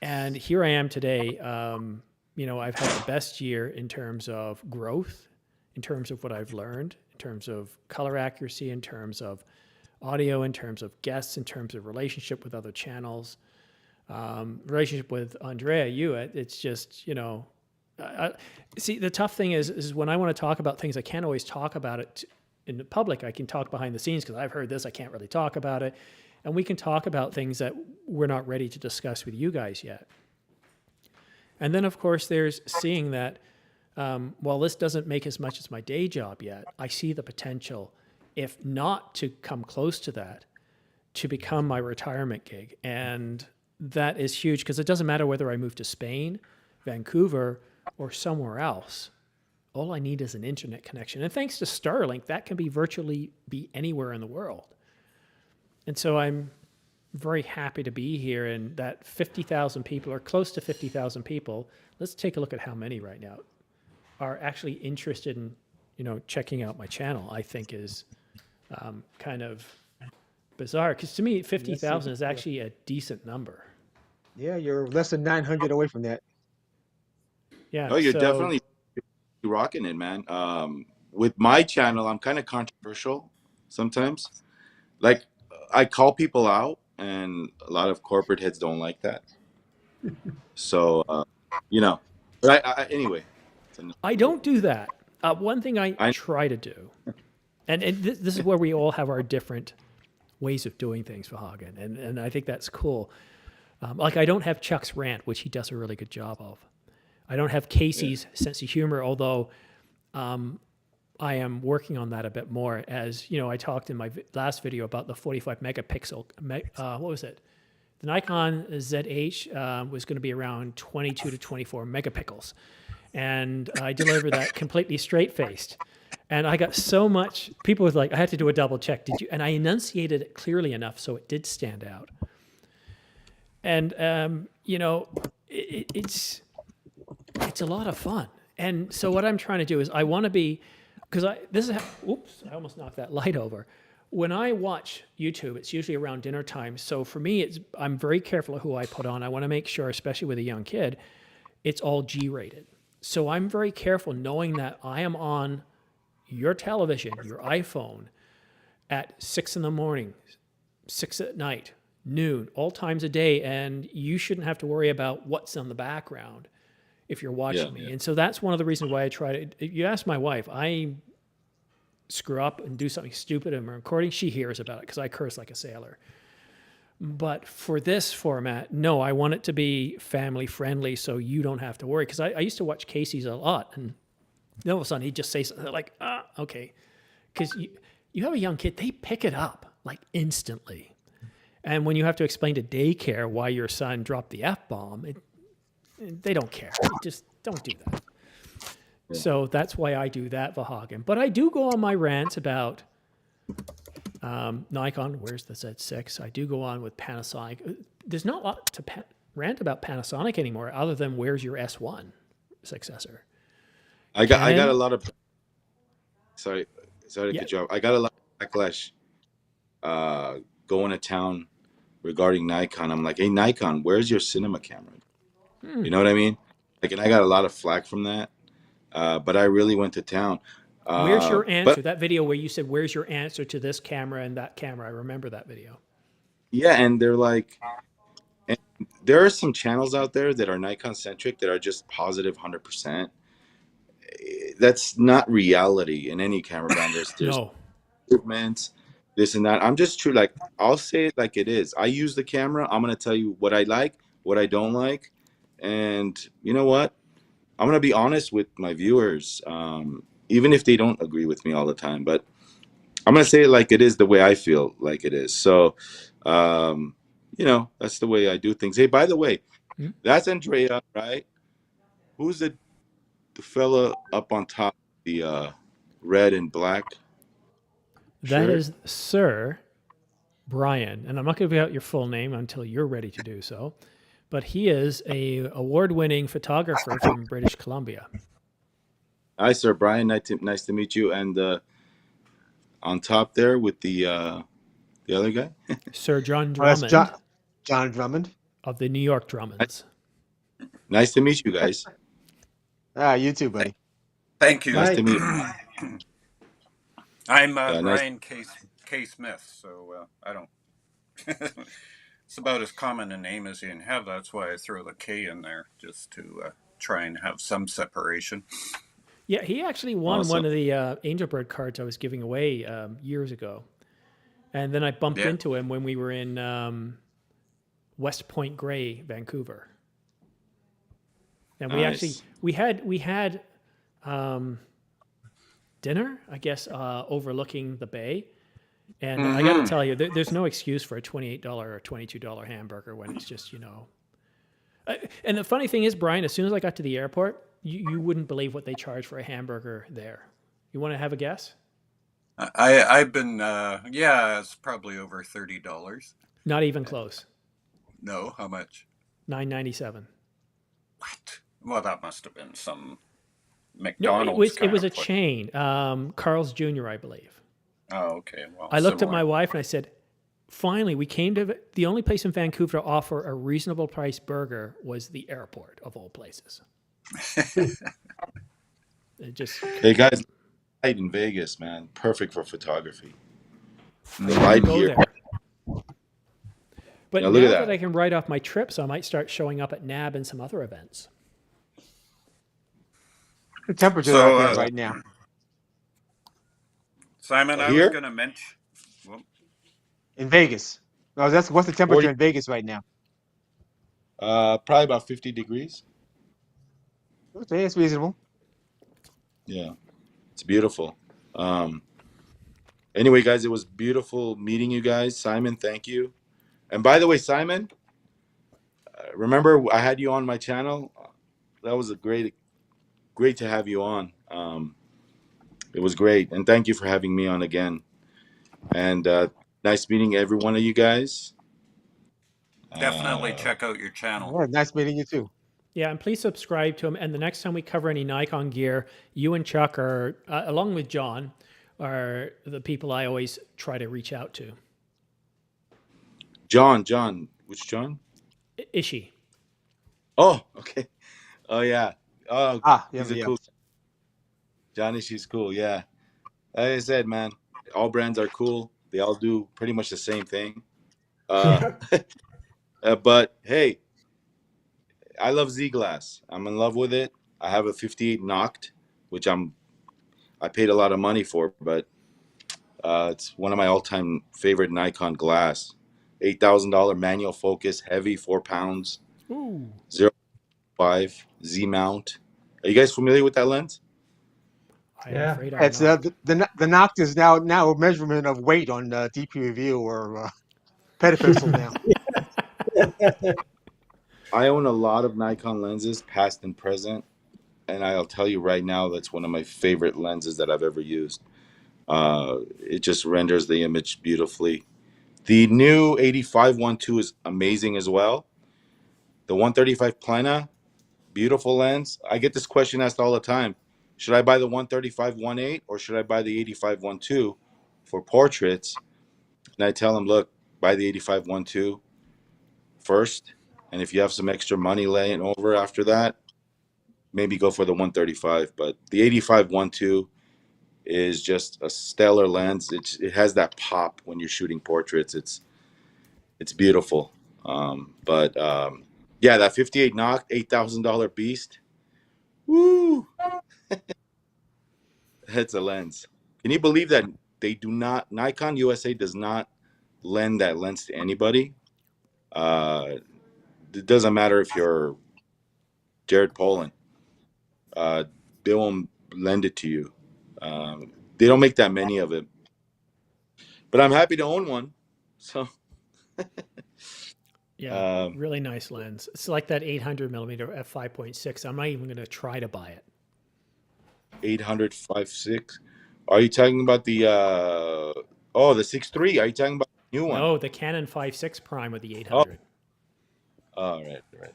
[SPEAKER 1] And here I am today. I've had the best year in terms of growth, in terms of what I've learned, in terms of color accuracy, in terms of audio, in terms of guests, in terms of relationship with other channels, relationship with Andrea, it's just, see, the tough thing is when I want to talk about things, I can't always talk about it in the public. I can talk behind the scenes because I've heard this, I can't really talk about it. And we can talk about things that we're not ready to discuss with you guys yet. And then, of course, there's seeing that, while this doesn't make as much as my day job yet, I see the potential, if not to come close to that, to become my retirement gig. And that is huge because it doesn't matter whether I move to Spain, Vancouver, or somewhere else. All I need is an internet connection. And thanks to Starlink, that can be virtually anywhere in the world. And so I'm very happy to be here, and that 50,000 people, or close to 50,000 people, let's take a look at how many right now are actually interested in, checking out my channel, I think is kind of bizarre. Because to me, 50,000 is actually a decent number.
[SPEAKER 5] Yeah, you're less than 900 away from that.
[SPEAKER 1] Yeah.
[SPEAKER 9] No, you're
[SPEAKER 1] So
[SPEAKER 9] definitely rocking it, man. With my channel, I'm kind of controversial sometimes. Like, I call people out, and a lot of corporate heads don't like that. So, you know, but anyway.
[SPEAKER 1] I don't do that. One thing I
[SPEAKER 9] I
[SPEAKER 1] try to do, and this is where we all have our different ways of doing things, Vahagan, and I think that's cool. Like I don't have Chuck's rant, which he does a really good job of. I don't have Casey's sense of humor, although I am working on that a bit more. As you know, I talked in my last video about the 45 megapixel. What was it? The Nikon ZH was going to be around 22 to 24 megapixels, and I delivered that completely straight faced. And I got so much. People was like, I had to do a double check. Did you? And I enunciated it clearly enough so it did stand out. And you know, it's a lot of fun. And so what I'm trying to do is I want to be, because this is how, oops, I almost knocked that light over. When I watch YouTube, it's usually around dinner time. So for me, I'm very careful of who I put on. I want to make sure, especially with a young kid, it's all G-rated. So I'm very careful knowing that I am on your television, your iPhone, at 6 in the morning, 6 at night, noon, all times a day, and you shouldn't have to worry about what's on the background if you're watching me. And so that's one of the reasons why I try to, you ask my wife, I screw up and do something stupid in my recording, she hears about it because I curse like a sailor. But for this format, no, I want it to be family friendly so you don't have to worry. Because I used to watch Casey's a lot, and all of a sudden he'd just say something like, okay. Because you have a young kid, they pick it up like instantly. And when you have to explain to daycare why your son dropped the F-bomb, they don't care. Just don't do that. Yeah. So that's why I do that, Vahagan. But I do go on my rants about Nikon. Where's the Z6? I do go on with Panasonic. There's not a lot to rant about Panasonic anymore, other than where's your S1 successor.
[SPEAKER 9] I got a lot of. Sorry to cut you off. I got a lot of backlash going to town regarding Nikon. I'm like, hey, Nikon, where's your cinema camera? You know what I mean? Like, and I got a lot of flack from that. But I really went to town.
[SPEAKER 1] Where's your answer? That video where you said, where's your answer to this camera and that camera? I remember that video.
[SPEAKER 9] Yeah, and they're like, and there are some channels out there that are Nikon centric that are just positive 100%. That's not reality in any camera brand. There's
[SPEAKER 1] no
[SPEAKER 9] improvements, this and that. I'm just true. Like, I'll say it like it is. I use the camera. I'm going to tell you what I like, what I don't like. And you know what? I'm going to be honest with my viewers, even if they don't agree with me all the time. But I'm going to say it like it is, the way I feel like it is. So, you know, that's the way I do things. Hey, by the way, that's Andrea, right? Who's the fella up on top, the red and black
[SPEAKER 1] That
[SPEAKER 9] shirt?
[SPEAKER 1] is Sir Brian. And I'm not going to give out your full name until you're ready to do so. But he is a award-winning photographer from British Columbia.
[SPEAKER 9] Hi, Sir Brian. Nice to meet you. And on top there with the other guy,
[SPEAKER 1] Sir John Drummond.
[SPEAKER 5] That's John Drummond
[SPEAKER 1] of the New York Drummonds.
[SPEAKER 9] Nice to meet you guys.
[SPEAKER 5] You too, buddy.
[SPEAKER 8] Thank you.
[SPEAKER 9] Nice to meet you.
[SPEAKER 8] I'm Brian K. Smith, so I don't. It's about as common a name as you can have. That's why I throw the K in there, just to try and have some separation.
[SPEAKER 1] Yeah, he actually won one of the Angelbird cards I was giving away years ago. And then I bumped into him when we were in West Point Grey, Vancouver. And we had dinner, I guess, overlooking the bay. And I got to tell you, there's no excuse for a $28 or $22 hamburger when it's just, you know. And the funny thing is, Brian, as soon as I got to the airport, you wouldn't believe what they charge for a hamburger there. You want to have a guess?
[SPEAKER 8] I've been, it's probably over $30.
[SPEAKER 1] Not even close.
[SPEAKER 8] No, how much?
[SPEAKER 1] $9.97.
[SPEAKER 8] What? Well, that must have been some McDonald's.
[SPEAKER 1] No, it was a chain, Carl's Jr., I believe.
[SPEAKER 8] Oh, okay. Well,
[SPEAKER 1] I looked at my wife and I said, finally, we came to the only place in Vancouver to offer a reasonable price burger was the airport of all places. It just
[SPEAKER 2] Hey guys, light in Vegas, man, perfect for photography. The
[SPEAKER 1] I
[SPEAKER 2] light
[SPEAKER 1] go
[SPEAKER 2] here.
[SPEAKER 1] there. But
[SPEAKER 2] Yeah, look at
[SPEAKER 1] now that
[SPEAKER 2] that.
[SPEAKER 1] I can write off my trips, I might start showing up at NAB and some other events.
[SPEAKER 5] The temperature out
[SPEAKER 8] So,
[SPEAKER 5] there right now.
[SPEAKER 8] Simon, I was
[SPEAKER 2] Here,
[SPEAKER 8] going to mention. Well,
[SPEAKER 5] In Vegas. No, what's the temperature
[SPEAKER 2] 40,
[SPEAKER 5] in Vegas right now?
[SPEAKER 2] probably about 50 degrees.
[SPEAKER 5] Okay, it's reasonable.
[SPEAKER 2] Yeah, it's beautiful. Anyway, guys, it was beautiful meeting you guys. Simon, thank you. And by the way, Simon, remember I had you on my channel. That was great to have you on. It was great, and thank you for having me on again. And nice meeting every one of you guys.
[SPEAKER 8] definitely check out your channel.
[SPEAKER 5] Yeah, nice meeting you too.
[SPEAKER 1] Yeah, and please subscribe to him. And the next time we cover any Nikon gear, you and Chuck are, along with John, are the people I always try to reach out to.
[SPEAKER 2] John, which John?
[SPEAKER 1] Ishi.
[SPEAKER 2] Oh, okay. Oh yeah. Oh,
[SPEAKER 5] Yeah,
[SPEAKER 2] he's a
[SPEAKER 5] yeah.
[SPEAKER 2] cool Johnny. She's cool. Yeah. Like I said, man, all brands are cool. They all do pretty much the same thing. But hey, I love Z Glass. I'm in love with it. I have a 58 Noct, which I paid a lot of money for, but it's one of my all-time favorite Nikon glass. $8,000 manual focus, heavy, 4 pounds,
[SPEAKER 1] Ooh.
[SPEAKER 2] 0.5 Z mount. Are you guys familiar with that lens?
[SPEAKER 1] I'm
[SPEAKER 7] Yeah.
[SPEAKER 1] afraid I'm
[SPEAKER 5] It's
[SPEAKER 1] not.
[SPEAKER 5] the Noct is now a measurement of weight on DP review or petapixel now.
[SPEAKER 2] I own a lot of Nikon lenses, past and present, and I'll tell you right now, that's one of my favorite lenses that I've ever used. It just renders the image beautifully. The new 85-1.2 is amazing as well. The 135 Plena, beautiful lens. I get this question asked all the time. Should I buy the 135 1.8 or should I buy the 85 1.2 for portraits? And I tell them, look, buy the 85 1.2 first. And if you have some extra money laying over after that, maybe go for the 135. But the 85 1.2 is just a stellar lens. It has that pop when you're shooting portraits. It's beautiful. Yeah, that 58 Noct, $8,000 beast. Woo! That's a lens. Can you believe that Nikon USA does not lend that lens to anybody? It doesn't matter if you're Jared Polin. They won't lend it to you. They don't make that many of it. But I'm happy to own one. So
[SPEAKER 1] Yeah, really nice lens. It's like that 800 millimeter f5.6. I'm not even going to try to buy it.
[SPEAKER 2] 800 5.6. Are you talking about the the 6.3? Are you talking about the new one?
[SPEAKER 1] No, the Canon 5.6 prime with the
[SPEAKER 2] Oh,
[SPEAKER 1] 800.
[SPEAKER 2] right.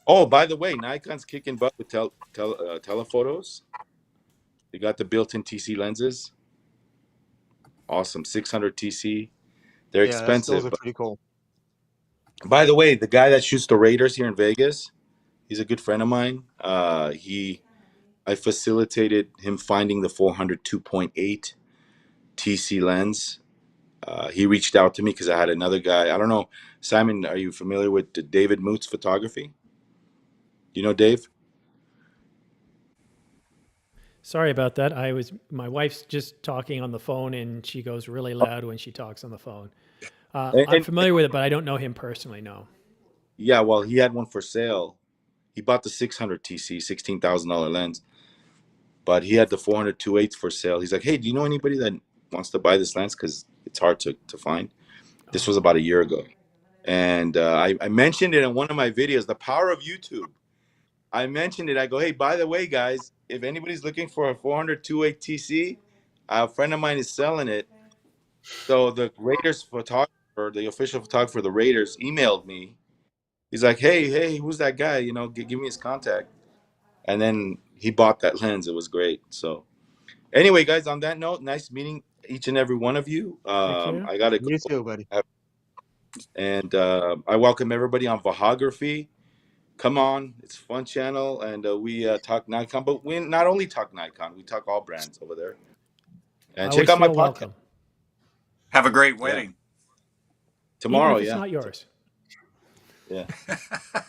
[SPEAKER 2] Oh, by the way, Nikon's kicking butt with telephotos. They got the built-in TC lenses. Awesome, 600 TC. They're
[SPEAKER 5] Yeah, those
[SPEAKER 2] expensive.
[SPEAKER 5] are
[SPEAKER 2] But
[SPEAKER 5] pretty cool.
[SPEAKER 2] by the way, the guy that shoots the Raiders here in Vegas, he's a good friend of mine. I facilitated him finding the 400 2.8 TC lens. He reached out to me because I had another guy. I don't know, Simon, are you familiar with David Moots Photography? You know Dave?
[SPEAKER 1] Sorry about that. My wife's just talking on the phone and she goes really loud when she talks on the phone. I'm
[SPEAKER 2] And
[SPEAKER 1] familiar with it, but I don't know him personally, no.
[SPEAKER 2] yeah, well, he had one for sale. He bought the 600 TC, $16,000 lens, but he had the 400 2.8 for sale. He's like, hey, do you know anybody that wants to buy this lens? Because it's hard to find. This was about a year ago. And I mentioned it in one of my videos, The Power of YouTube. I mentioned it. I go, hey, by the way, guys, if anybody's looking for a 400 2.8 TC, a friend of mine is selling it. So the Raiders photographer, the official photographer of the Raiders, emailed me. He's like, hey, who's that guy? You know, give me his contact. And then he bought that lens. It was great. So anyway, guys, on that note, nice meeting each and every one of you.
[SPEAKER 1] Thank you.
[SPEAKER 2] I got to
[SPEAKER 5] You
[SPEAKER 2] go.
[SPEAKER 5] too, buddy.
[SPEAKER 2] And I welcome everybody on Videography.
[SPEAKER 9] come on. It's a fun channel, and we talk Nikon, but we not only talk Nikon, we talk all brands over there. And
[SPEAKER 1] I
[SPEAKER 9] check
[SPEAKER 1] always
[SPEAKER 9] out my
[SPEAKER 1] feel
[SPEAKER 9] podcast
[SPEAKER 1] welcome,
[SPEAKER 8] Have a great
[SPEAKER 9] Yeah.
[SPEAKER 8] wedding.
[SPEAKER 1] even
[SPEAKER 9] tomorrow.
[SPEAKER 1] if it's
[SPEAKER 9] Yeah,
[SPEAKER 1] not yours.
[SPEAKER 9] yeah.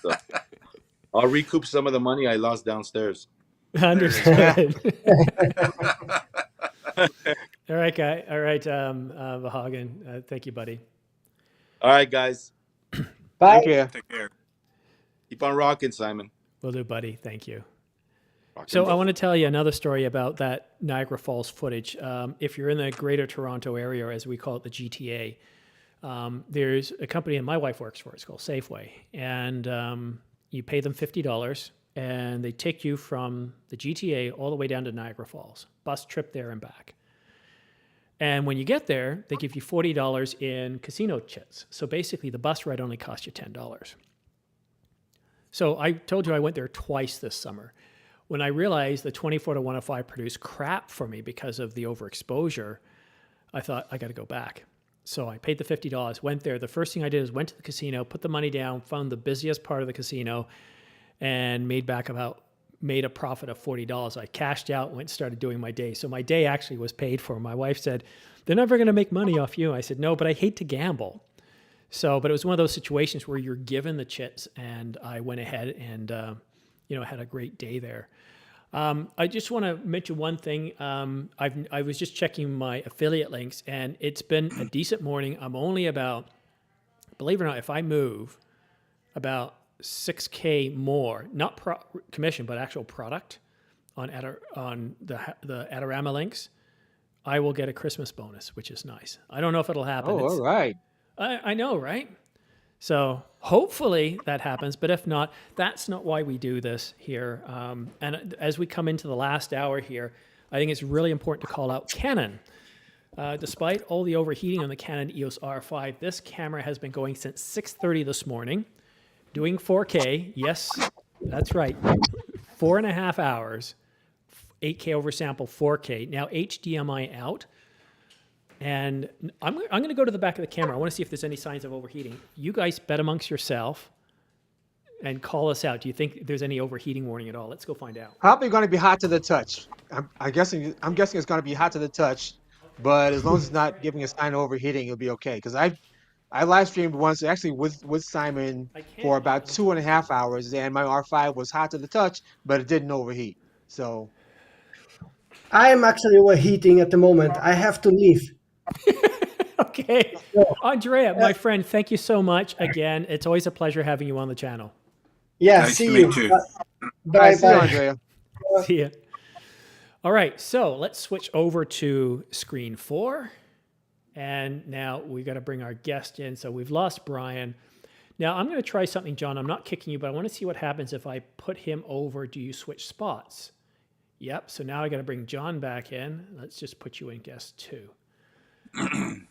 [SPEAKER 9] So I'll recoup some of the money I lost downstairs.
[SPEAKER 1] Understood. All right, guy. All right, Vahagan. Thank you, buddy.
[SPEAKER 9] All right, guys,
[SPEAKER 7] Bye.
[SPEAKER 5] Take care.
[SPEAKER 8] Take care.
[SPEAKER 9] keep on rocking, Simon.
[SPEAKER 1] Will do, buddy. Thank you.
[SPEAKER 9] Rock and
[SPEAKER 1] So I
[SPEAKER 9] roll.
[SPEAKER 1] want to tell you another story about that Niagara Falls footage. If you're in the Greater Toronto area, or as we call it, the GTA, there's a company that my wife works for. It's called Safeway, and you pay them $50, and they take you from the GTA all the way down to Niagara Falls, bus trip there and back. And when you get there, they give you $40 in casino chits. So basically, the bus ride only costs you $10. So I told you I went there twice this summer. When I realized the 24-105 produced crap for me because of the overexposure, I thought I got to go back. So I paid the $50, went there. The first thing I did is went to the casino, put the money down, found the busiest part of the casino, and made a profit of $40. I cashed out, went and started doing my day. So my day actually was paid for. My wife said, "They're never going to make money off you." I said, "No, but I hate to gamble." So, but it was one of those situations where you're given the chits, and I went ahead and had a great day there. I just want to mention one thing. I was just checking my affiliate links, and it's been a decent morning. I'm only about, believe it or not, if I move about 6K more, not commission, but actual product on the Adorama links, I will get a Christmas bonus, which is nice. I don't know if it'll happen.
[SPEAKER 5] Oh, all right.
[SPEAKER 1] I know, right? So hopefully that happens, but if not, that's not why we do this here. And as we come into the last hour here, I think it's really important to call out Canon. Despite all the overheating on the Canon EOS R5, this camera has been going since 6:30 this morning, doing 4K. Yes, that's right. 4.5 hours, 8K oversample, 4K. Now HDMI out. And I'm going to go to the back of the camera. I want to see if there's any signs of overheating. You guys bet amongst yourself and call us out. Do you think there's any overheating warning at all? Let's go find out.
[SPEAKER 5] Probably going to be hot to the touch. I'm guessing it's going to be hot to the touch, but as long as it's not giving a sign of overheating, it'll be okay. Because I live streamed once actually with Simon for about 2.5 hours, and my R5 was hot to the touch, but it didn't overheat. So
[SPEAKER 7] I am actually overheating at the moment. I have to leave.
[SPEAKER 1] Okay. Andrea, my friend, thank you so much again. It's always a pleasure having you on the channel.
[SPEAKER 7] Yeah,
[SPEAKER 8] Nice
[SPEAKER 7] see
[SPEAKER 8] to
[SPEAKER 7] you.
[SPEAKER 8] meet you.
[SPEAKER 7] Bye,
[SPEAKER 5] see you,
[SPEAKER 7] bye.
[SPEAKER 5] Andrea.
[SPEAKER 1] See ya. All right, so let's switch over to screen 4. And now we got to bring our guest in. So we've lost Brian. Now I'm going to try something, John. I'm not kicking you, but I want to see what happens if I put him over. Do you switch spots? Yep. So now I got to bring John back in. Let's just put you in guest 2.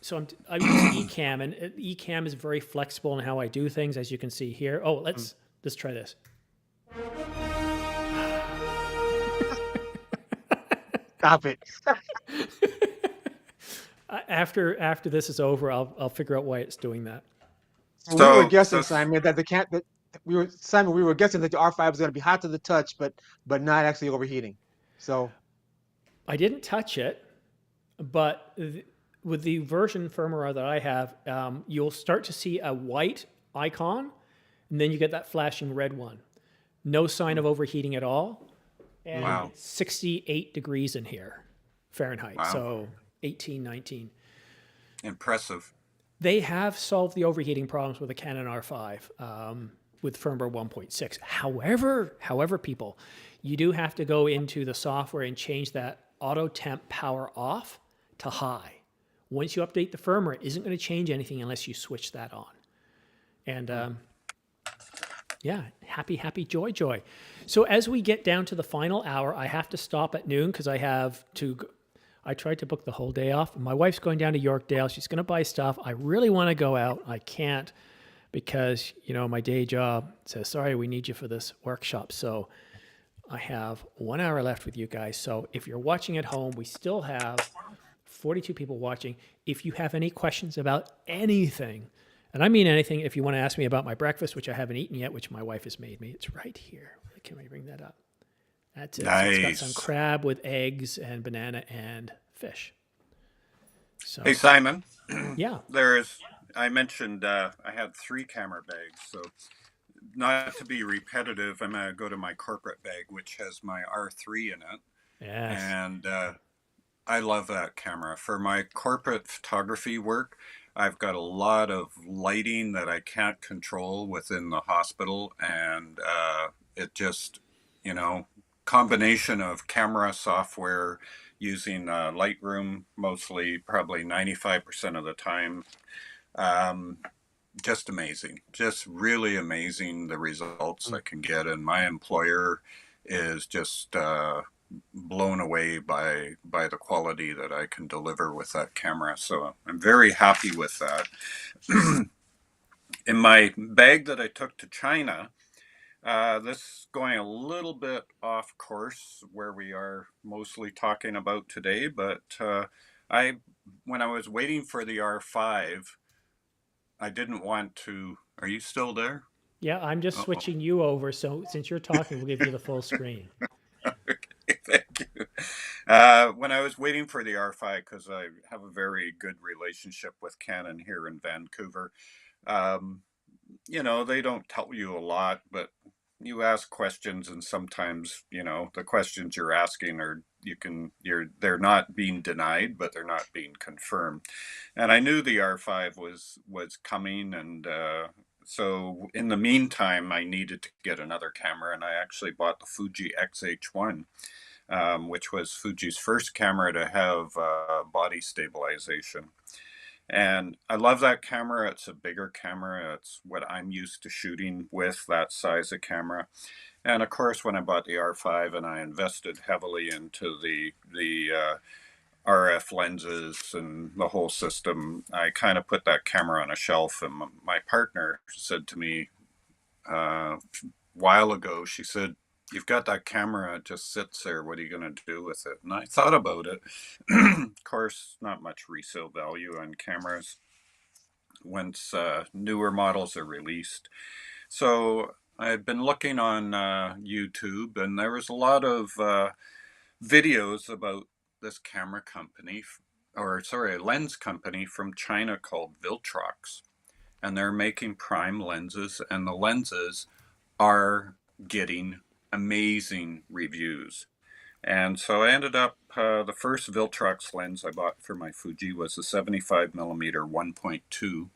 [SPEAKER 1] So I'm using Ecamm, and Ecamm is very flexible in how I do things, as you can see here. Oh, let's try this.
[SPEAKER 5] Stop it.
[SPEAKER 1] After this is over, I'll figure out why it's doing that.
[SPEAKER 5] We were guessing, Simon, that we were guessing that the R5 was going to be hot to the touch, but not actually overheating. So
[SPEAKER 1] I didn't touch it, but with the version firmware that I have, you'll start to see a white icon, and then you get that flashing red one. No sign of overheating at all. And
[SPEAKER 8] Wow.
[SPEAKER 1] 68 degrees in here, Fahrenheit.
[SPEAKER 8] Wow.
[SPEAKER 1] So 18, 19.
[SPEAKER 8] Impressive.
[SPEAKER 1] They have solved the overheating problems with the Canon R5 with firmware 1.6. However, people, you do have to go into the software and change that auto temp power off to high. Once you update the firmware, it isn't going to change anything unless you switch that on. And yeah, happy, joy. So as we get down to the final hour, I have to stop at noon because I tried to book the whole day off. My wife's going down to Yorkdale. She's going to buy stuff. I really want to go out. I can't because, my day job says, sorry, we need you for this workshop. So I have 1 hour left with you guys. So if you're watching at home, we still have 42 people watching. If you have any questions about anything And I mean anything. If you want to ask me about my breakfast, which I haven't eaten yet, which my wife has made me, it's right here. Can we bring that up? That's it. So it's got some
[SPEAKER 8] Nice.
[SPEAKER 1] crab with eggs and banana and fish. So
[SPEAKER 8] Hey, Simon,
[SPEAKER 1] yeah,
[SPEAKER 8] I mentioned I had 3 camera bags. So not to be repetitive, I'm going to go to my corporate bag, which has my R3 in it.
[SPEAKER 1] yes,
[SPEAKER 8] And I love that camera. For my corporate photography work, I've got a lot of lighting that I can't control within the hospital. And it just, combination of camera software using Lightroom, mostly probably 95% of the time. Just amazing, just really amazing the results I can get. And my employer is just blown away by the quality that I can deliver with that camera. So I'm very happy with that. In my bag that I took to China, this is going a little bit off course where we are mostly talking about today, but when I was waiting for the R5, I didn't want to. Are you still there?
[SPEAKER 1] yeah. I'm just
[SPEAKER 8] Uh-oh.
[SPEAKER 1] switching you over. So since you're talking, we'll give you the full screen.
[SPEAKER 8] Okay, thank you. When I was waiting for the R5, because I have a very good relationship with Canon here in Vancouver, they don't tell you a lot, but you ask questions, and sometimes, the questions you're asking they're not being denied, but they're not being confirmed. And I knew the R5 was coming, and so in the meantime, I needed to get another camera, and I actually bought the Fuji X-H1, which was Fuji's first camera to have body stabilization. And I love that camera. It's a bigger camera. It's what I'm used to shooting with, that size of camera. And of course, when I bought the R5 and I invested heavily into the RF lenses and the whole system, I kind of put that camera on a shelf. And my partner said to me a while ago, she said, "You've got that camera, it just sits there. What are you going to do with it?" And I thought about it. Of course, not much resale value on cameras once newer models are released. So I've been looking on YouTube, and there was a lot of videos about this camera company, a lens company from China called Viltrox. And they're making prime lenses, and the lenses are getting amazing reviews. And so I ended up, the first Viltrox lens I bought for my Fuji was a 75mm 1.2.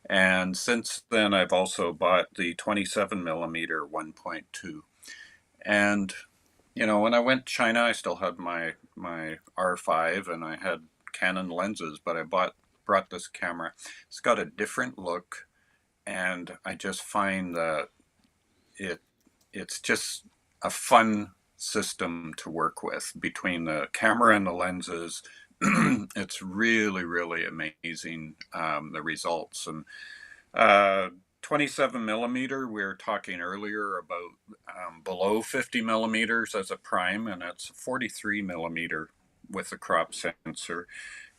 [SPEAKER 8] And since then, I've also bought the 27mm 1.2. And, when I went to China, I still had my R5 and I had Canon lenses, but I brought this camera. It's got a different look, and I just find that it's just a fun system to work with between the camera and the lenses. It's really, really amazing, the results. And 27mm, we were talking earlier about below 50mm as a prime, and it's 43mm with the crop sensor.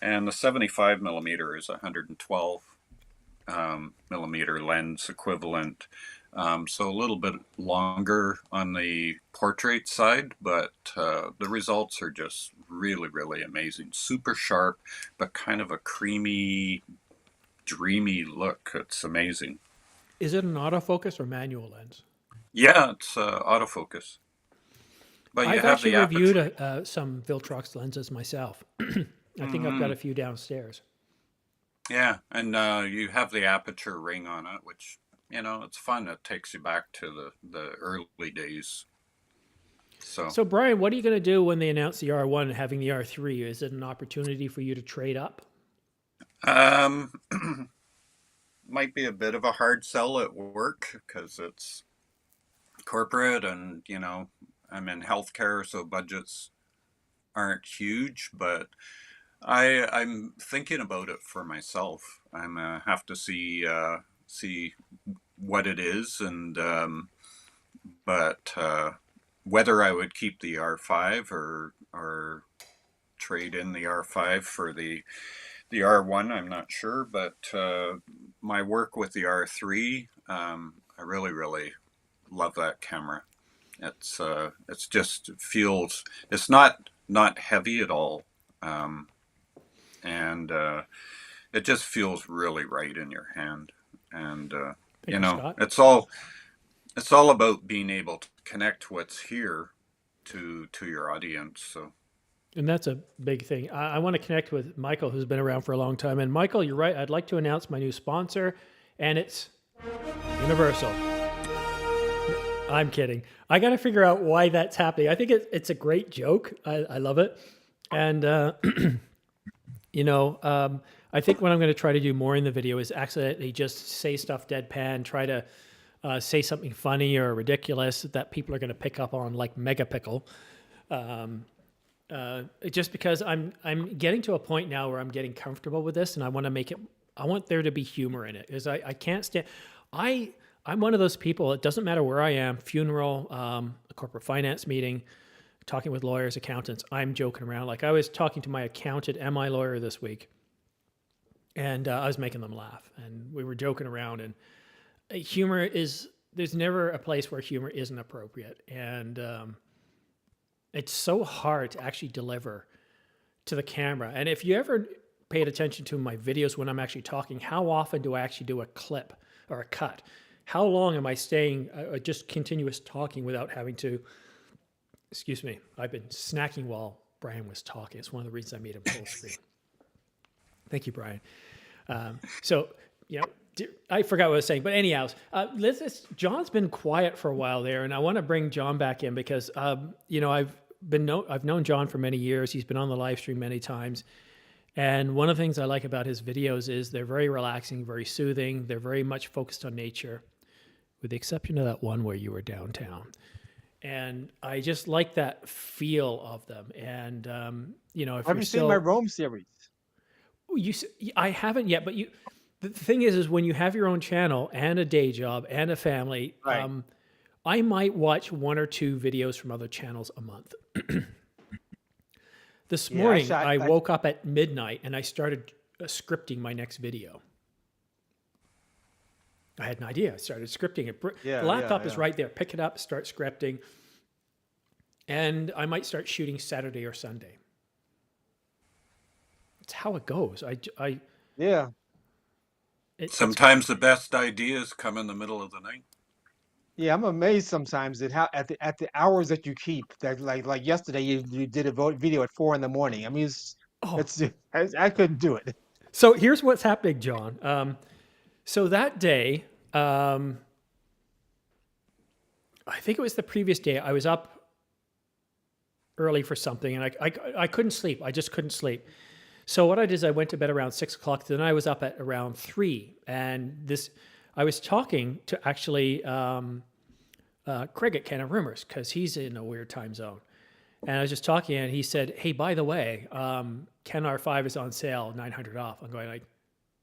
[SPEAKER 8] And the 75mm is 112 millimeter lens equivalent. So a little bit longer on the portrait side, but the results are just really, really amazing. Super sharp, but kind of a creamy, dreamy look. It's amazing.
[SPEAKER 1] Is it an autofocus or manual lens?
[SPEAKER 8] Yeah, it's autofocus. But you
[SPEAKER 1] I've
[SPEAKER 8] have
[SPEAKER 1] actually
[SPEAKER 8] the aperture.
[SPEAKER 1] reviewed some Viltrox lenses myself. I think I've got a few downstairs.
[SPEAKER 8] Yeah, and you have the aperture ring on it, which, it's fun. It takes you back to the early days.
[SPEAKER 1] So Brian, what are you going to do when they announce the R1 and having the R3? Is it an opportunity for you to trade up?
[SPEAKER 8] Might be a bit of a hard sell at work because it's corporate, and I'm in healthcare, so budgets aren't huge, but I'm thinking about it for myself. I'm have to see what it is, and but whether I would keep the R5 or trade in the R5 for the The R1, I'm not sure, but my work with the R3, I really, really love that camera. It's just feels, it's not heavy at all, and it just feels really right in your hand. And
[SPEAKER 1] Thank you, Scott.
[SPEAKER 8] it's all about being able to connect what's here to your audience. So.
[SPEAKER 1] And that's a big thing. I want to connect with Michael, who's been around for a long time. And Michael, you're right. I'd like to announce my new sponsor, and it's Universal. I'm kidding. I got to figure out why that's happening. I think it's a great joke. I love it. And, I think what I'm going to try to do more in the video is accidentally just say stuff deadpan, try to say something funny or ridiculous that people are going to pick up on, like Megapickle. Just because I'm getting to a point now where I'm getting comfortable with this, and I want to make it. I want there to be humor in it, because I can't stand. I'm one of those people. It doesn't matter where I am, funeral, a corporate finance meeting, talking with lawyers, accountants. I'm joking around. Like I was talking to my accountant and my lawyer this week, and I was making them laugh, and we were joking around. And humor is, there's never a place where humor isn't appropriate, and it's so hard to actually deliver to the camera. And if you ever paid attention to my videos when I'm actually talking, how often do I actually do a clip or a cut? How long am I staying just continuous talking without having to, excuse me, I've been snacking while Brian was talking. It's one of the reasons I made him full screen. Thank you, Brian. I forgot what I was saying, but anyhow, John's been quiet for a while there, and I want to bring John back in because, I've known John for many years. He's been on the live stream many times. And one of the things I like about his videos is they're very relaxing, very soothing. They're very much focused on nature, with the exception of that one where you were downtown. And I just like that feel of them. And, if
[SPEAKER 5] have you seen my Rome series?
[SPEAKER 1] I haven't yet, but the thing is when you have your own channel and a day job and a family,
[SPEAKER 5] Right.
[SPEAKER 1] I might watch 1 or 2 videos from other channels a month. This morning, I woke up at midnight and I started scripting my next video. I had an idea. I started scripting it. The laptop is right there. Pick it up, start scripting. And I might start shooting Saturday or Sunday. It's how it goes.
[SPEAKER 8] Sometimes the best ideas come in the middle of the night.
[SPEAKER 5] Yeah, I'm amazed sometimes at how at the hours that you keep. That like yesterday you did a video at 4 a.m. I mean, I couldn't do it.
[SPEAKER 1] So here's what's happening, John. So that day, I think it was the previous day, I was up early for something, and I couldn't sleep. I just couldn't sleep. So what I did is I went to bed around 6 o'clock. Then I was up at around 3, and I was talking to actually Craig at Canon Rumors, because he's in a weird time zone. And I was just talking, and he said, "Hey, by the way, Canon R5 is on sale, 900 off." I'm going like,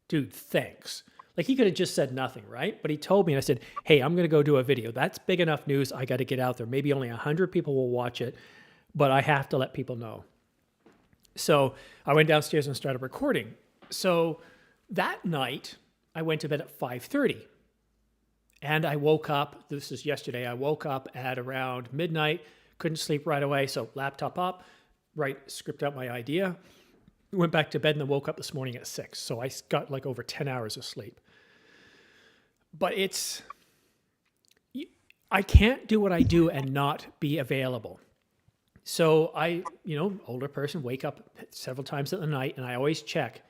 [SPEAKER 1] "Dude, thanks." Like he could have just said nothing, right? But he told me, and I said, "Hey, I'm going to go do a video. That's big enough news. I got to get out there. Maybe only 100 people will watch it, but I have to let people know." So I went downstairs and started recording. So that night, I went to bed at 5:30. And I woke up, this is yesterday, I woke up at around midnight, couldn't sleep right away. So laptop up, script out my idea, went back to bed, and then woke up this morning at 6. So I got like over 10 hours of sleep. But I can't do what I do and not be available. So I, older person, wake up several times in the night, and I always check.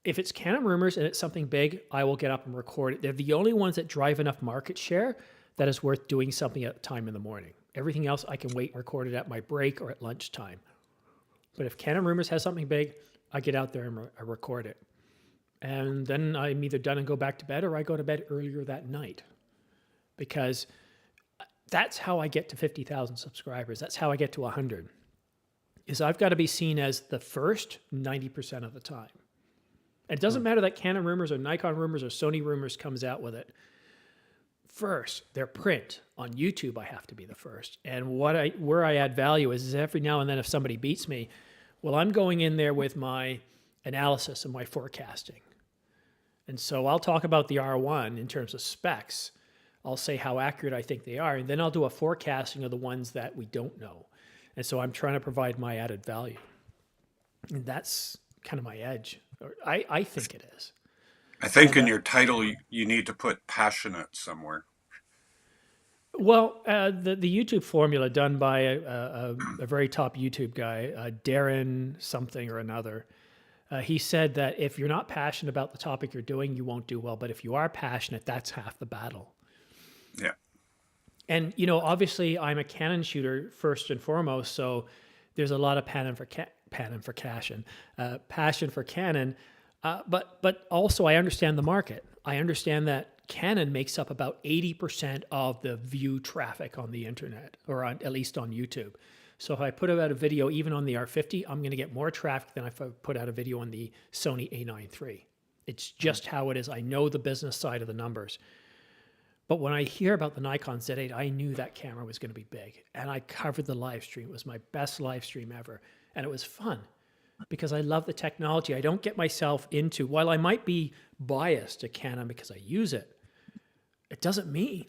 [SPEAKER 1] If it's Canon Rumors and it's something big, I will get up and record it. They're the only ones that drive enough market share that is worth doing something at a time in the morning. Everything else, I can wait and record it at my break or at lunchtime. But if Canon Rumors has something big, I get out there and I record it. And then I'm either done and go back to bed, or I go to bed earlier that night. Because that's how I get to 50,000 subscribers. That's how I get to 100. Is I've got to be seen as the first 90% of the time. It doesn't matter that Canon Rumors or Nikon Rumors or Sony Rumors comes out with it. First, their print. On YouTube, I have to be the first. And where I add value is every now and then if somebody beats me, well, I'm going in there with my analysis and my forecasting. And so I'll talk about the R1 in terms of specs. I'll say how accurate I think they are, and then I'll do a forecasting of the ones that we don't know. And so I'm trying to provide my added value. And that's kind of my edge. I think it is.
[SPEAKER 8] I think in your title, you need to put passionate somewhere.
[SPEAKER 1] Well, the YouTube formula done by a very top YouTube guy, Darren something or another, he said that if you're not passionate about the topic you're doing, you won't do well. But if you are passionate, that's half the battle.
[SPEAKER 8] Yeah.
[SPEAKER 1] And, you know, obviously I'm a Canon shooter first and foremost, so there's a lot of passion for Canon. But also I understand the market. I understand that Canon makes up about 80% of the view traffic on the internet, or at least on YouTube. So if I put out a video even on the R50, I'm going to get more traffic than if I put out a video on the Sony A9 III. It's just how it is. I know the business side of the numbers. But when I hear about the Nikon Z8, I knew that camera was going to be big. And I covered the live stream. It was my best live stream ever. And it was fun because I love the technology. I don't get myself into, while I might be biased to Canon because I use it, it doesn't mean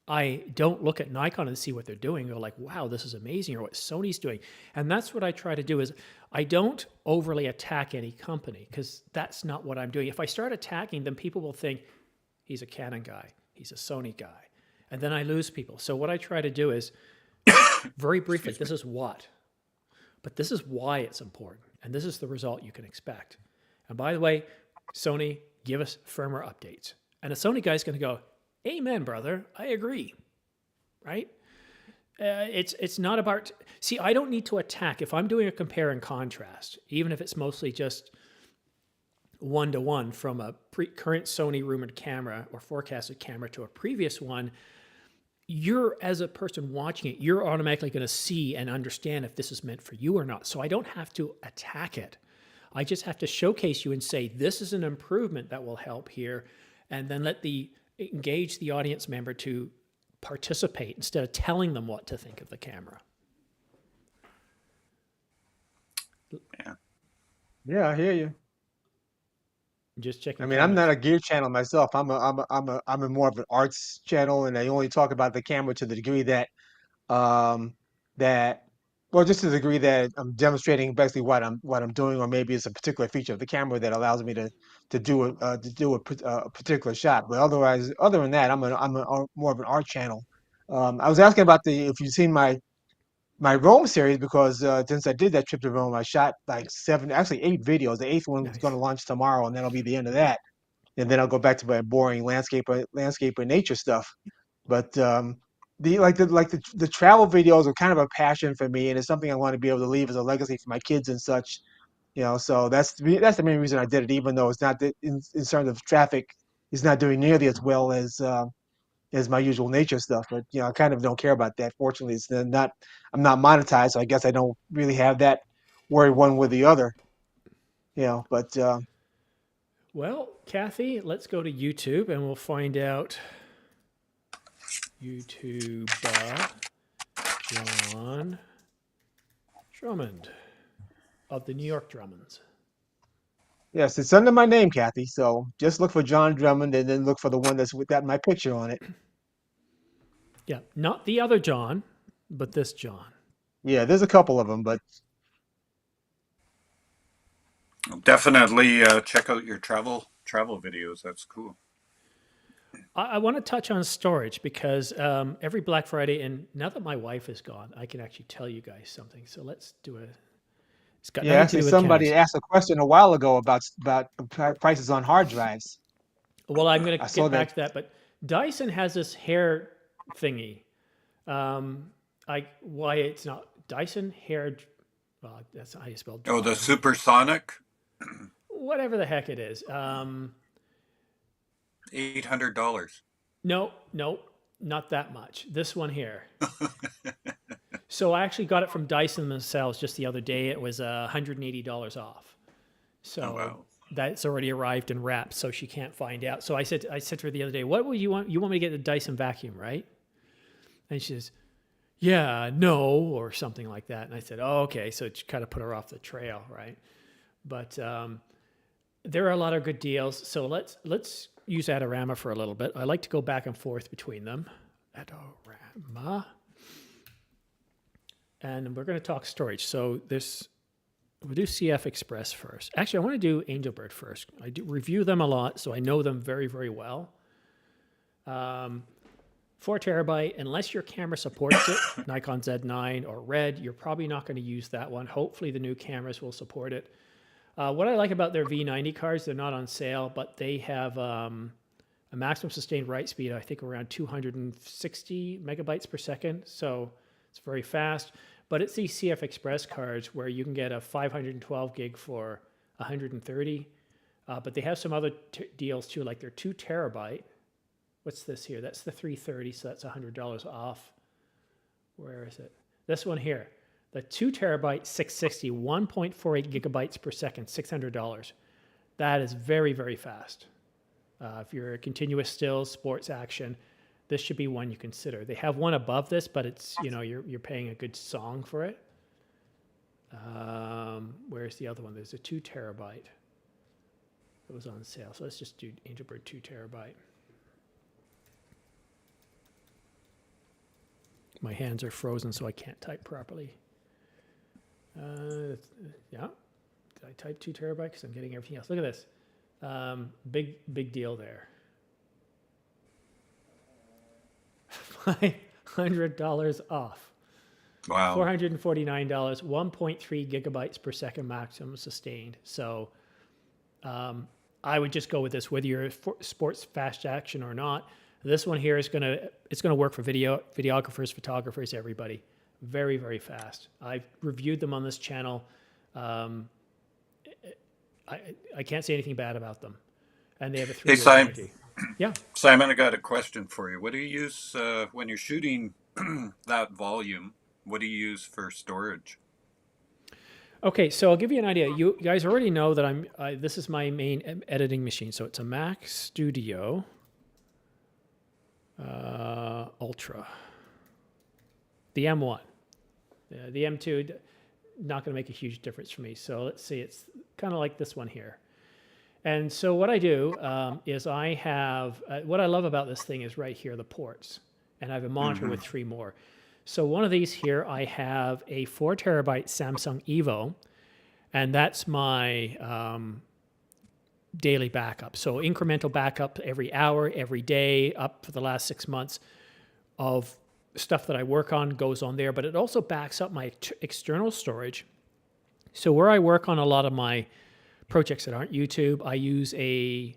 [SPEAKER 1] I don't look at Nikon and see what they're doing and go like, wow, this is amazing, or what Sony's doing. And that's what I try to do is I don't overly attack any company because that's not what I'm doing. If I start attacking them, people will think, he's a Canon guy, he's a Sony guy. And then I lose people. So what I try to do is, very briefly, this is what. But this is why it's important. And this is the result you can expect. And by the way, Sony, give us firmware updates. And a Sony guy's going to go, amen, brother, I agree, right? It's not about, see, I don't need to attack. If I'm doing a compare and contrast, even if it's mostly just one-to-one from a current Sony rumored camera or forecasted camera to a previous one, you're, as a person watching it, you're automatically going to see and understand if this is meant for you or not. So I don't have to attack it. I just have to showcase you and say, this is an improvement that will help here, and then engage the audience member to participate instead of telling them what to think of the camera.
[SPEAKER 5] Yeah, I hear you.
[SPEAKER 1] Just checking.
[SPEAKER 5] I mean, I'm not a gear channel myself. I'm a more of an arts channel, and I only talk about the camera to the degree that, just to the degree that I'm demonstrating basically what I'm doing, or maybe it's a particular feature of the camera that allows me to do a particular shot. But otherwise, other than that, I'm more of an art channel. I was asking about if you've seen my Rome series, because since I did that trip to Rome, I shot like 8 videos. The 8th one is going to launch tomorrow, and that'll be the end of that. And then I'll go back to my boring landscape and nature stuff. But the travel videos are kind of a passion for me, and it's something I want to be able to leave as a legacy for my kids and such. You know, so that's the main reason I did it. Even though it's not in terms of traffic, it's not doing nearly as well as my usual nature stuff. But I kind of don't care about that. Fortunately, I'm not monetized, so I guess I don't really have that worry one way or the other. But
[SPEAKER 1] well, Kathy, let's go to YouTube and we'll find out. YouTube John Drummond of the New York Drummonds.
[SPEAKER 5] Yes, it's under my name, Kathy. So just look for John Drummond and then look for the one that's got my picture on it.
[SPEAKER 1] Yeah, not the other John, but this John.
[SPEAKER 5] Yeah, there's a couple of them, but
[SPEAKER 8] definitely check out your travel videos. That's cool.
[SPEAKER 1] I want to touch on storage because every Black Friday, and now that my wife is gone, I can actually tell you guys something. So let's do it. It's got nothing to do with
[SPEAKER 5] somebody
[SPEAKER 1] Canons.
[SPEAKER 5] asked a question a while ago about prices on hard drives.
[SPEAKER 1] Well, I'm going to get back to that, but Dyson has this hair thingy. Why it's not Dyson hair? Well, that's how you spell.
[SPEAKER 8] Oh, the supersonic.
[SPEAKER 1] Whatever the heck it is.
[SPEAKER 8] $800.
[SPEAKER 1] No, not that much. This one here. So I actually got it from Dyson themselves just the other day. It was $180 off. So that's already arrived and wrapped, so she can't find out. So I said to her the other day, "What would you want? You want me to get the Dyson vacuum, right?" And she says, "Yeah, no," or something like that. And I said, "Oh, okay." So it kind of put her off the trail, right? But there are a lot of good deals. So let's use Adorama for a little bit. I like to go back and forth between them. Adorama. And we're going to talk storage. So we'll do CF Express first. Actually, I want to do Angelbird first. I do review them a lot, so I know them very, very well. 4 terabyte, unless your camera supports it, Nikon Z9 or Red, you're probably not going to use that one. Hopefully the new cameras will support it. What I like about their V90 cards, they're not on sale, but they have a maximum sustained write speed, I think around 260 megabytes per second. So it's very fast. But it's these CF Express cards where you can get a 512 gig for 130. But they have some other deals too, like their 2 terabyte. What's this here? That's the 330, so that's $100 off. Where is it? This one here. The 2 terabyte 660, 1.48 gigabytes per second, $600. That is very, very fast. If you're a continuous stills, sports action, this should be one you consider. They have one above this, but it's, you're paying a good song for it. Where's the other one? There's a 2 terabyte that was on sale. So let's just do Angelbird 2 terabyte. My hands are frozen, so I can't type properly. Yeah. Did I type 2 terabyte? Because I'm getting everything else. Look at this. Big deal there. $500 off.
[SPEAKER 8] Wow.
[SPEAKER 1] $449, 1.3 gigabytes per second maximum sustained. So I would just go with this, whether you're a sports fast action or not. This one here is it's gonna work for videographers, photographers, everybody. Very, very fast. I've reviewed them on this channel. I can't say anything bad about them. And they have a 3-year warranty. Yeah.
[SPEAKER 8] Simon, I got a question for you. What do you use when you're shooting that volume? What do you use for storage?
[SPEAKER 1] Okay, so I'll give you an idea. You guys already know that this is my main editing machine. So it's a Mac Studio Ultra. The M1. The M2, not going to make a huge difference for me. So let's see, it's kind of like this one here. And so what I do is I have, what I love about this thing is right here, the ports. And I have a monitor with 3 more. So one of these here, I have a 4 terabyte Samsung Evo, and that's my daily backup. So incremental backup every hour, every day, up for the last 6 months of stuff that I work on goes on there, but it also backs up my external storage. So where I work on a lot of my projects that aren't YouTube, I use it's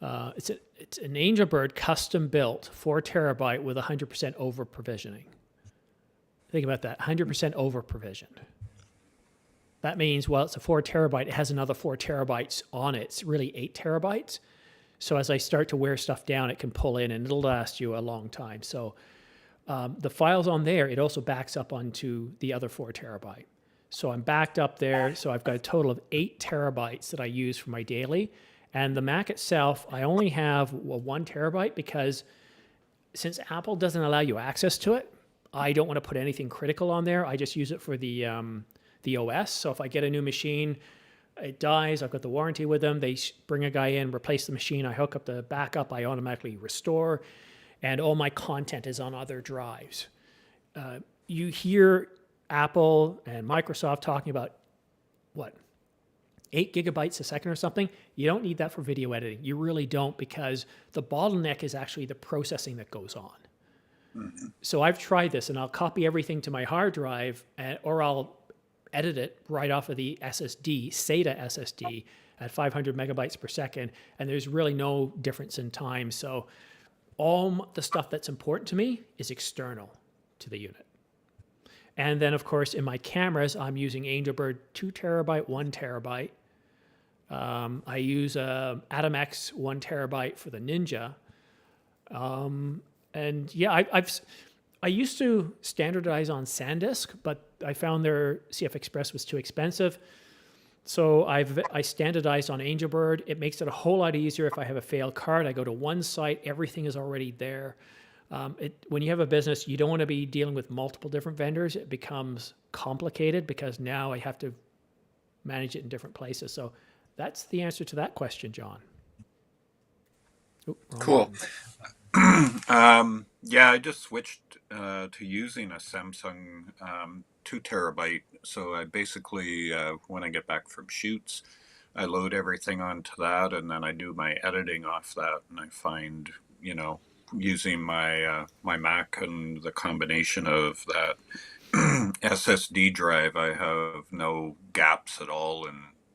[SPEAKER 1] an Angelbird custom built 4 terabyte with 100% over provisioning. Think about that, 100% over provisioned. That means, well, it's a 4 terabyte, it has another 4 terabytes on it. It's really 8 terabytes. So as I start to wear stuff down, it can pull in and it'll last you a long time. So the files on there, it also backs up onto the other 4 terabyte. So I'm backed up there. So I've got a total of 8 terabytes that I use for my daily. And the Mac itself, I only have 1 terabyte because since Apple doesn't allow you access to it, I don't want to put anything critical on there. I just use it for the OS. So if I get a new machine, it dies, I've got the warranty with them. They bring a guy in, replace the machine. I hook up the backup. I automatically restore. And all my content is on other drives. You hear Apple and Microsoft talking about, 8 gigabytes a second or something? You don't need that for video editing. You really don't, because the bottleneck is actually the processing that goes on. Mm-hmm. So I've tried this, and I'll copy everything to my hard drive, or I'll edit it right off of the SSD, SATA SSD, at 500 megabytes per second, and there's really no difference in time. So all the stuff that's important to me is external to the unit. And then, of course, in my cameras, I'm using Angelbird 2 terabyte, 1 terabyte. I use AtomX 1 terabyte for the Ninja. And yeah, I used to standardize on SanDisk, but I found their CF Express was too expensive. So I standardized on Angelbird. It makes it a whole lot easier if I have a failed card. I go to one site, everything is already there. When you have a business, you don't want to be dealing with multiple different vendors. It becomes complicated because now I have to manage it in different places. So that's the answer to that question, John. Oop, wrong
[SPEAKER 8] Cool.
[SPEAKER 1] button.
[SPEAKER 8] Yeah, I just switched to using a Samsung 2 terabyte. So I basically, when I get back from shoots, I load everything onto that, and then I do my editing off that. And I find, using my my Mac and the combination of that SSD drive, I have no gaps at all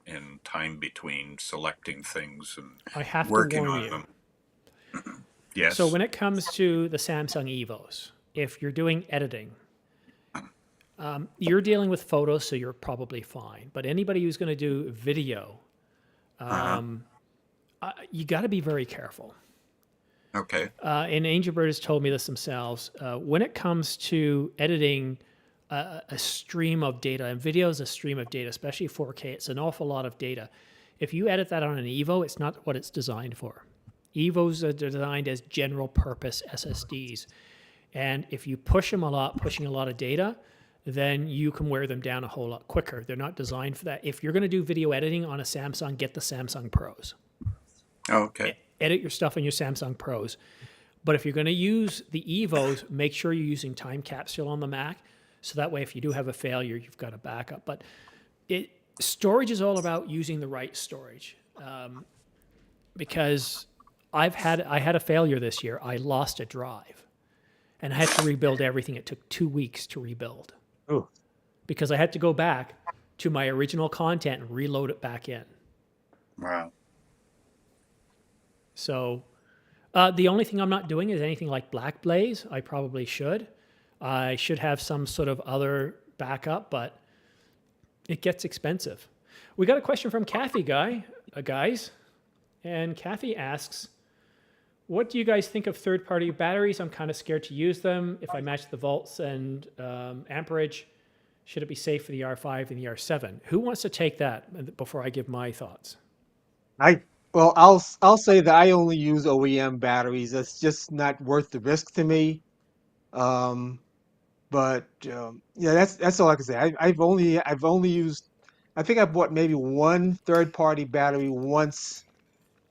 [SPEAKER 8] in time between selecting things and
[SPEAKER 1] I have to
[SPEAKER 8] working
[SPEAKER 1] warn
[SPEAKER 8] on
[SPEAKER 1] you.
[SPEAKER 8] them. Yes.
[SPEAKER 1] So when it comes to the Samsung Evos, if you're doing editing, you're dealing with photos, so you're probably fine. But anybody who's going to do video, you got to be very careful.
[SPEAKER 8] Okay.
[SPEAKER 1] And Angelbird has told me this themselves. When it comes to editing a stream of data, and video is a stream of data, especially 4K, it's an awful lot of data. If you edit that on an Evo, it's not what it's designed for. Evos are designed as general purpose SSDs. And if you push them a lot, pushing a lot of data, then you can wear them down a whole lot quicker. They're not designed for that. If you're going to do video editing on a Samsung, get the Samsung Pros.
[SPEAKER 8] Okay.
[SPEAKER 1] Edit your stuff on your Samsung Pros. But if you're going to use the Evos, make sure you're using time capsule on the Mac. So that way, if you do have a failure, you've got a backup. But storage is all about using the right storage. Because I had a failure this year. I lost a drive. And I had to rebuild everything. It took 2 weeks to rebuild.
[SPEAKER 5] Ooh.
[SPEAKER 1] Because I had to go back to my original content and reload it back in.
[SPEAKER 8] Wow.
[SPEAKER 1] So the only thing I'm not doing is anything like Black Blaze. I probably should. I should have some sort of other backup, but it gets expensive. We got a question from Kathy, guys. And Kathy asks, what do you guys think of third-party batteries? I'm kind of scared to use them. If I match the volts and amperage, should it be safe for the R5 and the R7? Who wants to take that before I give my thoughts?
[SPEAKER 5] Well, I'll say that I only use OEM batteries. That's just not worth the risk to me. Yeah, that's all I can say. I've only used. I think I bought maybe one third-party battery once,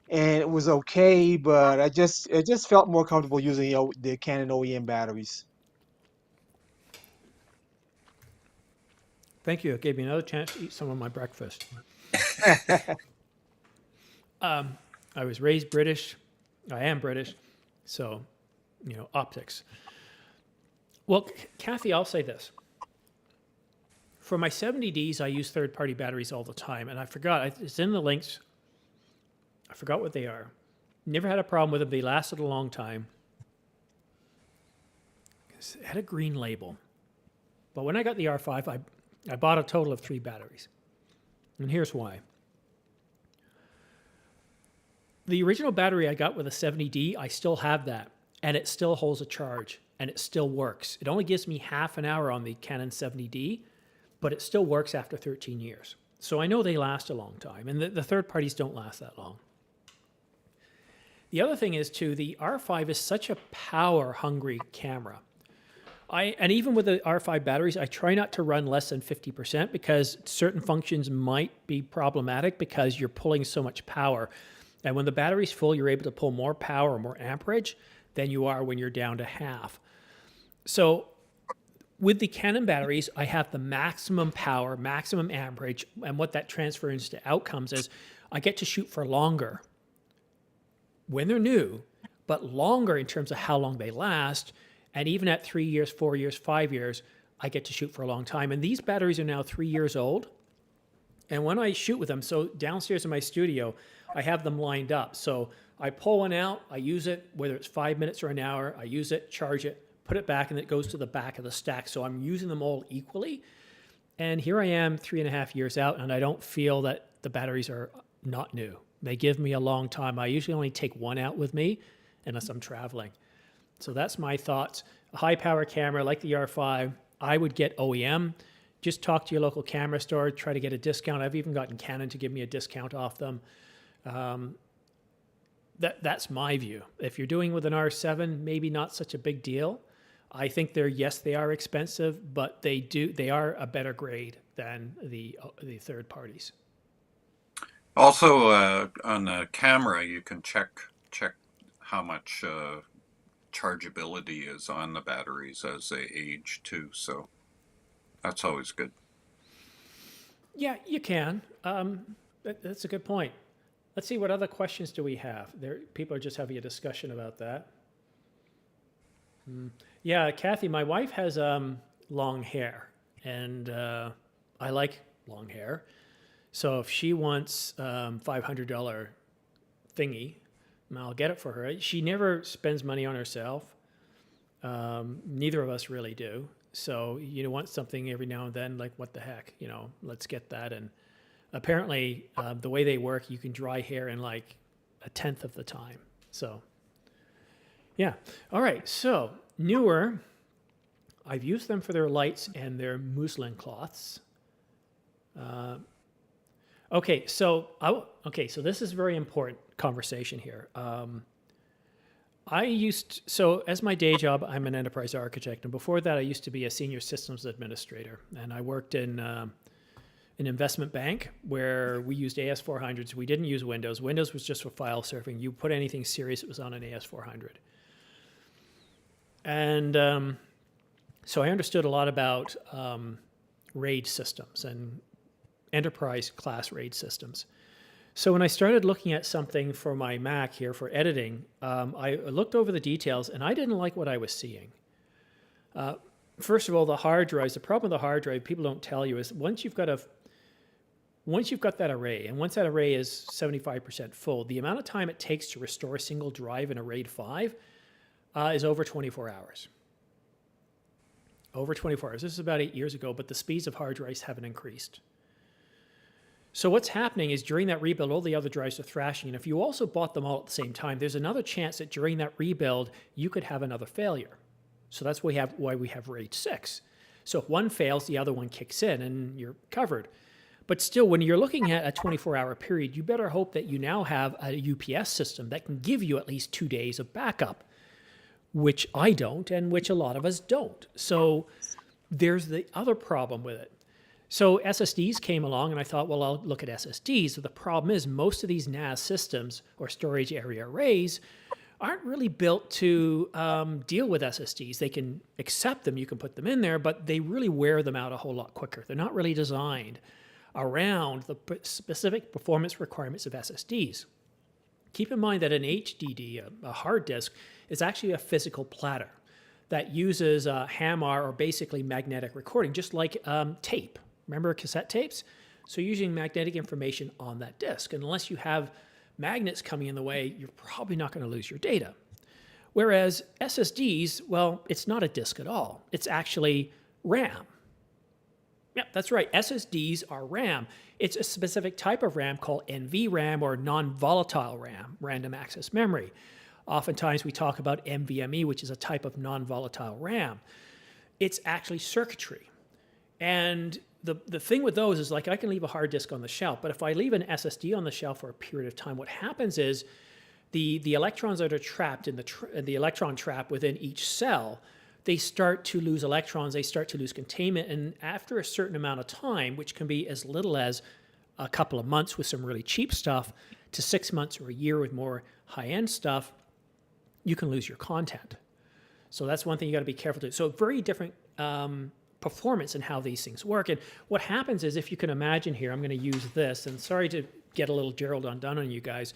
[SPEAKER 5] and it was okay, but it just felt more comfortable using the Canon OEM batteries.
[SPEAKER 1] Thank you. It gave me another chance to eat some of my breakfast. I was raised British. I am British. So, optics. Well, Kathy, I'll say this. For my 70Ds, I use third-party batteries all the time. And I forgot, it's in the links. I forgot what they are. Never had a problem with them. They lasted a long time. It had a green label. But when I got the R5, I bought a total of 3 batteries. And here's why. The original battery I got with a 70D, I still have that. And it still holds a charge. And it still works. It only gives me half an hour on the Canon 70D, but it still works after 13 years. So I know they last a long time. And the third parties don't last that long. The other thing is, too, the R5 is such a power-hungry camera. And even with the R5 batteries, I try not to run less than 50% because certain functions might be problematic because you're pulling so much power. And when the battery's full, you're able to pull more power or more amperage than you are when you're down to half. So with the Canon batteries, I have the maximum power, maximum amperage, and what that transfers to outcomes is I get to shoot for longer when they're new, but longer in terms of how long they last. And even at 3 years, 4 years, 5 years, I get to shoot for a long time. And these batteries are now 3 years old. And when I shoot with them, so downstairs in my studio, I have them lined up. So I pull one out, I use it, whether it's 5 minutes or an hour, I use it, charge it, put it back, and it goes to the back of the stack. So I'm using them all equally. And here I am 3.5 years out, and I don't feel that the batteries are not new. They give me a long time. I usually only take one out with me unless I'm traveling. So that's my thoughts. A high-power camera like the R5, I would get OEM. Just talk to your local camera store, try to get a discount. I've even gotten Canon to give me a discount off them. That's my view. If you're doing with an R7, maybe not such a big deal. I think they are expensive, but they are a better grade than the third parties.
[SPEAKER 8] Also, on the camera, you can check how much chargeability is on the batteries as they age too. So that's always good.
[SPEAKER 1] Yeah, you can. That's a good point. Let's see, what other questions do we have? People are just having a discussion about that. Yeah, Kathy, my wife has long hair, and I like long hair. So if she wants $500 thingy, I'll get it for her. She never spends money on herself. Neither of us really do. So you want something every now and then, like what the heck, let's get that. And apparently the way they work, you can dry hair in like a tenth of the time. So yeah. All right. So Newer, I've used them for their lights and their muslin cloths. Okay. So this is a very important conversation here. So as my day job, I'm an enterprise architect. And before that, I used to be a senior systems administrator. And I worked in an investment bank where we used AS400s. We didn't use Windows. Windows was just for file serving. You put anything serious, it was on an AS400. And so I understood a lot about RAID systems and enterprise class RAID systems. So when I started looking at something for my Mac here for editing, I looked over the details and I didn't like what I was seeing. First of all, the hard drives, the problem with the hard drive, people don't tell you, is once you've got that array, and once that array is 75% full, the amount of time it takes to restore a single drive in a RAID 5 is over 24 hours. Over 24 hours. This is about 8 years ago, but the speeds of hard drives haven't increased. So what's happening is during that rebuild, all the other drives are thrashing. And if you also bought them all at the same time, there's another chance that during that rebuild, you could have another failure. So that's why we have RAID 6. So if one fails, the other one kicks in and you're covered. But still, when you're looking at a 24-hour period, you better hope that you now have a UPS system that can give you at least 2 days of backup, which I don't and which a lot of us don't. So there's the other problem with it. So SSDs came along and I thought, well, I'll look at SSDs. But the problem is most of these NAS systems or storage area arrays aren't really built to deal with SSDs. They can accept them, you can put them in there, but they really wear them out a whole lot quicker. They're not really designed around the specific performance requirements of SSDs. Keep in mind that an HDD, a hard disk, is actually a physical platter that uses HAMR, or basically magnetic recording, just like tape. Remember cassette tapes? So you're using magnetic information on that disk. And unless you have magnets coming in the way, you're probably not going to lose your data. Whereas SSDs, well, it's not a disk at all. It's actually RAM. Yeah, that's right. SSDs are RAM. It's a specific type of RAM called NVRAM, or non-volatile RAM, random access memory. Oftentimes we talk about NVMe, which is a type of non-volatile RAM. It's actually circuitry. And the thing with those is, like, I can leave a hard disk on the shelf, but if I leave an SSD on the shelf for a period of time, what happens is the electrons that are trapped in the electron trap within each cell, they start to lose electrons, they start to lose containment, and after a certain amount of time, which can be as little as a couple of months with some really cheap stuff, to 6 months or a year with more high-end stuff, you can lose your content. So that's one thing you got to be careful to. So very different performance in how these things work. And what happens is, if you can imagine here, I'm going to use this, and sorry to get a little Gerald undone on you guys,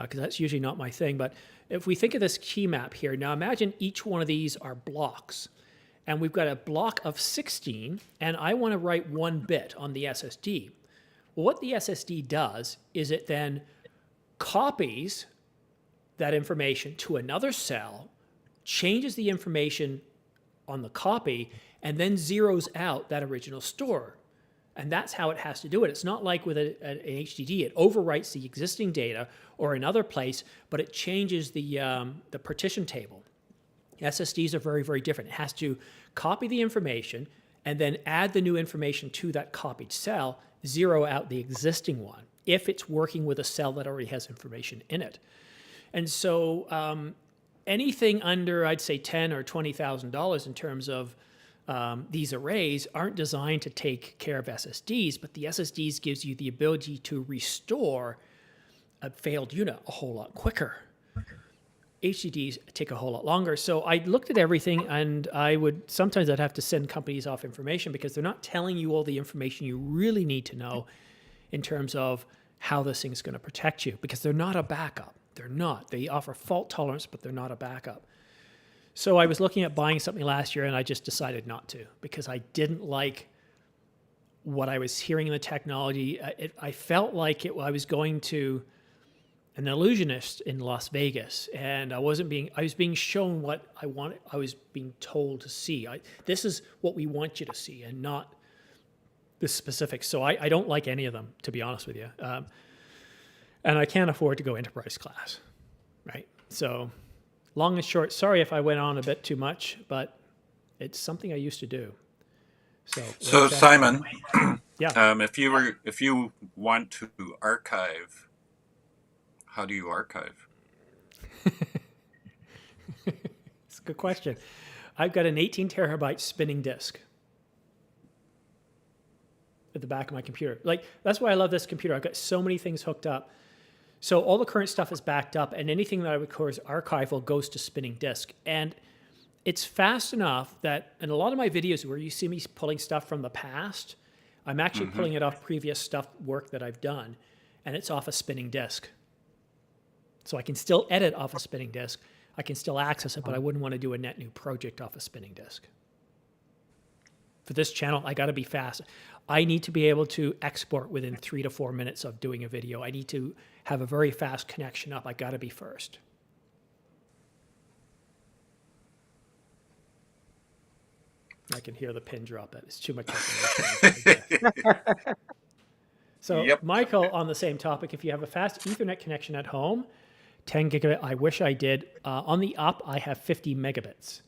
[SPEAKER 1] because that's usually not my thing, but if we think of this key map here, now imagine each one of these are blocks. And we've got a block of 16, and I want to write 1 bit on the SSD. Well, what the SSD does is it then copies that information to another cell, changes the information on the copy, and then zeroes out that original store. And that's how it has to do it. It's not like with an HDD. It overwrites the existing data or another place, but it changes the partition table. SSDs are very, very different. It has to copy the information and then add the new information to that copied cell, zero out the existing one, if it's working with a cell that already has information in it. And so anything under, I'd say, $10,000 or $20,000 in terms of these arrays aren't designed to take care of SSDs, but the SSDs gives you the ability to restore a failed unit a whole lot quicker. HDDs take a whole lot longer. So I looked at everything, and sometimes I'd have to send companies off information because they're not telling you all the information you really need to know in terms of how this thing's going to protect you, because they're not a backup. They're not. They offer fault tolerance, but they're not a backup. So I was looking at buying something last year, and I just decided not to because I didn't like what I was hearing in the technology. I felt like I was going to an illusionist in Las Vegas, and I was being shown what I wanted. I was being told to see. This is what we want you to see, and not the specifics. So I don't like any of them, to be honest with you. And I can't afford to go enterprise class, right? So long and short, sorry if I went on a bit too much, but it's something I used to do. So
[SPEAKER 8] Simon,
[SPEAKER 1] yeah.
[SPEAKER 8] If you want to archive, how do you archive?
[SPEAKER 1] It's a good question. I've got an 18 terabyte spinning disk at the back of my computer. Like, that's why I love this computer. I've got so many things hooked up. So all the current stuff is backed up, and anything that I record as archival goes to spinning disk. And it's fast enough that in a lot of my videos where you see me pulling stuff from the past, I'm actually pulling it off previous work that I've done, and it's off a spinning disk. So I can still edit off a spinning disk. I can still access it, but I wouldn't want to do a net new project off a spinning disk. For this channel, I got to be fast. I need to be able to export within 3 to 4 minutes of doing a video. I need to have a very fast connection up. I got to be first. I can hear the pin drop. It's too much information. So Michael, on the same topic, if you have a fast Ethernet connection at home, 10 gigabit, I wish I did. On the up, I have 50 megabits.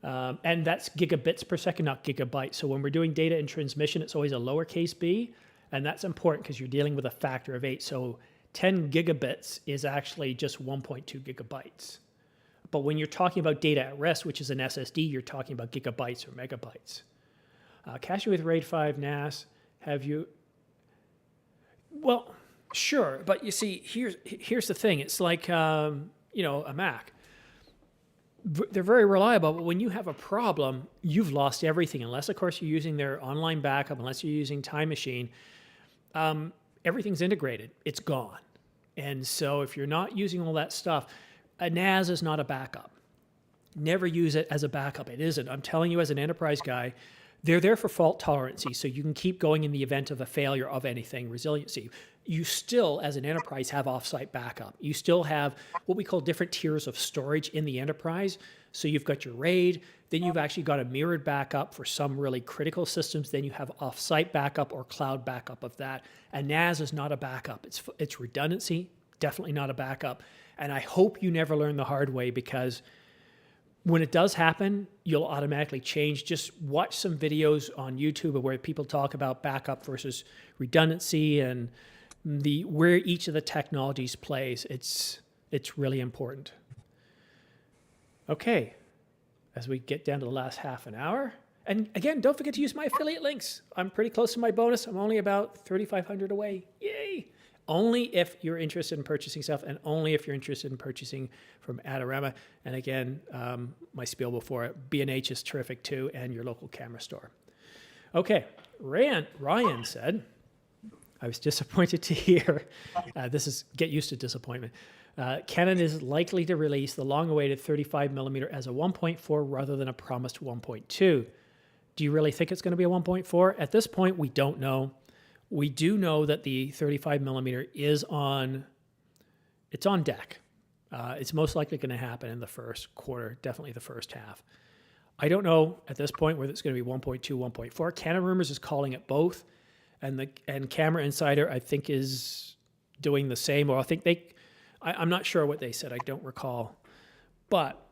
[SPEAKER 1] And that's gigabits per second, not gigabytes. So when we're doing data in transmission, it's always a lowercase b. And that's important because you're dealing with a factor of 8. So 10 gigabits is actually just 1.2 gigabytes. But when you're talking about data at rest, which is an SSD, you're talking about gigabytes or megabytes. Caching with RAID 5 NAS, have you... Well, sure. But you see, here's the thing. It's like, a Mac. They're very reliable, but when you have a problem, you've lost everything. Unless, of course, you're using their online backup, unless you're using Time Machine, everything's integrated. It's gone. And so if you're not using all that stuff, a NAS is not a backup. Never use it as a backup. It isn't. I'm telling you as an enterprise guy, they're there for fault tolerancy, so you can keep going in the event of a failure of anything, resiliency. You still, as an enterprise, have offsite backup. You still have what we call different tiers of storage in the enterprise. So you've got your RAID, then you've actually got a mirrored backup for some really critical systems, then you have offsite backup or cloud backup of that. A NAS is not a backup. It's redundancy, definitely not a backup. And I hope you never learn the hard way, because when it does happen, you'll automatically change. Just watch some videos on YouTube where people talk about backup versus redundancy and where each of the technologies plays. It's really important. Okay, as we get down to the last half an hour, and again, don't forget to use my affiliate links. I'm pretty close to my bonus. I'm only about 3,500 away. Yay! Only if you're interested in purchasing stuff, and only if you're interested in purchasing from Adorama. And again, my spiel before it, B&H is terrific too, and your local camera store. Okay, Ryan said, I was disappointed to hear, this is get used to disappointment. Canon is likely to release the long-awaited 35mm as a 1.4 rather than a promised 1.2. Do you really think it's going to be a 1.4? At this point, we don't know. We do know that the 35mm is on deck. It's most likely going to happen in the first quarter, definitely the first half. I don't know at this point whether it's going to be 1.2, 1.4. Canon Rumors is calling it both, and Camera Insider I think is doing the same, or I think I'm not sure what they said. I don't recall, but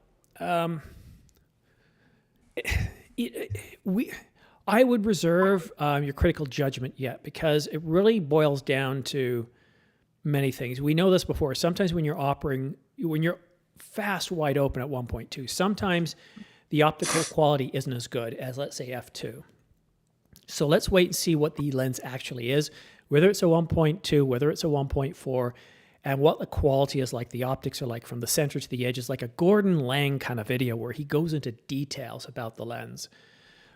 [SPEAKER 1] I would reserve your critical judgment yet, because it really boils down to many things. We know this before. Sometimes when you're fast wide open at 1.2. Sometimes the optical quality isn't as good as, let's say, f2. So let's wait and see what the lens actually is, whether it's a 1.2, whether it's a 1.4, and what the quality is like, the optics are like from the center to the edges, like a Gordon Lang kind of video where he goes into details about the lens.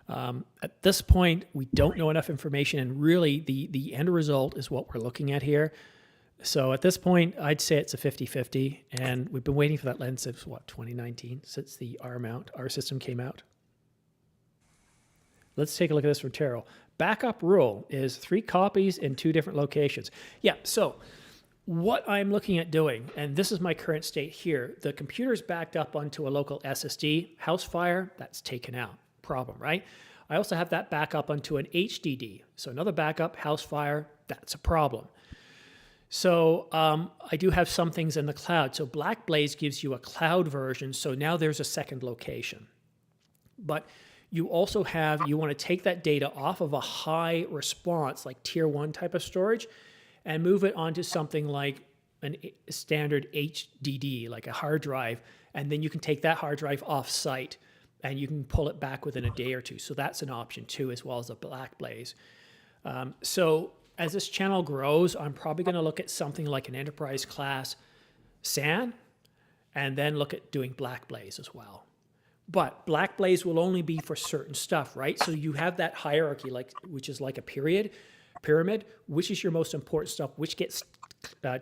[SPEAKER 1] At this point, we don't know enough information, and really the end result is what we're looking at here. So at this point, I'd say it's a 50-50, and we've been waiting for that lens since, 2019, since the R system came out. Let's take a look at this from Terrell. Backup rule is 3 copies in 2 different locations. Yeah, so what I'm looking at doing, and this is my current state here, the computer's backed up onto a local SSD. House fire, that's taken out. Problem, right? I also have that backup onto an HDD. So another backup, house fire, that's a problem. So I do have some things in the cloud. So Blackblaze gives you a cloud version. So now there's a second location. But you also have, you want to take that data off of a high response, like tier 1 type of storage, and move it onto something like a standard HDD, like a hard drive. And then you can take that hard drive off site and you can pull it back within a day or 2. So that's an option too, as well as a Blackblaze. So as this channel grows, I'm probably going to look at something like an enterprise class SAN, and then look at doing Blackblaze as well. But Blackblaze will only be for certain stuff, right? So you have that hierarchy, which is like a pyramid, which is your most important stuff, which gets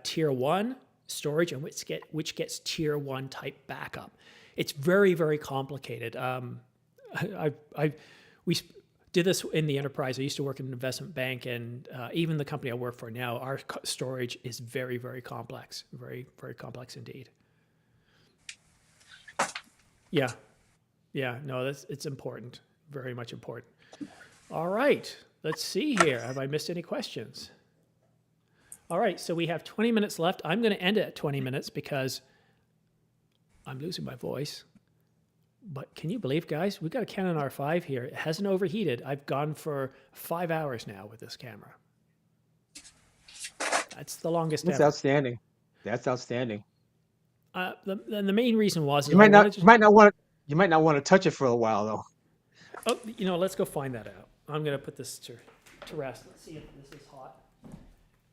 [SPEAKER 1] tier 1 storage and which gets tier 1 type backup. It's very, very complicated. We did this in the enterprise. I used to work in an investment bank, and even the company I work for now, our storage is very, very complex, very, very complex indeed. Yeah, no, it's important, very much important. All right, let's see here. Have I missed any questions? All right, so we have 20 minutes left. I'm going to end it at 20 minutes because I'm losing my voice. But can you believe, guys, we've got a Canon R5 here. It hasn't overheated. I've gone for 5 hours now with this camera. That's the longest
[SPEAKER 5] That's
[SPEAKER 1] ever.
[SPEAKER 5] outstanding. That's outstanding.
[SPEAKER 1] The main reason was
[SPEAKER 5] You might not want to touch it for a while though.
[SPEAKER 1] Oh, let's go find that out. I'm going to put this to rest. Let's see if this is hot.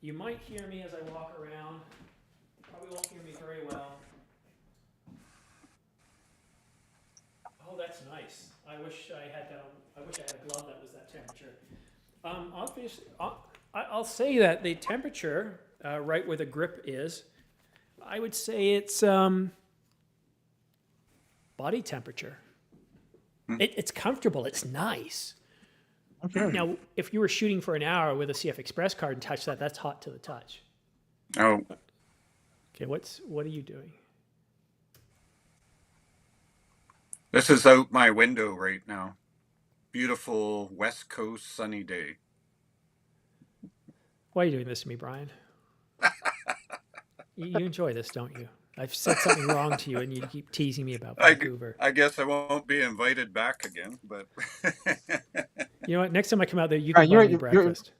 [SPEAKER 1] You might hear me as I walk around. You probably won't hear me very well. Oh, that's nice. I wish I had that. I wish I had a glove that was that temperature. Obviously, I'll say that the temperature, right where the grip is, I would say it's body temperature. It's comfortable. It's nice. Okay. Now, if you were shooting for an hour with a CF Express card and touch that, that's hot to the touch.
[SPEAKER 8] Oh.
[SPEAKER 1] Okay, what are you doing?
[SPEAKER 8] This is out my window right now. Beautiful West Coast sunny day.
[SPEAKER 1] Why are you doing this to me, Brian? You enjoy this, don't you? I've said something wrong to you, and you keep teasing me about Vancouver.
[SPEAKER 8] I guess I won't be invited back again, but...
[SPEAKER 1] You know what? Next time I come out there, you can buy me breakfast.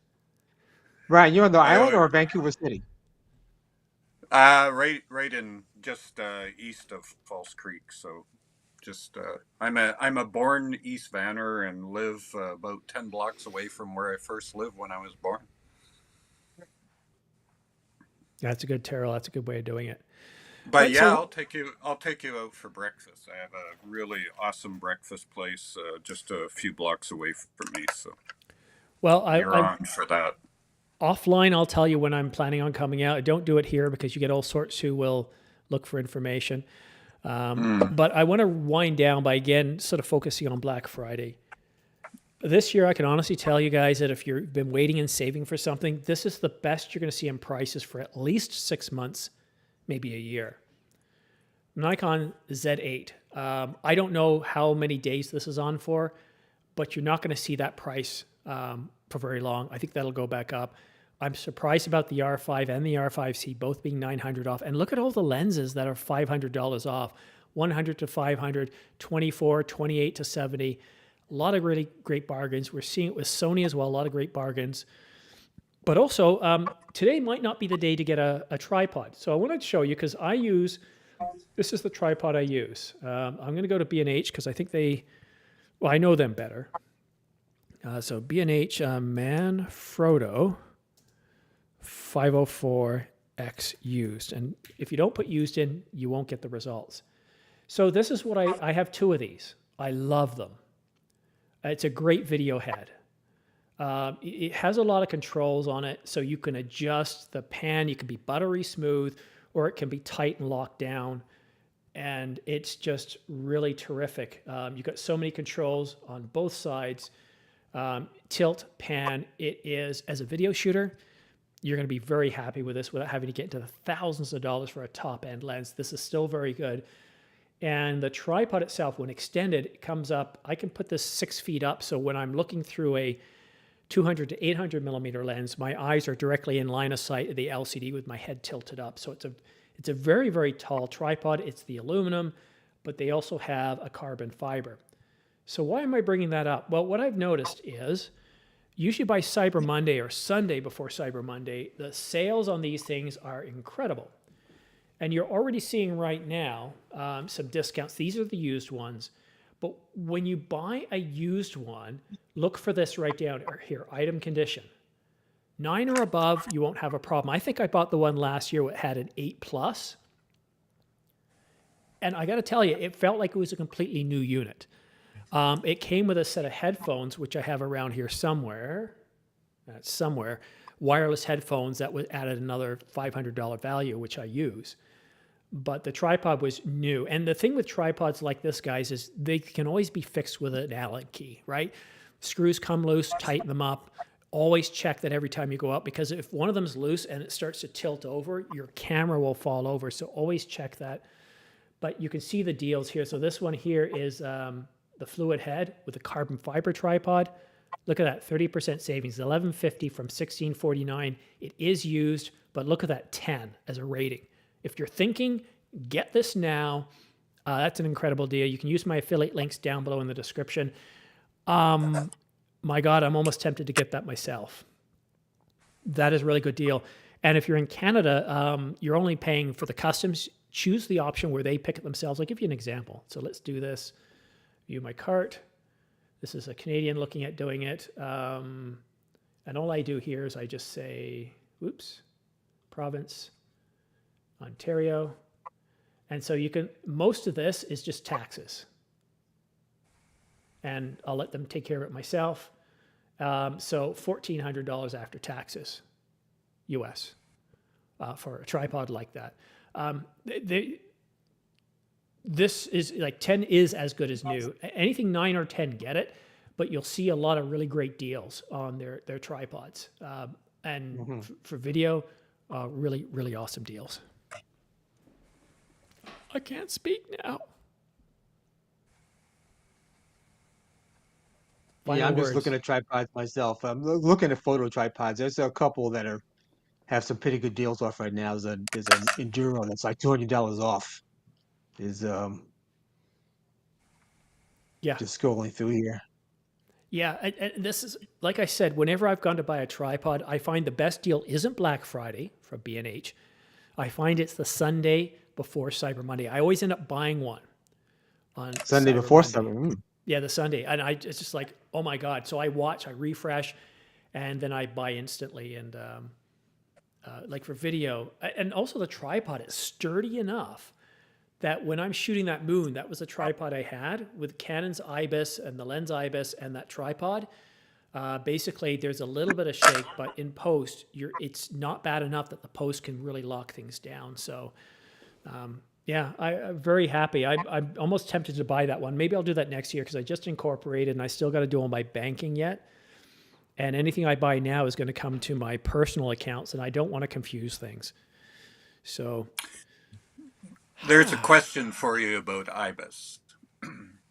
[SPEAKER 5] Brian, you're on the island or Vancouver City?
[SPEAKER 8] Right in just east of False Creek. So, just I'm a born East Vanner and live about 10 blocks away from where I first lived when I was born.
[SPEAKER 1] That's a good Terrell. That's a good way of doing it.
[SPEAKER 8] But right, yeah, I'll take you out for breakfast. I have a really awesome breakfast place just a few blocks away from me. So,
[SPEAKER 1] well,
[SPEAKER 8] you're on for that.
[SPEAKER 1] Offline, I'll tell you when I'm planning on coming out. I don't do it here because you get all sorts who will look for information. But I want to wind down by again sort of focusing on Black Friday. This year, I can honestly tell you guys that if you've been waiting and saving for something, this is the best you're going to see in prices for at least 6 months, maybe a year. Nikon Z8. I don't know how many days this is on for, but you're not going to see that price for very long. I think that'll go back up. I'm surprised about the R5 and the R5C both being $900 off. And look at all the lenses that are $500 off. $100 to $500, $24, $28 to $70. A lot of really great bargains. We're seeing it with Sony as well, a lot of great bargains. But also, today might not be the day to get a tripod. So I wanted to show you, because I use this is the tripod I use. I'm going to go to B&H because I think I know them better. So B&H Manfrotto 504X used. And if you don't put used in, you won't get the results. So this is what I have 2 of these. I love them. It's a great video head. It has a lot of controls on it, so you can adjust the pan. You can be buttery smooth, or it can be tight and locked down. And it's just really terrific. You've got so many controls on both sides. Tilt, pan, it is, as a video shooter, you're going to be very happy with this without having to get into the thousands of dollars for a top-end lens. This is still very good. And the tripod itself, when extended, it comes up. I can put this 6 feet up, so when I'm looking through a 200 to 800 millimeter lens, my eyes are directly in line of sight of the LCD with my head tilted up. So it's a very, very tall tripod. It's the aluminum, but they also have a carbon fiber. So why am I bringing that up? Well, what I've noticed is usually by Cyber Monday or Sunday before Cyber Monday, the sales on these things are incredible. And you're already seeing right now some discounts. These are the used ones. But when you buy a used one, look for this right down here, item condition. 9 or above, you won't have a problem. I think I bought the one last year that had an 8+. And I got to tell you, it felt like it was a completely new unit. It came with a set of headphones, which I have around here somewhere. Wireless headphones that added another $500 value, which I use. But the tripod was new. And the thing with tripods like this, guys, is they can always be fixed with an Allen key, right? Screws come loose, tighten them up. Always check that every time you go up, because if one of them's loose and it starts to tilt over, your camera will fall over. So always check that. But you can see the deals here. So this one here is the fluid head with the carbon fiber tripod. Look at that, 30% savings, $11.50 from $16.49. It is used, but look at that 10 as a rating. If you're thinking, get this now. That's an incredible deal. You can use my affiliate links down below in the description. My God, I'm almost tempted to get that myself. That is a really good deal. And if you're in Canada, you're only paying for the customs. Choose the option where they pick it themselves. I'll give you an example. So let's do this. View my cart. This is a Canadian looking at doing it. And all I do here is I just say, whoops, province, Ontario. And so you can, most of this is just taxes. And I'll let them take care of it myself. So $1,400 after taxes, US, for a tripod like that. This is like 10 is as good as new. Anything 9 or 10, get it, but you'll see a lot of really great deals on their tripods. And for video, really, really awesome deals. I can't speak now.
[SPEAKER 5] Yeah, I'm just looking at tripods myself. I'm looking at photo tripods. There's a couple that have some pretty good deals off right now. There's an Enduro that's like $200 off. Just scrolling through here.
[SPEAKER 1] Yeah, and this is, like I said, whenever I've gone to buy a tripod, I find the best deal isn't Black Friday from B&H. I find it's the Sunday before Cyber Monday. I always end up buying one on
[SPEAKER 5] Sunday before Cyber.
[SPEAKER 1] Yeah, the Sunday. And it's just like, oh my God. So I watch, I refresh, and then I buy instantly. And like for video, and also the tripod is sturdy enough that when I'm shooting that moon, that was a tripod I had with Canon's IBIS and the lens IBIS and that tripod. Basically, there's a little bit of shake, but in post, it's not bad enough that the post can really lock things down. So, yeah, I'm very happy. I'm almost tempted to buy that one. Maybe I'll do that next year because I just incorporated and I still got to do all my banking yet. And anything I buy now is going to come to my personal accounts, and I don't want to confuse things. So
[SPEAKER 8] there's a question for you about IBIS.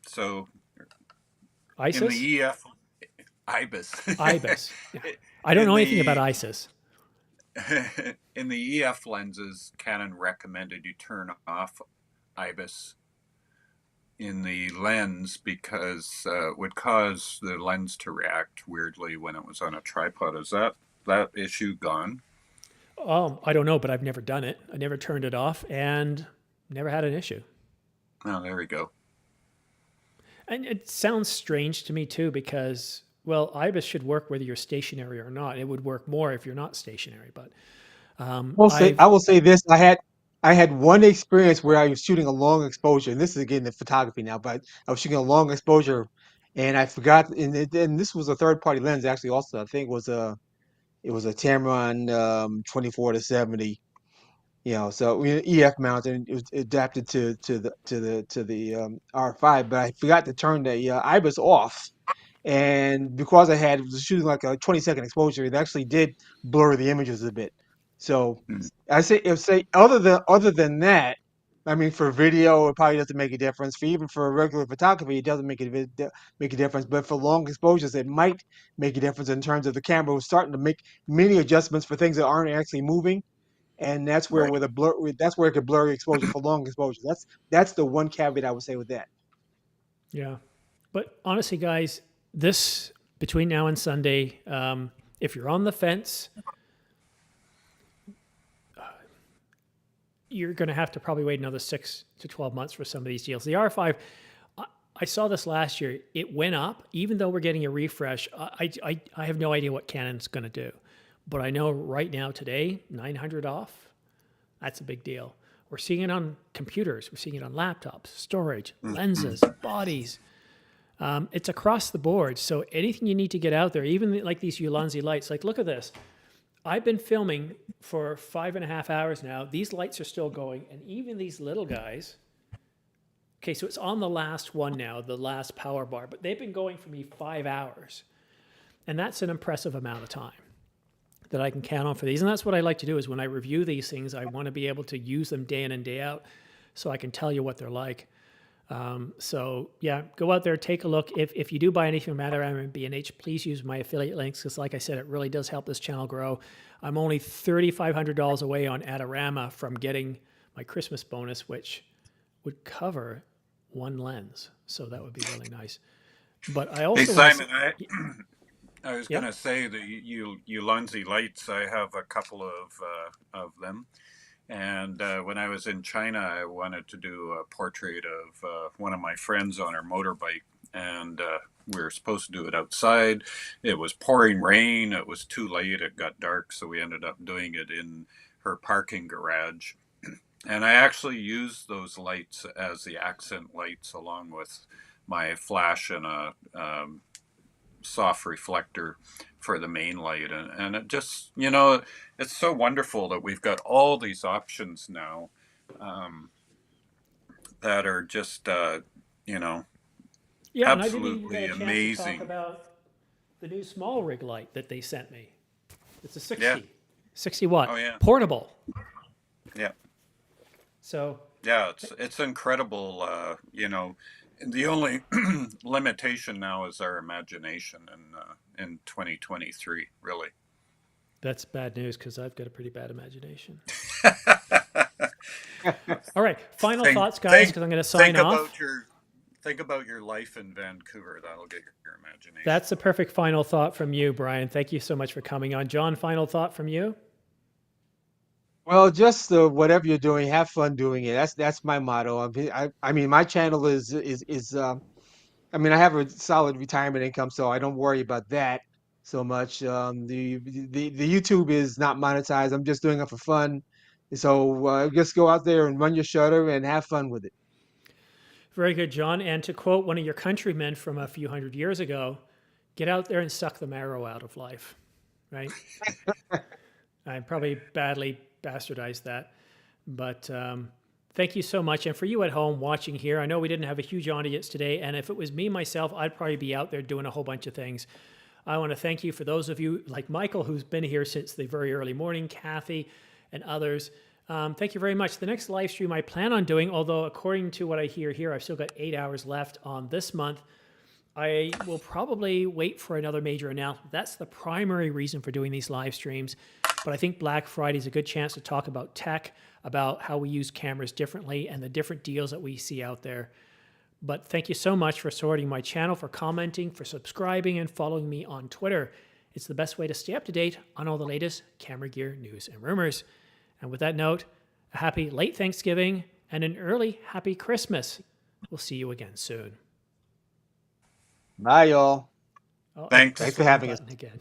[SPEAKER 8] So
[SPEAKER 1] ISIS?
[SPEAKER 8] In the EF, IBIS.
[SPEAKER 1] IBIS. Yeah. I don't know anything about ISIS.
[SPEAKER 8] In the EF lenses, Canon recommended you turn off IBIS in the lens because it would cause the lens to react weirdly when it was on a tripod. Is that issue gone?
[SPEAKER 1] I don't know, but I've never done it. I never turned it off. And never had an issue.
[SPEAKER 8] Oh, there we go.
[SPEAKER 1] And it sounds strange to me too, because, well, IBIS should work whether you're stationary or not. It would work more if you're not stationary, but
[SPEAKER 5] I will say this: I had one experience where I was shooting a long exposure, and this is again the photography now, but I was shooting a long exposure, and I forgot, and this was a third party lens actually. Also, I think it was a Tamron 24-70. So EF mount, and it was adapted to the R5, but I forgot to turn the IBIS off, and because I was shooting like a 20-second exposure, it actually did blur the images a bit. So
[SPEAKER 8] Hmm.
[SPEAKER 5] say other than that, I mean, for video it probably doesn't make a difference. For regular photography, it doesn't make a difference. But for long exposures, it might make a difference in terms of the camera was starting to make many adjustments for things that aren't actually moving, and that's where
[SPEAKER 8] Right.
[SPEAKER 5] that's where it could blur exposure for long exposure. That's the one caveat I would say with that.
[SPEAKER 1] yeah. But honestly, guys, this between now and Sunday, if you're on the fence, you're going to have to probably wait another 6 to 12 months for some of these deals. The R5, I saw this last year. It went up, even though we're getting a refresh. I have no idea what Canon's going to do, but I know right now today, 900 off. That's a big deal. We're seeing it on computers. We're seeing it on laptops, storage, lenses, bodies. It's across the board. So anything you need to get out there, even like these Ulanzi lights, like look at this. I've been filming for 5.5 hours now. These lights are still going, and even these little guys. Okay, so it's on the last one now, the last power bar, but they've been going for me 5 hours. And that's an impressive amount of time that I can count on for these. And that's what I like to do is when I review these things, I want to be able to use them day in and day out so I can tell you what they're like. So yeah, go out there, take a look. If you do buy anything from Atom and B&H, please use my affiliate links because like I said, it really does help this channel grow. I'm only $3,500 away on Adorama from getting my Christmas bonus, which would cover one lens. So that would be really nice. But I also
[SPEAKER 8] Hey, Simon, I was
[SPEAKER 1] Yeah.
[SPEAKER 8] going to say the Ulanzi lights, I have a couple of them. And when I was in China, I wanted to do a portrait of one of my friends on her motorbike. And we were supposed to do it outside. It was pouring rain. It was too late. It got dark. So we ended up doing it in her parking garage. And I actually used those lights as the accent lights along with my flash and a soft reflector for the main light. And it just, it's so wonderful that we've got all these options now that are just,
[SPEAKER 1] Yeah,
[SPEAKER 8] absolutely
[SPEAKER 1] and I didn't even get a chance
[SPEAKER 8] amazing.
[SPEAKER 1] to talk about the new SmallRig light that they sent me. It's a 60,
[SPEAKER 8] Yeah.
[SPEAKER 1] 60 watt,
[SPEAKER 8] Oh, yeah.
[SPEAKER 1] portable.
[SPEAKER 8] Yeah.
[SPEAKER 1] So
[SPEAKER 8] Yeah, it's incredible. The only limitation now is our imagination in 2023, really.
[SPEAKER 1] that's bad news because I've got a pretty bad imagination. All right, final thoughts, guys, because I'm going to sign off.
[SPEAKER 8] Think about your life in Vancouver. That'll get your imagination.
[SPEAKER 1] That's a perfect final thought from you, Brian. Thank you so much for coming on. John, final thought from you?
[SPEAKER 5] Well, just whatever you're doing, have fun doing it. That's my motto. I mean, my channel is I mean, I have a solid retirement income, so I don't worry about that so much. The YouTube is not monetized. I'm just doing it for fun. So just go out there and run your shutter and have fun with it.
[SPEAKER 1] Very good, John. And to quote one of your countrymen from a few hundred years ago, get out there and suck the marrow out of life, right? I probably badly bastardized that, but thank you so much. And for you at home watching here, I know we didn't have a huge audience today, and if it was me, myself, I'd probably be out there doing a whole bunch of things. I want to thank you for those of you like Michael, who's been here since the very early morning, Kathy, and others. Thank you very much. The next live stream I plan on doing, although according to what I hear here, I've still got 8 hours left on this month, I will probably wait for another major announcement. That's the primary reason for doing these live streams. But I think Black Friday is a good chance to talk about tech, about how we use cameras differently and the different deals that we see out there. But thank you so much for supporting my channel, for commenting, for subscribing, and following me on Twitter. It's the best way to stay up to date on all the latest camera gear news and rumors. And with that note, a happy late Thanksgiving and an early happy Christmas. We'll see you again soon.
[SPEAKER 5] Bye, y'all.
[SPEAKER 1] Oh,
[SPEAKER 8] Thanks.
[SPEAKER 5] Thanks
[SPEAKER 1] press
[SPEAKER 5] for
[SPEAKER 1] the
[SPEAKER 5] having us.
[SPEAKER 1] button again.